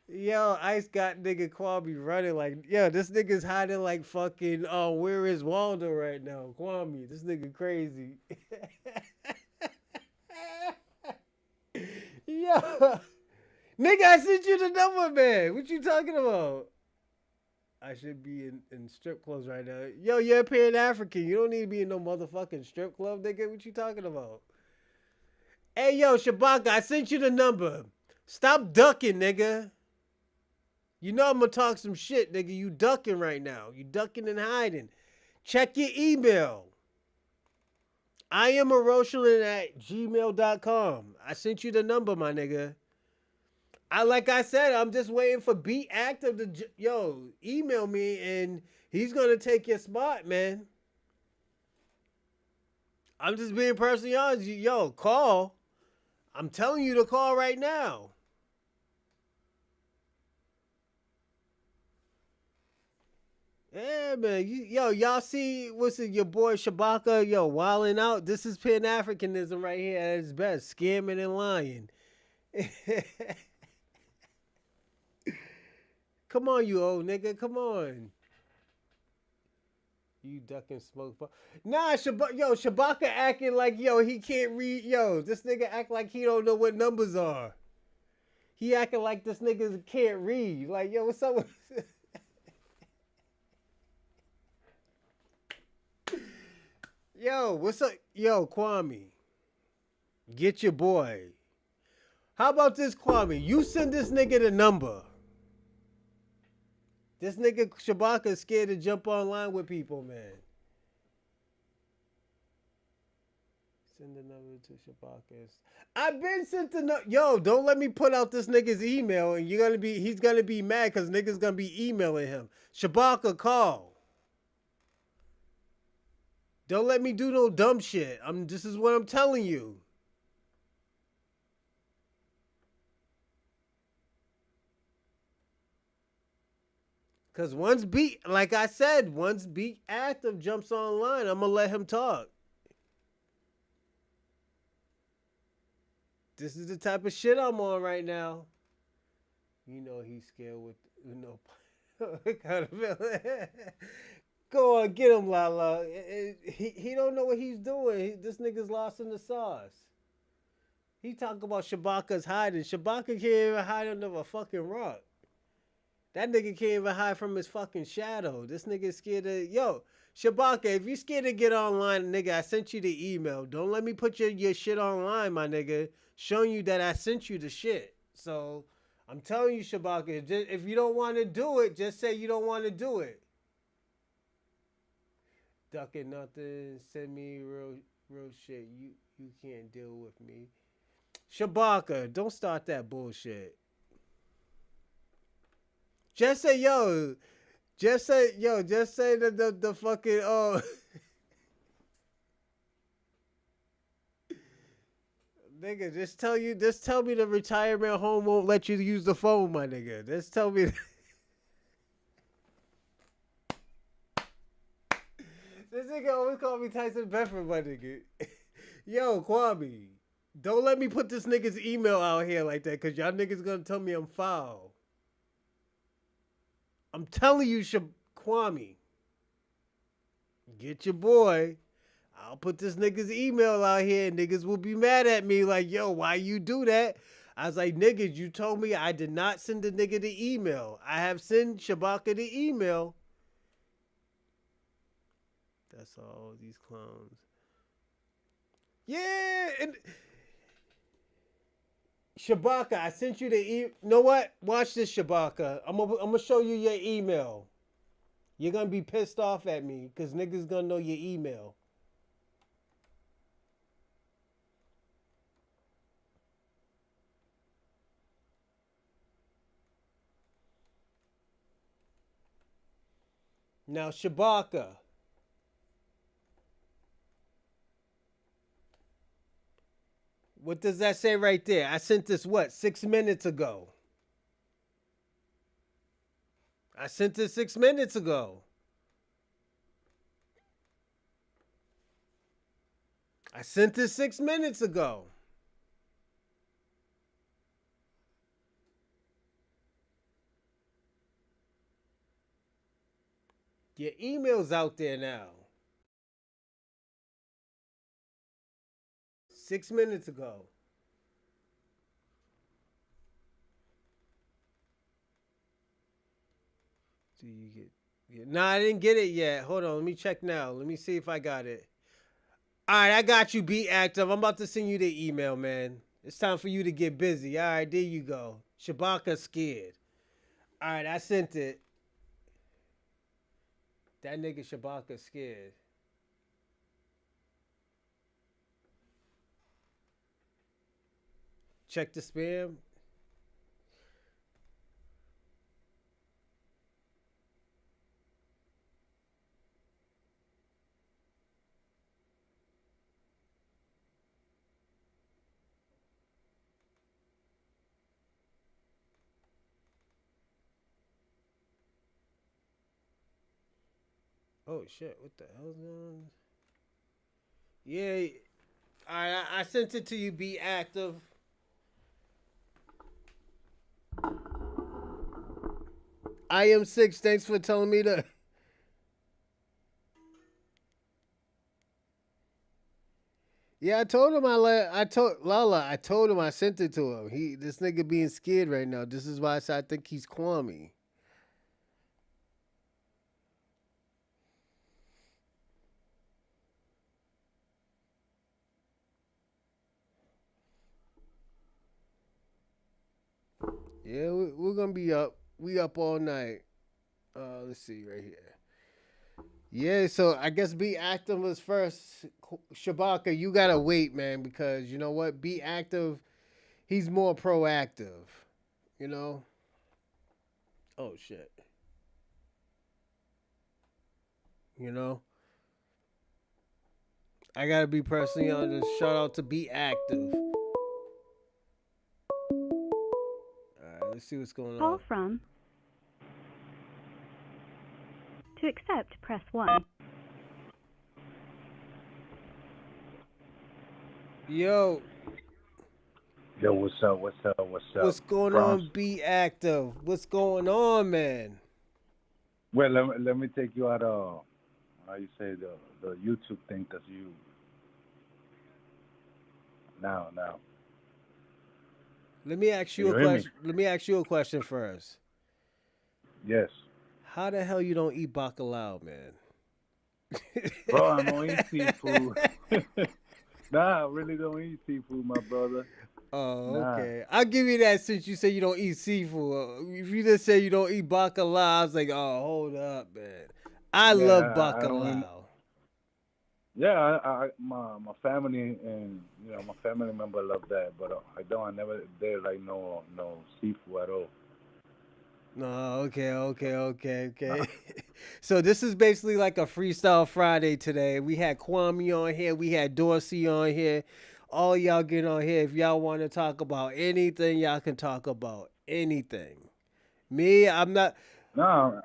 yo, Ice got nigga Kwame running like, yo, this nigga's hiding like fucking, where is Waldo right now? Kwame, this nigga crazy. Yo, nigga, I sent you the number, man. What you talking about? I should be in strip clubs right now. Yo, you're a Pan-African. You don't need to be in no motherfucking strip club, nigga. What you talking about? Hey, yo, Shabaka, I sent you the number. Stop ducking, nigga. You know I'm gonna talk some shit, nigga. You ducking right now. You ducking and hiding. Check your email. I am a Roshalin@gmail.com. I sent you the number, my nigga. Like I said, I'm just waiting for Be Active to email me and he's gonna take your spot, man. I'm just being personally honest. Yo, call. I'm telling you to call right now. Yeah, man. Y'all see what's it, your boy Shabaka, wilding out. This is Pan-Africanism right here at its best. Scamming and lying. Come on, you old nigga. Come on. You ducking smoke. Nah, Shabaka acting like, he can't read. This nigga act like he don't know what numbers are. He acting like this nigga can't read. Like, what's up with what's up? Kwame. Get your boy. How about this, Kwame? You send this nigga the number. This nigga Shabaka is scared to jump online with people, man. Send the number to Shabaka. I've been sent the number. Yo, don't let me put out this nigga's email and he's gonna be mad because niggas gonna be emailing him. Shabaka, call. Don't let me do no dumb shit. This is what I'm telling you. Cause once Be Active jumps online, I'm gonna let him talk. This is the type of shit I'm on right now. You know he's scared with Go on, get him, Lala. He don't know what he's doing. This nigga's lost in the sauce. He talk about Shabaka's hiding. Shabaka can't even hide under a fucking rock. That nigga can't even hide from his fucking shadow. This nigga's scared to... Shabaka, if you scared to get online, nigga, I sent you the email. Don't let me put your shit online, my nigga. Showing you that I sent you the shit. So, I'm telling you, Shabaka, if you don't want to do it, just say you don't want to do it. Ducking nothing. Send me real shit. You can't deal with me. Shabaka, don't start that bullshit. Just say Just say the fucking nigga, just tell me the retirement home won't let you use the phone, my nigga. Just tell me. This nigga always call me Tyson Bedford, my nigga. Yo, Kwame, don't let me put this nigga's email out here like that, cause y'all niggas gonna tell me I'm foul. I'm telling you, Kwame, get your boy. I'll put this nigga's email out here and niggas will be mad at me like, yo, why you do that? I was like, niggas, you told me I did not send the nigga the email. I have sent Shabaka the email. That's all these clowns. Yeah, and Shabaka, I sent you the email. You know what? Watch this, Shabaka. I'm gonna show you your email. You're gonna be pissed off at me because niggas gonna know your email. Now, Shabaka. What does that say right there? I sent this, what, 6 minutes ago? I sent this 6 minutes ago. I sent this 6 minutes ago. Your email's out there now. 6 minutes ago. Do you get? No, I didn't get it yet. Hold on, let me check now. Let me see if I got it. All right, I got you. Be active. I'm about to send you the email, man. It's time for you to get busy. All right, there you go. Shabaka scared. All right, I sent it. That nigga Shabaka scared. Check the spam. Oh shit! What the hell's going on? Yeah. All right, I sent it to you. Be active. I am 6. Thanks for telling me to. Yeah, I told him I told Lala. I told him I sent it to him. This nigga being scared right now. This is why I think he's Kwame. Yeah, we're gonna be up. We up all night. Let's see right here. Yeah, so I guess Be Active was first. Shabaka, you gotta wait, man, because you know what? Be Active, he's more proactive. You know? Oh shit. You know? I gotta be personally on this. Shout out to Be Active. Alright, let's see what's going Call on. from. To accept, press 1. Yo. Yo, what's up? What's up? What's up? What's going on, Be Active? What's going on, man? Well, let me take you out of how you say the YouTube thing, cause you now. Let me ask you Can a you hear me? question. Let me ask you a question first. Yes. How the hell you don't eat bacalao, man? Bro, I don't eat seafood. Nah, I really don't eat seafood, my brother. Oh, okay. I'll give you that since you say you don't eat seafood. If you just say you don't eat bacalao, I was like, oh, hold up, man. I love bacalao. My family and my family member love that, but I never did like no seafood at all. No, okay. So this is basically like a freestyle Friday today. We had Kwame on here. We had Dorsey on here. All y'all get on here. If y'all want to talk about anything, y'all can talk about anything. Me, I'm not. No,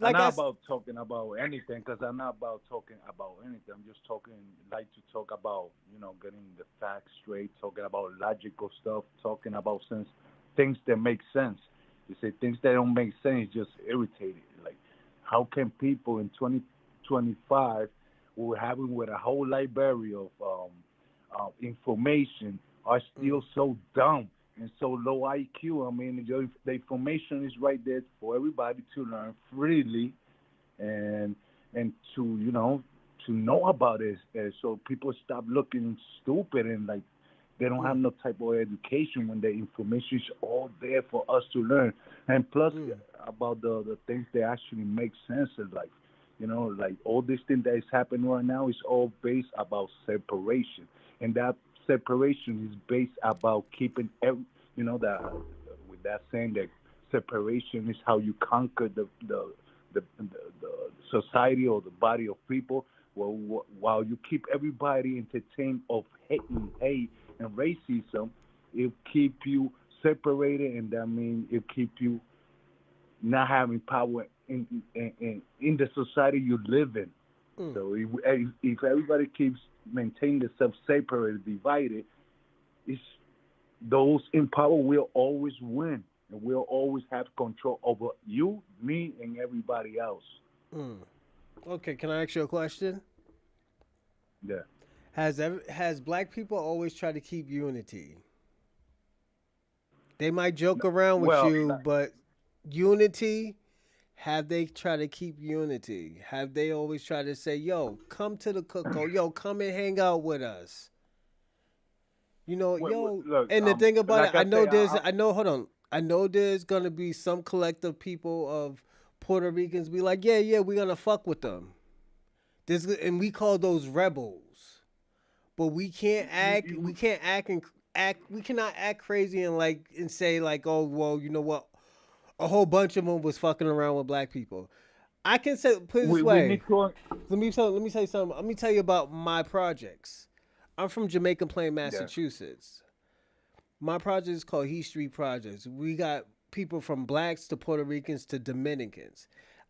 Like I'm not about talking about anything, because I'm not about talking about anything. I'm just like to talk about, getting the facts straight, talking about logical stuff, talking about things that make sense. You say things that don't make sense, just irritated. Like, how can people in 2025, we're having with a whole library of information, are still so dumb and so low IQ? I mean, the information is right there for everybody to learn freely, and to know about it, so people stop looking stupid and like they don't have no type of education when the information is all there for us to learn. And plus, about the things that actually make sense in life. Like all this thing that is happening right now is all based about separation, and that separation is based about keeping that with that saying that separation is how you conquer the the society or the body of people. Well, while you keep everybody entertained of hate and racism, it keep you separated, and that means it keep you not having power in the society you live in. So if everybody keeps maintaining themselves separated, divided, it's those in power will always win, and will always have control over you, me, and everybody else. Okay, can I ask you a question? Yeah. Has black people always tried to keep unity? They might joke around with Well, you, but unity, have they tried to keep unity? Have they always tried to say, yo, come to the cookout, yo, come and hang out with us? You know, yo, look, and the thing about it, like I say, hold on. I know there's gonna be some collective people of Puerto Ricans be like, yeah, we're gonna fuck with them. And we call those rebels. But we can't act, we cannot act crazy and say like, oh, well, you know what? A whole bunch of them was fucking around with black people. I can say, put it this we way. need to. Let me tell you something. Let me tell you about my projects. I'm from Jamaica Plain, Massachusetts. My project is called Heat Street Projects. We got people from blacks to Puerto Ricans to Dominicans.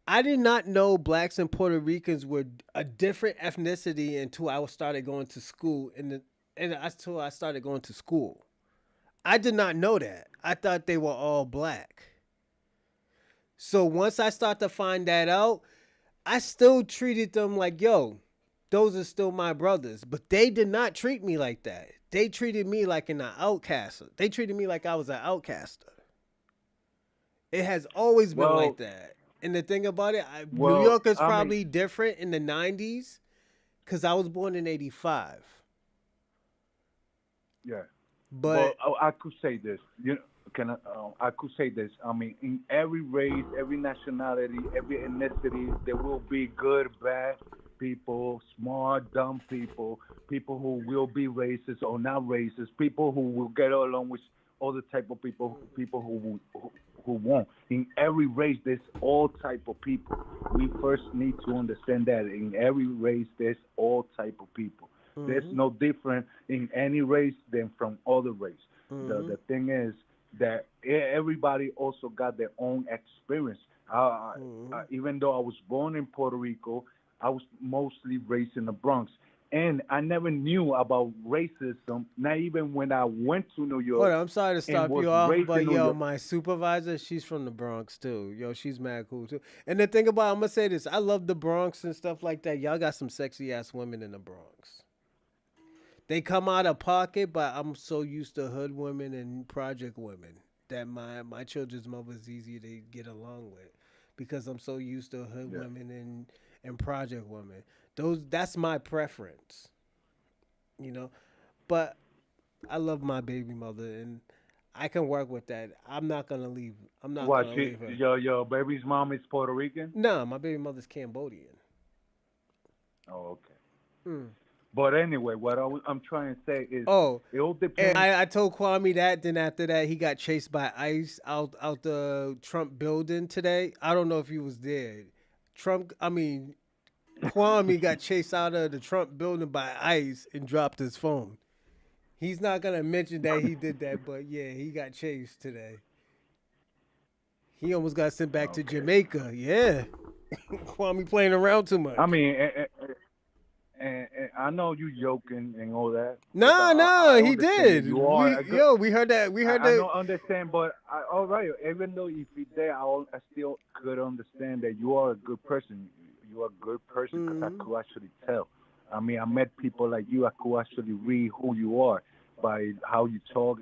I did not know blacks and Puerto Ricans were a different ethnicity until I started going to school. Until I started going to school, I did not know that. I thought they were all black. So once I start to find that out, I still treated them like, yo, those are still my brothers. But they did not treat me like that. They treated me like an outcaster. They treated me like I was an outcaster. It has always been like that. And the thing about it, New York is probably different in the 90s because I was born in 85. Yeah. But I could say this. I could say this. I mean, in every race, every nationality, every ethnicity, there will be good, bad people, smart, dumb people, people who will be racist or not racist, people who will get along with other type of people, people who won't. In every race, there's all type of people. We first need to understand that in every race, there's all type of people. There's no different in any race than from other race. The thing is that everybody also got their own experience. Even though I was born in Puerto Rico, I was mostly raised in the Bronx. And I never knew about racism, not even when I went to New York. Hold on, I'm sorry to stop you off, but yo, York. my supervisor, she's from the Bronx too. Yo, she's mad cool too. And the thing about, I'm gonna say this, I love the Bronx and stuff like that. Y'all got some sexy ass women in the Bronx. They come out of pocket, but I'm so used to hood women and project women that my children's mother's easy to get along with because I'm so used to hood women and project women. That's my preference, you know. But I love my baby mother, and I can work with that. I'm not gonna leave. I'm not gonna leave her. Your baby's mom is Puerto Rican? No, my baby mother's Cambodian. Oh, okay. But anyway, what I'm trying to say is, it all depends. And I told Kwame that. Then after that, he got chased by ICE out the Trump building today. I don't know if he was there. Kwame got chased out of the Trump building by ICE and dropped his phone. He's not gonna mention that he did that, but yeah, he got chased today. He almost got sent back to Jamaica. Yeah, Kwame playing around too much. I mean, and I know you joking and all that. No, he did. We heard that. I don't understand, but all right. Even though if he's there, I still could understand that you are a good person. You are a good person because I could actually tell. I mean, I met people like you. I could actually read who you are by how you talk.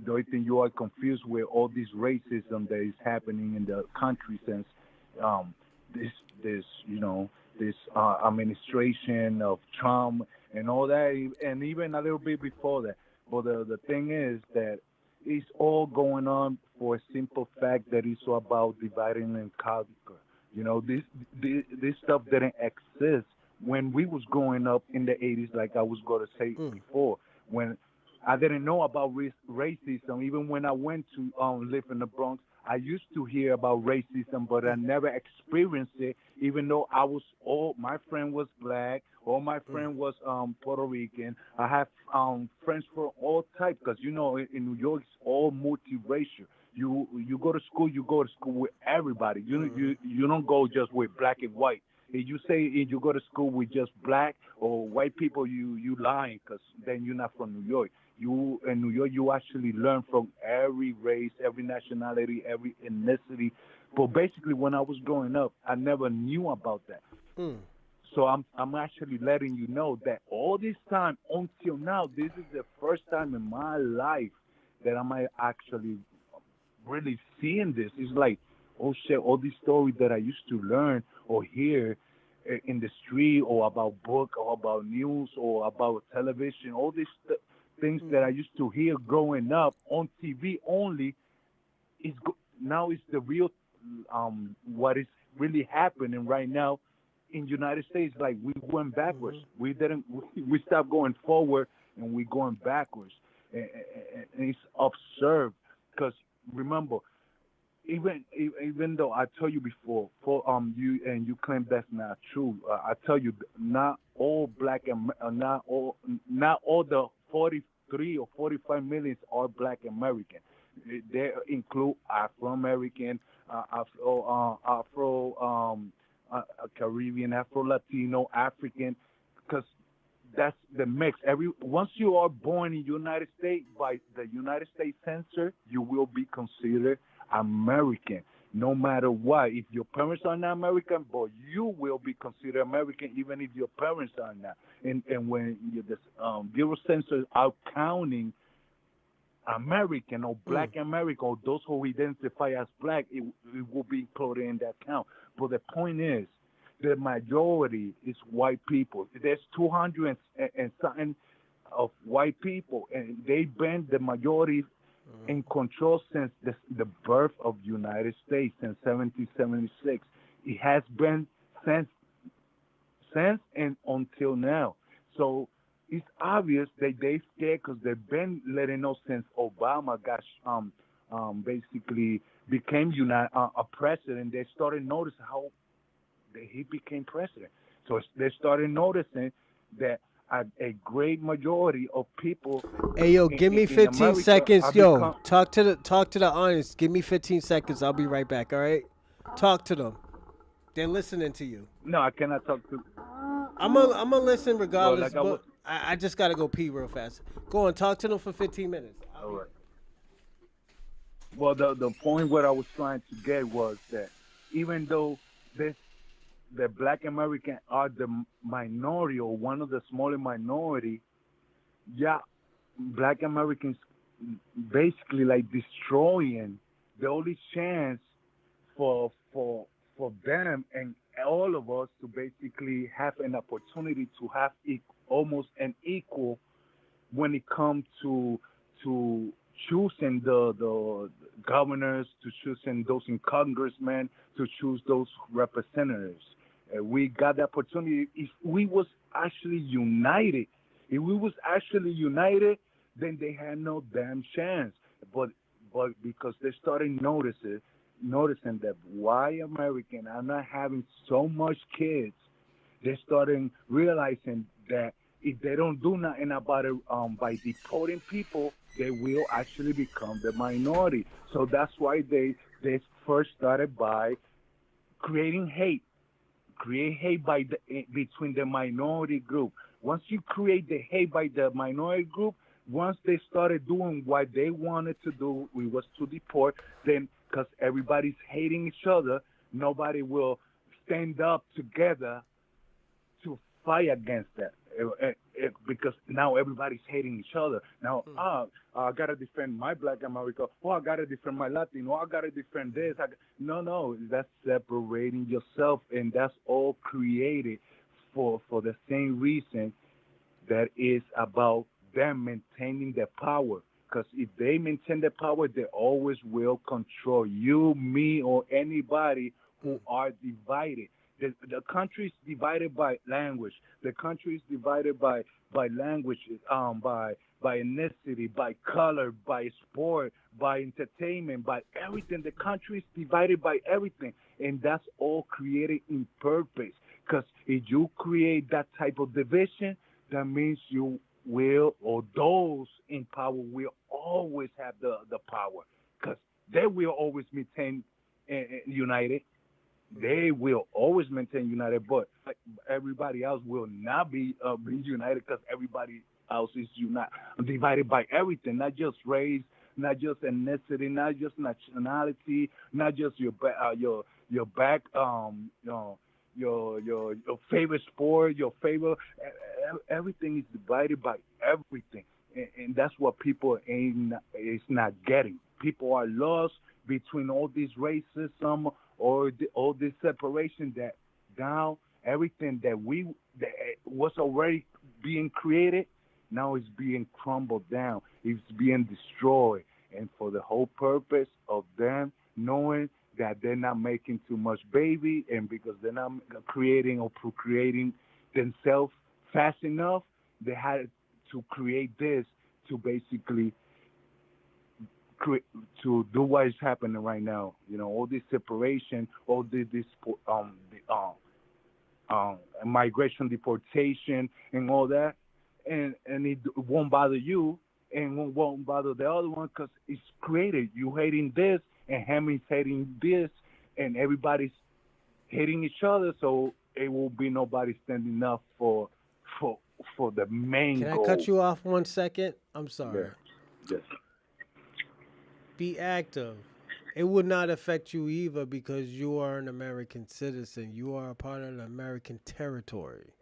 The only thing you are confused with all this racism that is happening in the country since this administration of Trump and all that, and even a little bit before that. But the thing is that it's all going on for a simple fact that it's all about dividing and conquer. You know, this stuff didn't exist when we was growing up in the 80s, like I was going to say before, when I didn't know about racism. Even when I went to live in the Bronx, I used to hear about racism, but I never experienced it. Even though all my friend was black, all my friend was Puerto Rican. I have friends from all types, because in New York it's all multiracial. You go to school, with everybody. You don't go just with black and white. If you say you go to school with just black or white people, you lying, because then you're not from New York. You in New York, you actually learn from every race, every nationality, every ethnicity. But basically, when I was growing up, I never knew about that. So I'm actually letting you know that all this time until now, this is the first time in my life that I'm actually really seeing this. It's like, oh shit, all these stories that I used to learn or hear in the street, or about book, or about news, or about television, all these things that I used to hear growing up on TV only, now it's the real what is really happening right now in United States. Like, we went backwards. We stopped going forward, and we're going backwards. And it's absurd, because remember, even though I told you before, you claim that's not true. I tell you, not all not all the 43 or 45 millions are Black American. They include Afro American, Caribbean, Afro Latino, African, because that's the mix. Once you are born in United States, by the United States Census, you will be considered American, no matter what. If your parents are not American, but you will be considered American, even if your parents are not. And when the Bureau Census are counting American or Black American, or those who identify as Black, it will be included in that count. But the point is, the majority is white people. There's 200 and something of white people, and they've been the majority in control since the birth of the United States in 1776. It has been since and until now. So it's obvious that they scared, because they've been letting us since Obama got basically became a president. They started noticing how he became president. So they started noticing that a great majority of people. Hey yo, give me 15 America seconds. Yo, talk to the audience. Give me 15 seconds. I'll be right back. All right. Talk to them. They're listening to you. No, I cannot talk to. I'm gonna listen regardless, Well, but I just gotta go pee real fast. Go on, talk to them for 15 minutes. All right. Well, the point what I was trying to get was that even though the Black American are the minority, or one of the smaller minority, Black Americans basically like destroying the only chance for them and all of us to basically have an opportunity to have almost an equal when it comes to choosing the governors, to choosing those in congressmen, to choose those representatives. We got the opportunity. If we was actually united, then they had no damn chance. But because they started noticing that why American are not having so much kids, they started realizing that if they don't do nothing about it by deporting people, they will actually become the minority. So that's why they first started by creating hate. Create hate between the minority group. Once you create the hate by the minority group, once they started doing what they wanted to do, we was to deport, then because everybody's hating each other, nobody will stand up together to fight against that. Because now everybody's hating each other. Now, I gotta defend my Black America. Oh, I gotta defend my Latino. I gotta defend this. No, that's separating yourself, and that's all created for the same reason, that is about them maintaining their power. Because if they maintain their power, they always will control you, me, or anybody who are divided. The country is divided by language. The country is divided by languages, by ethnicity, by color, by sport, by entertainment, by everything. The country is divided by everything, and that's all created in purpose. Because if you create that type of division, that means you will, or those in power will always have the power, because they will always maintain united. They will always maintain united, but everybody else will not be united, because everybody else is divided by everything, not just race, not just ethnicity, not just nationality, not just your back your favorite sport, your favorite everything is divided by everything, and that's what people is not getting. People are lost between all this racism or all this separation, that now everything that was already being created now is being crumbled down. It's being destroyed, and for the whole purpose of them knowing that they're not making too much baby, and because they're not creating or procreating themselves fast enough, they had to create this to basically to do what is happening right now. All this separation, all this migration, deportation, and all that, and it won't bother you, and won't bother the other one, because it's created. You hating this, and Hemi's hating this, and everybody's hating each other, so it will be nobody standing up for the main Can I goal. cut you off 1 second? I'm sorry. Yes. Be active. It would not affect you either, because you are an American citizen. You are a part of the American territory.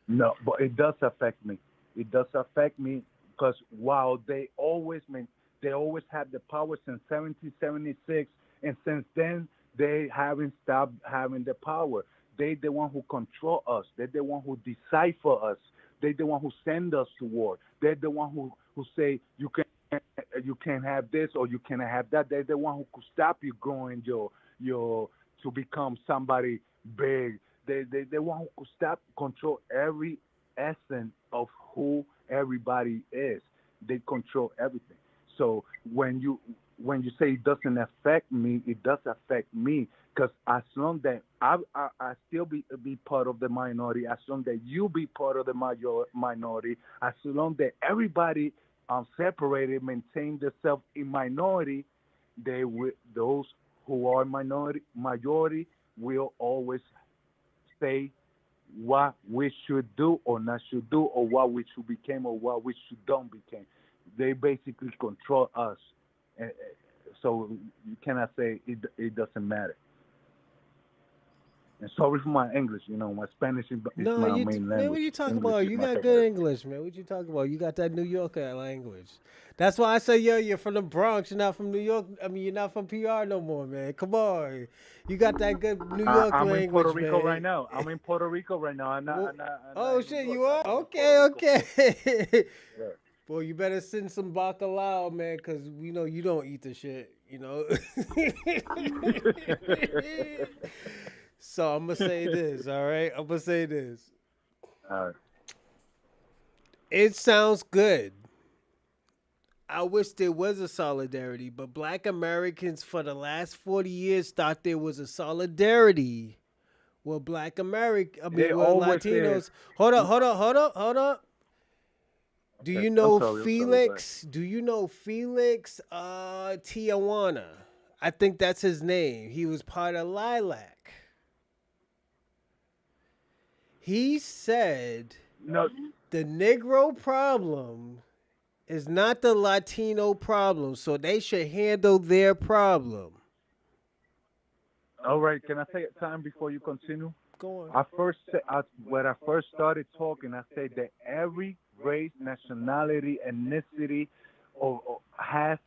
No, but it does affect me. It does affect me, because while they always had the power since 1776, and since then they haven't stopped having the power. They the one who control us. They're the one who decide for us. They're the one who send us to war. They're the one who say you can't have this or you cannot have that. They're the one who could stop you growing your to become somebody big. They the one who could stop control every essence of who everybody is. They control everything. So when you say it doesn't affect me, it does affect me, because as long that I still be part of the minority, as long that you be part of the minority, as long that everybody separated, maintain themselves in minority, those who are majority will always say what we should do or not should do, or what we should become or what we should don't become. They basically control us, so you cannot say it doesn't matter. And sorry for my English, my Spanish is No, my you main language. man, what you talking English about? is You my got second good language. English, man. What you talking about? You got that New Yorker language. That's why I say, yo, you're from the Bronx. You're not from New York. I mean, you're not from PR no more, man. Come on, you got that good New York I'm language, in Puerto Rico man. right now. I'm in Puerto Rico right now. I'm not Oh in shit, New you York. are? I'm in Puerto Rico. Okay. Yeah. Boy, you better send some bacalao, man, because we know you don't eat the shit, So I'm going to say this, all right? I'm going to say this. All right. It sounds good. I wish there was a solidarity, but Black Americans for the last 40 years thought there was a solidarity with Black It always Latinos. is. Hold up. Do Okay. you know I'm sorry, Felix? Do you know Felix Tijuana? I think that's his name. He was part of Lilac. He said the Negro problem is not the Latino problem, so they should handle their problem. All right, can I take time before you continue? Go on. When I first started talking, I said that every race, nationality, ethnicity, or has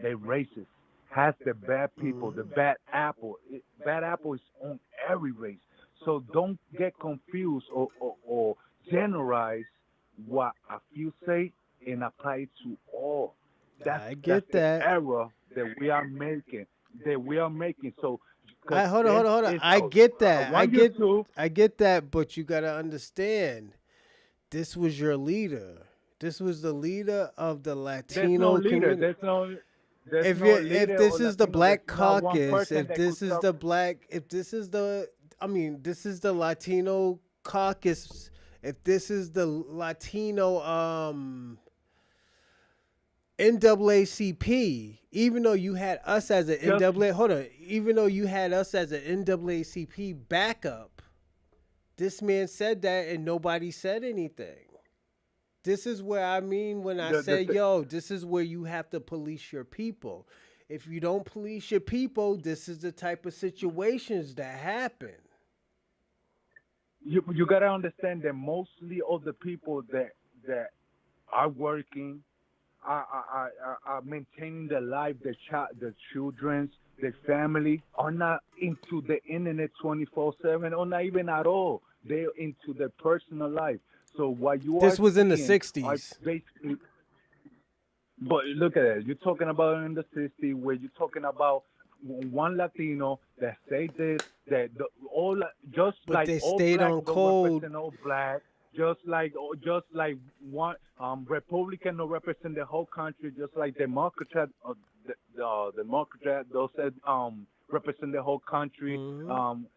the races, has the bad people, the bad apple. Bad apple is on every race. So don't get confused or generalize what a few say and apply it to all. I get that's that. the error that we are making. So I hold on, hold on, hold on. It's I get that. one YouTube. I get that, but you gotta understand. This was your leader. This was the leader of the There's no Latino leader. community. There's If no if leader this or is the Latino. There's black not one caucus, person if that this could is the black, if this is the, I mean, this is the Latino caucus, if this is the Latino NAACP, even though you had us as an NAA, hold on, even though you had us as an NAACP backup, this man said that and nobody said anything. This is where I mean when I say, yo, this is where you have to police your people. If you don't police your people, this is the type of situations that happen. You gotta understand that mostly all the people that are working are maintaining their life, their children's, their family are not into the internet 24/7 or not even at all. They're into their personal life. So what you This are was in the seeing are 60s. basically. But look at it. You're talking about in the 60s where you're talking about one Latino that say this, that all just But like they all stayed black on don't code. represent all black, just like one Republican don't represent the whole country, just like Democrat Democrat those said represent the whole country.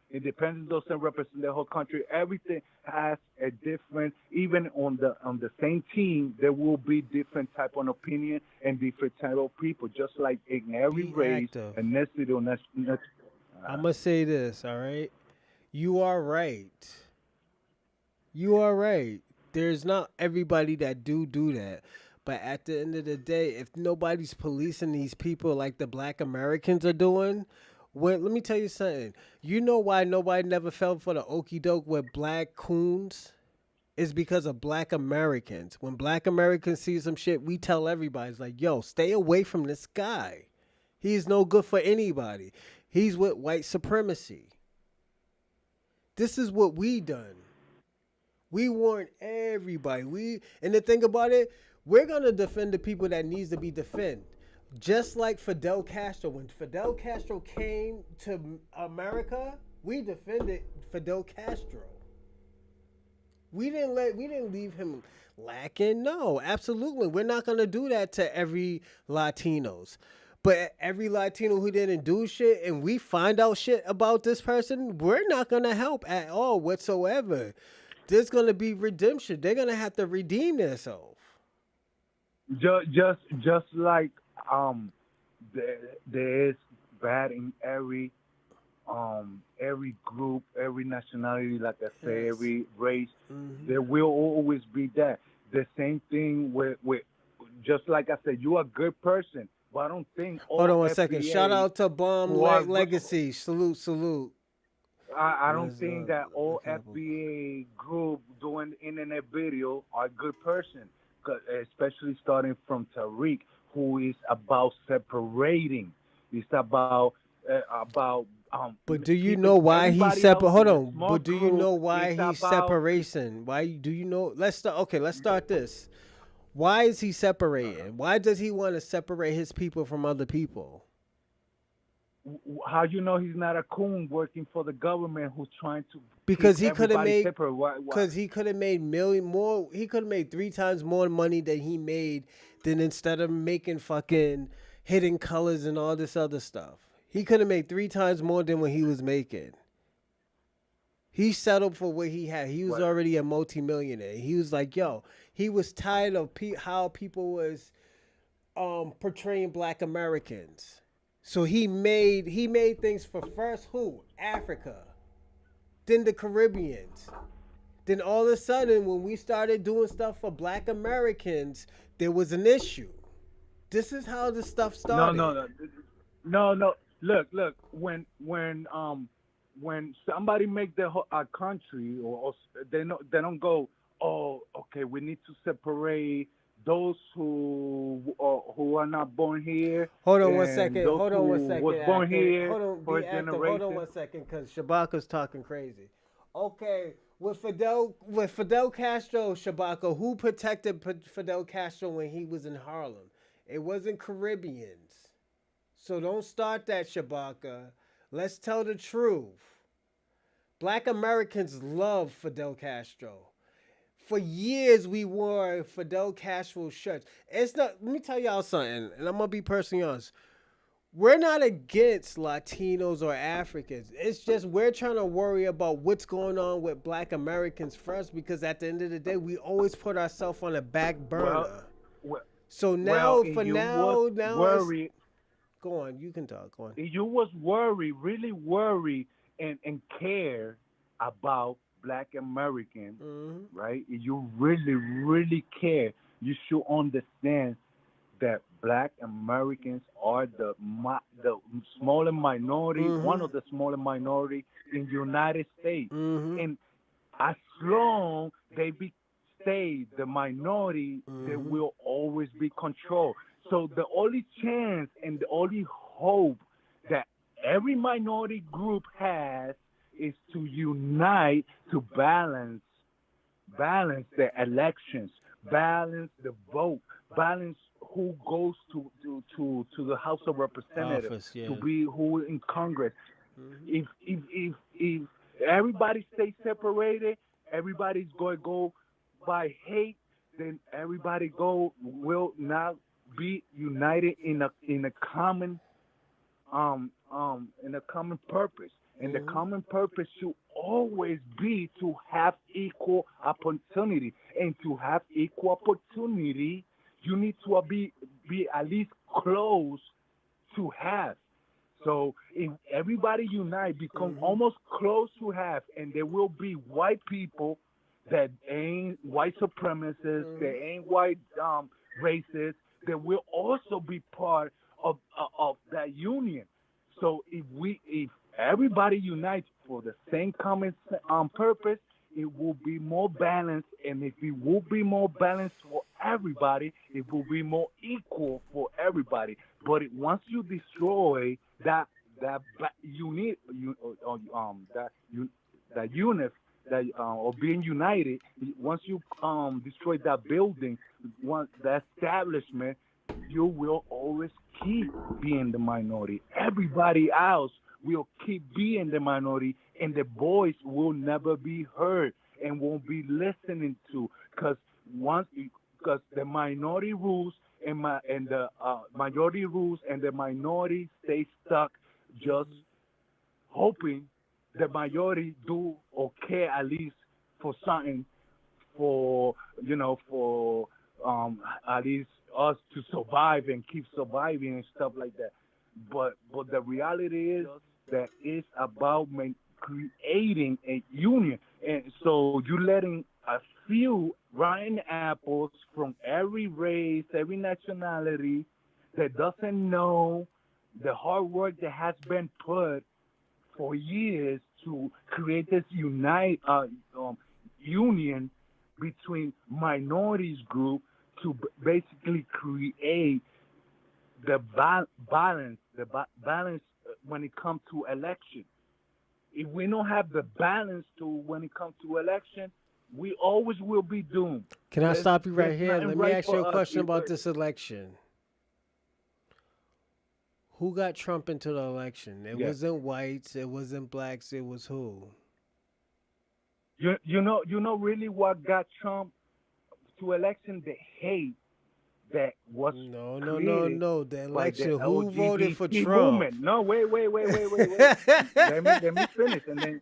Independent doesn't represent the whole country. Everything has a different. Even on the same team, there will be different type of opinion and different type of people. Just like in every race, ethnicity, or I'm gonna say this, all right? You are right. You are right. There's not everybody that do that. But at the end of the day, if nobody's policing these people like the black Americans are doing, let me tell you something. You know why nobody never fell for the okie doke with black coons? It's because of black Americans. When black Americans see some shit, we tell everybody, it's like, yo, stay away from this guy. He's no good for anybody. He's with white supremacy. This is what we done. We warn everybody. And the thing about it, we're gonna defend the people that needs to be defended. Just like Fidel Castro. When Fidel Castro came to America, we defended Fidel Castro. We didn't leave him lacking. No, absolutely. We're not gonna do that to every Latinos. But every Latino who didn't do shit and we find out shit about this person, we're not gonna help at all whatsoever. There's gonna be redemption. They're gonna have to redeem themselves. Just like there is bad in every group, every nationality, like I say, every race. There will always be that. The same thing with just like I said, you are a good person, but I don't think all Hold on one FBA second. Shout out to Bomb Legacy. Salute. I don't think that all FBA group doing internet video are a good person, especially starting from Tariq, who is about separating. It's about But do you know why he's separate? Hold on. But do you know why It's he's about- separation? Why do you know? Let's start this. Why is he separating? Why does he want to separate his people from other people? How you know he's not a coon working for the government who's trying to Because keep he could have everybody made separate? because he could have made more. He could have made 3 times more money than he made than instead of making fucking Hidden Colors and all this other stuff. He could have made 3 times more than what he was making. He settled for what he had. He was already a multimillionaire. He was like, yo, he was tired of how people was portraying black Americans. So he made things for first who? Africa. Then the Caribbeans. Then all of a sudden, when we started doing stuff for black Americans, there was an issue. This is how this stuff started. No. Look. When somebody make a country, or they don't go, oh, okay, we need to separate those who are not born here. Hold on one and second. those Hold on one who second. was born here Hold on, for be a active. generation. Hold on one second, because Shabaka's talking crazy. Okay, with Fidel Castro, Shabaka, who protected Fidel Castro when he was in Harlem? It wasn't Caribbeans. So don't start that, Shabaka. Let's tell the truth. Black Americans love Fidel Castro. For years, we wore Fidel Castro shirts. It's not. Let me tell y'all something, and I'm gonna be personally honest. We're not against Latinos or Africans. It's just we're trying to worry about what's going on with Black Americans first, because at the end of the day, we always put ourselves on the back burner. So now, if for you now, was worried, go on. You can talk. Go on. if you was worried, really worried, and care about Black Americans, right? If you really, really care, you should understand that Black Americans are the smaller minority, one of the smaller minority in the United States, and as long they stay the minority, there will always be control. So the only chance and the only hope that every minority group has is to unite to balance the elections, balance the vote, balance who goes to the House of Representatives, to be who in Congress. If everybody stays separated, everybody's going to go by hate, then everybody will not be united in a common purpose. And the common purpose should always be to have equal opportunity. And to have equal opportunity, you need to be at least close to have. So if everybody unite, become almost close to have, and there will be white people that ain't white supremacists, they ain't white racists, that will also be part of that union. So if everybody unites for the same common purpose, it will be more balanced. And if it will be more balanced for everybody, it will be more equal for everybody. But once you destroy that unit, or being united, once you destroy that building, that establishment, you will always keep being the minority. Everybody else will keep being the minority, and the voice will never be heard and won't be listening to, because the minority rules and the majority rules, and the minority stay stuck, just hoping the majority do or care at least for something, for at least us to survive and keep surviving and stuff like that. But the reality is that it's about creating a union. And so you're letting a few rotten apples from every race, every nationality, that doesn't know the hard work that has been put for years to create this union between minorities group to basically create the balance when it comes to election. If we don't have the balance when it comes to election, we always will be doomed. Can I stop you right here? Let me ask you a question about either. this election. Who got Trump into the election? It wasn't whites. It wasn't blacks. It was who? You know really what got Trump to election? The hate that was no. The election. The who voted for LGBT Trump? Movement. No, wait. let me finish, and then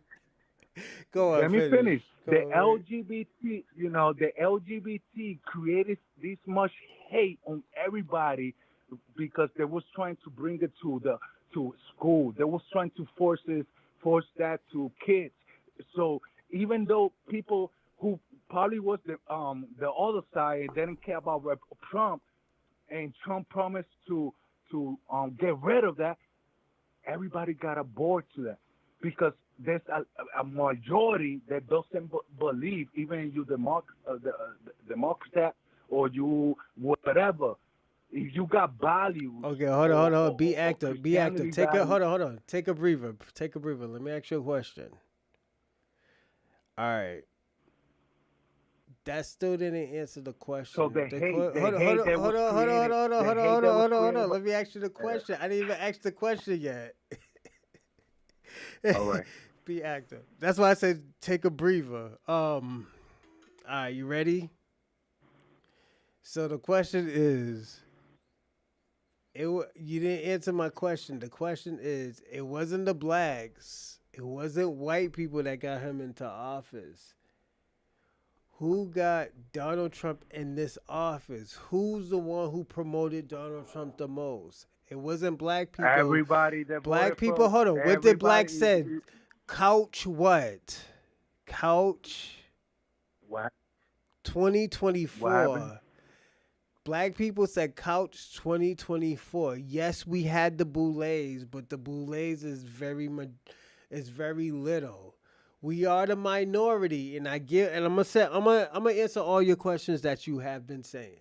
go on. Let me finish. The on, LGBT, the LGBT created this much hate on everybody because they was trying to bring it to school. They was trying to force that to kids. So even though people who probably was the other side didn't care about Trump, and Trump promised to get rid of that, everybody got aboard to that, because there's a majority that doesn't believe, even you Democrat or you whatever. If you got values. Okay, hold on. Be active. Hold on. Take a breather. Let me ask you a question. All right. That still didn't answer the question. So hold on. Let me ask you the question. I didn't even ask the question yet. All right. Be active. That's why I said take a breather. All right, you ready? So the question is, you didn't answer my question. The question is, it wasn't the blacks. It wasn't white people that got him into office. Who got Donald Trump in this office? Who's the one who promoted Donald Trump the most? It wasn't black people. Everybody that Black voted people, for hold on. What did black said? everybody- Couch what? Couch What? 2024. What happened? Black people said couch 2024. Yes, we had the boulets, but the boulets is very little. We are the minority, and I'm gonna answer all your questions that you have been saying.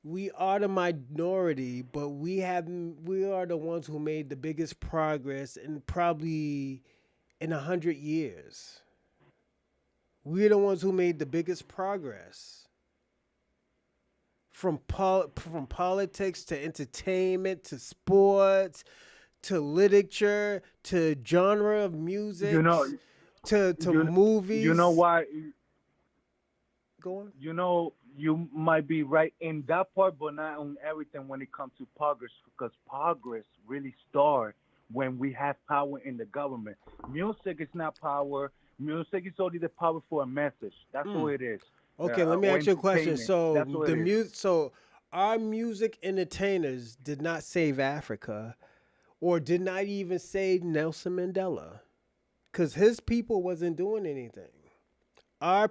We are the minority, but we are the ones who made the biggest progress in probably in 100 years. We're the ones who made the biggest progress. From politics to entertainment to sports to literature to genre of music to movies. You know why? Go on. You know, you might be right in that part, but not on everything when it comes to progress, because progress really starts when we have power in the government. Music is not power. Music is only the power for a message. That's what it is. Okay, let me ask you a question. So That's what it is. so our music entertainers did not save Africa, or did not even save Nelson Mandela, because his people wasn't doing anything. Our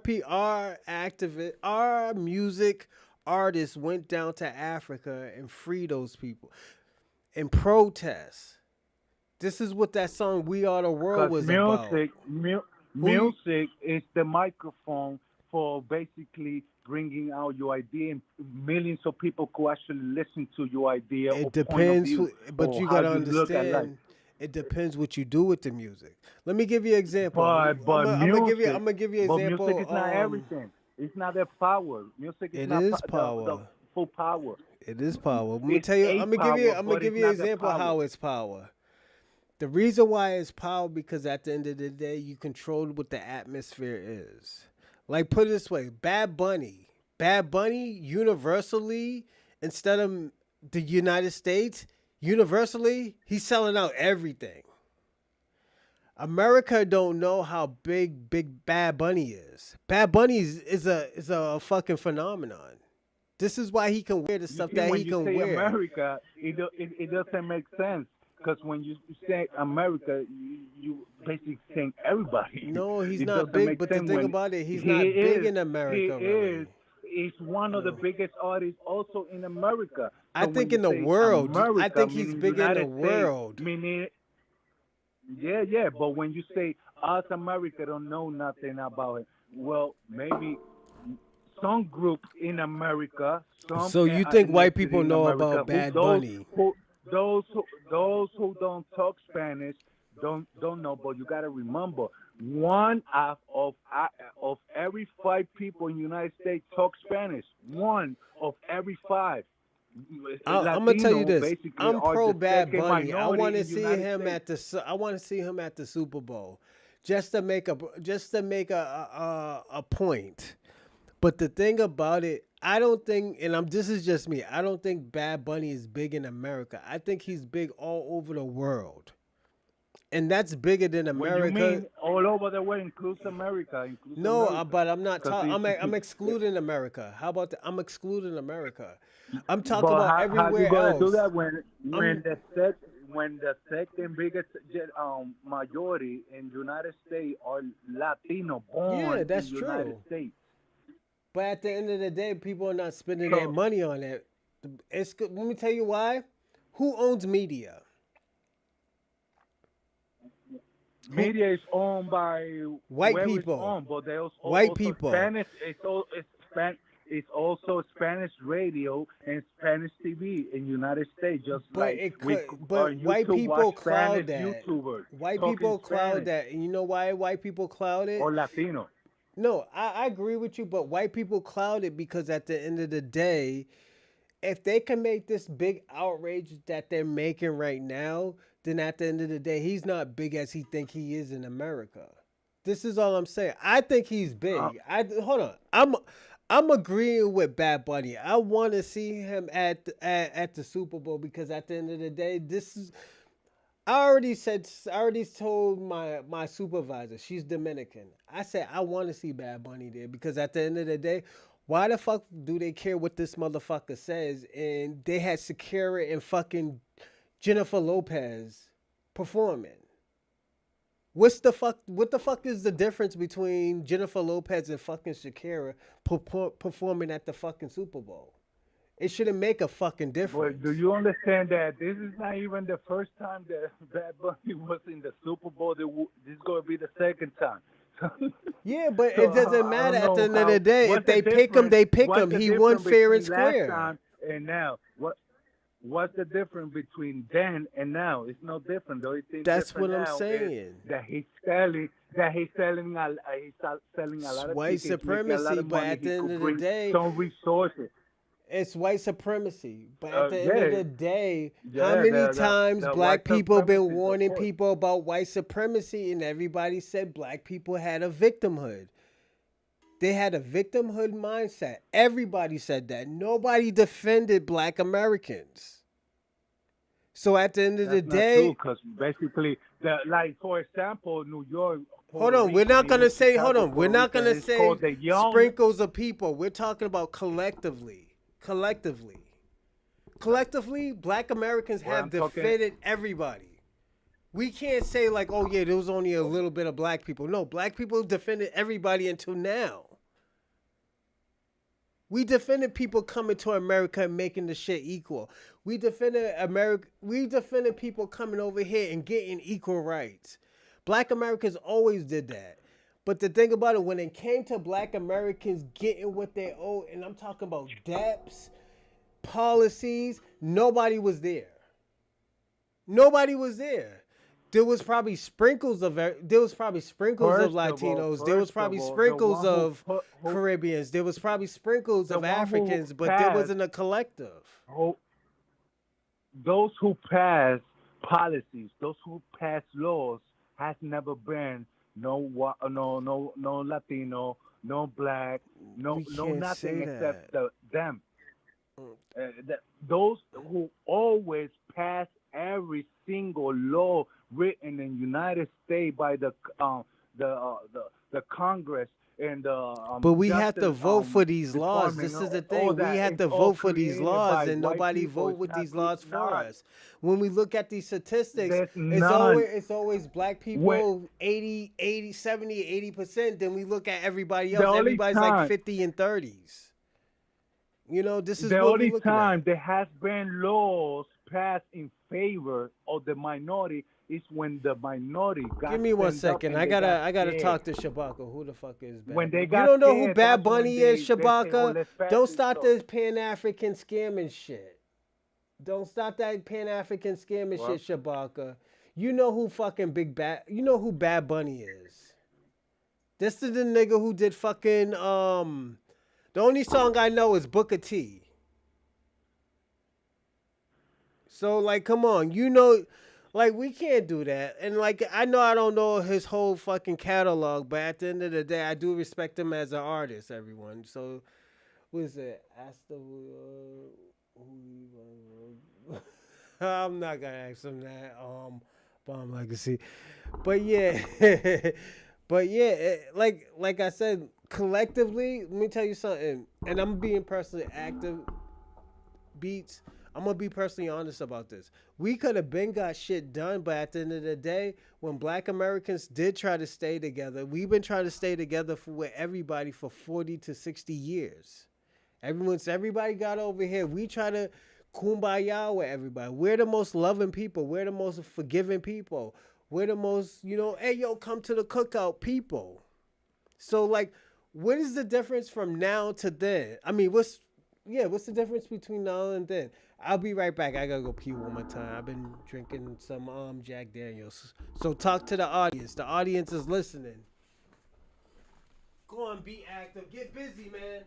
music artists went down to Africa and freed those people and protest. This is what that song "We Are the World" was about. Music is the microphone for basically bringing out your idea, and millions of people could actually listen to your idea. It or depends, point of view, but or you how gotta look at life. understand. It depends what you do with the music. Let me give you an example. But I'm music, gonna give you an but example. music is not everything. It's not their power. Music is It not is the power. full power. It is power. I'm gonna It's tell you. a I'm gonna give you but an it's not the example of power. how it's power. The reason why it's power, because at the end of the day, you control what the atmosphere is. Like, put it this way, Bad Bunny, universally, instead of the United States, universally, he's selling out everything. America don't know how big Bad Bunny is. Bad Bunny is a fucking phenomenon. This is why he can wear the stuff that he can When you say wear. America, it doesn't make sense, because when you say America, you basically saying everybody. No, he's It not doesn't big. make But the sense thing when about it, he's he not big is- in America, He really. is one of the biggest artists also in America. I So think when in the you say world. I America, think he's meaning big in the United States, world. meaning, yeah. But when you say us America don't know nothing about it, well, maybe some group in America, some So you think white ethnicity people in know America, about Bad those Bunny? those who don't talk Spanish don't know. But you gotta remember, one of every 5 people in the United States talk Spanish. One of every 5. I'm gonna tell you Latino this. basically I'm are pro the Bad second Bunny. I minority want to in the see United him States. I want to see him at the Super Bowl, just to make a point. But the thing about it, I don't think, this is just me. I don't think Bad Bunny is big in America. I think he's big all over the world, and that's bigger than When you America. mean all over the world, includes America. No, America. but I'm not 'Cause talking. it's- I'm excluding America. How about that? I'm excluding America. I'm talking But about how you everywhere gonna do else. that when the second biggest majority in the United States are Latino born Yeah, that's in the United true. States? But at the end of the day, people are not spending their money on it. Let me tell you why. Who owns media? Media is owned by White whoever people. It's owned, but there's White also people. Spanish. It's also Spanish radio and Spanish TV in the United States. Just But like it we could. But on white YouTube people watch cloud Spanish that. YouTubers White talking people cloud Spanish, that. And you know why white people cloud it? or Latino. No, I agree with you, but white people cloud it because at the end of the day, if they can make this big outrage that they're making right now, then at the end of the day, he's not big as he think he is in America. This is all I'm saying. I think he's big. Hold on. I'm agreeing with Bad Bunny. I want to see him at the Super Bowl because at the end of the day, this is. I already told my supervisor, she's Dominican. I said I want to see Bad Bunny there because at the end of the day, why the fuck do they care what this motherfucker says? And they had Shakira and fucking Jennifer Lopez performing. What the fuck is the difference between Jennifer Lopez and fucking Shakira performing at the fucking Super Bowl? It shouldn't make a fucking difference. But do you understand that this is not even the first time that Bad Bunny was in the Super Bowl? This is going to be the second time. Yeah, but So, it doesn't matter at the end of the day. If they pick him, they pick him. He won fair and square. Last time and now, what's the difference between then and now? It's no different. The only thing That's what different I'm now saying. is that he's selling a lot of White tickets, making a lot supremacy, of but money. at the He end could of the bring day, some resources. it's white supremacy. But at the end of the day, how Yeah, many times the black white people been supremacy, of warning course. people about white supremacy, and everybody said black people had a victimhood. They had a victimhood mindset. Everybody said that. Nobody defended black Americans. So at the end of the That's not day, true, because basically, like for example, New York. hold on, we're not gonna say. Hold on, we're not gonna say called the young. sprinkles of people. We're talking about collectively. Collectively, black Americans have defended everybody. We can't say like, oh yeah, there was only a little bit of black people. No, black people defended everybody until now. We defended people coming to America and making the shit equal. We defended America. We defended people coming over here and getting equal rights. Black Americans always did that. But the thing about it, when it came to black Americans getting what they owe, and I'm talking about debts, policies, nobody was there. Nobody was there. There was probably sprinkles of Latinos. There was probably sprinkles of Caribbeans. There was probably sprinkles of Africans, but there wasn't a collective. Those who pass policies, those who pass laws, has never been no Latino, no black, no nothing except them. Those who always pass every single law written in United States by the Congress and but we have to vote for these laws. This is the thing. We have to vote for these laws, and nobody vote with these laws for us. When we look at these statistics, it's always black people 80, 70, 80%. Then we look at everybody else. Everybody's like 50 and 30s. You know, this is the what only we're looking time at. there has been laws passed in favor of the minority is when the minority got. Give me one stand up second. and I they gotta scared. talk to Shabaka. Who the fuck is Bad When they Bunny? got You don't know who scared, Bad that's when Bunny they is, say, oh, Shabaka? let's pass Don't this start law. this Pan-African scamming shit. Don't stop that Pan-African scamming What? shit, Shabaka. You know who fucking you know who Bad Bunny is. This is the nigga who did fucking the only song I know is Booker T. So like, come on, you know, like we can't do that. And like, I know I don't know his whole fucking catalog, but at the end of the day, I do respect him as an artist. Everyone. So, what is it? I'm not gonna ask him that. Bomb Legacy, but yeah, like I said, collectively, let me tell you something. And I'm being personally active. Beats. I'm gonna be personally honest about this. We could have been got shit done, but at the end of the day, when black Americans did try to stay together, we've been trying to stay together with everybody for 40 to 60 years. Everybody got over here, we try to kumbaya with everybody. We're the most loving people. We're the most forgiving people. We're the most, hey, yo, come to the cookout people. So, like, what is the difference from now to then? I mean, what's the difference between now and then? I'll be right back. I gotta go pee one more time. I've been drinking some Jack Daniels. So talk to the audience. The audience is listening. Go on, be active. Get busy, man.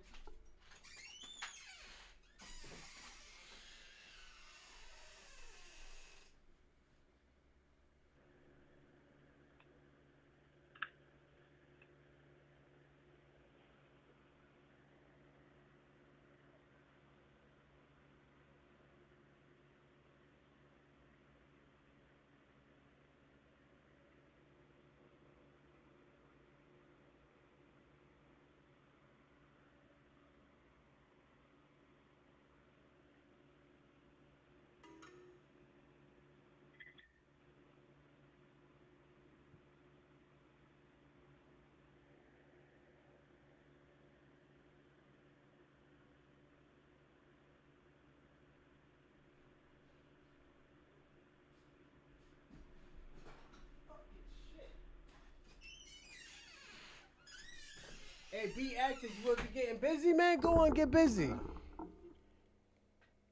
be active. You want to be getting busy, man? Go on, get busy.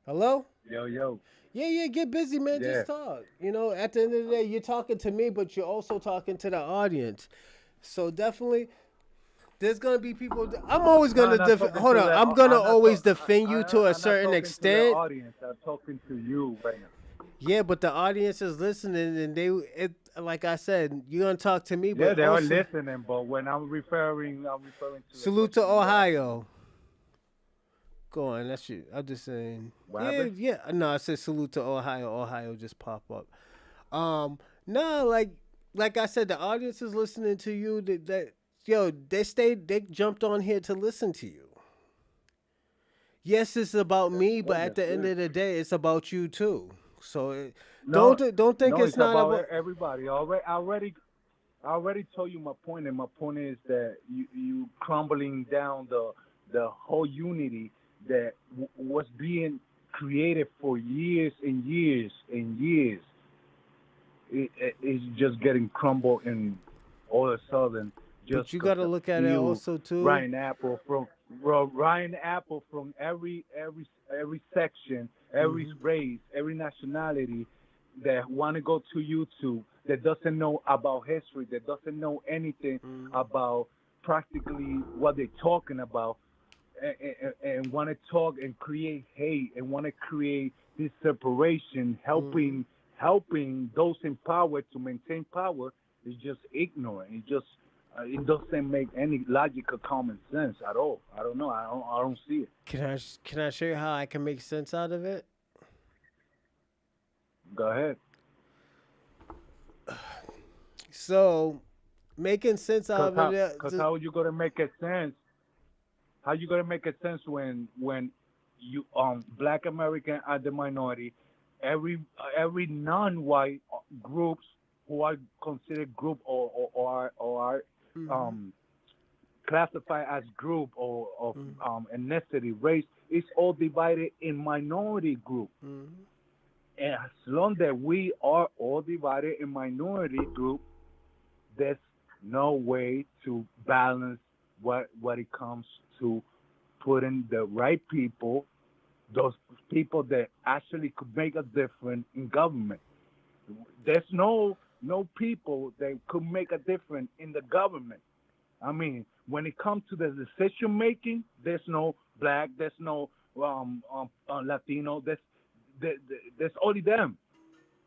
Hello? Yo. Yeah, get busy, man. Yeah. Just talk. You know, at the end of the day, you're talking to me, but you're also talking to the audience. So definitely, there's gonna be people. I'm always gonna hold on. I'm gonna always defend you to a certain extent. Audience, I'm talking to you right now. Yeah, but the audience is listening, and like I said, you're gonna talk to me. Yeah, But they also, are listening. But when I'm referring to salute to Ohio. Go on, that's you. I'm just saying. What Yeah, happened? yeah. No, I said salute to Ohio. Ohio just pop up. No, like I said, the audience is listening to you. They jumped on here to listen to you. Yes, it's about me, but at the end of the day, it's about you too. So don't think it's not about everybody. I already told you my point, and my point is that you crumbling down the whole unity that was being created for years and years and years. It's just getting crumbled, and all of a sudden, but you got to look at it also too. Ryan Apple from every section, every race, every nationality that want to go to YouTube, that doesn't know about history, that doesn't know anything about practically what they're talking about, and want to talk and create hate and want to create this separation, helping those in power to maintain power, is just ignorant. It doesn't make any logical common sense at all. I don't know. I don't see it. Can I show you how I can make sense out of it? Go ahead. So, making sense out of it. Because how are you gonna make it sense? How you gonna make it sense when you Black American are the minority, every non-white groups who are considered group or are classified as group or of ethnicity, race, is all divided in minority group. And as long as we are all divided in minority group, there's no way to balance what it comes to putting the right people, those people that actually could make a difference in government. There's no people that could make a difference in the government. I mean, when it comes to the decision making, there's no black, there's no Latino, there's only them.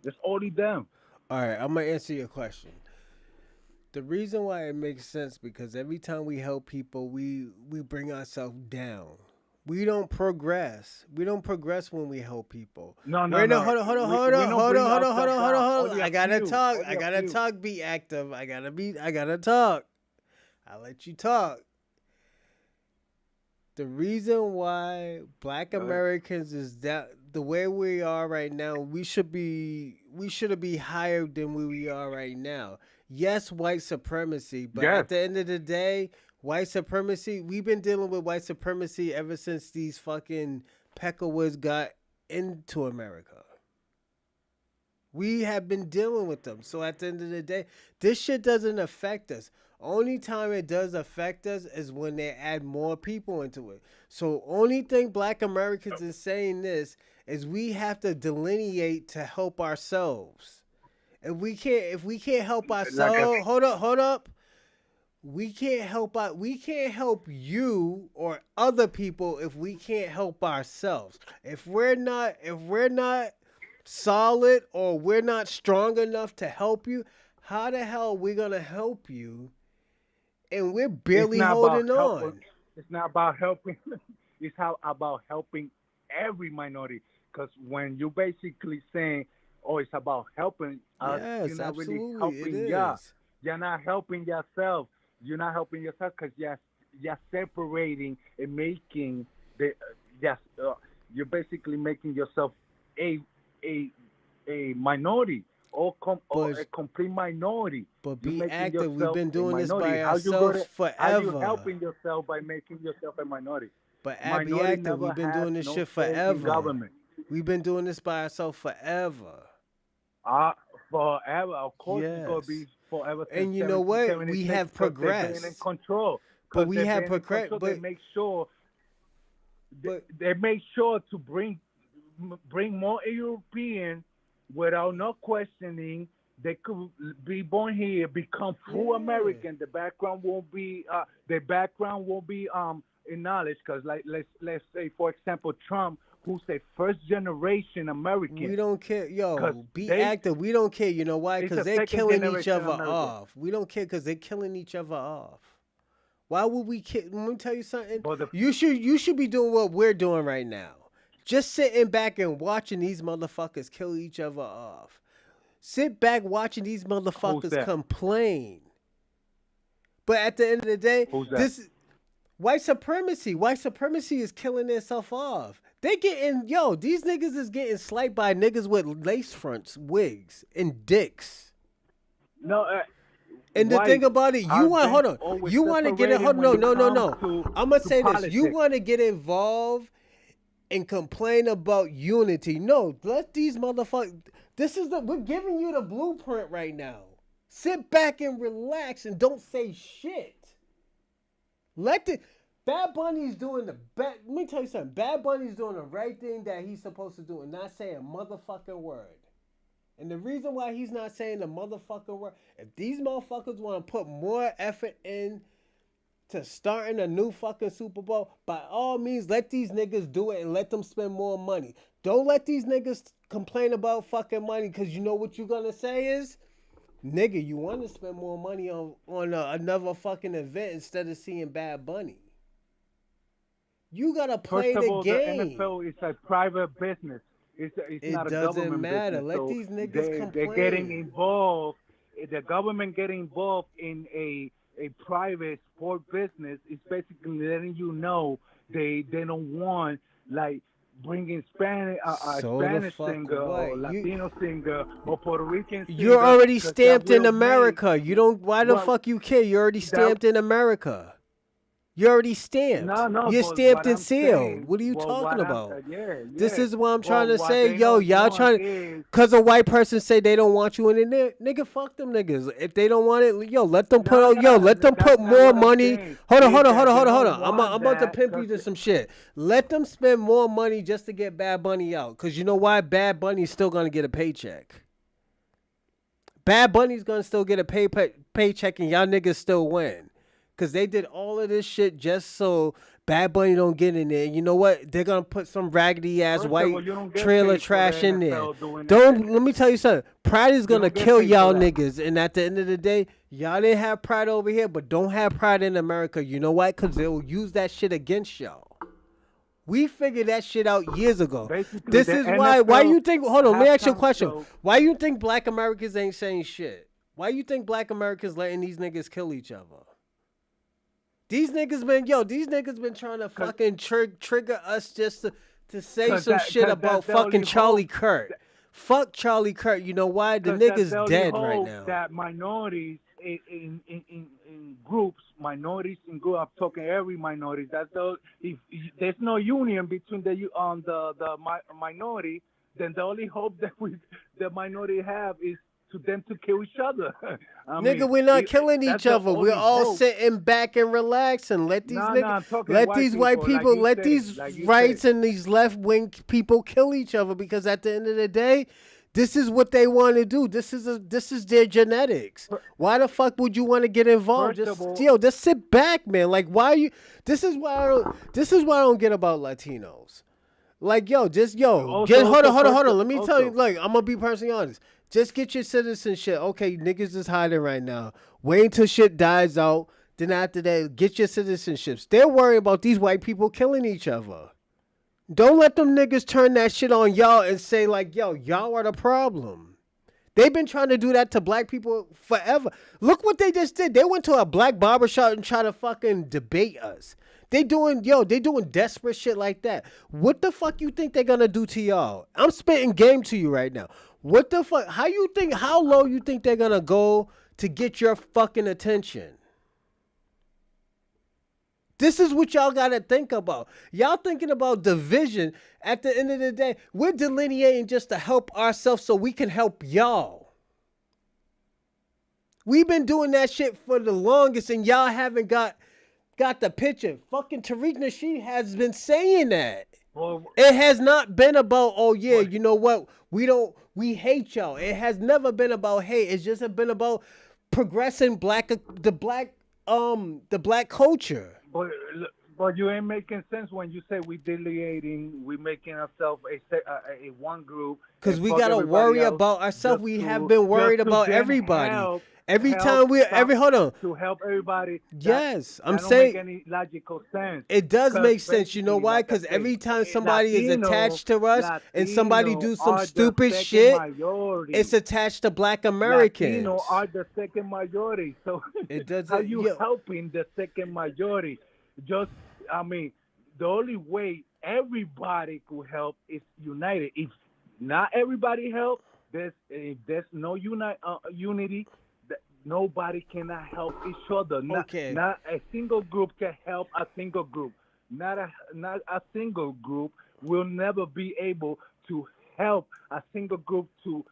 There's only them. All right, I'm gonna answer your question. The reason why it makes sense, because every time we help people, we bring ourselves down. We don't progress. We don't progress when we help people. No. Hold on. I gotta talk. Be active. I gotta talk. I'll let you talk. The reason why Black Americans is that the way we are right now, we should be higher than where we are right now. Yes, white supremacy, but at the end of the day, white supremacy, we've been dealing with white supremacy ever since these fucking Peckerwoods got into America. We have been dealing with them. So at the end of the day, this shit doesn't affect us. Only time it does affect us is when they add more people into it. So only thing Black Americans is saying this is we have to delineate to help ourselves. If we can't help ourselves, hold up. We can't help you or other people if we can't help ourselves. If we're not solid or we're not strong enough to help you, how the hell are we gonna help you? And we're barely holding on. It's not about helping. It's about helping every minority. Because when you're basically saying, "Oh, it's about helping us," you're not really helping you. You're not helping yourself. You're not helping yourself because you're separating and making you're basically making yourself a minority. Or a complete minority. But be active. We've been doing this by ourselves forever. How you helping yourself by making yourself a minority? But be active. We've been doing this shit forever. We've been doing this by ourselves forever. Forever. Of course, it's gonna be forever. And you know what? We have progressed. In control. But we they're have banning control, they make sure they make sure to bring more European without no questioning. They could be born here, become full American. The background won't be acknowledged, because like let's say, for example, Trump, who's a first generation American. We don't care, yo. Be active. We don't care. You know why? Because they're killing each other off. We don't care because they're killing each other off. Why would we kill? Let me tell you something. You should be doing what we're doing right now. Just sitting back and watching these motherfuckers kill each other off. Sit back watching these motherfuckers complain. But at the end of the day, this is white supremacy. White supremacy is killing itself off. They getting, these niggas is getting slighted by niggas with lace fronts, wigs, and dicks. No, and the thing about it, you want to get it. No. I'm gonna say this. You want to get involved and complain about unity. No, let these motherfuckers. We're giving you the blueprint right now. Sit back and relax and don't say shit. Bad Bunny's doing let me tell you something. Bad Bunny's doing the right thing that he's supposed to do and not saying a motherfucking word. And the reason why he's not saying the motherfucking word, if these motherfuckers want to put more effort in to starting a new fucking Super Bowl, by all means, let these niggas do it and let them spend more money. Don't let these niggas complain about fucking money, because you know what you're going to say is, nigga, you want to spend more money on another fucking event instead of seeing Bad Bunny. You got to play the game. The NFL is a private business. It's not a government business. It doesn't matter. Let these niggas complain. They're getting involved. The government getting involved in a private sport business is basically letting you know they don't want, like, bringing Spanish singer or Latino singer or Puerto Rican singer. You're already stamped in America. You don't. Why the fuck you care? You're already stamped in America. You're already stamped. No, you're stamped and sealed. What are you talking about? This is what I'm trying to say. Y'all trying to, because a white person say they don't want you in there. Nigga, fuck them niggas. If they don't want it, let them put more money. Hold on. I'm about to pimp you to some shit. Let them spend more money just to get Bad Bunny out. Because you know why? Bad Bunny's still going to get a paycheck. Bad Bunny's going to still get a paycheck and y'all niggas still win. Because they did all of this shit just so Bad Bunny don't get in there. You know what? They're going to put some raggedy ass white trailer trash in there. Let me tell you something. Pride is going to kill y'all niggas. And at the end of the day, y'all didn't have pride over here, but don't have pride in America. You know why? Because they'll use that shit against y'all. We figured that shit out years ago. Basically, this is why you think, hold on, let me ask you a question. Why you think black Americans ain't saying shit? Why you think black Americans letting these niggas kill each other? These niggas been trying to fucking trigger us just to say some shit about fucking Charlie Kirk. Fuck Charlie Kirk. You know why? The nigga's dead right now. That minorities in groups, I'm talking every minority. If there's no union between the minority, then the only hope that the minority have is to them to kill each other. We're not killing each other. We're all sitting back and relaxing. Let these white people, let these rights and these left wing people kill each other, because at the end of the day, this is what they want to do. This is their genetics. Why the fuck would you want to get involved? Just sit back, man. Like, why you? This is why I don't get about Latinos. Like, hold on. Let me tell you. Like, I'm gonna be personally honest. Just get your citizenship. Okay, niggas is hiding right now. Wait until shit dies out. Then after that, get your citizenships. They're worried about these white people killing each other. Don't let them niggas turn that shit on y'all and say like, y'all are the problem. They've been trying to do that to black people forever. Look what they just did. They went to a black barbershop and tried to fucking debate us. They doing desperate shit like that. What the fuck you think they're gonna do to y'all? I'm spitting game to you right now. What the fuck? How low you think they're gonna go to get your fucking attention? This is what y'all gotta think about. Y'all thinking about division. At the end of the day, we're delineating just to help ourselves so we can help y'all. We've been doing that shit for the longest and y'all haven't got got the picture. Fucking Tariq Nasheed has been saying that. Well, It has not been about, oh yeah, you know what? We hate y'all. It has never been about hate. It's just been about progressing the black culture. But you ain't making sense when you say we delegating, we making ourselves a one group. Because we gotta worry about ourselves. We have been worried about everybody. Hold on. To help everybody. Yes, I'm that saying. Don't make any logical sense. It does make sense. You know why? Because every time somebody is attached to us and somebody do some stupid shit, it's attached to Black Americans. Latino are the second majority. So it doesn't. How you helping the second majority? The only way everybody could help is united. If not everybody help, if there's no unity, nobody cannot help each other. Not a single group can help a single group. Not a single group will never be able to help a single group to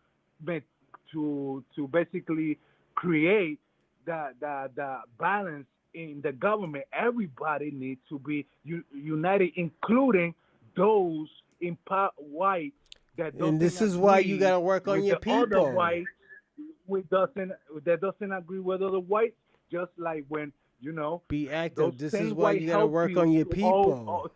basically create the balance in the government. Everybody needs to be united, including those in part white that don't. And this is why you gotta work on your people. Other whites that doesn't agree with other whites, just like when be active. This is why you gotta work on your people.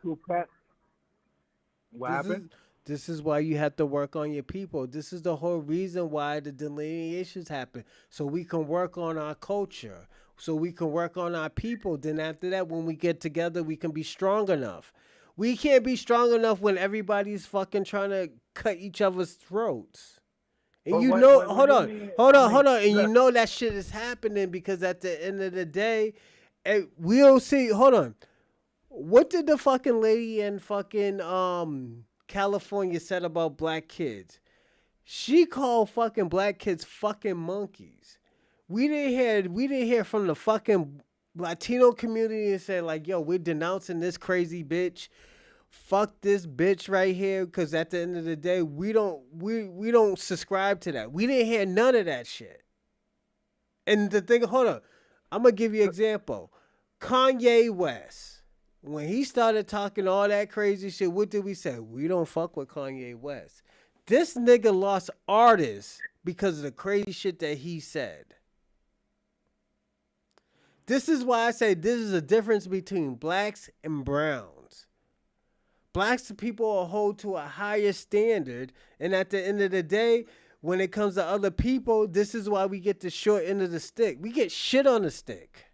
What happened? This is why you have to work on your people. This is the whole reason why the delineations happen, so we can work on our culture, so we can work on our people. Then after that, when we get together, we can be strong enough. We can't be strong enough when everybody's fucking trying to cut each other's throats. And hold on. And you know that shit is happening because at the end of the day, we'll see. Hold on. What did the fucking lady in fucking California said about black kids? She called fucking black kids fucking monkeys. We didn't hear from the fucking Latino community and say like, yo, we're denouncing this crazy bitch. Fuck this bitch right here, because at the end of the day, we don't subscribe to that. We didn't hear none of that shit. And the thing, hold on, I'm gonna give you an example. Kanye West, when he started talking all that crazy shit, what did we say? We don't fuck with Kanye West. This nigga lost artists because of the crazy shit that he said. This is why I say this is a difference between blacks and browns. Blacks people hold to a higher standard, and at the end of the day, when it comes to other people, this is why we get the short end of the stick. We get shit on the stick.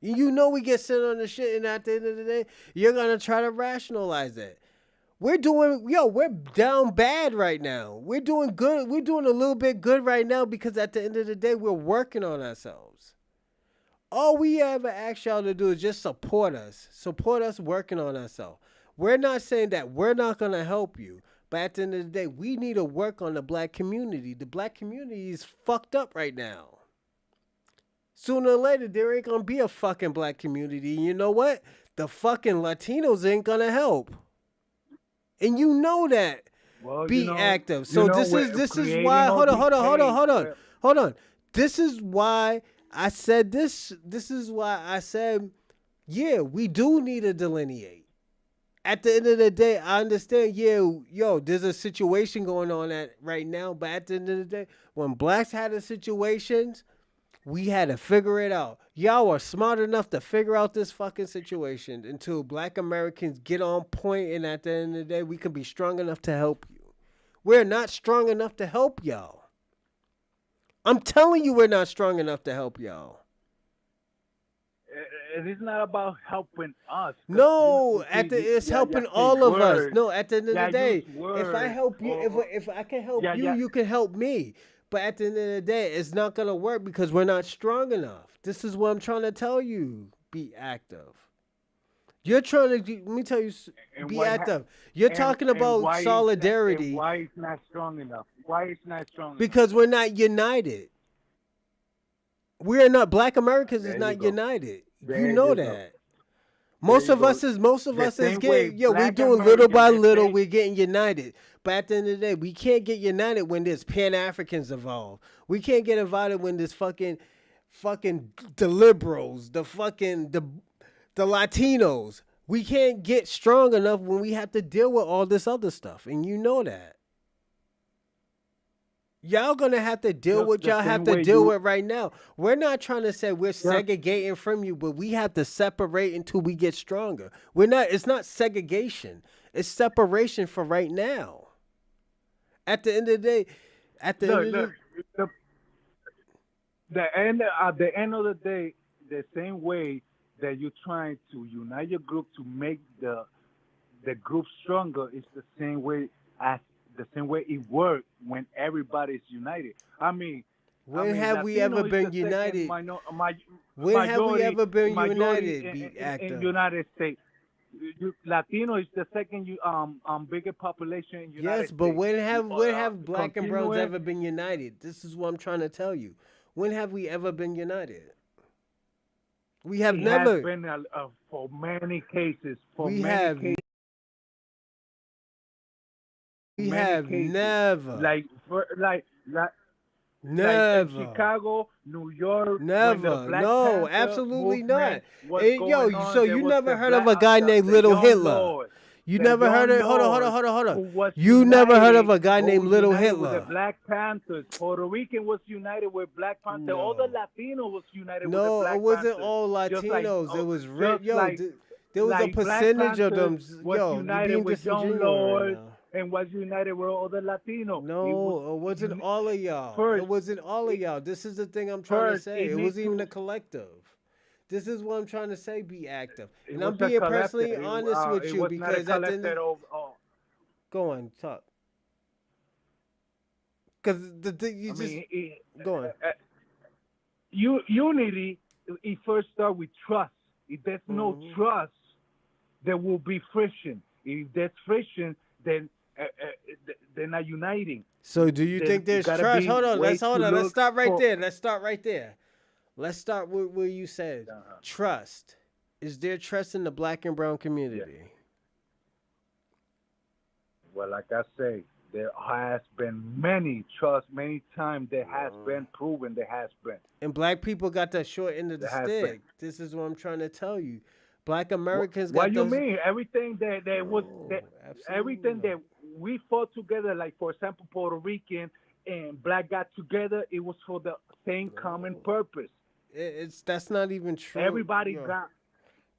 You know we get shit on the shit, and at the end of the day, you're gonna try to rationalize it. We're down bad right now. We're doing good. We're doing a little bit good right now because at the end of the day, we're working on ourselves. All we ever ask y'all to do is just support us. Support us working on ourselves. We're not saying that we're not going to help you. But at the end of the day, we need to work on the black community. The black community is fucked up right now. Sooner or later, there ain't going to be a fucking black community. And you know what? The fucking Latinos ain't going to help. And you know that. Well, be active. So this is why. Hold on. This is why I said this. This is why I said, yeah, we do need to delineate. At the end of the day, I understand, there's a situation going on right now, but at the end of the day, when blacks had a situation, we had to figure it out. Y'all are smart enough to figure out this fucking situation until black Americans get on point, and at the end of the day, we can be strong enough to help you. We're not strong enough to help y'all. I'm telling you, we're not strong enough to help y'all. It is not about helping us. No, it's helping all of us. No, at the end of the day, if I help you, if I can help you, you can help me. But at the end of the day, it's not going to work because we're not strong enough. This is what I'm trying to tell you. Be active. You're trying to, let me tell you, be active. You're talking about solidarity. Why it's not strong enough? Why it's not strong enough? Because we're not united. We're not, black Americans is not united. You know that. Most of us is getting, we're doing little by little, we're getting united. But at the end of the day, we can't get united when there's Pan-Africans involved. We can't get invited when there's fucking fucking the liberals, the Latinos. We can't get strong enough when we have to deal with all this other stuff, and you know that. Y'all gonna have to deal Just with the y'all have same to way deal you with right now. We're not trying to say we're segregating from you, but we have to separate until we get stronger. We're not. It's not segregation. It's separation for right now. At the end of the day, at the end of look, the at the end of the day, the same way that you're trying to unite your group to make the group stronger is the same way it works when everybody's united. I mean, when have we Latino ever is been the united? When have we majority ever been majority united? Be in active. United States. Latino is the second bigger population in United Yes, but States. when have black and browns continue ever been united? This is what I'm trying to tell you. When have we ever been united? We have it never. has been for many cases. For We many have. cases. We Many have cases. never. Like Never. in Chicago, New York, when the Never. Black No, Panther absolutely not. movement was Yo, going on, so there you was never the heard of a guy named the Little young Hitler? Lord. You The never heard young of? Hold Lord on. who was You never heard of united, a guy who named was Little united with Hitler? the Black Panthers. Puerto Rican was united with Black Panther. No. All the Latinos was united with the No, Black it wasn't Panthers. all Just like, Latinos. It was just yo. like, There was a like Black percentage of them. Panthers was Yo, you're united being with young disingenuous right lords now. and was united with all the Latinos. No, it wasn't all of y'all. First, it wasn't all of y'all. This is the thing I'm trying to first, say. it It needs wasn't even to. a collective. This is what I'm trying to say. Be active, It and was I'm a being collective. personally honest with It you was not a because at the end, collective of. go on, talk. Because you I just mean, go on. Unity. It first starts with trust. If there's no trust, there will be friction. If there's friction, then they're not uniting. So do you Then think there's gotta trust? be Hold on. ways to Let's look start right for- there. Let's start right there. Let's start with where you said trust. Is there trust in the black and brown community? Well, like I say, there has been many times there has been proven there has been. And black people got the short end of the There has stick. This is what I'm trying to tell you. Black Americans What got you those. mean? Everything everything that we fought together, like for example, Puerto Rican and black got together, it was for the same common purpose. That's not even true. Everybody got.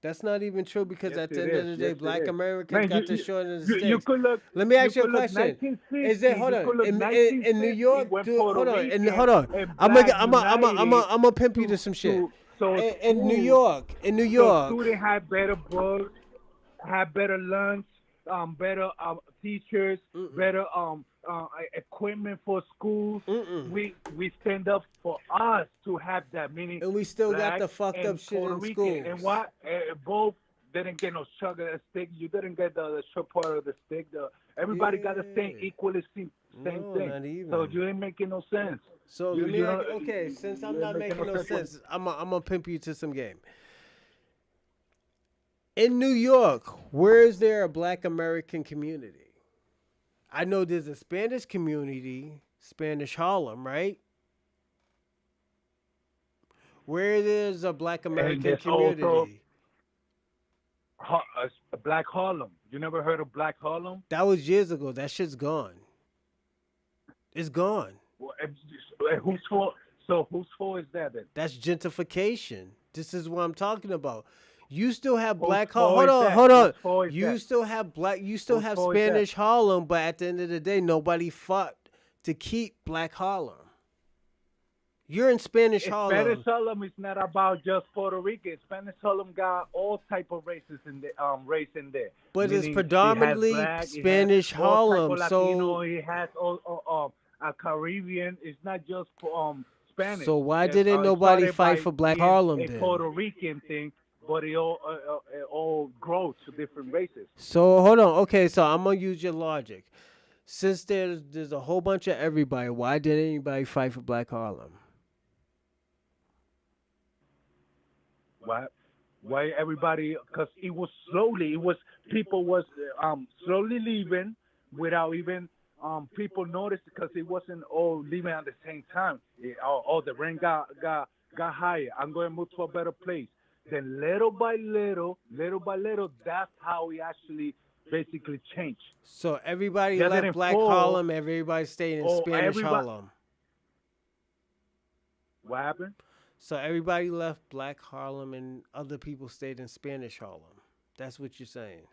That's not even true because Yes, at the it end of is. the day, Yes, black it is. Americans Man, got the short end of the you stick. could look. Let me ask you a could look question. 1960, Is it hold you could on look in 1960 New York? when Dude, Puerto hold on. Rican Hold on. and I'm black gonna pimp you to some shit. In New York, so students had better books, had better lunch, better teachers, better equipment for schools. We stand up for us to have that. Meaning, and we still got black the fucked and up shit Puerto in Rican. schools. And what both didn't get no sugar of the stick. You didn't get the short part of the stick. Everybody got the same equally same thing. Not even. So you ain't making no sense. So You- let me you ask, don't- okay, since I'm you not ain't making no sense. sense, I'm gonna pimp you to some game. In New York, where is there a black American community? I know there's a Spanish community, Spanish Harlem, right? Where there's a black American there's community. also Black Harlem. You never heard of Black Harlem? That was years ago. That shit's gone. It's gone. Well, whose fault? So whose fault is that then? That's gentrification. This is what I'm talking about. You still have Whose black fault Harlem. is Hold that? on, hold on. Whose fault is You that? still have black. You still Whose have fault is that? Spanish Harlem, but at the end of the day, nobody fought to keep black Harlem. You're in Spanish Harlem. Spanish Harlem is not about just Puerto Rican. Spanish Harlem got all type of races in the race in there. But it's Meaning predominantly it has black, Spanish it has all type Harlem, of so- Latino, it has all a Caribbean. It's not just Spanish. So why It, didn't it nobody started fight by for black being Harlem a then? Puerto Rican thing, but it all grows to different races. So hold on. Okay, so I'm gonna use your logic. Since there's a whole bunch of everybody, why didn't anybody fight for black Harlem? Why everybody? Because it was people was slowly leaving without even people noticed because it wasn't all leaving at the same time. All the rent got got hired. I'm going to move to a better place. Then little by little, that's how we actually basically changed. So everybody They left didn't Black fall, Harlem. Everybody stayed in or Spanish everybody. Harlem. What happened? So everybody left Black Harlem, and other people stayed in Spanish Harlem. That's what you're saying.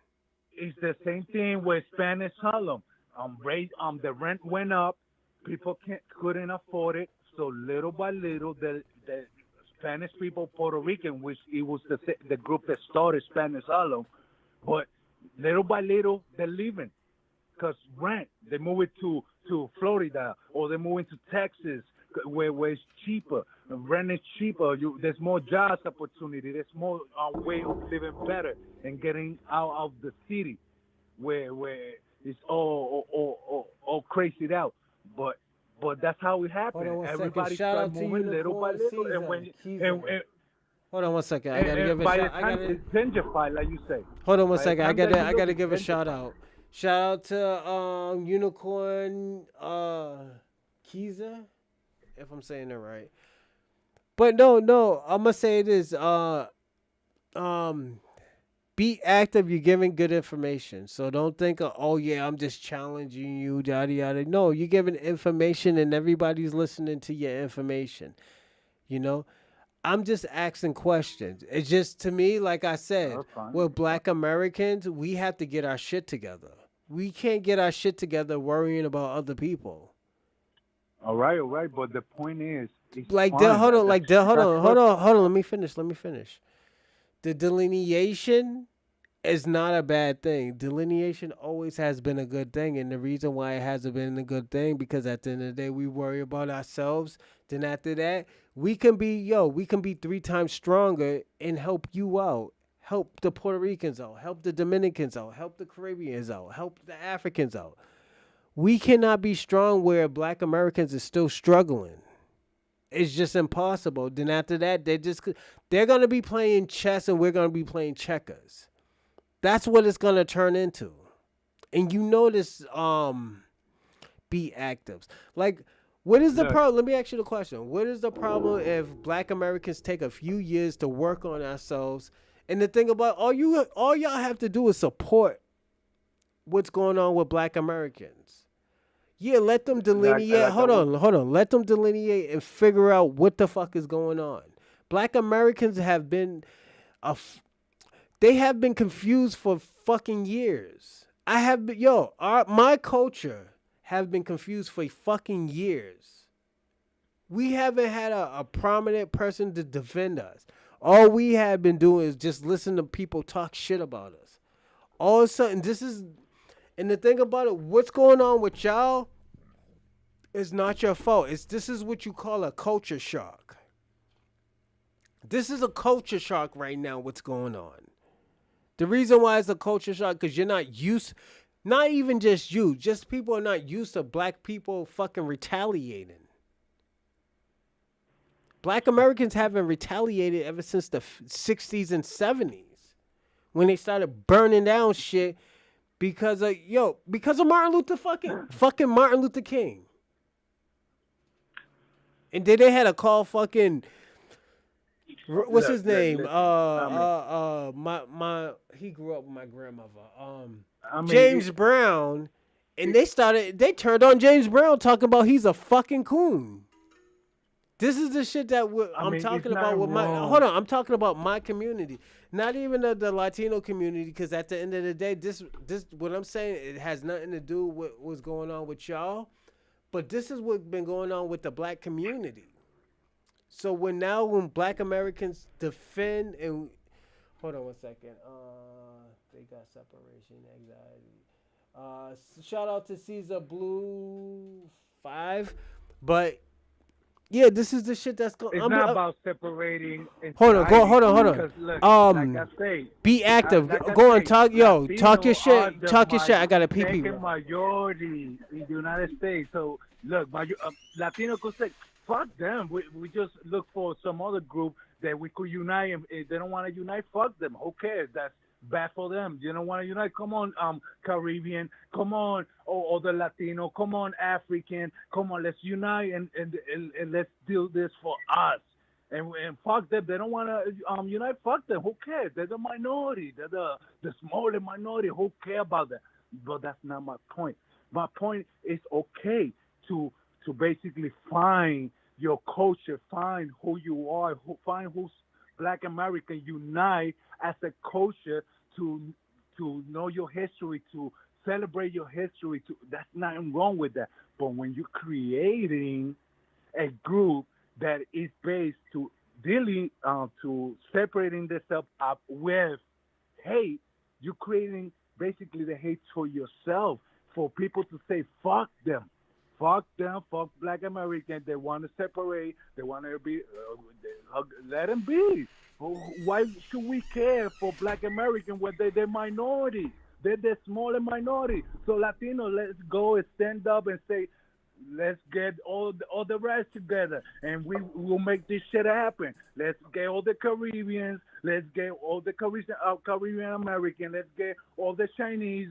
It's the same thing with Spanish Harlem. The rent went up. People couldn't afford it. So little by little, the Spanish people, Puerto Rican, which it was the group that started Spanish Harlem, but little by little, they're leaving because rent. They move it to Florida, or they move into Texas, where it's cheaper. Rent is cheaper. There's more jobs opportunity. There's more way of living better and getting out of the city, where it's all crazied out. But that's how it happened. Hold on one second. Everybody Shout started out to moving little by Unicorn little, and Caesar. Hold on one second. I gotta give a by shout. the time it's gentrified, like you say. Hold on one By the second. time that I you gotta look, give a it's shout gentrified. out. Shout out to Unicorn Kiza, if I'm saying it right. But no, I'm gonna say this. Be active. You're giving good information, so don't think, oh yeah, I'm just challenging you, yada yada. No, you're giving information, and everybody's listening to your information. You know, I'm just asking questions. It's just, to me, like I said, That's fine. we're Black Americans. We have to get our shit together. We can't get our shit together worrying about other people. All right. But the point is, it's Like, fine. hold on. That's what. Let me finish. The delineation is not a bad thing. Delineation always has been a good thing, and the reason why it hasn't been a good thing, because at the end of the day, we worry about ourselves. Then after that, we can be 3 times stronger and help you out, help the Puerto Ricans out, help the Dominicans out, help the Caribbeans out, help the Africans out. We cannot be strong where Black Americans is still struggling. It's just impossible. Then after that, they're gonna be playing chess and we're gonna be playing checkers. That's what it's gonna turn into. And you notice, be actives. Like, what is the problem? Let me ask you the question. What is the problem if Black Americans take a few years to work on ourselves? And the thing about all y'all have to do is support what's going on with Black Americans. Yeah, let them delineate. Hold on. Let them delineate and figure out what the fuck is going on. Black Americans have been they have been confused for fucking years. My culture have been confused for fucking years. We haven't had a prominent person to defend us. All we have been doing is just listen to people talk shit about us. All of a sudden, and the thing about it, what's going on with y'all is not your fault. This is what you call a culture shock. This is a culture shock right now, what's going on. The reason why it's a culture shock, because you're not used, not even just you, just people are not used to Black people fucking retaliating. Black Americans haven't retaliated ever since the 60s and 70s, when they started burning down shit because of Martin Luther fucking Martin Luther King. And then they had to call fucking what's his name? He grew up with my grandmother. James Brown, and they turned on James Brown talking about he's a fucking coon. This is the shit that I'm talking about with I'm talking about my community, not even the Latino community, because at the end of the day, this what I'm saying, it has nothing to do with what's going on with y'all, but this is what's been going on with the Black community. So when Black Americans defend and hold on one second, they got separation anxiety. Shout out to Caesar Blue 5, but yeah, this is the shit that's going. It's not about separating. Hold on. Because, look, like I say, be active. Go on, talk your shit. Talk your shit. I got a pee. Majority in the United States. So look, Latino could say, fuck them. We just look for some other group that we could unite. And if they don't want to unite, fuck them. Who cares? That's bad for them. You don't want to unite? Come on, Caribbean. Come on, or the Latino. Come on, African. Come on, let's unite and let's do this for us. And fuck them. They don't want to unite. Fuck them. Who cares? They're the minority. They're the smaller minority. Who care about that? But that's not my point. My point is okay to basically find your culture, find who you are, find who's Black American, unite as a culture to know your history, to celebrate your history. That's nothing wrong with that. But when you're creating a group that is based to dealing to separating themselves up with hate, you're creating basically the hate for yourself, for people to say fuck them, fuck Black Americans. They want to separate. They want to be. Let them be. Why should we care for Black Americans when they're minority? They're the smaller minority. So Latino, let's go and stand up and say, let's get all the rest together, and we will make this shit happen. Let's get all the Caribbeans. Let's get all the Caribbean American. Let's get all the Chinese.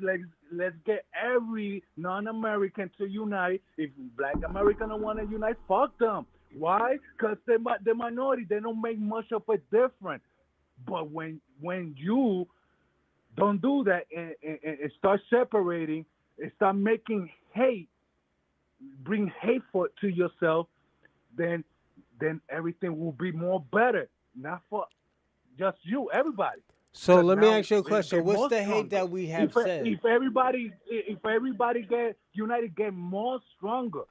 Let's get every non-American to unite. If Black Americans don't want to unite, fuck them. Why? Because they're minority. They don't make much of a difference. But when you don't do that and start separating and start making hate, bring hate to yourself, then everything will be more better. Not for just you, everybody. So let me ask you a question. What's the hate that we have said? If everybody get united, get more stronger.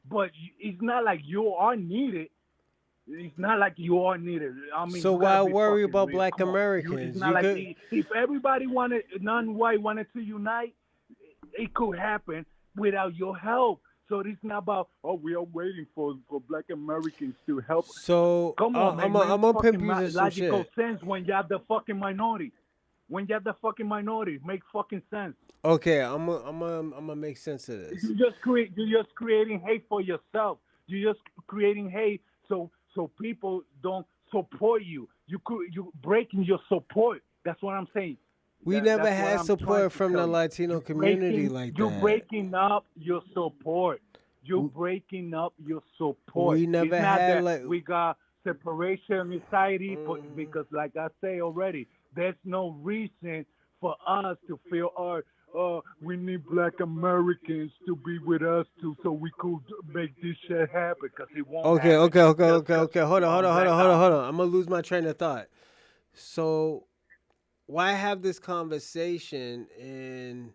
But it's not like you are needed. It's not like you are needed. I mean, so why worry about Black Americans? It's not like if everybody non-white wanted to unite, it could happen without your help. So it's not about, we are waiting for Black Americans to help. So come on, man. I'm gonna pimp you to some shit. Logical sense when you have the fucking minority. When you have the fucking minority, make fucking sense. Okay, I'm gonna make sense of this. You're just creating hate for yourself. You're just creating hate so people don't support you. You breaking your support. That's what I'm saying. We never had support from the Latino community like that. You're breaking up your support. You're breaking up your support. We never had we got separation anxiety, because like I say already, there's no reason for us to feel we need Black Americans to be with us too, so we could make this shit happen, because it won't happen. Okay. Hold on. I'm gonna lose my train of thought. So why have this conversation and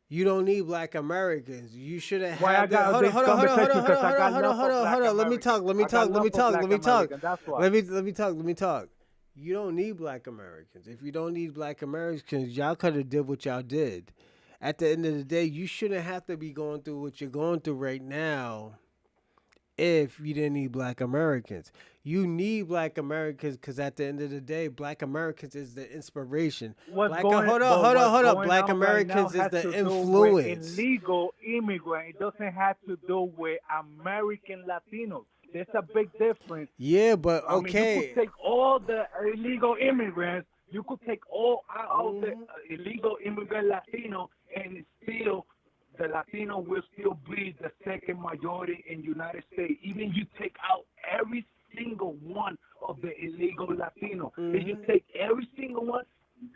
you don't need Black Americans? You should have had this. Hold on. Let me talk. You don't need Black Americans. If you don't need Black Americans, y'all could have did what y'all did. At the end of the day, you shouldn't have to be going through what you're going through right now if you didn't need Black Americans. You need Black Americans because at the end of the day, Black Americans is the inspiration. Hold on. Black Americans is the influence. Illegal immigrant. It doesn't have to do with American Latinos. There's a big difference. Yeah, but okay. You could take all the illegal immigrants. You could take all the illegal immigrant Latino, and still the Latino will still be the second majority in the United States. Even you take out every single one of the illegal Latino. If you take every single one,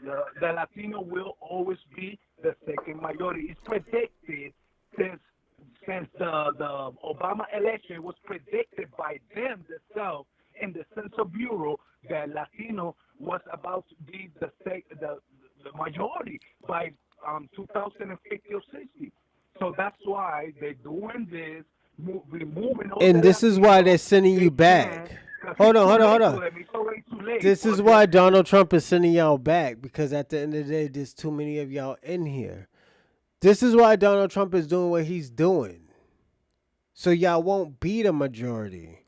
the Latino will always be the second majority. It's predicted since the Obama election was predicted by them themselves in the Census Bureau that Latino was about to be the majority by 2050 or 60. So that's why they're doing this, removing all. And this is why they're sending you back. Hold on. This is why Donald Trump is sending y'all back, because at the end of the day, there's too many of y'all in here. This is why Donald Trump is doing what he's doing. So y'all won't be the majority.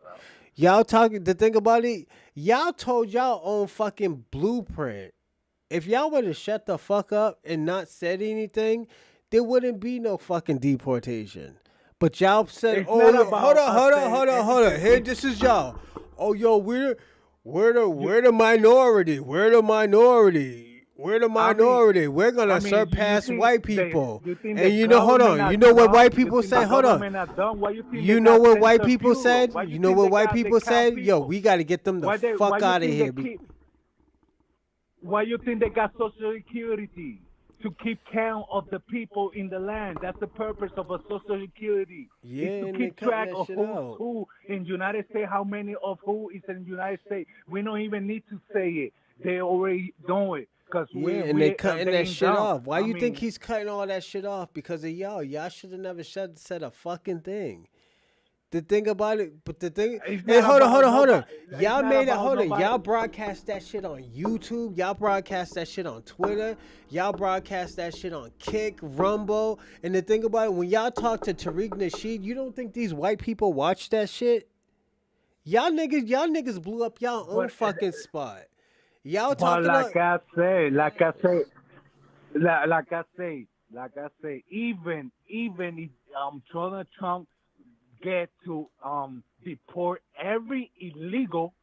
Y'all talking, the thing about it, y'all told y'all own fucking blueprint. If y'all would have shut the fuck up and not said anything, there wouldn't be no fucking deportation. But y'all said, hold on. Here, this is y'all. Oh, yo, we're the minority. We're the minority. We're the minority. We're gonna I mean, surpass think white people. you think And the you know, hold government on. are You know what dumb? white You people think say? the Hold on. government are dumb? Why you think You they know got what sense white of people humor? said? Why You you know think what they white got people the count said? Yo, people? we got to get them the Why fuck you out of think here. they keep? Why you think they got Social Security? To keep count of the people in the land. That's the purpose of a Social Security. Yeah, Is to and they keep cutting track that of shit who's out. who in United States, how many of who is in United States. We don't even need to say it. They already know it. Cause Yeah, and they cutting they that ain't shit dumb. off. Why I you think mean, he's cutting all that shit off? Because of y'all. Y'all should have never said a fucking thing. The thing about it, but the thing, it's hey, not hold about on. nobody. Y'all It's not made it, about hold on. nobody. Y'all broadcast that shit on YouTube. Y'all broadcast that shit on Twitter. Y'all broadcast that shit on Kick, Rumble. And the thing about it, when y'all talk to Tariq Nasheed, you don't think these white people watch that shit? Y'all niggas blew up y'all own fucking spot. Y'all But talking like about, I say, even if Donald Trump get to deport every illegal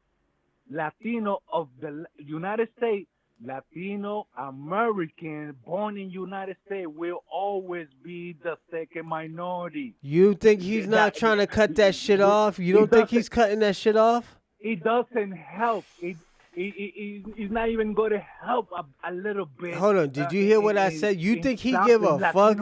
Latino of the United States, Latino American born in United States will always be the second minority. you think he's not trying to cut that shit off? You don't think he's cutting that shit off? It doesn't help. It's not even going to help a little bit. Hold on, did you hear what I said? You think he give a fuck?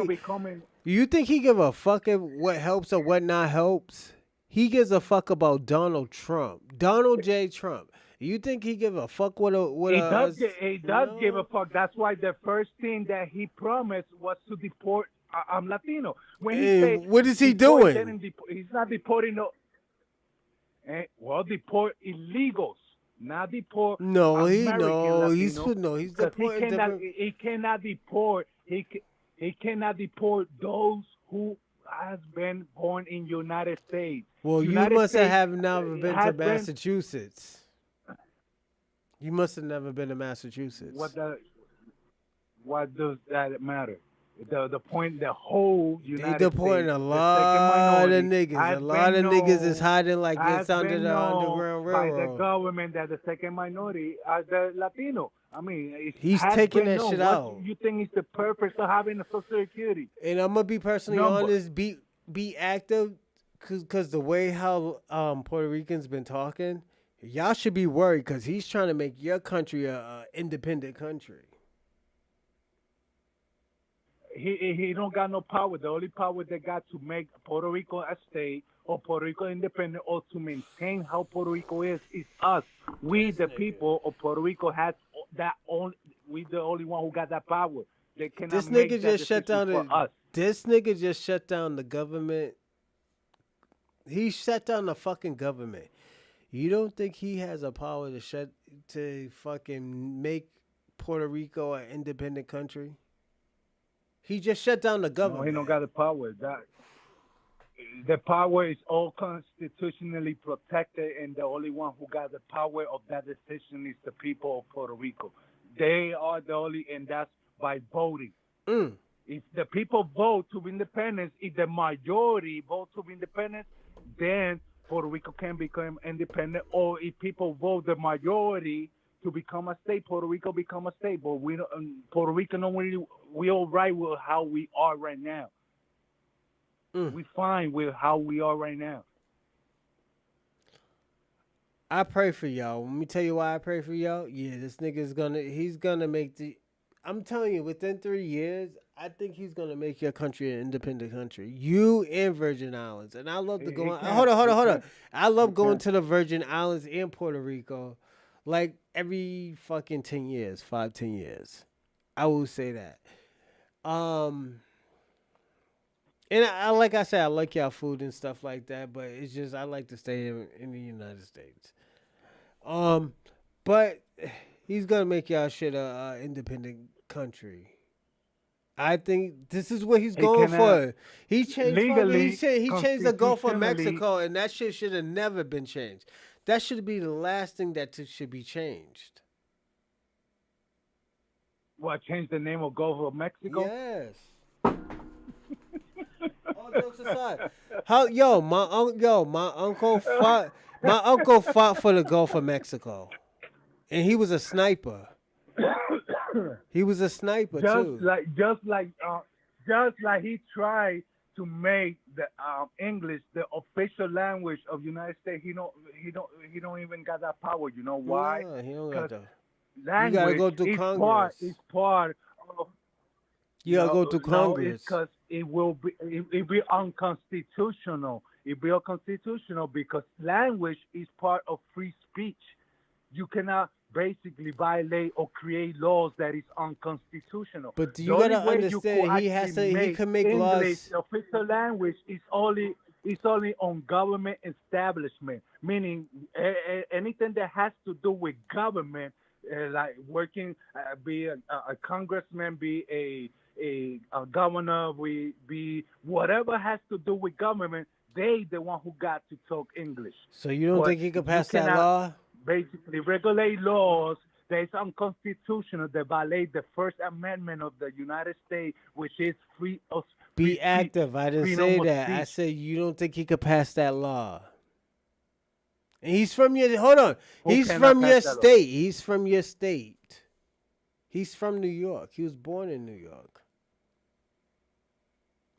You think he give a fuck if what helps or what not helps? He gives a fuck about Donald Trump, Donald J. Trump. You think he give a fuck what He does give a fuck. That's why the first thing that he promised was to deport Latino. When he said, what is he doing? He's not deporting no. Deport illegals, not deport. No, he's Latinos, he's because deporting different. he cannot deport. He cannot deport those who has been born in United States. Well, United you must States have never been to has Massachusetts. You must have never been to Massachusetts. What does that matter? The point, the whole United They deporting States, a lot of niggas. A lot of niggas is hiding like it's under the Underground by the Railroad. government that the second minority are the Latino. I mean, He's taking that shit out. What you think is the purpose of having a Social Security? And I'm gonna be personally honest, be active, cause the way how Puerto Ricans been talking, y'all should be worried, cause he's trying to make your country a independent country. He don't got no power. The only power they got to make Puerto Rico a state or Puerto Rico independent or to maintain how Puerto Rico is us. We the people of Puerto Rico has that only. We the only one who got that power. They cannot This make nigga that just shut down decision for us. This nigga just shut down the government. He shut down the fucking government. You don't think he has a power to fucking make Puerto Rico an independent country? He just shut down the government. No, he don't got the power. The power is all constitutionally protected, and the only one who got the power of that decision is the people of Puerto Rico. They are the only, and that's by voting. If the people vote to independence, if the majority vote to independence, then Puerto Rico can become independent. Or if people vote the majority to become a state, Puerto Rico become a state. But we don't, Puerto Rico don't really, we all right with how we are right now. We fine with how we are right now. I pray for y'all. Let me tell you why I pray for y'all. Yeah, this nigga he's gonna make I'm telling you, within 3 years, I think he's gonna make your country an independent country. You and Virgin Islands. And I love to go on. Hold on. I love going to the Virgin Islands and Puerto Rico like every fucking 10 years, 10 years. I will say that. And like I said, I like y'all food and stuff like that, but it's just I like to stay in the United States. But he's gonna make y'all shit a independent country. I think this is what he's going for. He changed legally, he changed the Gulf of constitutionally- Mexico, and that shit should have never been changed. That should be the last thing that should be changed. What, change the name of Gulf of Mexico? Yes. All jokes aside, my uncle fought for the Gulf of Mexico, and he was a sniper. He was a sniper just too. just like he tried to make the English the official language of United States. He don't even got that power. You know why? No, he don't got that. You gotta Language go through is Congress. part of You gotta go through it's Congress. because it be unconstitutional. It be unconstitutional because language is part of free speech. You cannot basically violate or create laws that is unconstitutional. But you The only gotta way you understand, could he has actually to. He make can make English laws. the official language is only on government establishment, meaning anything that has to do with government, like working, be a congressman, be a governor, be whatever has to do with government. They the one who got to talk English. So you don't But think he could you pass that cannot law? basically regulate laws that is unconstitutional that violate the First Amendment of the United States, which is free Be speech, active. I didn't freedom say of that. I speech. said you don't think he could pass that law. And he's from your. Hold on. Who He's cannot from pass your that law? state. He's from your state. He's from New York. He was born in New York.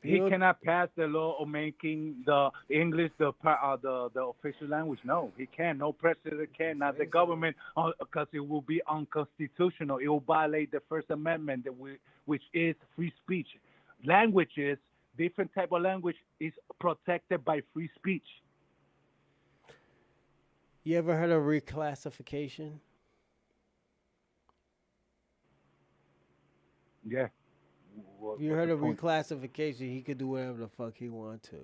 He cannot pass the law of making the English the official language. No, he can't. No president can. Not the government, because it will be unconstitutional. It will violate the First Amendment, which is free speech. Languages, different type of language, is protected by free speech. You ever heard of reclassification? Yeah. You heard of reclassification? He could do whatever the fuck he want to.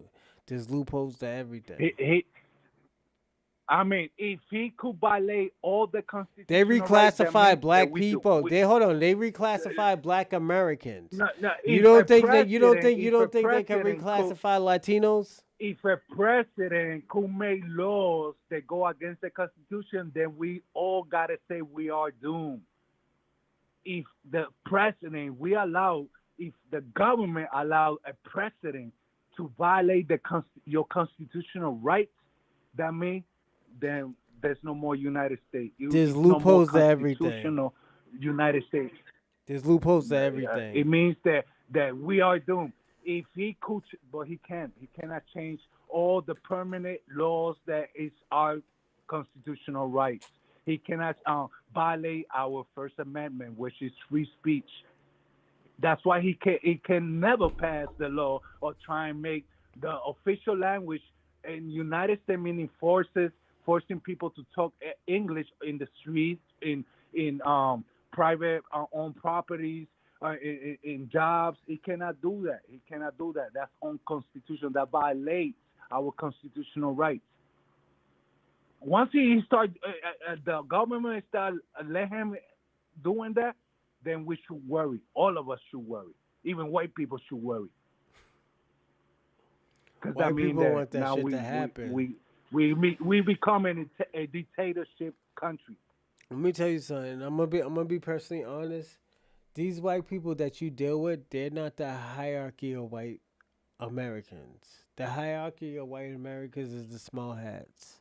There's loopholes to everything. I mean, if he could violate all the constitutional They rights that reclassify means black that we do. people. They reclassify black Americans. No, You if don't a think that you don't think president- they can president reclassify Latinos? If a president could make laws that go against the Constitution, then we all gotta say we are doomed. If the president, if the government allow a president to violate your constitutional rights, that means then there's no more United States. There's no more loopholes to everything. constitutional United States. There's loopholes to everything. It means that we are doomed. If he could, but he can't. He cannot change all the permanent laws that is our constitutional rights. He cannot violate our First Amendment, which is free speech. That's why he can never pass the law or try and make the official language in United States, meaning forcing people to talk English in the streets, in private owned properties, in jobs. He cannot do that. He cannot do that. That's unconstitutional. That violates our constitutional rights. Once he start, the government start let him doing that, then we should worry. All of us should worry. Even white people should worry. Because White I mean people that want that now shit to happen. we becoming a dictatorship country. Let me tell you something. I'm gonna be personally honest. These white people that you deal with, they're not the hierarchy of white Americans. The hierarchy of white Americans is the small hats.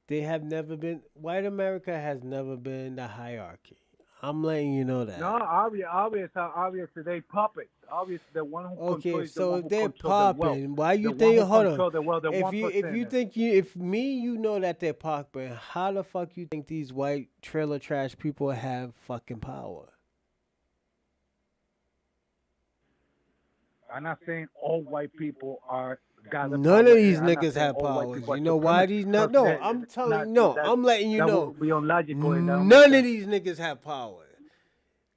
They have never been. White America has never been the hierarchy. I'm letting you know that. No, obviously they puppets. Obviously the one who controls Okay, the so one if who they're controls the wealth. popping, why you The one think? who Hold control on. the wealth, the If you 1%. think if you know that they're popping, how the fuck you think these white trailer trash people have fucking power? I'm not saying all white people got the None power. of these I'm not niggas saying have all white powers. people are You know why these supremacists. no? That- I'm telling not- you, no. that- I'm letting you that know. would be illogical and that don't None make of these niggas have power.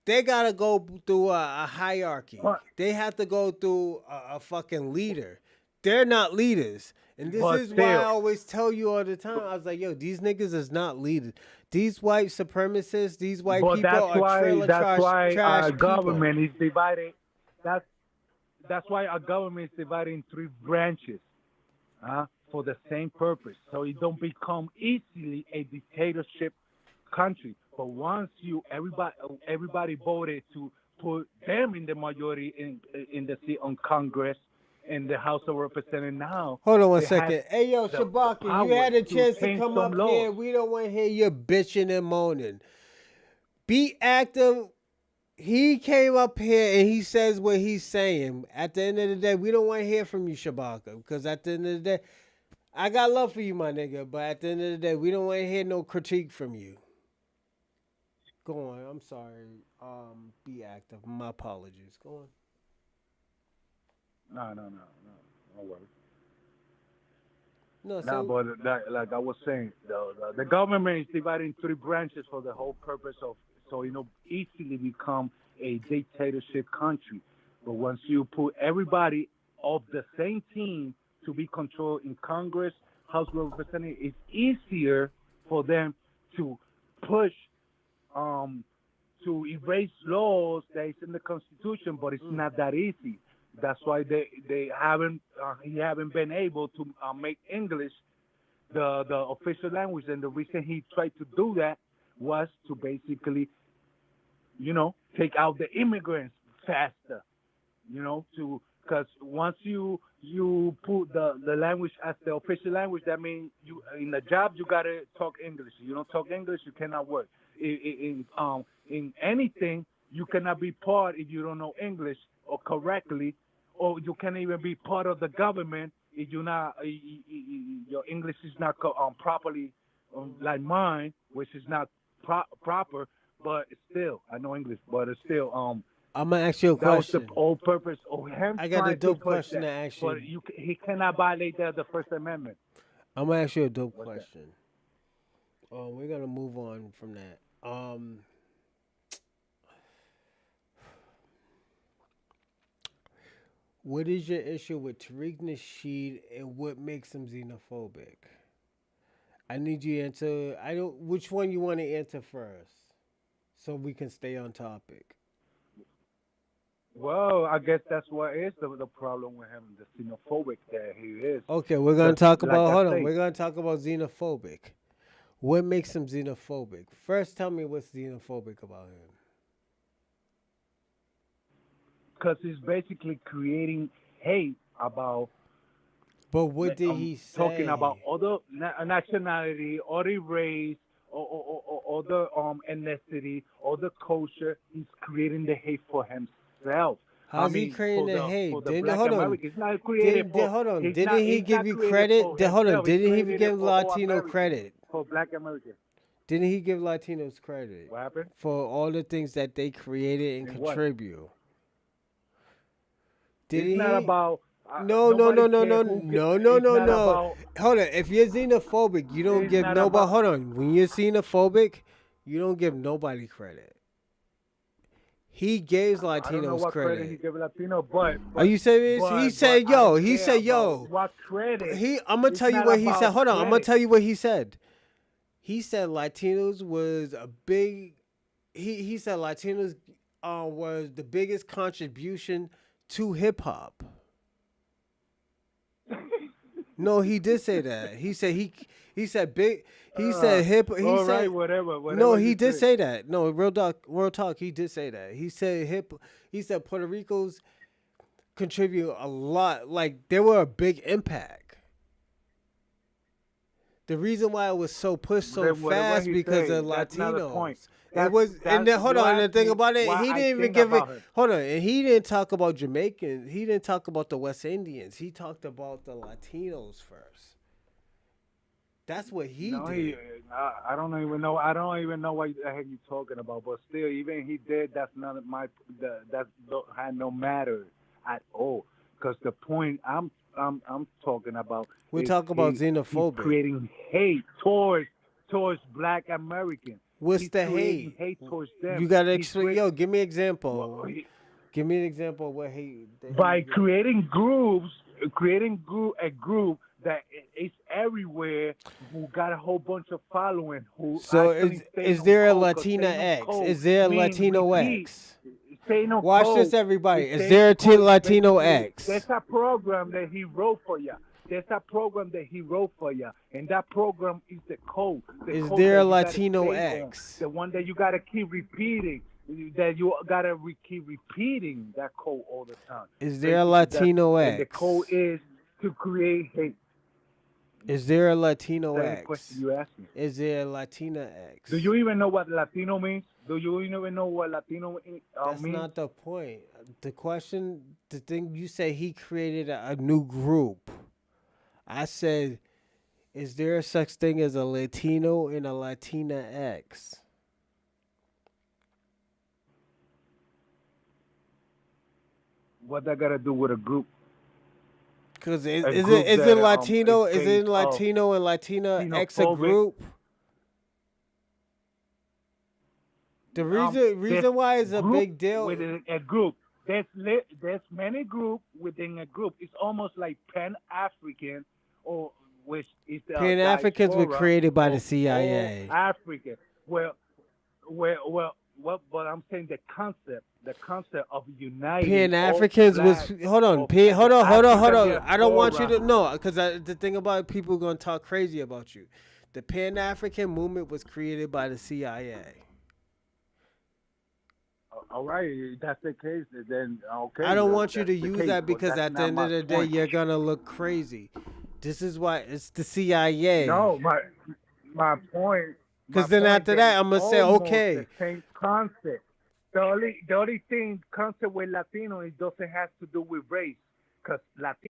They gotta go through a hierarchy. They have to go through a fucking leader. They're not leaders. And this But is why I still. always tell you all the time. I was like, yo, these niggas is not leaders. These white supremacists, these white But people that's are why trailer our trash people. government is divided. That's why our government is divided in 3 branches, for the same purpose, so it don't become easily a dictatorship country. But once everybody voted to put them in the majority in the seat on Congress and the House of Representatives now. Hold on one they second. have Hey, yo, the Shabaki, you power had a chance to change come some up laws. here. We don't want to hear your bitching and moaning. Be active. He came up here and he says what he's saying. At the end of the day, we don't want to hear from you, Shabaka, because at the end of the day, I got love for you, my nigga, but at the end of the day, we don't want to hear no critique from you. Go on. I'm sorry. Be active. My apologies. Go on. No worries. No, Nah, but like I was saying, the government is divided in three branches for the whole purpose of easily become a dictatorship country. But once you put everybody of the same team to be controlled in Congress, House of Representatives, it's easier for them to push to erase laws that is in the Constitution, but it's not that easy. That's why they haven't he haven't been able to make English the official language. And the reason he tried to do that was to basically, take out the immigrants faster. Because once you put the language as the official language, that means you in the job you gotta talk English. If you don't talk English, you cannot work. In anything, you cannot be part if you don't know English or correctly, or you can't even be part of the government if you're not your English is not properly like mine, which is not proper. But still, I know English, but it's still I'm gonna ask you a that was question. the whole purpose of him. I got a trying dope to push question that. to ask you. But he cannot violate the First Amendment. I'm gonna ask you a dope What's that? question. We're gonna move on from that. What is your issue with Tariq Nasheed and what makes him xenophobic? I need you to answer. I don't. Which one you want to answer first, so we can stay on topic. Well, I guess that's what is the problem with him, the xenophobic that he is. Okay, we're gonna But talk like about. I Hold on, say, we're gonna talk about xenophobic. What makes him xenophobic? First, tell me what's xenophobic about him. because he's basically creating hate about. But what did he say? Talking about other nationality, other race, or other ethnicity, other culture. He's creating the hate for himself. How's he creating the hate? For the Didn't Black hold on. American. It's not created for. Hold on. He's Didn't not- he he's give not you created credit? for Hold on. himself. He's Didn't he created give for all Latino Americans, credit? for Black Americans? Didn't he give Latinos credit? What happened? For all the things that they created and In what? contribute. Did It's he? not about. No. Nobody cares who No. it's not about- Hold on. If you're xenophobic, you don't It's give not nobody. about- Hold on. When you're xenophobic, you don't give nobody credit. He gave I don't know Latinos what credit he credit. gave Latino, but Are you serious? but- He but said, I "Yo." don't He care said, about "Yo." What credit? I'm gonna It's tell you not what he said. about Hold on. I'm gonna credit. tell you what he said. He said Latinos was a big. He said Latinos was the biggest contribution to hip hop. No, he did say that. He said he said big. He said hip. He all said right, whatever. No, he you did say. say that. No, real talk. He did say that. He said hip. He said Puerto Rico's contribute a lot. Like they were a big impact. The reason why it was so pushed so Then whatever fast he because say, of that's not the point. Latinos. It That's- was, and then hold you on. The asked thing me about it, why he I didn't even think give it. about him. Hold on, and he didn't talk about Jamaicans. He didn't talk about the West Indians. He talked about the Latinos first. That's what he No, did. I don't even know. I don't even know what the heck you're talking about. But still, even he did. That's none of my. That had no matter at all. Because the point I'm talking about. We is talk about he's xenophobic. creating hate towards Black Americans. What's He's the creating hate? towards them. You gotta He's explain. Yo, give me an example. Well, Give me an example of what hate. by creating groups, a group that is everywhere, who got a whole bunch of following. Who So actually is there a code, 'cause Latina they know X? code Is there a mean Latino repeat. X? Say no Watch code. this, everybody. If Is they there a code, Latino basically, X? There's a program that he wrote for you. There's a program that he wrote for you, and that program is the code. The Is code there that a you gotta Latino stay on. X? The one that you gotta keep repeating. That you gotta keep repeating that code all the time. Is there a Basically, Latino and the X? code is to create hate. Is there a Latino That's the question X? you asked me. Is there a Latina X? Do you even know what Latino means? Do you even know what Latino That's means? not the point. The thing you say he created a new group. I said, is there a such thing as a Latino and a Latina X? What that got to do with a group? Because A is group it that Latino? Is based it off Latino and Latina X a xenophobic. group? The reason why it's a group big deal. within a group. There's many group within a group. It's almost like Pan African, or which is the Pan Africans were diaspora created by the of CIA. all Africa. But I'm saying the concept of uniting Pan all Africans was blacks hold on, of hold on. African I don't want you to diaspora. know because the thing about people gonna talk crazy about you. The Pan African movement was created by the CIA. All right, if that's the case, then okay. I don't want you that's to the use case, that but because that's at the not end my of the day, point. you're gonna look crazy. This is why it's the CIA. No, my point. Because then after that, I'm gonna say, almost okay, the same concept. The only thing concept with Latino, it doesn't have to do with race, because Latino.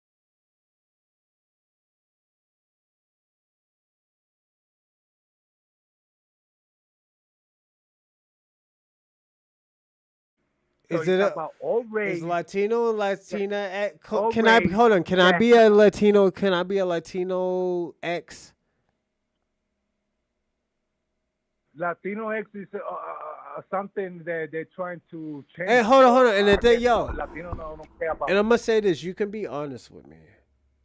So is it about all race? is Latino and Latina? All Can I race hold on? Can I that- be a Latino? Can I be a Latino X? Latino X is something that they're trying to change. Hey, hold on. And the thing, yo, Latino don't care about. and I'm gonna say this: you can be honest with me.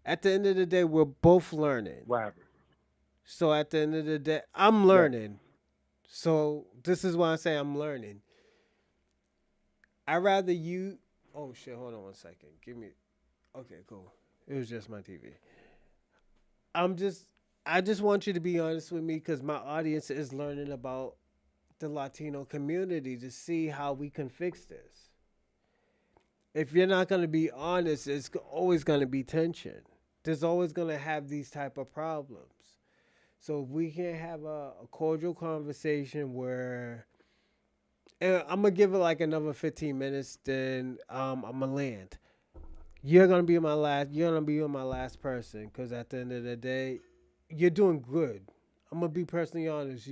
At the end of the day, we're both learning. Whatever. So at the end of the day, I'm learning. So this is why I say I'm learning. I rather you. Oh shit! Hold on one second. Give me. Okay, cool. It was just my TV. I just want you to be honest with me because my audience is learning about the Latino community to see how we can fix this. If you're not going to be honest, it's always going to be tension. There's always going to have these type of problems. So if we can have a cordial conversation where, and I'm going to give it like another 15 minutes, then I'm going to land. You're going to be my last person because at the end of the day, you're doing good. I'm going to be personally honest.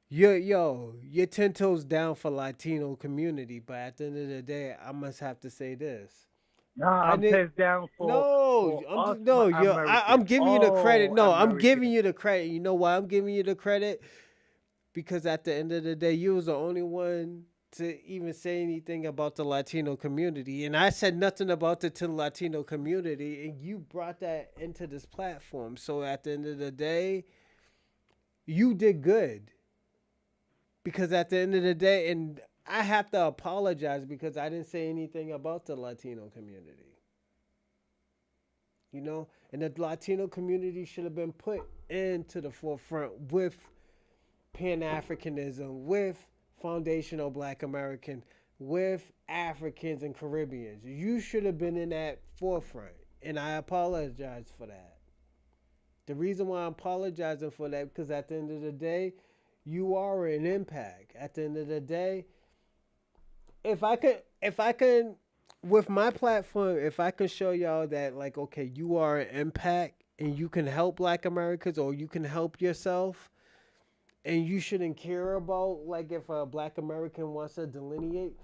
You're 10 toes down for Latino community, but at the end of the day, I must have to say this. No, I'm pissed down for. I'm giving you the credit. No, I'm American. giving you the credit. You know why I'm giving you the credit? Because at the end of the day, you was the only one to even say anything about the Latino community. And I said nothing about it to the Latino community, and you brought that into this platform. So at the end of the day, you did good. Because at the end of the day, and I have to apologize because I didn't say anything about the Latino community. You know, and the Latino community should have been put into the forefront with Pan-Africanism, with foundational Black American, with Africans and Caribbeans. You should have been in that forefront, and I apologize for that. The reason why I'm apologizing for that, because at the end of the day, you are an impact. At the end of the day, if I can, with my platform, if I can show y'all that, like, okay, you are an impact and you can help Black Americans or you can help yourself, and you shouldn't care about, like, if a Black American wants to delineate,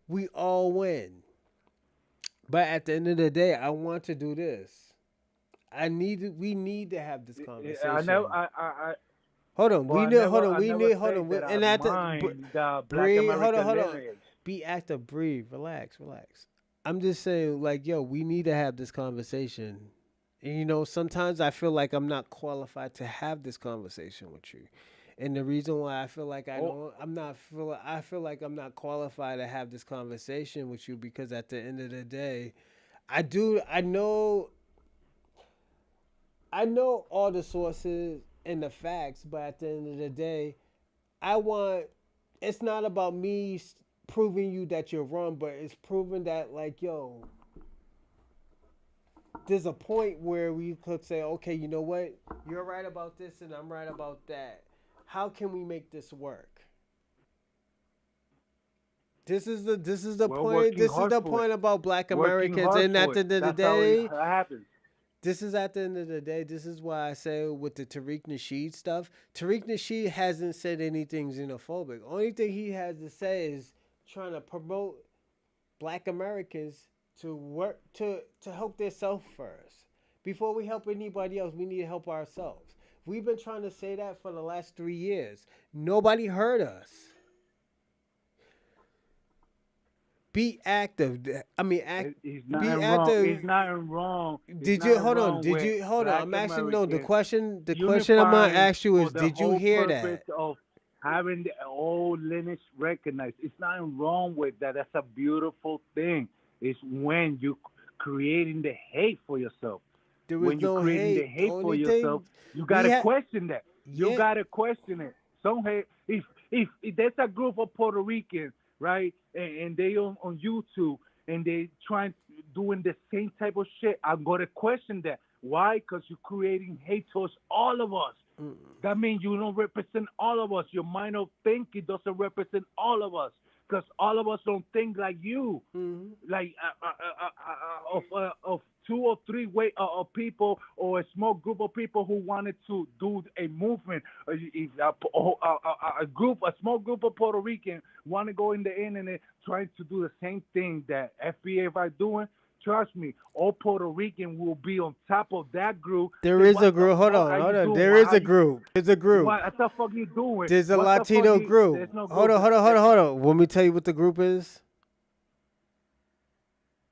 we all win. But at the end of the day, I want to do this. We need to have this conversation. Hold on. And at the breathe. Hold on. Be active. Breathe. Relax. I'm just saying, like, yo, we need to have this conversation. And, you know, sometimes I feel like I'm not qualified to have this conversation with you. And the reason why I feel like I feel like I'm not qualified to have this conversation with you because at the end of the day, I know all the sources and the facts, but at the end of the day, it's not about me proving you that you're wrong, but it's proving that, like, yo, there's a point where we could say, okay, you know what? You're right about this and I'm right about that. How can we make this work? This is the We're point. working This is hard the for it. point about Black Working Americans. hard And at for the it. end of the That's how it day, happens. this is at the end of the day. This is why I say with the Tariq Nasheed stuff, Tariq Nasheed hasn't said anything xenophobic. Only thing he has to say is trying to promote Black Americans to work to help themselves first. Before we help anybody else, we need to help ourselves. We've been trying to say that for the last 3 years. Nobody heard us. Be active. I mean, He's be nothing wrong. active. He's nothing wrong. Did you hold on? Did you hold on? I'm asking. No, the question. The question I'm gonna ask you is, did you hear that? Of having the old lineage recognized. It's nothing wrong with that. That's a beautiful thing. It's when you creating the hate for yourself. There was When you're no creating the hate. hate for yourself, you gotta question that. You gotta question it. Some hate. If there's a group of Puerto Ricans, right, and they on YouTube and they trying doing the same type of shit, I'm gonna question that. Why? Because you're creating hate towards all of us. That means you don't represent all of us. Your mind of thinking doesn't represent all of us. Because all of us don't think like you. Like of 2 or 3 of people or a small group of people who wanted to do a movement. A small group of Puerto Ricans want to go in the internet trying to do the same thing that FBA are doing. Trust me, all Puerto Rican will be on top of that group. There is a group. Hold on. There is a group. There's a group. What the fuck you doing? There's a Latino group. There's no Hold group. on. Let me tell you what the group is.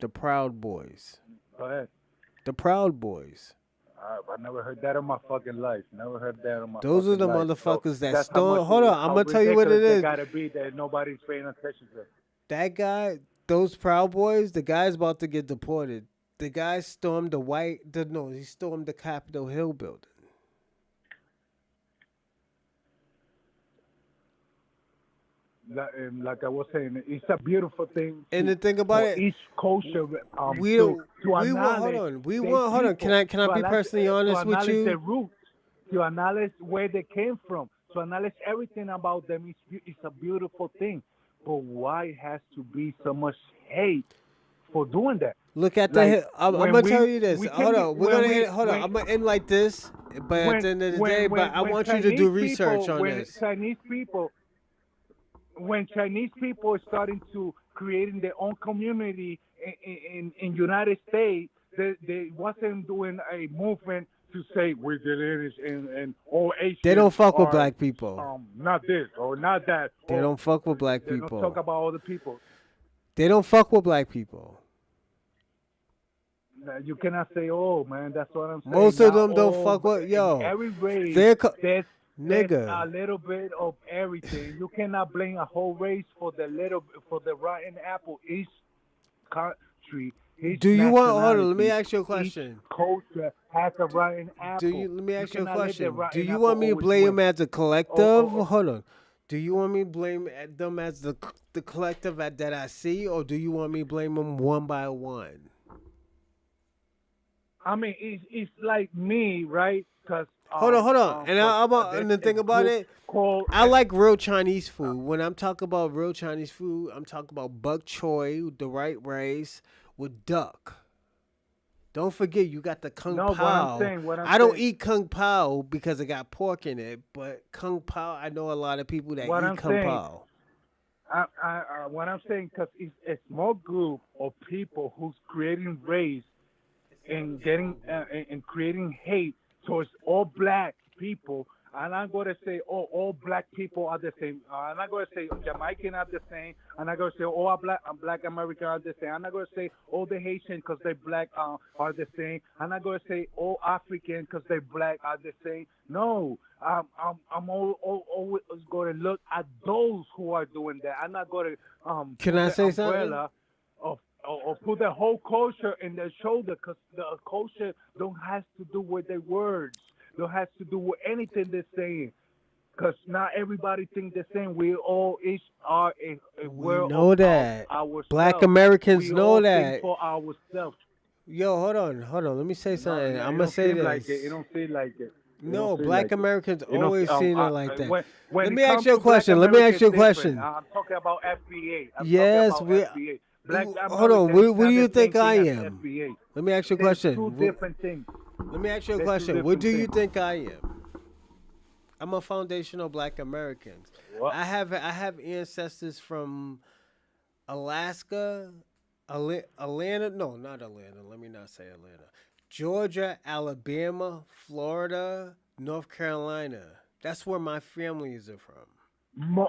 The Proud Boys. Go ahead. The Proud Boys. I never heard that in my fucking life. Never heard that in my Those are the life. motherfuckers that that's how stole. much Hold on. how I'm going to tell you what it ridiculous is. They gotta be that nobody's paying attention to. That guy, those Proud Boys, the guy's about to get deported. The guy stormed he stormed the Capitol Hill building. Like I was saying, it's a beautiful thing. And the thing about it, each culture, we hold on. Can I be personally honest with you? To analyze the roots, to analyze where they came from, to analyze everything about them. It's a beautiful thing. But why it has to be so much hate for doing that? Look at I'm gonna tell you this. Hold on. I'm gonna end like this. But at the end of the day, I want you to do research on this. When Chinese people are starting to creating their own community in United States, they wasn't doing a movement to say we're the lineage and all Asians. They don't fuck with black people. Not this or not that. They don't fuck with black They people. don't talk about other people. They don't fuck with black people. You cannot say, "Oh man, that's what I'm saying." Most of them don't fuck with every race. There's a little bit of everything. You cannot blame a whole race for the rotten apple. Each country. Do you want? Hold on. Let me ask you a question. Each culture has a rotten apple. Let me ask you a question. Do you want me to blame them as a collective? Hold on. Do you want me to blame them as the collective that I see, or do you want me to blame them one by one? I mean, it's like me, right? Because hold on. And the thing about it, I like real Chinese food. When I'm talking about real Chinese food, I'm talking about bok choy, the right rice with duck. Don't forget, you got the kung pao. I don't eat kung pao because it got pork in it, but kung pao, I know a lot of people that eat kung pao. What I'm saying, because it's a small group of people who's creating race and getting and creating hate towards all black people. I'm not going to say, all black people are the same. I'm not going to say Jamaican are the same. I'm not going to say all black American are the same. I'm not going to say all the Haitian because they're black are the same. I'm not going to say all African because they're black are the same. No, I'm always going to look at those who are doing that. I'm not going to Can I say something? Or put the whole culture in their shoulder, because the culture don't have to do with their words. Don't have to do with anything they're saying. Because not everybody think the same. We all each are a world. We know that. Ourselves. Black Americans we know all that. think for ourselves. Yo, hold on. Let me say No, something. it I'm gonna don't say seem like this. it. It don't seem like it. It don't No, seem Black like it. Americans You know, always seen it like that. when Let it me ask comes you a to Black question. Let me America, ask you a it's different. question. I'm talking about FBA. I'm talking Yes, about we. FBA. Black Hold on. Americans What do not you the same think I thing as am? FBA. Let me ask you a There's question. two different things. Let me ask you a There's two question. What different do you things. think I am? I'm a foundational Black American. What? I have ancestors from Alaska, Atlanta. No, not Atlanta. Let me not say Atlanta. Georgia, Alabama, Florida, North Carolina. That's where my families are from.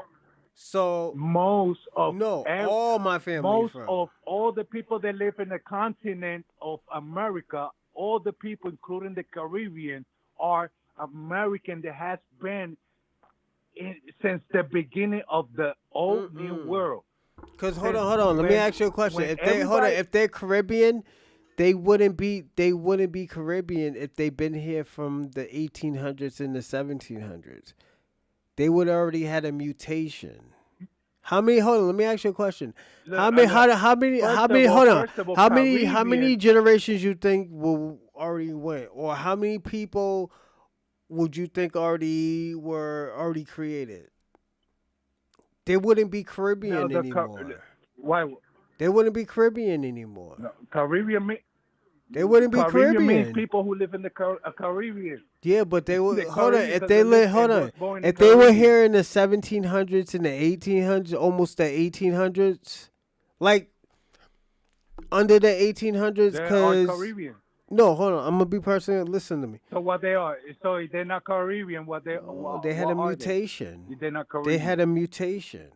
So Most of all my family most from. of all the people that live in the continent of America, all the people, including the Caribbean, are American that has been since the beginning of the old new world. Cause hold on. Let me ask you a question. If they're Caribbean, they wouldn't be Caribbean if they've been here from the 1800s and the 1700s. They would already had a mutation. How many? Hold on. Let me ask you a question. How many? How many generations you think will already went, or how many people would you think were already created? They wouldn't be Caribbean anymore. Why? They wouldn't be Caribbean anymore. No, Caribbean. They wouldn't be Caribbean means Caribbean. people who live in the Caribbean. Yeah, but they would hold on. If If they were here in the 1700s and the 1800s, almost the 1800s, like under the 1800s, they are because Caribbean. no, hold on. I'm gonna be personal. Listen to me. So what they are? So they're not Caribbean. What they? They had what a are mutation. They're not Caribbean. They had a mutation.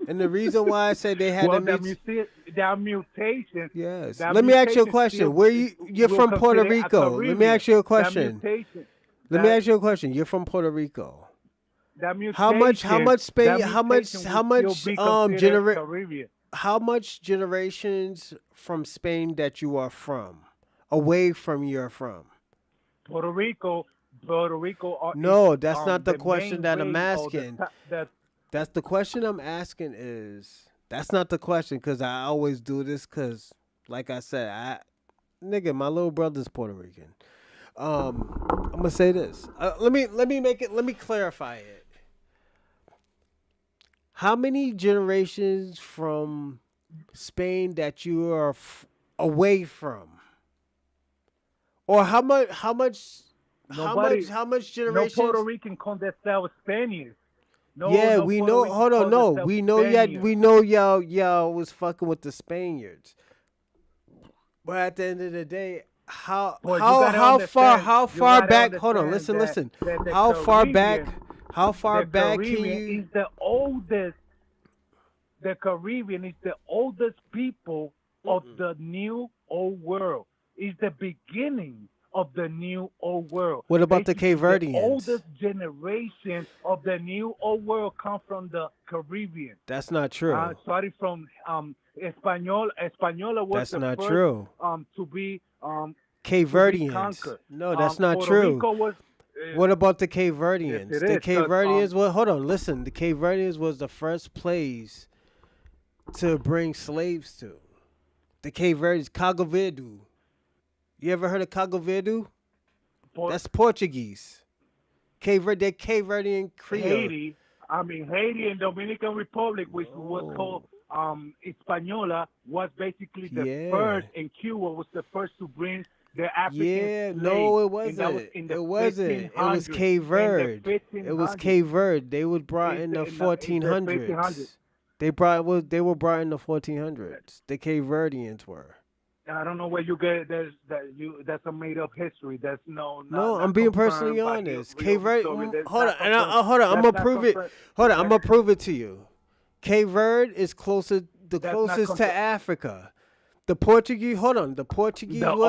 And the reason why I said they had a mutation. That mutation. Yes. That Let me ask you a mutation question. still You're will from Puerto consider a Rico. Let me ask you a question. That mutation. Let me ask you a question. You're from Puerto Rico. That mutation. How much Spain? That How much Caribbean. how much generations from Spain that you are from, away from you're from? Puerto Rico. No, that's not the the question main that I'm ring of asking. the That's the question I'm asking is. That's not the question because I always do this because, like I said, nigga, my little brother's Puerto Rican. I'm gonna say this. Let me clarify it. How many generations from Spain that you are away from, or how much generations? No Puerto Rican call themselves Spaniards. No, yeah, no we Puerto know. Rican Hold on, call no, themselves we know. Spaniards. We know y'all was fucking with the Spaniards. But at the end of the day, how far back? Hold on, listen. How far back can you? Is the oldest. The Caribbean is the oldest people of the new old world. It's the beginning of the new old world. What about the Cape Verdeans? The oldest generation of the new old world come from the Caribbean. That's not true. Starting from Española was that's the not first true. To be Cape Verdeans. No, that's not Puerto true. Rico was, what about the Cape Verdeans? Yes, the is, Cape Verdeans. Well, hold on. Listen, the Cape Verdeans was the first place to bring slaves to. The Cape Verdeans, Cabo Verde. You ever heard of Cabo Verde? That's Portuguese. Cape Verdean Creole. Haiti and Dominican Republic, which was called Española, was basically the first, and Cuba was the first to bring the African slaves. No, it wasn't. It wasn't. It was Cape Verde. It was Cape Verde. They was brought in the 1400s. They were brought in the 1400s. The Cape Verdeans were. I don't know where you get that's a made up history. That's no. I'm being personally honest. Cape Verde. Hold on. I'm gonna prove it. Hold on. I'm gonna prove it to you. Cape Verde is closest to Africa. The Portuguese. Hold on. The Portuguese. Hold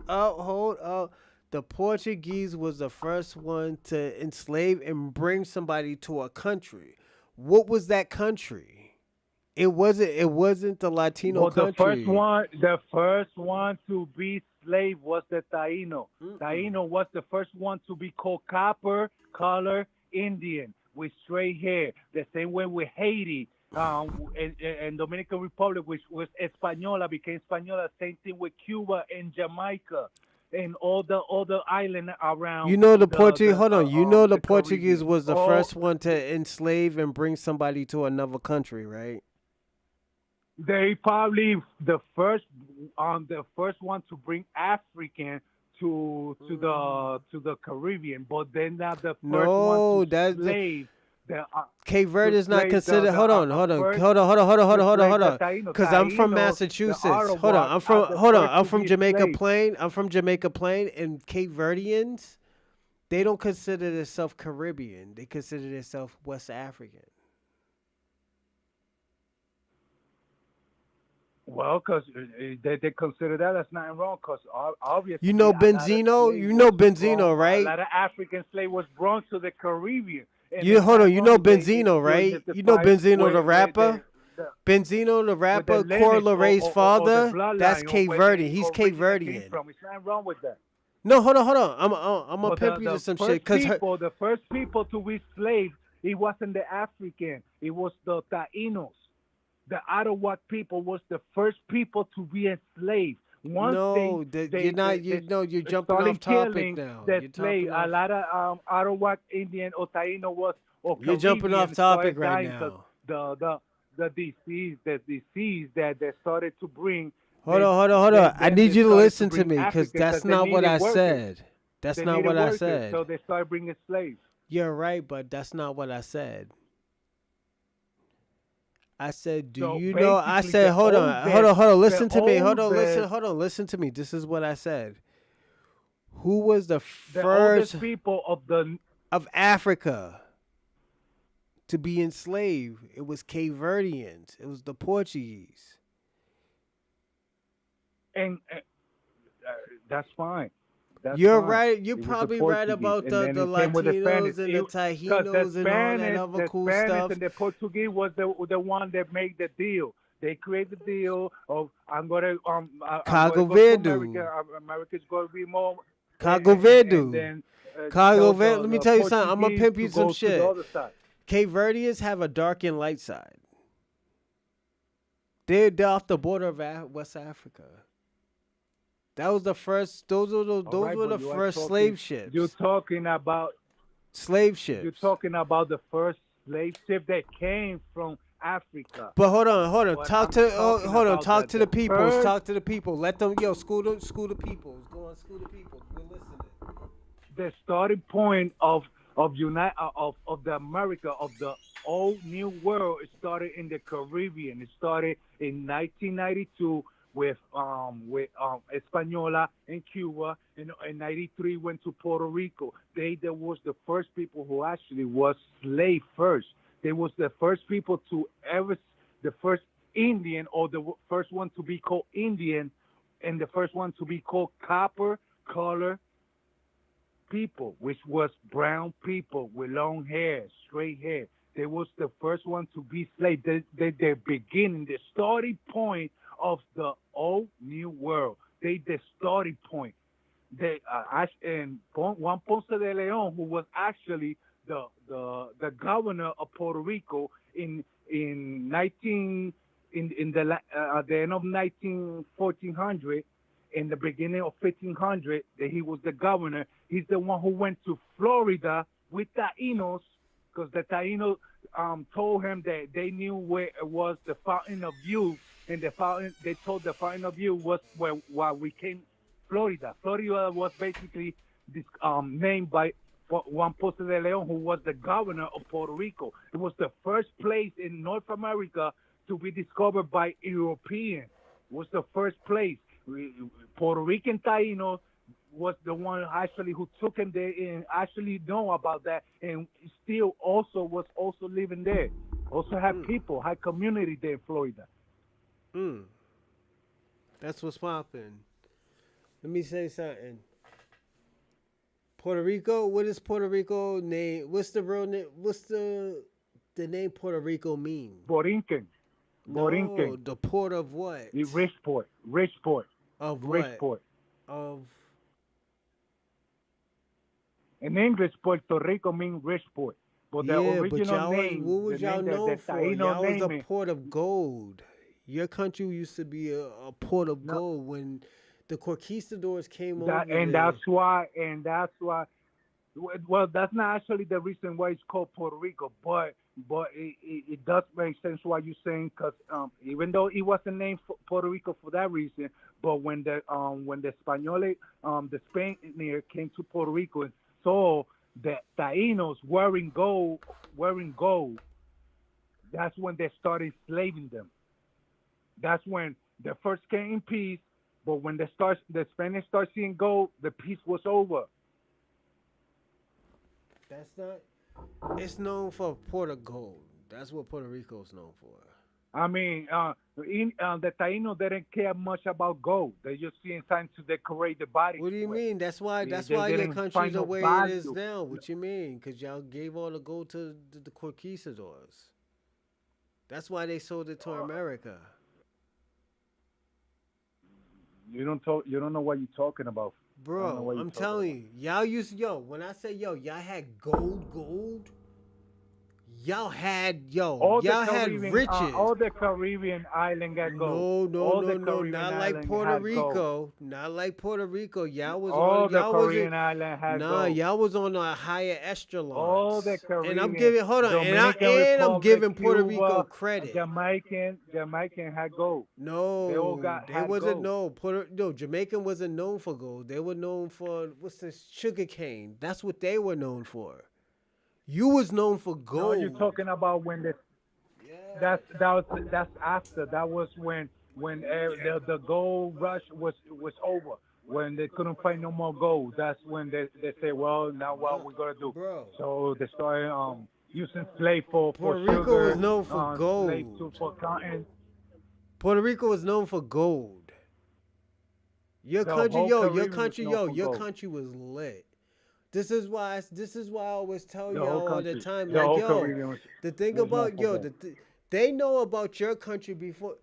up. The Portuguese was the first one to enslave and bring somebody to a country. What was that country? It wasn't the Latino country. The first one to be slave was the Taino. Taino was the first one to be called copper color Indian. with straight hair. The same way with Haiti, and Dominican Republic, which was Española, became Española. Same thing with Cuba and Jamaica and all the other island around You know the the Portuguese. Hold on. You know the Portuguese Caribbean. was the All first one to enslave and bring somebody to another country, right? they probably the first one to bring African to the Caribbean, but they're not the first No, one to that's slave the Cape Verde to is not slave considered. Hold on, first hold to on. slave the Taíno. Because I'm from Taínos, the Massachusetts. Hold on, Arawak are the first I'm to from be Jamaica enslaved. Plain. I'm from Jamaica Plain, and Cape Verdeans, they don't consider themselves Caribbean. They consider themselves West African. Well, because they consider that as nothing wrong. Because obviously, You know a lot of Benzino? slave You know was Benzino, brought, right? A lot of African slave was brought to the Caribbean. And You it's hold not on. You know wrong. Benzino, right? You know Benzino, the rapper. Benzino, the with the rapper, Cor lineage Laray's or the father. bloodline That's or Cape where Verde. they He's Cape originally came Verdean. from. It's nothing wrong with that. No, hold on. I'm gonna But pimp you to some shit. the first people to be slaves, it wasn't the African. It was the Taínos. The Arawak people was the first people to be enslaved. Once No, you're not. You're jumping started off topic killing now. the You're slave, jumping a off. lot of Arawak Indian or Taíno was or You're jumping off Caribbean topic started right dying 'cause now. the disease that they started to bring. Hold on. I need you to started listen to bring me, because Africans that's they not what needed I workers. said. That's They not needed what I workers, said. so they started bringing slaves. You're right, but that's not what I said. I said, do So you know? I basically, said, the hold on. Listen to me. Listen to me. This is what I said. Who was the The first oldest people of Africa to be enslaved? It was Cape Verdeans. It was the Portuguese. And that's fine. That's You're fine. right. You're It was probably the right Portuguese, about and the then it came with the Spanish. Latinos and the Because Tajinos and all that other cool Spanish stuff. and the Portuguese was the one that made the deal. They created the deal of I'm gonna Cabo go to Verde. America. America's gonna be more. Cabo And Verde. then Cabo Verde. Let me tell you something. I'm gonna Portuguese pimp you to some go to the shit. other side. Cape Verdeans have a dark and light side. They're off the border of West Africa. That was the first. Those were the first slave ships. You're talking about slave ships. You're talking about the first slave ship that came from Africa. But hold on. But Talk to the people. first- Talk to the people. Let them school the people. Go on, school the people. We're listening. The starting point of the America of the old new world, it started in the Caribbean. It started in 1992 with Española in Cuba. In 93 went to Puerto Rico. They was the first people who actually was slave first. They was the first people to the first Indian, or the first one to be called Indian, and the first one to be called copper color people, which was brown people with long hair, straight hair. They was the first one to be slave. They beginning, the starting point of the old new world. The starting point. And Juan Ponce de Leon, who was actually the governor of Puerto Rico in the end of 1400, in the beginning of 1500, that he was the governor. He's the one who went to Florida with Taínos, because the Taínos told him that they knew where it was the Fountain of Youth, and they told the Fountain of Youth was where we came, Florida. Florida was basically this, named by Juan Ponce de Leon, who was the governor of Puerto Rico. It was the first place in North America to be discovered by Europeans. It was the first place. Puerto Rican Taínos was the one actually who took him there and actually know about that, and still also was also living there. Also had people, had community there in Florida. That's what's popping. Let me say something. Puerto Rico. What is Puerto Rico name? What's the real name? What's the name Puerto Rico mean? Borinquen. No, the port of what? The rich port. Of rich what? port. Of. In English, Puerto Rico means rich port. But the Yeah, but original y'all was name, what the was y'all name that known the for? Taino Y'all was a naming, port of gold. Your country used to be a port of no, gold when the conquistadors came that over and there. that's why. Well, that's not actually the reason why it's called Puerto Rico, but it does make sense what you're saying because even though it wasn't named for Puerto Rico for that reason, but when the Spanish the Spaniard came to Puerto Rico and saw the Taínos wearing gold, that's when they started enslaving them. That's when they first came in peace, but when the Spanish start seeing gold, the peace was over. That's not. It's known for port of gold. That's what Puerto Rico's known for. I mean, the Taino didn't care much about gold. They just seeing something to decorate the bodies What do you with. mean? That's why. They, That's they why your didn't country's find the no way it is value. now. What you mean? Because y'all gave all the gold to the conquistadors. That's why they sold it to America. You don't talk. You don't know what you're talking about. I don't know Bro, what you're I'm talking about. telling you, y'all used when I say y'all had gold, y'all had riches. All the Caribbean island got gold. No, no, All the no, no, Caribbean not like island Puerto had gold. Rico. Not like Puerto Rico. All the Y'all was Caribbean island had nah, gold. y'all was on a higher All the echelons. And I'm Caribbean, giving hold on, Dominican and I'm Republic, giving Puerto Rico Cuba, credit. Jamaican had gold. They all No, got they had wasn't gold. no Jamaican wasn't known for gold. They were known for what's this sugar cane. That's what they were known for. You was known for No, you're gold. talking about when that's after. That was when the gold rush was over. When they couldn't find no more gold, that's when they say, well, now what we gonna do? Bro. So they started using slave for Puerto Rico was sugar, known for slave gold. for cotton. Puerto Rico was known for gold. Your The country, whole Caribbean was known for your gold. country was lit. This is why I always tell The whole y'all all the country, time, the like, whole Caribbean the thing was known about for gold. they know about your country before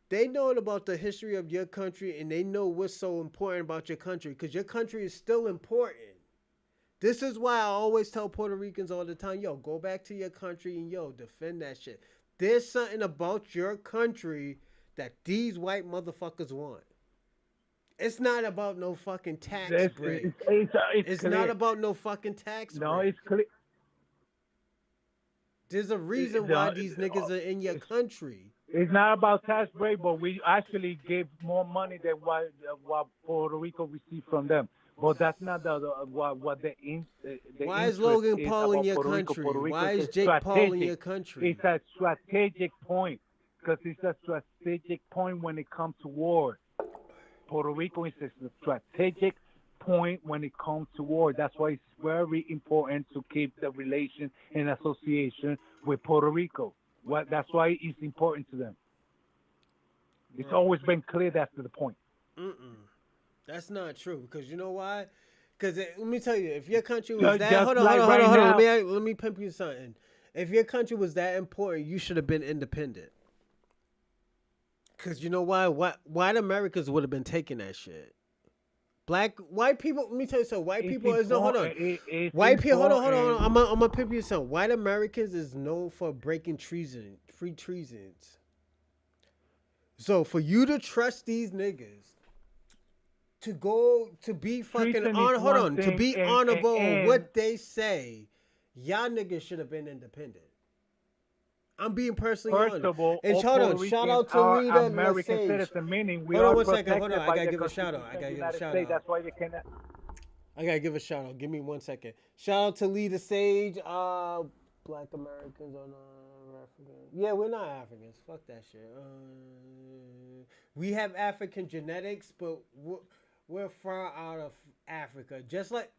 they know about the history of your country, and they know what's so important about your country because your country is still important. This is why I always tell Puerto Ricans all the time, go back to your country and defend that shit. There's something about your country that these white motherfuckers want. It's not about no fucking tax break. It's clear. not about no fucking tax No, break. it's clear. There's a reason why these niggas are in your country. It's not about tax break, but we actually gave more money than what Puerto Rico received from them. But that's not what the Why is interest Logan is Paul in about your Puerto Rico. country? Puerto Rico Why is is Jake Paul in your strategic. country? It's a strategic point because it's a strategic point when it comes to war. Puerto Rico is a strategic point when it comes to war. That's why it's very important to keep the relation and association with Puerto Rico. That's why it's important to them. It's always been clear that's the point. That's not true. Because you know why? Because let me tell you, if your country was Just that, hold like on. right now. Let me pimp you something. If your country was that important, you should have been independent. Because you know why? White Americans would have been taking that shit. White people. Let me tell you something. White people is no. Hold on. White people. Hold on. I'm gonna pimp you something. White Americans is known for breaking free treasons. So for you to trust these niggas to go to be fucking to be honorable on what they say, y'all niggas should have been independent. I'm being personally honest. First of all, and Puerto shout Ricans out to are Lita American Lesage. citizens, meaning we Hold on are one second. protected Hold on. I by gotta the give a shout out. Constitution of the United States. That's why they cannot. I gotta give a shout out. Give me 1 second. Shout out to Lita Sage. Black Americans are not African. Yeah, we're not Africans. Fuck that shit. We have African genetics, but we're far out of Africa. Just like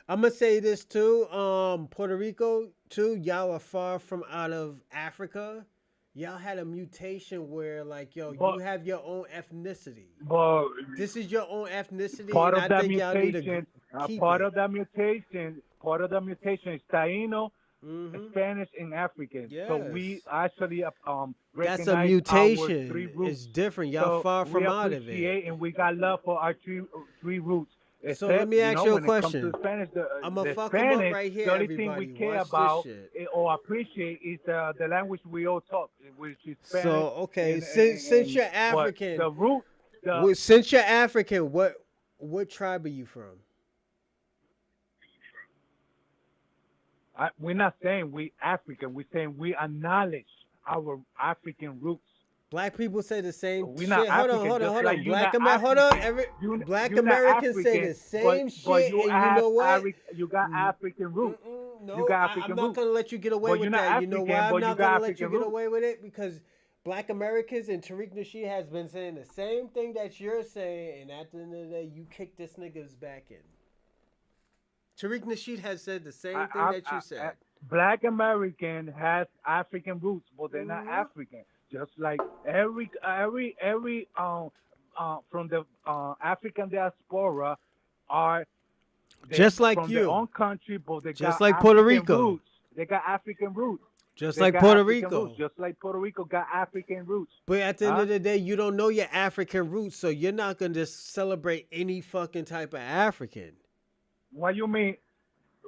I'm gonna say this too. Puerto Rico too. Y'all are far from out of Africa. Y'all had a mutation where, like, you have your own ethnicity. But this is your own ethnicity, part and of I that think y'all need to mutation, keep part it. of that mutation is Taino, Spanish, and African. So we actually That's a recognize mutation. our three roots. It's different. Y'all So far we from out of it. appreciate and we got love for our three roots. So let me ask you a when it comes question. to Spanish, I'ma the fuck 'em up Spanish, right here, the only thing we everybody. care Watch this about shit. or appreciate is the language we all talk, which is Spanish. So okay, and, since you're but African, the root, since you're African, what tribe are you from? we're not saying we African. We're saying we acknowledge our African roots. Black people say the same We're shit. not Hold African, on. just like you're not Hold on. African. Black You're not Americans say the African, same but shit, you and you have know what? you got African roots. No, You got African I'm not roots. gonna let you get away But with you're not that. You know African, why I'm but you not got gonna let you African get roots. away with it? Because Black Americans and Tariq Nasheed has been saying the same thing that you're saying, and at the end of the day, you kick this nigga's back in. Tariq Nasheed has said the same thing that you said. Black American has African roots, but they're not African. Just like every from the African diaspora are Just like from you. their own country, but they Just got like Puerto African Rico. roots. They got African roots. Just They like got Puerto African Rico. roots. Just like Puerto Rico got African roots. But at the end of the day, you don't know your African roots, so you're not gonna just celebrate any fucking type of African. What you mean?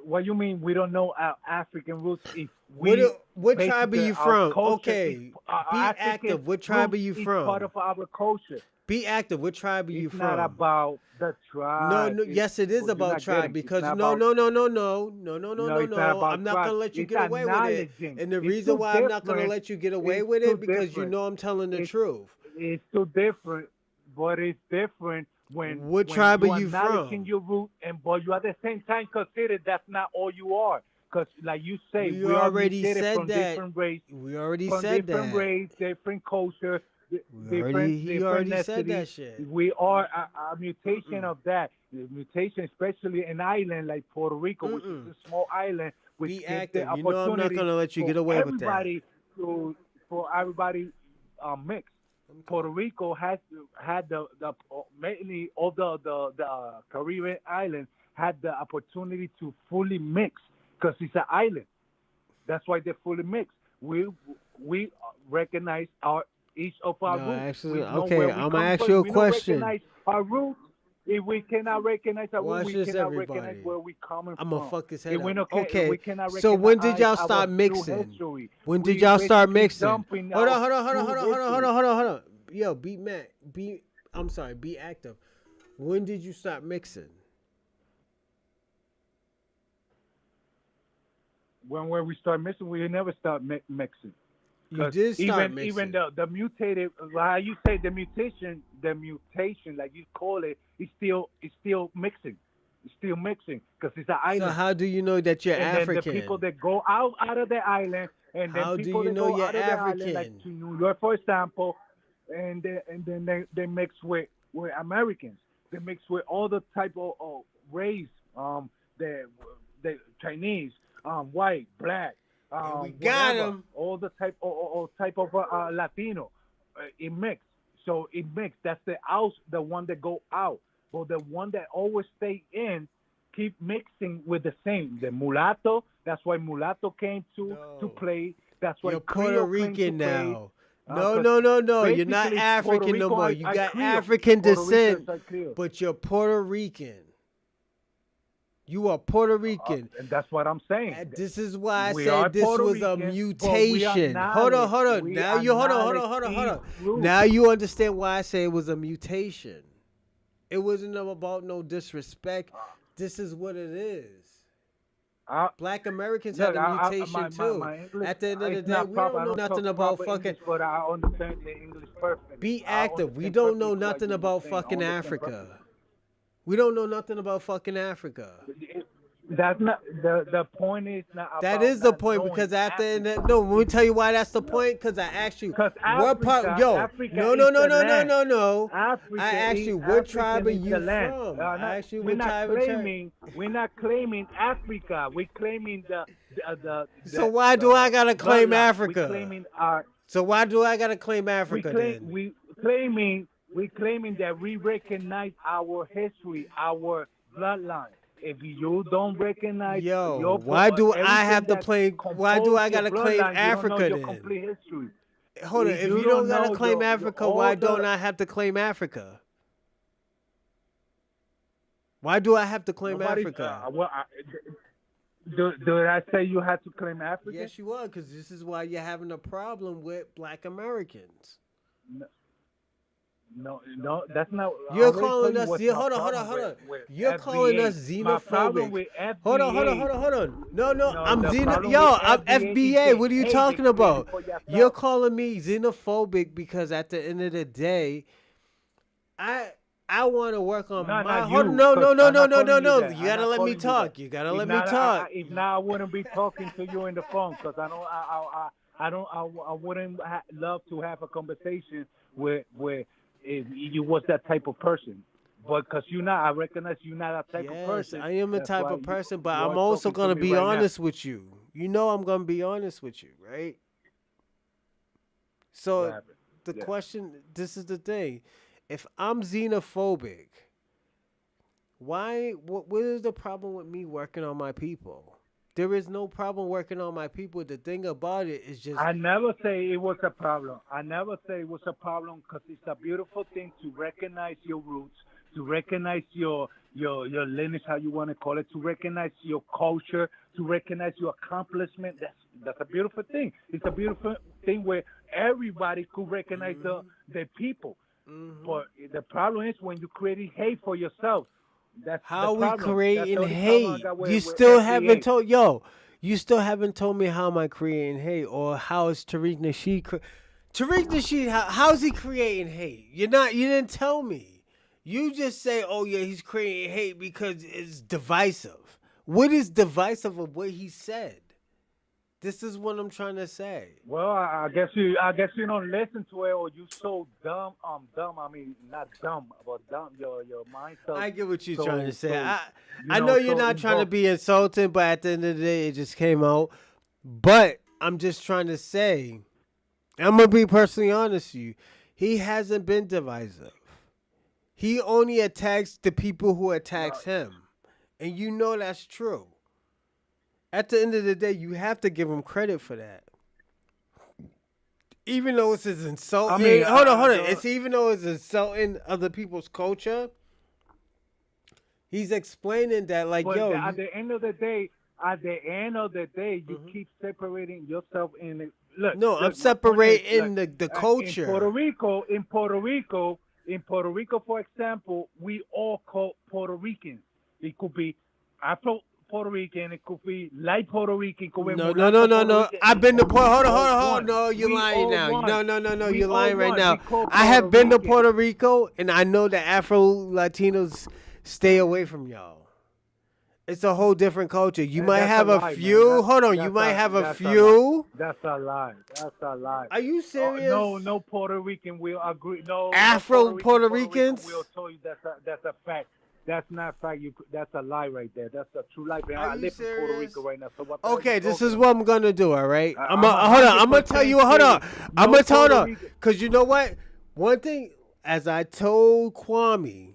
What you mean? We don't know our African roots. If we what tribe are you from? Okay, be active. What tribe are you from? Part of our culture. Be active. What tribe are you It's from? not about the tribe. No, yes, it is about tribe because no. It's not about I'm not tribe. gonna let you It's get away with it. acknowledging. And the It's reason too why I'm not gonna different. let you get away It's with too it because you different. know I'm telling the truth. It's too different, but it's different when What tribe are you acknowledging from? your root, but you at the same time consider that's not all you are. Because, like you say, We we are already mutated said from that. different race, We already from said different that. race, different culture, He different already said ethnicity. that shit. We are a mutation of that. The mutation, especially in island like Puerto Rico, which is a small island, which Be gives active. the You know I'm not opportunity gonna let you for get away with that. everybody for everybody mixed. Puerto Rico had the mainly all the Caribbean islands had the opportunity to fully mix because it's an island. That's why they're fully mixed. We recognize each of our No, roots. actually, We know okay, where we I'm come gonna ask from. you a We don't question. recognize our roots. If we cannot recognize our Watch roots, we this, cannot everybody. recognize where we coming I'm from. gonna fuck his If head we up. no ca- Okay, we cannot so when did y'all recognize start our true mixing? history. When We did y'all start basically mixing? dumping Hold our on. true history. Yo, be Matt. I'm sorry. Be active. When did you start mixing? When we start mixing, we never start mixing. You did start mixing. Even the mutated, how you say the mutation, like you call it, it's still mixing. It's still mixing because it's an island. So how do you know that you're and African? then the people that go out of the island, and then How do people you that know go you're out of the island, African? like to New York, for example, and then they mix with Americans. They mix with all the type of race, the Chinese, white, black. We got whatever, 'em. all the type of Latino. It mixed. So it mixed. That's the one that go out. But the one that always stay in, keep mixing with the same. The mulatto. That's why mulatto came to play. That's why You're Creole Puerto came to Rican play. now. No. You're not basically, African Puerto no Rico more. are- You are got Creole. African Puerto descent, Ricans are Creole. but you're Puerto Rican. You are Puerto Rican. And that's what I'm saying. And this is why I We are said this Puerto was a Rican, but we mutation. Hold on. we Now you hold on. acknowledge each group. Now you understand why I say it was a mutation. It wasn't about no disrespect. This is what it is. Black Americans had a mutation too. My English, At the end of the it's day, not we proper. I don't know don't nothing talk about proper fucking. English, but I understand the English perfectly. Be I active. We understand don't know perfectly what nothing you're about saying. I fucking understand Africa. perfectly. We don't know nothing about fucking Africa. That's not the point. Is not about That is the not point knowing because after Africa. no, let me tell you why that's the point. Because I asked you what part. Africa No. is the land. I asked you what tribe are is you the land. from. I asked you We're what not tribe. claiming. We're not claiming Africa. We're claiming the. So why do I gotta claim bloodline. Africa? We're claiming our. So why do I gotta claim Africa then? We claiming that we recognize our history, our bloodline. If you don't recognize your why do I have to everything play? that Why do I composes gotta your claim bloodline, you don't know Africa your then? complete history. Hold on, if you don't gotta know claim your- Africa, all why the- don't I have to claim Africa? Why do I have to claim Nobody. Africa? Did I say you had to claim Africa? Yes, you are, because this is why you're having a problem with Black Americans. No, that's not. You're calling us. Hold on. You're calling us xenophobic. My problem with FBA. Hold on. No, I'm I'm FBA. What are you talking about? You're calling me xenophobic because at the end of the day, I want to work on my. No. You gotta let me talk. You gotta let me talk. If not, I wouldn't be talking to you in the phone because I wouldn't love to have a conversation where if you was that type of person. But because I recognize you're not that type of person. I am a type of person, but I'm also gonna be honest with you. You know I'm gonna be honest with you, right? So the question, this is the thing. If I'm xenophobic, what is the problem with me working on my people? There is no problem working on my people. The thing about it is just... I never say it was a problem. I never say it was a problem because it's a beautiful thing to recognize your roots, to recognize your lineage, how you want to call it, to recognize your culture, to recognize your accomplishment. That's a beautiful thing. It's a beautiful thing where everybody could recognize the people. But the problem is when you create hate for yourself. That's how the we problem. creating That's the hate. You still haven't told you still haven't told me how am I creating hate or how is Tariq Nasheed Tariq Nasheed, how's he creating hate? You didn't tell me. You just say, oh yeah, he's creating hate because it's divisive. What is divisive of what he said? This is what I'm trying to say. Well, I guess you don't listen to it, or you so dumb. Dumb. I mean, not dumb, but dumb. Your mind. I get what you're trying to say. I know you're not trying to be insulting, but at the end of the day, it just came out. But I'm just trying to say, I'm gonna be personally honest with you. He hasn't been divisive. He only attacks the people who attacks him, and you know that's true. At the end of the day, you have to give him credit for that. Even though it's his insulting. I mean, hold on. It's even though it's insulting other people's culture, he's explaining that, like, but yo. At the end of the day, you keep separating yourself in it. Look, I'm separating the culture. In Puerto Rico, for example, we all call Puerto Ricans. It could be Afro Puerto Rican, it could be light Puerto Rican, could be No. I've been to Puerto Hold on. No, you're lying now. No, you're lying right now. I have been to Puerto Rico, and I know that Afro Latinos stay away from y'all. It's a whole different culture. You might have a few. Hold on, you might have a few. That's a lie. Are you serious? No Puerto Rican will agree. No Afro Puerto Ricans will tell you that's a fact. That's not fact. That's a lie right there. That's a true lie. I live in Puerto Rico right now. So okay, this is what I'm gonna do. All right. I'm gonna tell you. Hold on. I'm gonna tell her because you know what? One thing, as I told Kwame,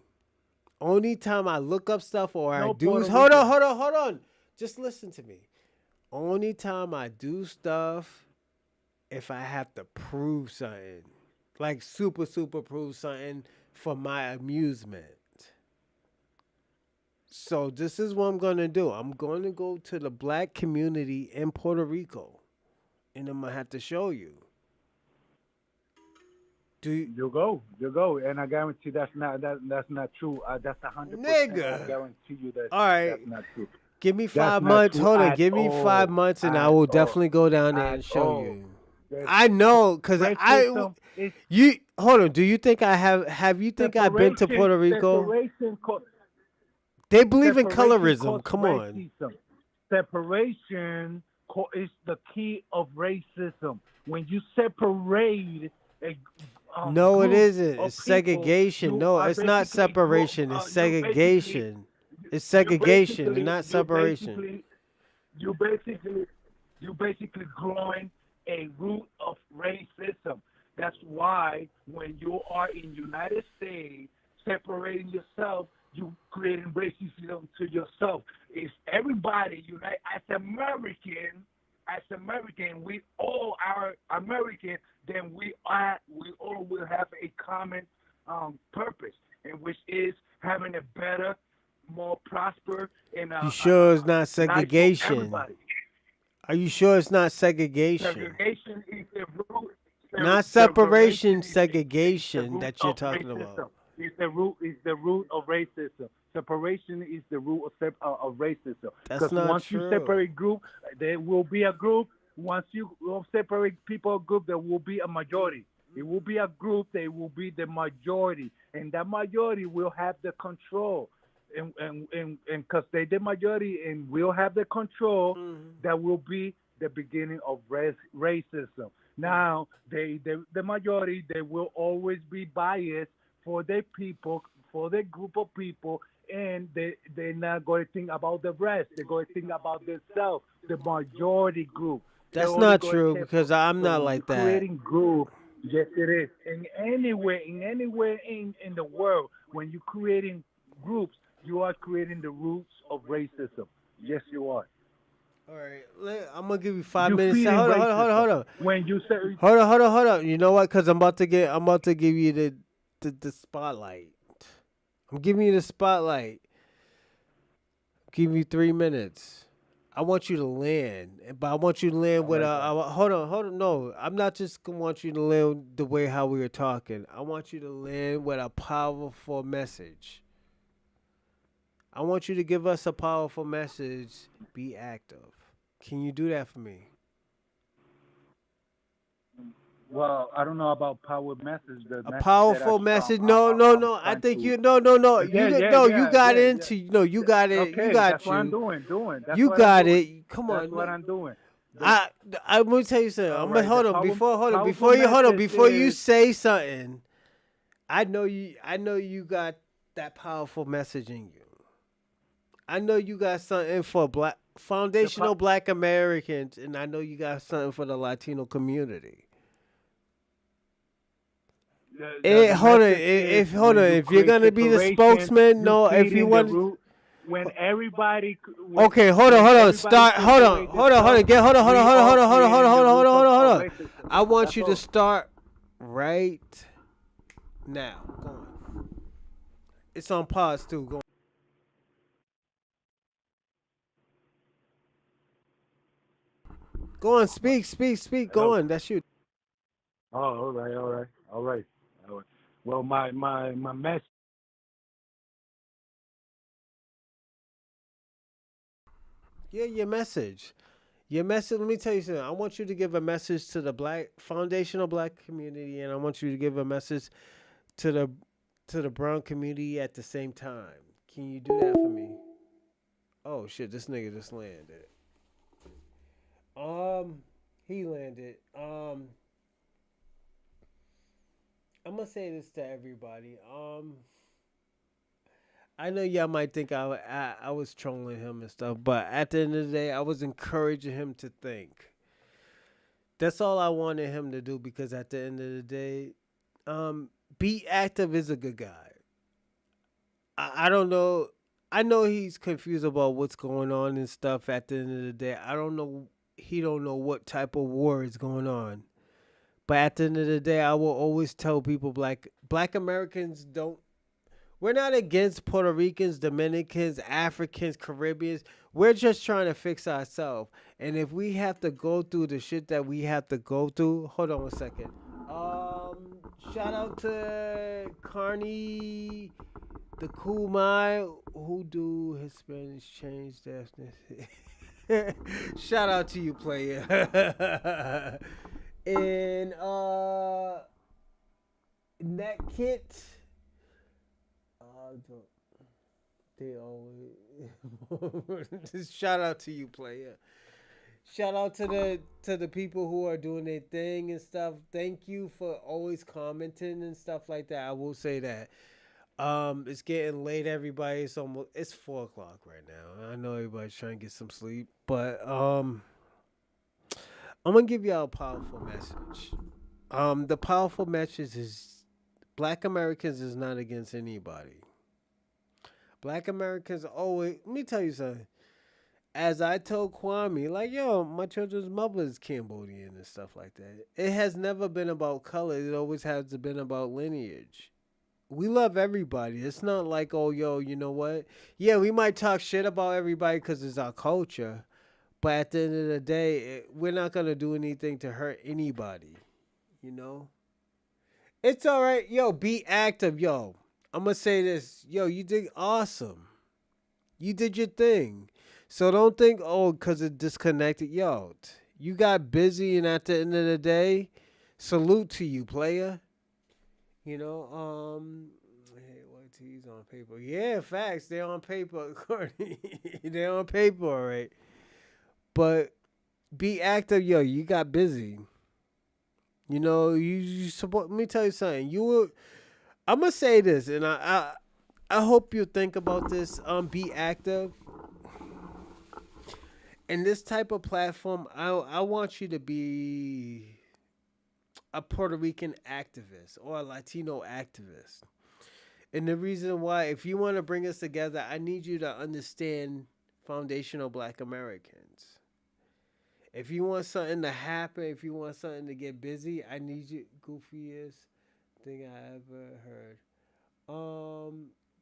only time I look up stuff or I do. Hold on. Just listen to me. Only time I do stuff, if I have to prove something, like super prove something for my amusement. So this is what I'm going to do. I'm going to go to the black community in Puerto Rico, and I'm going to have to show you. You go, and I guarantee that's not true. That's 100%. Nigga. I guarantee you that's not true. Give me 5 months. Hold on, give me 5 months, and I will definitely go down there and show you. I know, cause you hold on. Do you think I have you think I've been to Puerto Rico? They believe in colorism. Come on. Separation is the key of racism. When you separate no, it isn't. It's segregation. No, it's not separation. It's segregation. It's segregation and not separation. You basically growing a root of racism. That's why when you are in United States separating yourself, you creating racism to yourself. It's everybody unite as American, we all are American, then we all will have a common purpose, and which is having a better, more prosper and You sure it's not nice for segregation? everybody. Are you sure it's not segregation? Segregation is the root. Not Separation separation, is the segregation root that you're of talking about. racism. It's the root. Is the root of racism. Separation is the root of racism. That's Because not once you true. separate group, there will be a group. Once you separate people group, there will be a majority. It will be a group. They will be the majority, and that majority will have the control. And because they the majority and will have the control, that will be the beginning of racism. Now, the majority, they will always be biased for their people, for their group of people, and they're not going to think about the rest. They're going to think about themselves, the majority group. They're That's only not going to true care because I'm so not when like you're that. creating group, yes, it is. And anywhere in the world, when you're creating groups, you are creating the roots of racism. Yes, you are. All right, I'm gonna give you 5 You minutes. feeding Hold on, racism when you say hold on. You know what? Because I'm about to give you the spotlight. I'm giving you the spotlight. Give you 3 minutes. I want you to land, but I want you to land with hold on. No, I'm not just gonna want you to land the way how we were talking. I want you to land with a powerful message. I want you to give us a powerful message. Be active. Can you do that for me? well, I don't know about power message. The A message that powerful message? No. I'm I trying think to. you no. Yeah, You yeah, no. You yeah, got yeah, yeah. into no. You got it. You Okay, that's got what I'm you. doing. That's You what I'm got doing. it. Come That's on. what I'm doing. I'm gonna tell you something. All I'm gonna right. The powerful hold on message before you is say something. I know you got that powerful message in you. I know you got something for foundational black Americans, and I know you got something for the Latino community. the Hold on, message is hold on. when you If you're create gonna be the separation, spokesman, you no. If feed you in the want, root. When everybody, okay, hold when on. everybody Start. Hold on. separate themselves, we all creating the roots of racism. I want That's you all. to start right now. Go on. It's on pause too. Go on. Go on. Speak. Go Hello. on. That's you. Oh, all right. Well, my message. Yeah, your message. Your message. Let me tell you something. I want you to give a message to the foundational black community, and I want you to give a message to the brown community at the same time. Can you do that for me? Oh shit! This nigga just landed. He landed. I'm gonna say this to everybody. I know y'all might think I was trolling him and stuff, but at the end of the day, I was encouraging him to think. That's all I wanted him to do because at the end of the day, be active is a good guy. I don't know. I know he's confused about what's going on and stuff. At the end of the day, I don't know. He don't know what type of war is going on. But at the end of the day, I will always tell people black Americans don't. We're not against Puerto Ricans, Dominicans, Africans, Caribbeans. We're just trying to fix ourselves. And if we have to go through the shit that we have to go through, hold on 1 second. Shout out to Carney, the Cool Mind, who do Hispanics change their ethnicity. Shout out to you, player. And that kit. They always shout out to you, player. Shout out to the people who are doing their thing and stuff. Thank you for always commenting and stuff like that. I will say that. It's getting late, everybody. It's 4:00 right now. I know everybody's trying to get some sleep, but I'm gonna give y'all a powerful message. The powerful message is Black Americans is not against anybody. Black Americans always. Let me tell you something. As I told Kwame, like, yo, my children's mother is Cambodian and stuff like that. It has never been about color. It always has been about lineage. We love everybody. It's not like, oh, yo, you know what? Yeah, we might talk shit about everybody because it's our culture. But at the end of the day, we're not going to do anything to hurt anybody. You know? It's all right. Yo, be active. Yo, I'm going to say this. Yo, you did awesome. You did your thing. So don't think, oh, because it's disconnected. Yo, you got busy, and at the end of the day, salute to you, player. You know, hey, what he's on paper? Yeah, facts. They're on paper, Courtney. They're on paper, all right. But be active, yo. You got busy. You know, you support. Let me tell you something. You were. I'm gonna say this, and I hope you think about this. Be active. In this type of platform, I want you to be a Puerto Rican activist or a Latino activist. And the reason why, if you want to bring us together, I need you to understand foundational Black Americans. If you want something to happen, if you want something to get busy, I need you. Goofiest thing I ever heard.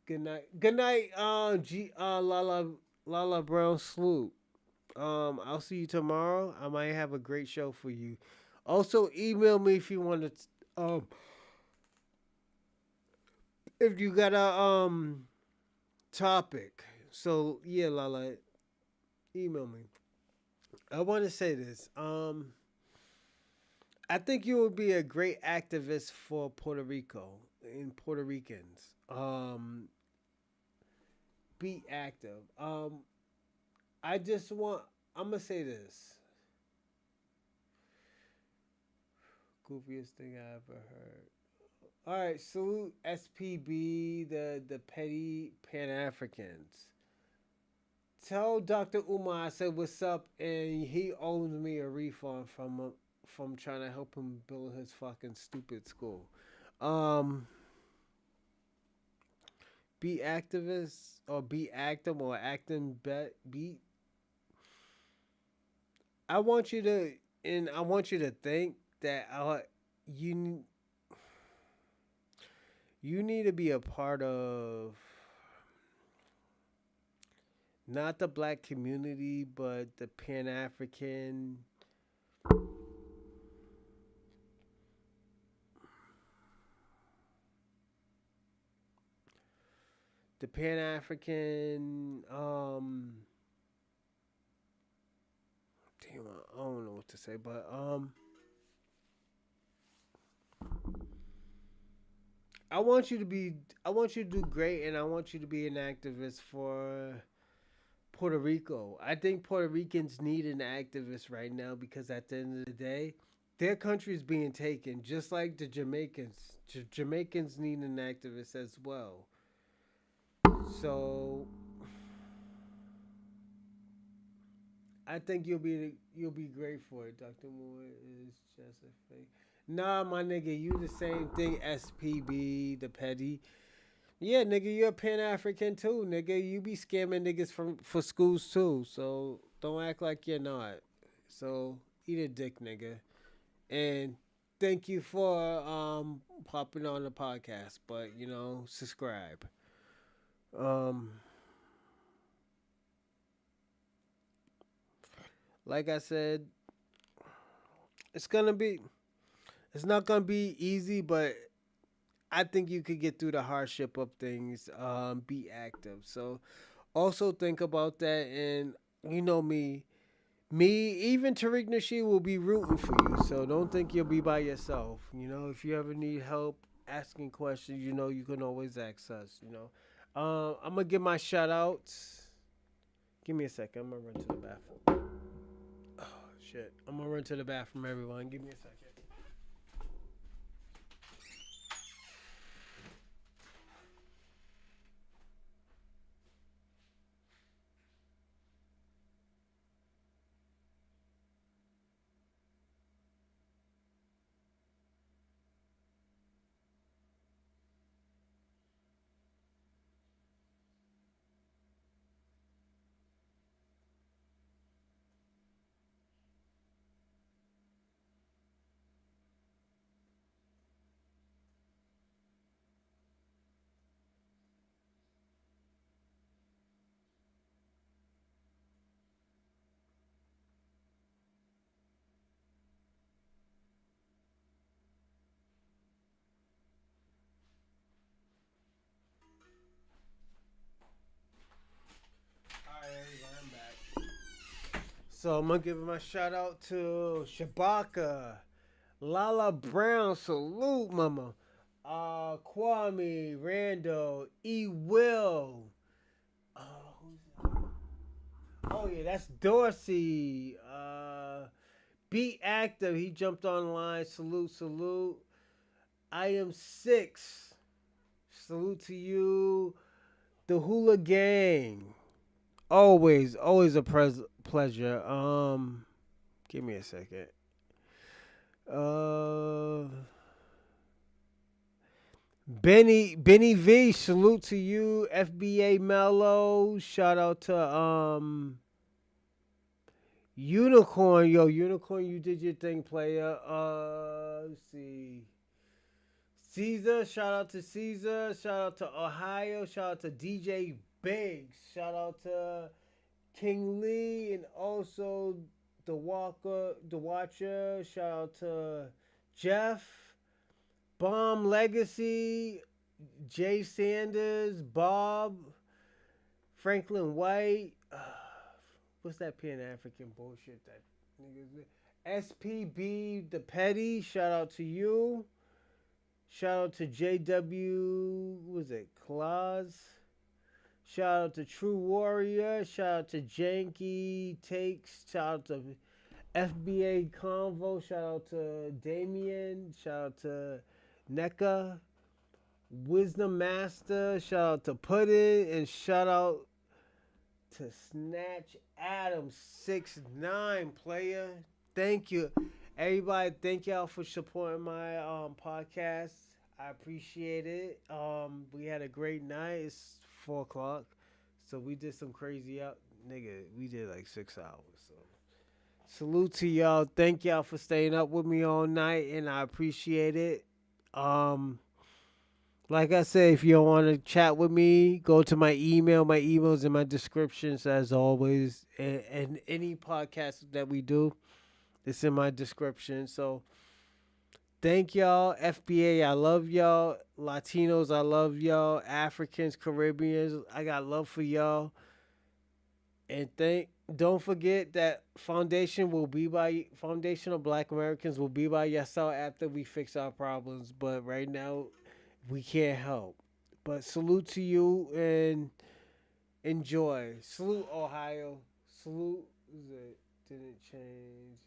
Good night. Good night. Lala Brown Sloop. I'll see you tomorrow. I might have a great show for you. Also, email me if you want to. If you got a topic. So yeah, Lala, email me. I want to say this. I think you would be a great activist for Puerto Rico and Puerto Ricans. Be active. I just want. I'm gonna say this. Goofiest thing I ever heard. All right, salute SPB, the petty Pan Africans. Tell Dr. Umar I said what's up, and he owes me a refund from trying to help him build his fucking stupid school. Be activists or be active or acting beat. I want you to, and I want you to think that you you need to be a part of not the Black community, but the Pan African. The Pan African. Damn, I don't know what to say, but I want you to be. I want you to do great, and I want you to be an activist for Puerto Rico. I think Puerto Ricans need an activist right now because at the end of the day, their country is being taken, just like the Jamaicans. Jamaicans need an activist as well. So I think you'll be great for it. Dr. Moore is just a fake. Nah, my nigga, you the same thing. SPB, the petty. Yeah, nigga, you're a Pan African too, nigga. You be scamming niggas for schools too. So don't act like you're not. So eat a dick, nigga. And thank you for popping on the podcast. But you know, subscribe. Um, like I said, it's gonna be. It's not gonna be easy, but I think you could get through the hardship of things. Be active. So also think about that, and you know me, even Tariq Nasheed will be rooting for you. So don't think you'll be by yourself. You know, if you ever need help asking questions, you know you can always ask us. You know, I'm gonna give my shout outs. Give me a second. I'm gonna run to the bathroom. Oh shit! I'm gonna run to the bathroom, everyone. Give me a second. So I'm gonna give my shout out to Shabaka, Lala Brown, salute, mama. Kwame, Randall, E. Will. Oh yeah, that's Dorsey. Be active. He jumped online. Salute, salute. I am 6. Salute to you. The Hula Gang. Always a pleasure. Give me a second. Benny V, salute to you. FBA Mellow, shout out to Unicorn. Yo, Unicorn, you did your thing, player. Let's see. Caesar, shout out to Caesar. Shout out to Ohio. Shout out to DJ Biggs. Shout out to King Lee and also the Watcher. Shout out to Jeff. Bomb Legacy. Jay Sanders. Bob. Franklin White. What's that Pan African bullshit that niggas? SPB the Petty. Shout out to you. Shout out to JW. What was it? Claus. Shout out to True Warrior. Shout out to Janky Takes. Shout out to FBA Convo. Shout out to Damien. Shout out to NECA. Wisdom Master. Shout out to Puddin. And shout out to Snatch Adams 6'9", player. Thank you. Everybody, thank y'all for supporting my podcast. I appreciate it. We had a great night. It's 4 o'clock. So we did some crazy out. Nigga, we did like 6 hours. So salute to y'all. Thank y'all for staying up with me all night, and I appreciate it. Like I said, if you don't want to chat with me, go to my email. My email's in my descriptions as always. And any podcast that we do, it's in my description. So thank y'all. FBA, I love y'all. Latinos, I love y'all. Africans, Caribbeans, I got love for y'all. And don't forget that Foundational Black Americans will be by your side after we fix our problems. But right now, we can't help. But salute to you and enjoy. Salute Ohio. Salute. Didn't change.